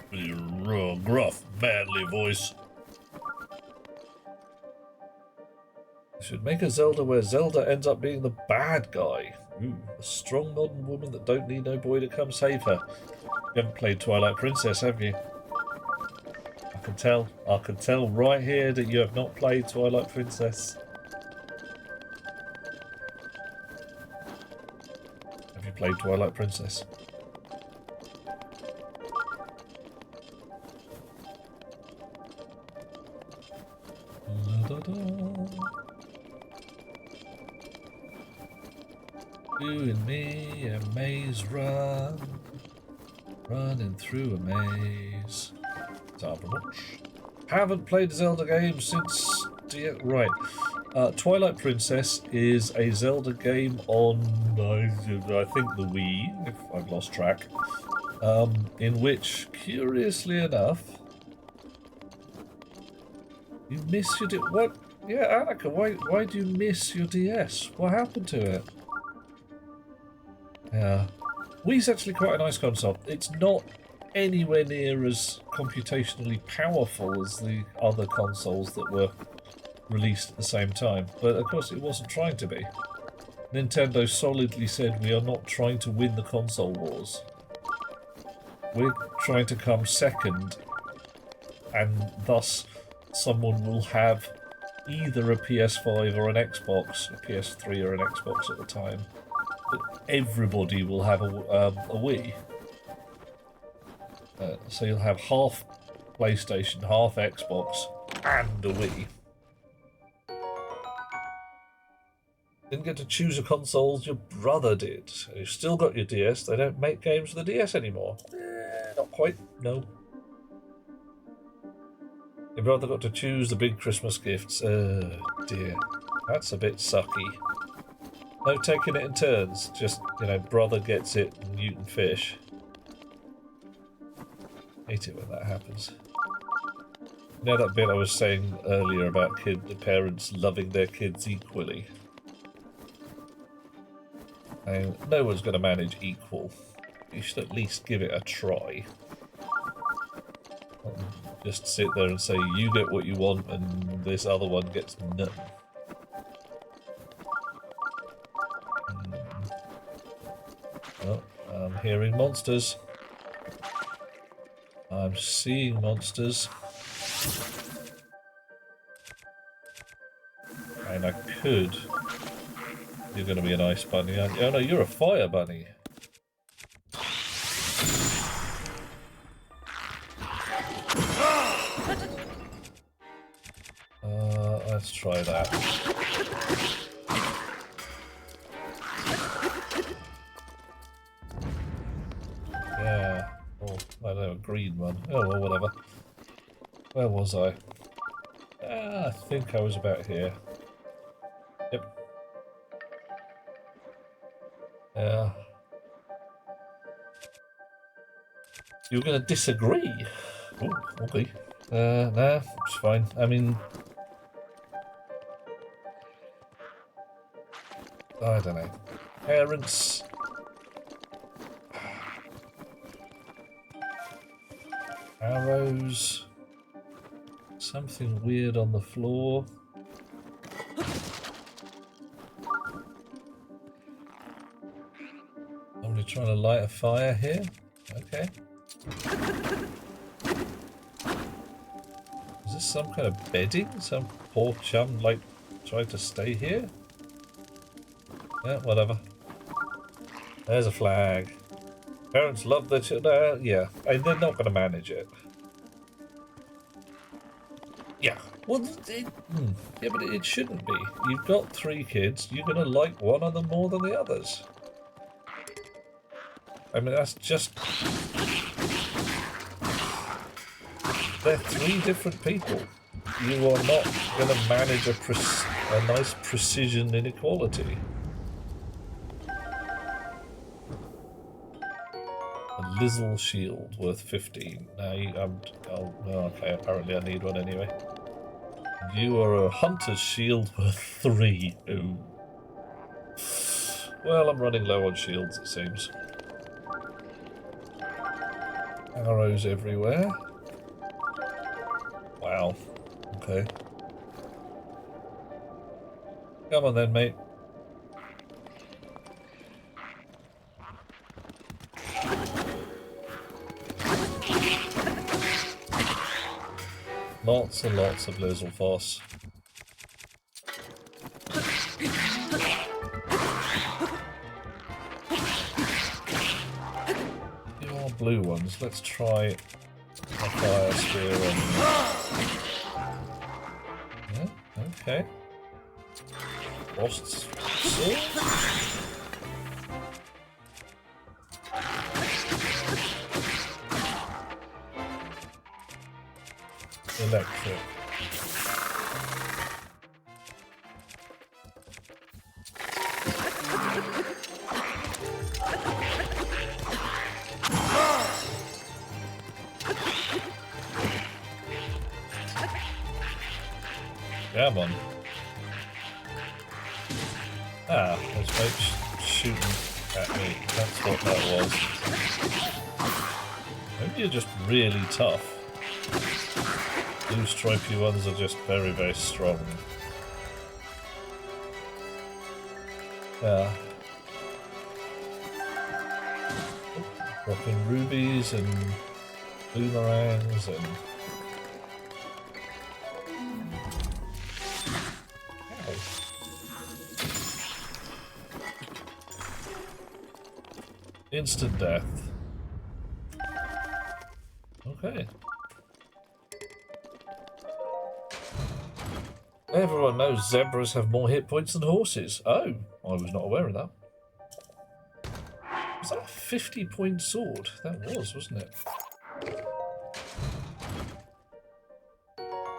With your raw, gruff, manly voice. Should make a Zelda where Zelda ends up being the bad guy. Ooh, a strong modern woman that don't need no boy to come save her. You haven't played Twilight Princess, have you? I can tell right here that you have not played Twilight Princess. Have you played Twilight Princess? You and me, a maze run. Running through a maze. Haven't played a Zelda game since... Right. Twilight Princess is a Zelda game on, I think, the Wii, if I've lost track. In which, curiously enough, you miss your... What? Yeah, Annika, why do you miss your DS? What happened to it? Yeah. Wii's actually quite a nice console. It's not anywhere near as computationally powerful as the other consoles that were released at the same time, but of course it wasn't trying to be. Nintendo solidly said we are not trying to win the console wars. We're trying to come second, and thus someone will have either a PS5 or an Xbox, a PS3 or an Xbox at the time. But everybody will have a Wii. So you'll have half PlayStation, half Xbox, and a Wii. Didn't get to choose a console, your brother did. You've still got your DS, they don't make games for the DS anymore. Not quite, no. Your brother got to choose the big Christmas gifts. Oh dear, that's a bit sucky. No taking it in turns, just, you know, brother gets it and you can fish. Hate it when that happens. You know that bit I was saying earlier about the parents loving their kids equally? And no one's going to manage equal. You should at least give it a try. Just sit there and say, you get what you want and this other one gets none. Oh, I'm hearing monsters. I'm seeing monsters. And I could... You're going to be an ice bunny, aren't you? Oh no, you're a fire bunny. Let's try that. Yeah. Oh, I don't know, a green one. Oh, well, whatever. Where was I? I think I was about here. Yep. Yeah. You're going to disagree? Oh, okay. Nah, it's fine. I mean... I don't know. Parents... Arrows... Something weird on the floor. Somebody trying to light a fire here? Okay. Is this some kind of bedding? Some poor chum, like, tried to stay here? Yeah, whatever. There's a flag. Parents love their children. Yeah, they're not going to manage it. Yeah. Well, yeah, but it shouldn't be. You've got 3 kids. You're going to like one of them more than the others. I mean, that's just... They're 3 different people. you are not going to manage a nice precision inequality. A Lizzle shield worth 15. Now oh, okay, apparently I need one anyway. You are a hunter's shield worth 3. Ooh. Well, I'm running low on shields, it seems. Arrows everywhere. Wow. Okay. Come on then, mate. Lots and lots of Lizzlefoss. Your blue ones. Let's try a fire spear on them. Yeah, okay. Frost's sword. Electric. Come on. Ah, those folks shooting at me. That's what that was. Maybe you're just really tough. Blue stripy ones are just very, very strong. Yeah. Dropping rubies and boomerangs and... Instant death. Okay. Everyone knows zebras have more hit points than horses. Oh, I was not aware of that. Was that a 50-point sword? That was, wasn't it?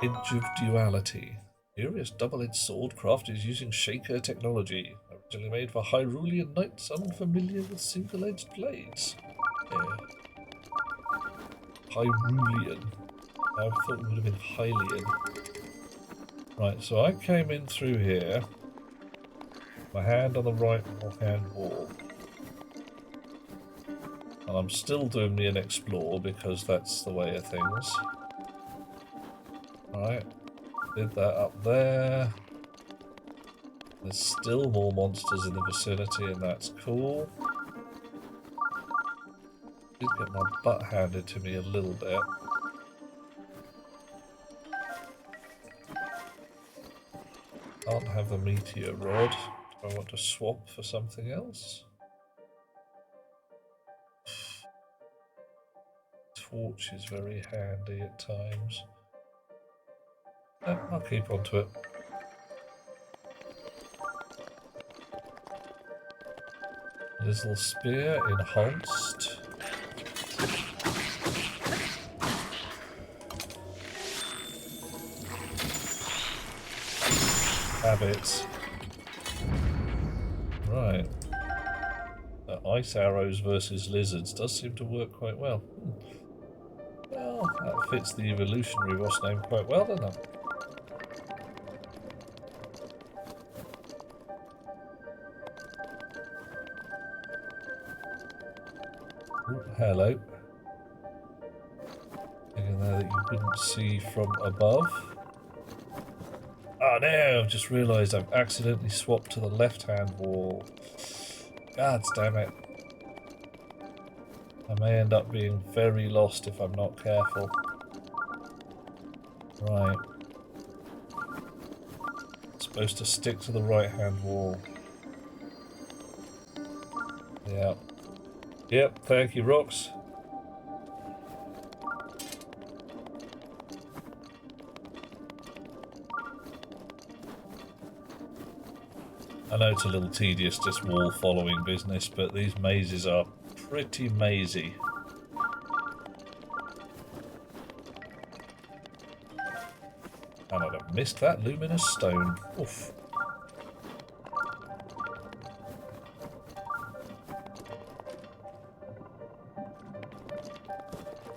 Edge of Duality. Curious double-edged sword crafted using shaker technology. Originally made for Hyrulean knights unfamiliar with single-edged blades. Yeah. Hyrulean. I thought it would have been Hylian. Right, so I came in through here. My hand on the right-hand wall. And I'm still doing me an explore because that's the way of things. Right, did that up there. There's still more monsters in the vicinity and that's cool. Did get my butt handed to me a little bit. Can't have the meteor rod. Do I want to swap for something else? Torch is very handy at times. I'll keep on to it. Little spear enhanced. Habits. Right. Ice arrows versus lizards does seem to work quite well. Well, that fits the evolutionary boss name quite well, doesn't it? Ooh, hello. Anything there that you couldn't see from above? Oh no, I've just realised I've accidentally swapped to the left-hand wall. God damn it. I may end up being very lost if I'm not careful. Right. Supposed to stick to the right-hand wall. Yep. Yep, thank you, Rocks. I know it's a little tedious, just wall following business, but these mazes are pretty mazy. And missed that luminous stone. Oof.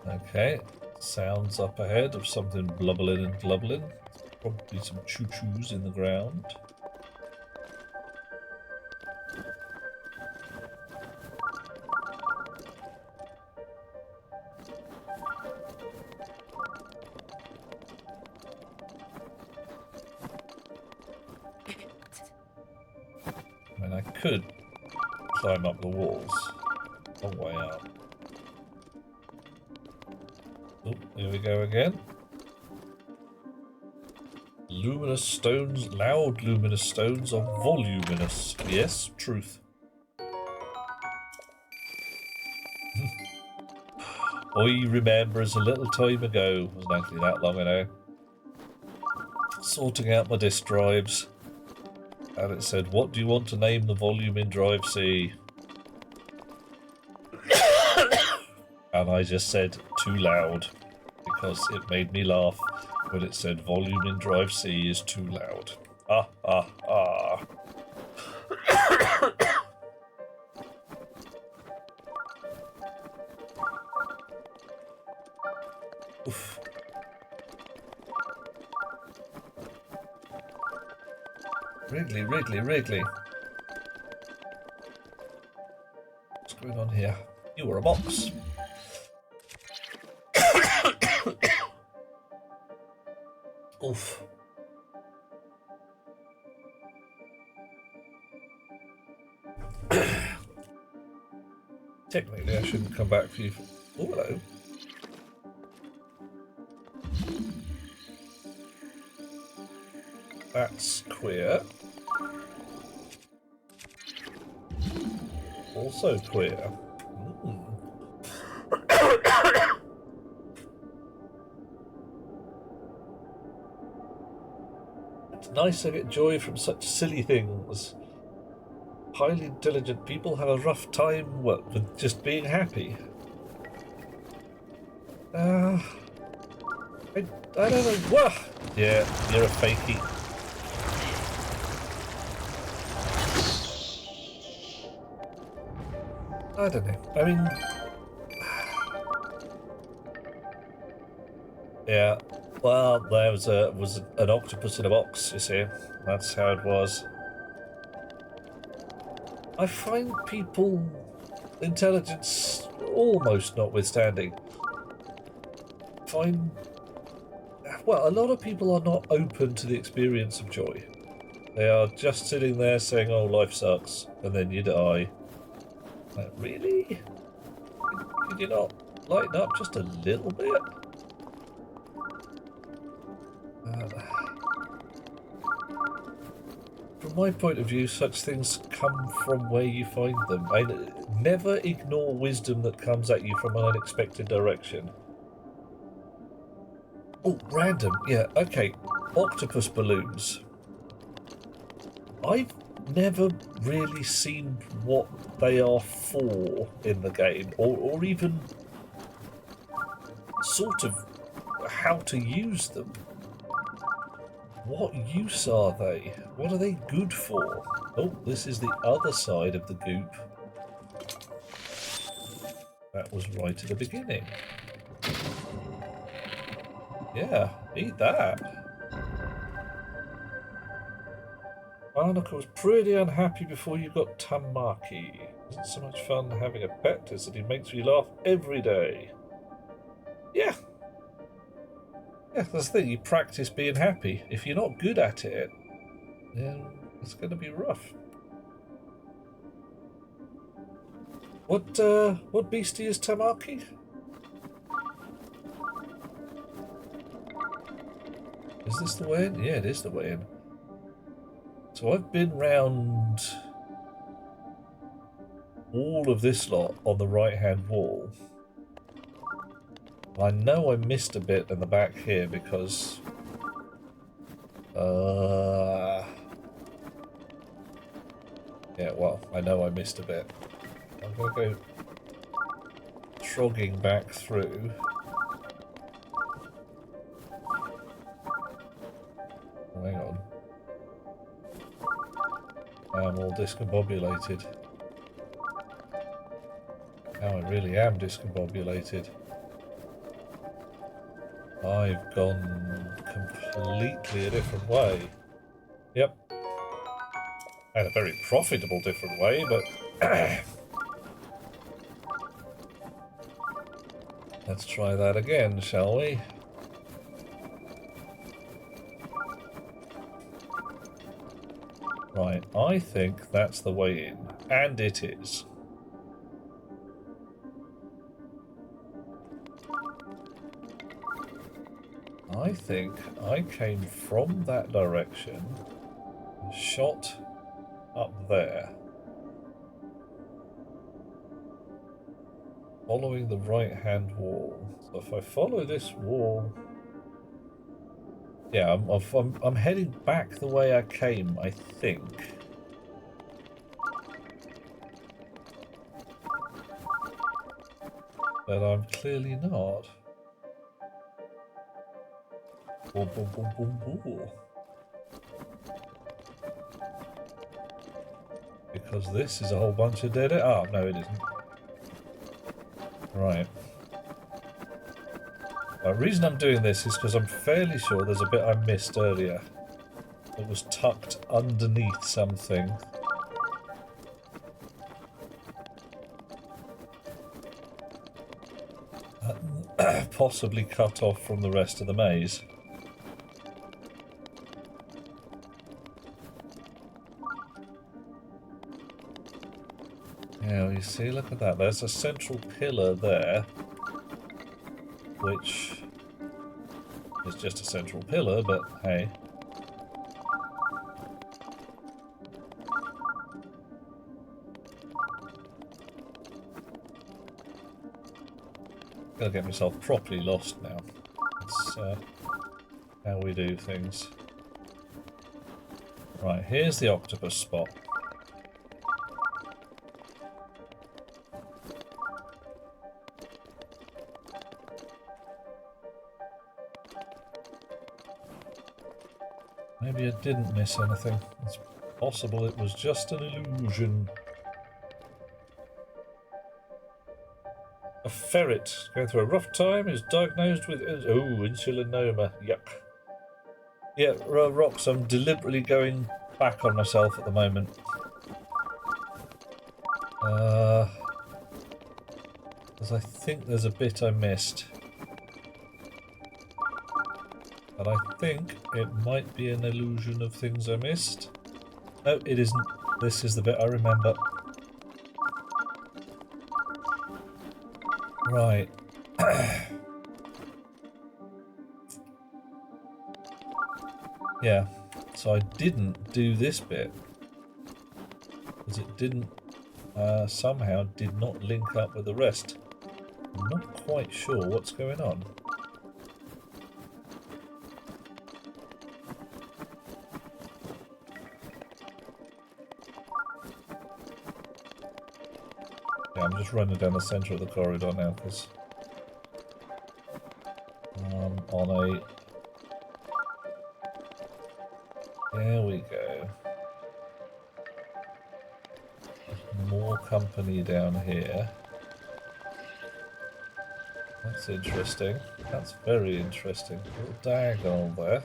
Okay, sounds up ahead of something blubbling and glubbling. Probably some choo-choos in the ground. I mean, I could climb up the walls. Long way up. Oh, here we go again. Luminous stones, loud luminous stones are voluminous. Yes, truth. I remember as a little time ago, wasn't actually that long ago, sorting out my disk drives, and it said, what do you want to name the volume in drive C? And I just said, too loud, because it made me laugh when it said volume in drive C is too loud. Ah, ah, ah. Oof. Wrigley, Wrigley, Wrigley. What's going on here? You were a box. Oof. Technically, I shouldn't come back for you. Oh, hello. That's queer. Also queer. It's nice to get joy from such silly things. Highly intelligent people have a rough time, what, with just being happy. I don't know. Whoa! Yeah, you're a fakey. I don't know. I mean, yeah. Well, there was an octopus in a box. You see, that's how it was. I find people, intelligence almost notwithstanding, well, a lot of people are not open to the experience of joy. They are just sitting there saying, "Oh, life sucks," and then you die. Like, really? Could you not lighten up just a little bit? From my point of view, such things come from where you find them. I never ignore wisdom that comes at you from an unexpected direction. Oh, random. Yeah, okay. Octopus balloons. I've never really seen what they are for in the game, or even sort of how to use them. What use are they? What are they good for? Oh, this is the other side of the goop. That was right at the beginning. Yeah, eat that. Arnica was pretty unhappy before you got Tamaki. Isn't so much fun having a pet as that he makes me laugh every day. Yeah. Yeah, that's the thing, you practice being happy. If you're not good at it, then it's going to be rough. What beastie is Tamaki? Is this the way in? Yeah, it is the way in. So I've been round all of this lot on the right-hand wall. I know I missed a bit in the back here because... yeah, well, I know I missed a bit. I'm going to go trogging back through. discombobulated. Now I really am discombobulated. I've gone completely a different way. Yep. And a very profitable different way, but let's try that again, shall we? Right, I think that's the way in. And it is. I think I came from that direction and shot up there. Following the right-hand wall. So if I follow this wall... Yeah, I'm heading back the way I came, I think. But I'm clearly not. Boom, boom, boom, boom, boom. Because this is a whole bunch of dead... Oh, no, it isn't. Right. The reason I'm doing this is because I'm fairly sure there's a bit I missed earlier. It was tucked underneath something. Possibly cut off from the rest of the maze. Yeah, you see, look at that. There's a central pillar there, which is just a central pillar, but hey. Gotta get myself properly lost now. That's how we do things. Right, here's the octopus spot. Maybe I didn't miss anything. It's possible it was just an illusion. A ferret going through a rough time is diagnosed with insulinoma. Yuck. Yeah, rocks. I'm deliberately going back on myself at the moment. Because I think there's a bit I missed. But I think it might be an illusion of things I missed. No, it isn't. This is the bit I remember. Right. Yeah, so I didn't do this bit. Because it didn't, somehow did not link up with the rest. I'm not quite sure what's going on. Yeah, I'm just running down the centre of the corridor now because I'm on a... There we go. More company down here. That's interesting. That's very interesting. A little diagonal there.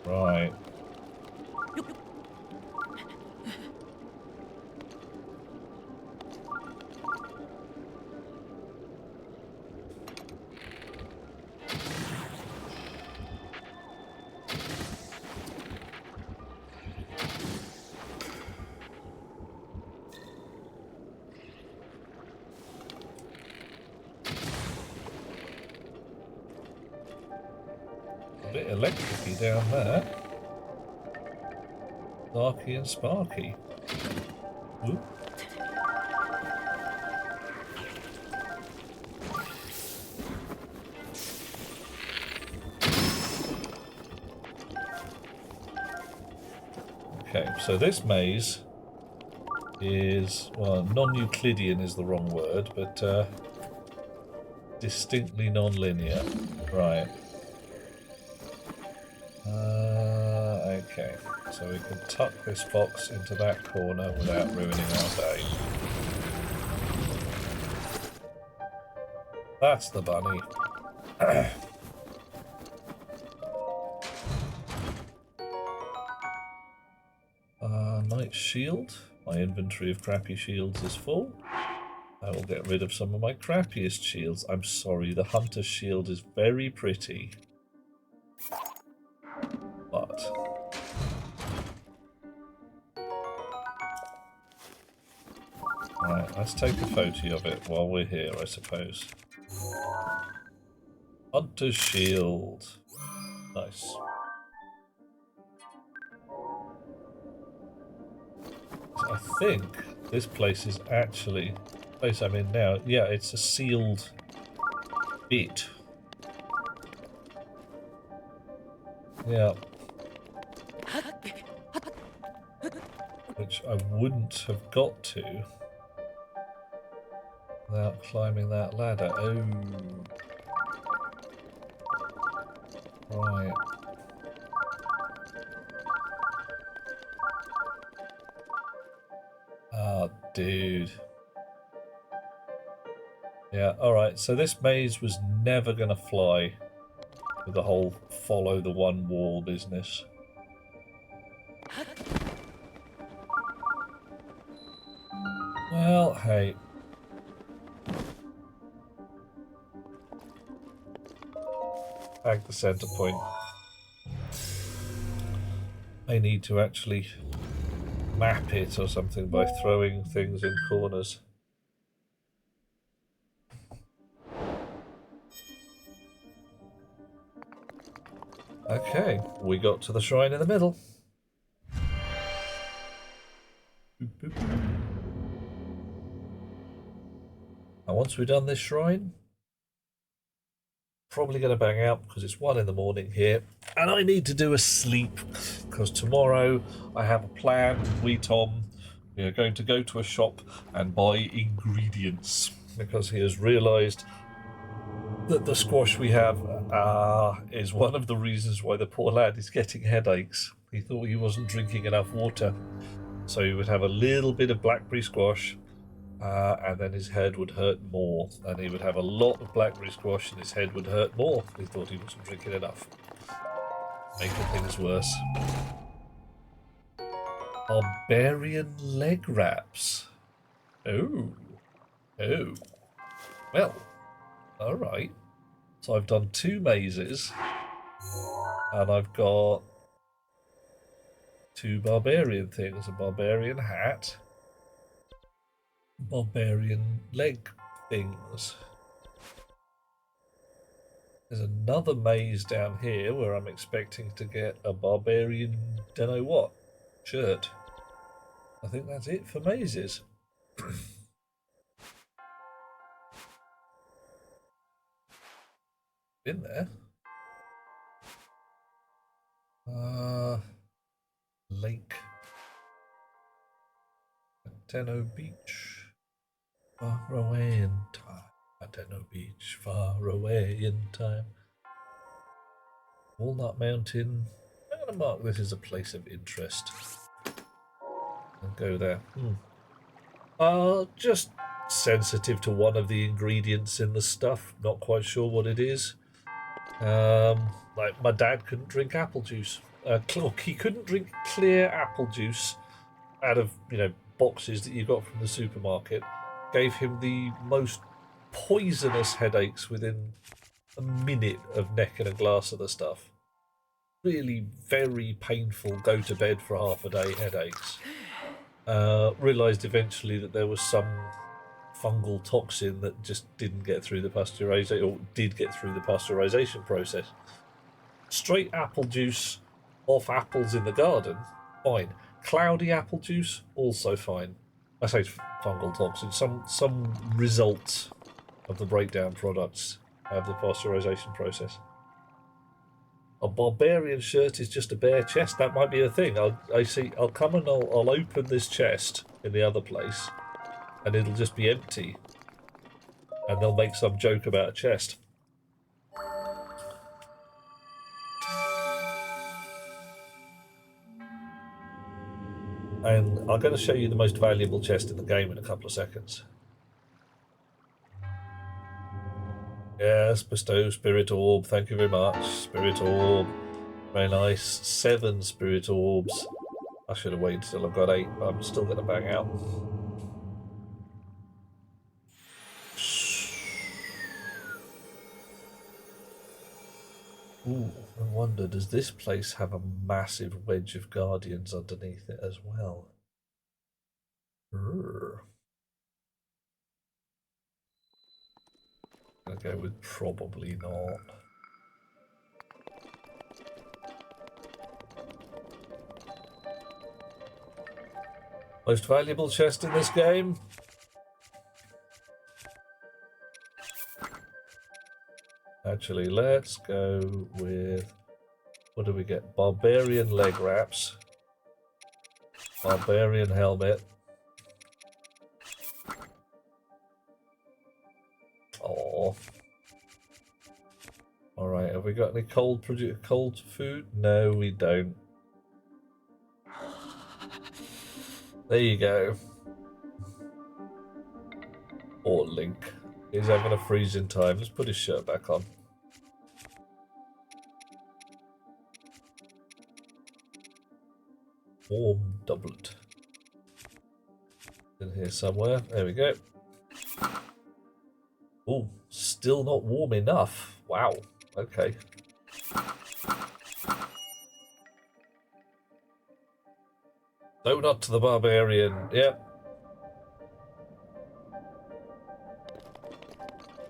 Right. A bit electric-y down there. Darky and sparky. Ooh. Okay, so this maze is, well, non-Euclidean is the wrong word, but distinctly non-linear. Right. Okay. So we can tuck this box into that corner without ruining our day. That's the bunny. Knight shield. My inventory of crappy shields is full. I will get rid of some of my crappiest shields. I'm sorry, the hunter's shield is very pretty. But right, let's take a photo of it while we're here, I suppose. Hunter's shield. Nice. I think this place is actually the place I'm in now. Yeah, it's a sealed bit. Yeah. Which I wouldn't have got to without climbing that ladder. Oh. Right. Ah, dude. Yeah, alright, so this maze was never going to fly with the whole follow the one wall business. Well, hey. Back the center point. I need to actually map it or something by throwing things in corners. Okay, we got to the shrine in the middle. And once we've done this shrine, probably going to bang out because it's 1 in the morning here and I need to do a sleep because tomorrow I have a plan. Tom, we are going to go to a shop and buy ingredients because he has realised that the squash we have is one of the reasons why the poor lad is getting headaches. He thought he wasn't drinking enough water, so he would have a little bit of blackberry squash and then his head would hurt more, and he would have a lot of blackberry squash and his head would hurt more. He thought he wasn't drinking enough. Making things worse. Barbarian leg wraps. Oh. Oh. Well, alright. So I've done 2 mazes, and I've got 2 barbarian things, a barbarian hat, barbarian leg things. There's another maze down here where I'm expecting to get a barbarian dunno what shirt. I think that's it for mazes. Been there. Lake. Ateno Beach. Far away in time. Ateno Beach. Far away in time. Walnut Mountain. I'm going to mark this as a place of interest. And go there. Just sensitive to one of the ingredients in the stuff. Not quite sure what it is. Like my dad couldn't drink apple juice. He couldn't drink clear apple juice out of, boxes that you got from the supermarket. Gave him the most poisonous headaches within a minute of necking a glass of the stuff. Really very painful go to bed for half a day headaches. Realised eventually that there was some fungal toxin that just didn't get through the pasteurization, or did get through the pasteurization process. Straight apple juice off apples in the garden, fine. Cloudy apple juice, also fine. I say fungal toxin, some result of the breakdown products of the pasteurization process. A barbarian shirt is just a bare chest. That might be a thing. I'll come and I'll open this chest in the other place, and it'll just be empty. And they'll make some joke about a chest. And I'm going to show you the most valuable chest in the game in a couple of seconds. Yes, bestow Spirit Orb. Thank you very much. Spirit Orb. Very nice. 7 Spirit Orbs. I should have waited till I've got 8, but I'm still going to bang out. Ooh, I wonder, does this place have a massive wedge of guardians underneath it as well? I'll go with probably not. Most valuable chest in this game? Actually, let's go with, what do we get? Barbarian leg wraps, barbarian helmet. Oh. All right, have we got any cold food? No, we don't. There you go. Or Link. He's having a freezing time. Let's put his shirt back on. Warm doublet. In here somewhere. There we go. Oh, still not warm enough. Wow. Okay. Donut to the barbarian. Yep.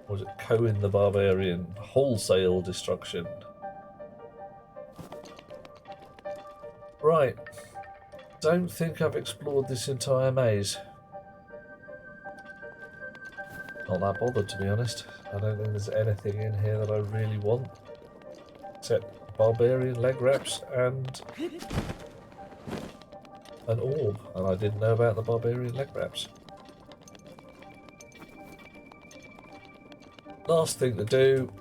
Was it Cohen the Barbarian? Wholesale destruction. Right. Don't think I've explored this entire maze. Not that bothered, to be honest. I don't think there's anything in here that I really want. Except barbarian leg wraps and an orb. And I didn't know about the barbarian leg wraps. Last thing to do,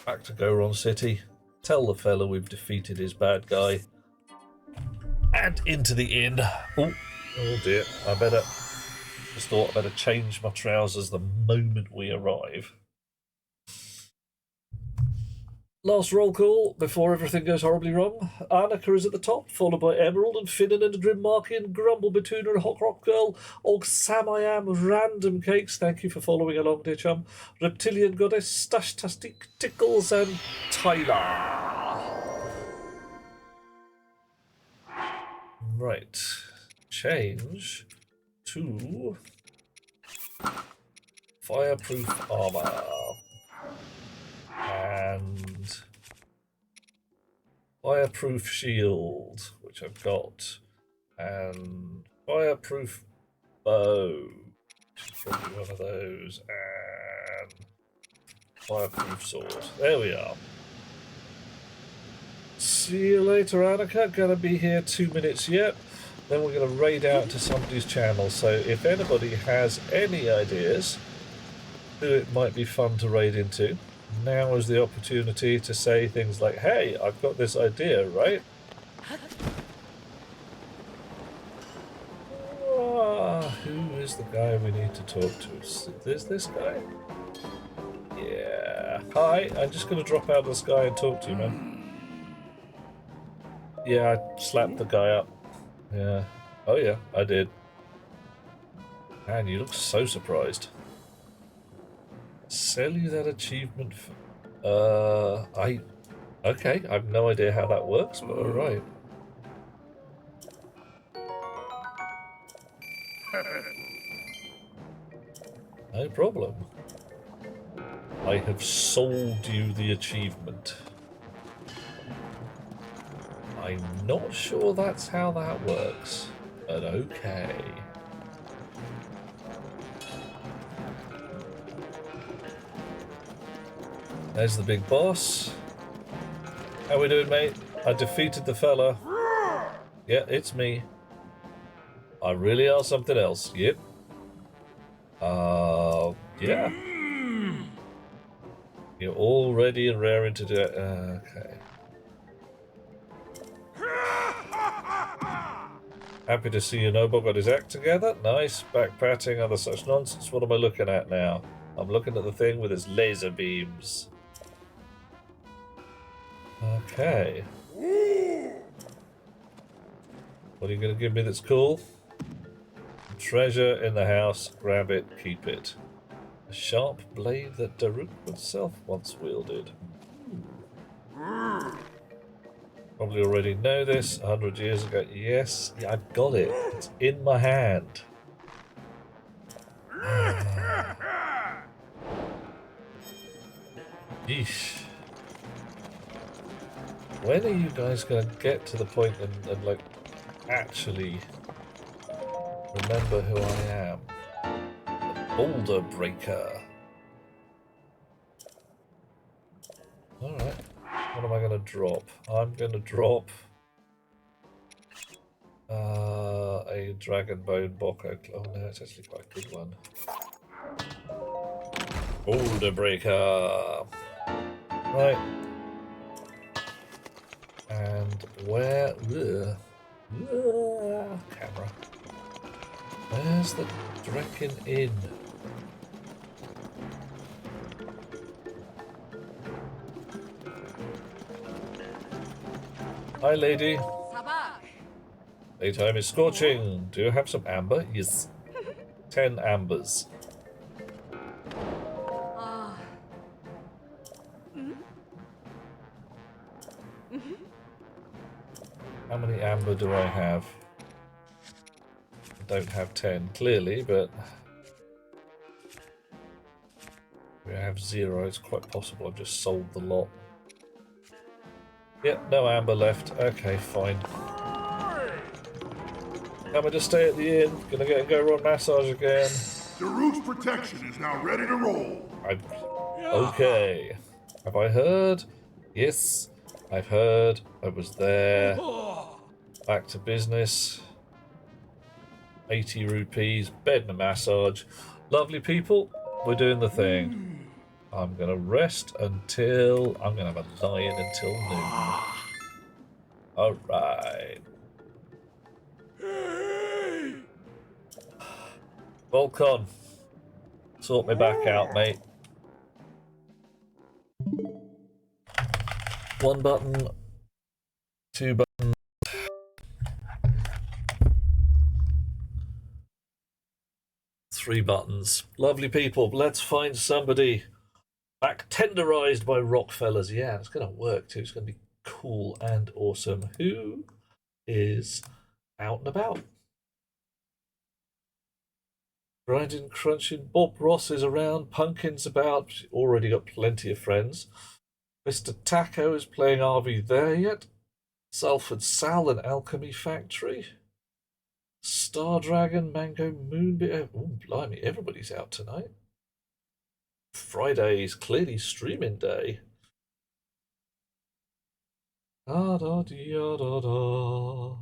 back to Goron City, tell the fella we've defeated his bad guy, and into the inn. Oh dear, just thought I better change my trousers the moment we arrive. Last roll call before everything goes horribly wrong. Annika is at the top, followed by Emerald and Finnan and Grimmarkian, Grumble, Betuna and Hot Rock Girl, Og Sam I Am, Random Cakes, thank you for following along, dear chum, Reptilian Goddess, Stash Tastic, Tickles, and Tyler. Right. Change to fireproof armor. And fireproof shield, which I've got, and fireproof bow, which is probably one of those, and fireproof sword. There we are. See you later, Annika. Gonna be here 2 minutes yet. Then we're gonna raid out to somebody's channel. So if anybody has any ideas who it might be fun to raid into, now is the opportunity to say things like, hey, I've got this idea, right? Who is the guy we need to talk to? Is this guy? Yeah. Hi, I'm just going to drop out of the sky and talk to you, man. Yeah, I slapped the guy up. Yeah. Oh yeah, I did. Man, you look so surprised. Sell you that achievement for... Okay, I have no idea how that works, but alright. No problem. I have sold you the achievement. I'm not sure that's how that works, but okay. There's the big boss. How we doing, mate? I defeated the fella. Yeah, it's me. I really are something else. Yep. Yeah. You're all ready and raring to do it. Okay. Happy to see you, Noble got his act together. Nice. Back patting, other such nonsense. What am I looking at now? I'm looking at the thing with its laser beams. Okay. What are you going to give me that's cool? Treasure in the house. Grab it, keep it. A sharp blade that Daruk himself once wielded. Probably already know this. 100 years ago. Yes, yeah, I've got it. It's in my hand. Yeesh. When are you guys going to get to the point and like actually remember who I am? The Boulder Breaker. Alright. What am I going to drop? I'm going to drop a Dragon Bone Boko. Oh no, it's actually quite a good one. Boulder Breaker. Right. And where... camera. Where's the Draken Inn? Hi, lady. Daytime is scorching. Do you have some amber? Yes. 10 ambers. How many amber do I have? I don't have 10, clearly, but I have 0. It's quite possible I've just sold the lot. Yep, no amber left. Okay, fine. I'm gonna just stay at the inn. Gonna get a go-run massage again. Daruk's protection is now ready to roll. Okay. Have I heard? Yes, I've heard. I was there. Back to business. 80 rupees. Bed and a massage. Lovely people. We're doing the thing. I'm gonna rest until... I'm gonna have a lie-in until noon. Alright. Volcon. Sort me back out, mate. 1 button. 2 buttons. 3 buttons. Lovely people. Let's find somebody back tenderized by Rockfellas. Yeah, it's going to work too. It's going to be cool and awesome. Who is out and about? Grinding, crunching. Bob Ross is around. Pumpkin's about. She's already got plenty of friends. Mr. Taco is playing RV there yet. Salford Sal and Alchemy Factory. Star Dragon, Mango, Moonbeam. Oh, blimey, everybody's out tonight. Friday is clearly streaming day. Da da da da da.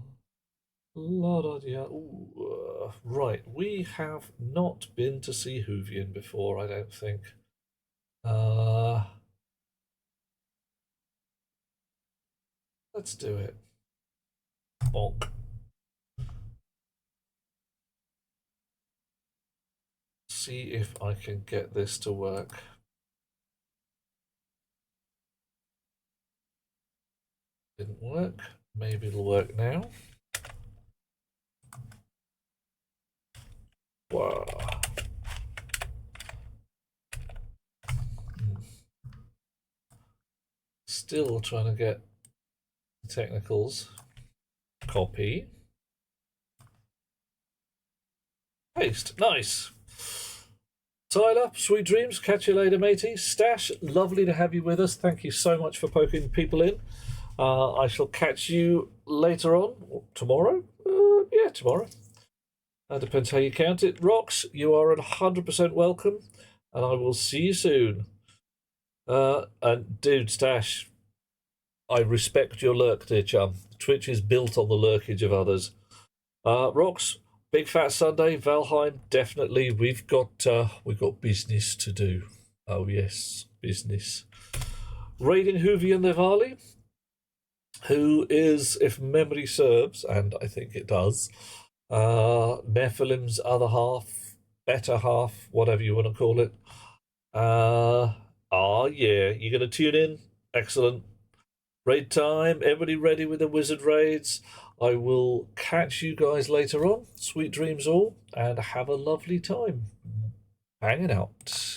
La da da. Ooh, right, we have not been to see Hoovian before, I don't think. Let's do it. Bonk. See if I can get this to work. Didn't work. Maybe it'll work now. Wow. Still trying to get the technicals. Copy. Paste. Nice. Tyler, sweet dreams. Catch you later, matey. Stash, lovely to have you with us. Thank you so much for poking people in. I shall catch you later on. Or tomorrow? Yeah, tomorrow. Depends how you count it. Rox, you are 100% welcome, and I will see you soon. And dude, Stash, I respect your lurk, dear chum. Twitch is built on the lurkage of others. Rox, Big Fat Sunday, Valheim, definitely. We've got business to do. Oh yes, business. Raiding Huvian Nevali, who is, if memory serves, and I think it does, Nephilim's other half, better half, whatever you want to call it. Yeah, you're going to tune in? Excellent. Raid time. Everybody ready with the wizard raids? I will catch you guys later on. Sweet dreams all, and have a lovely time hanging out.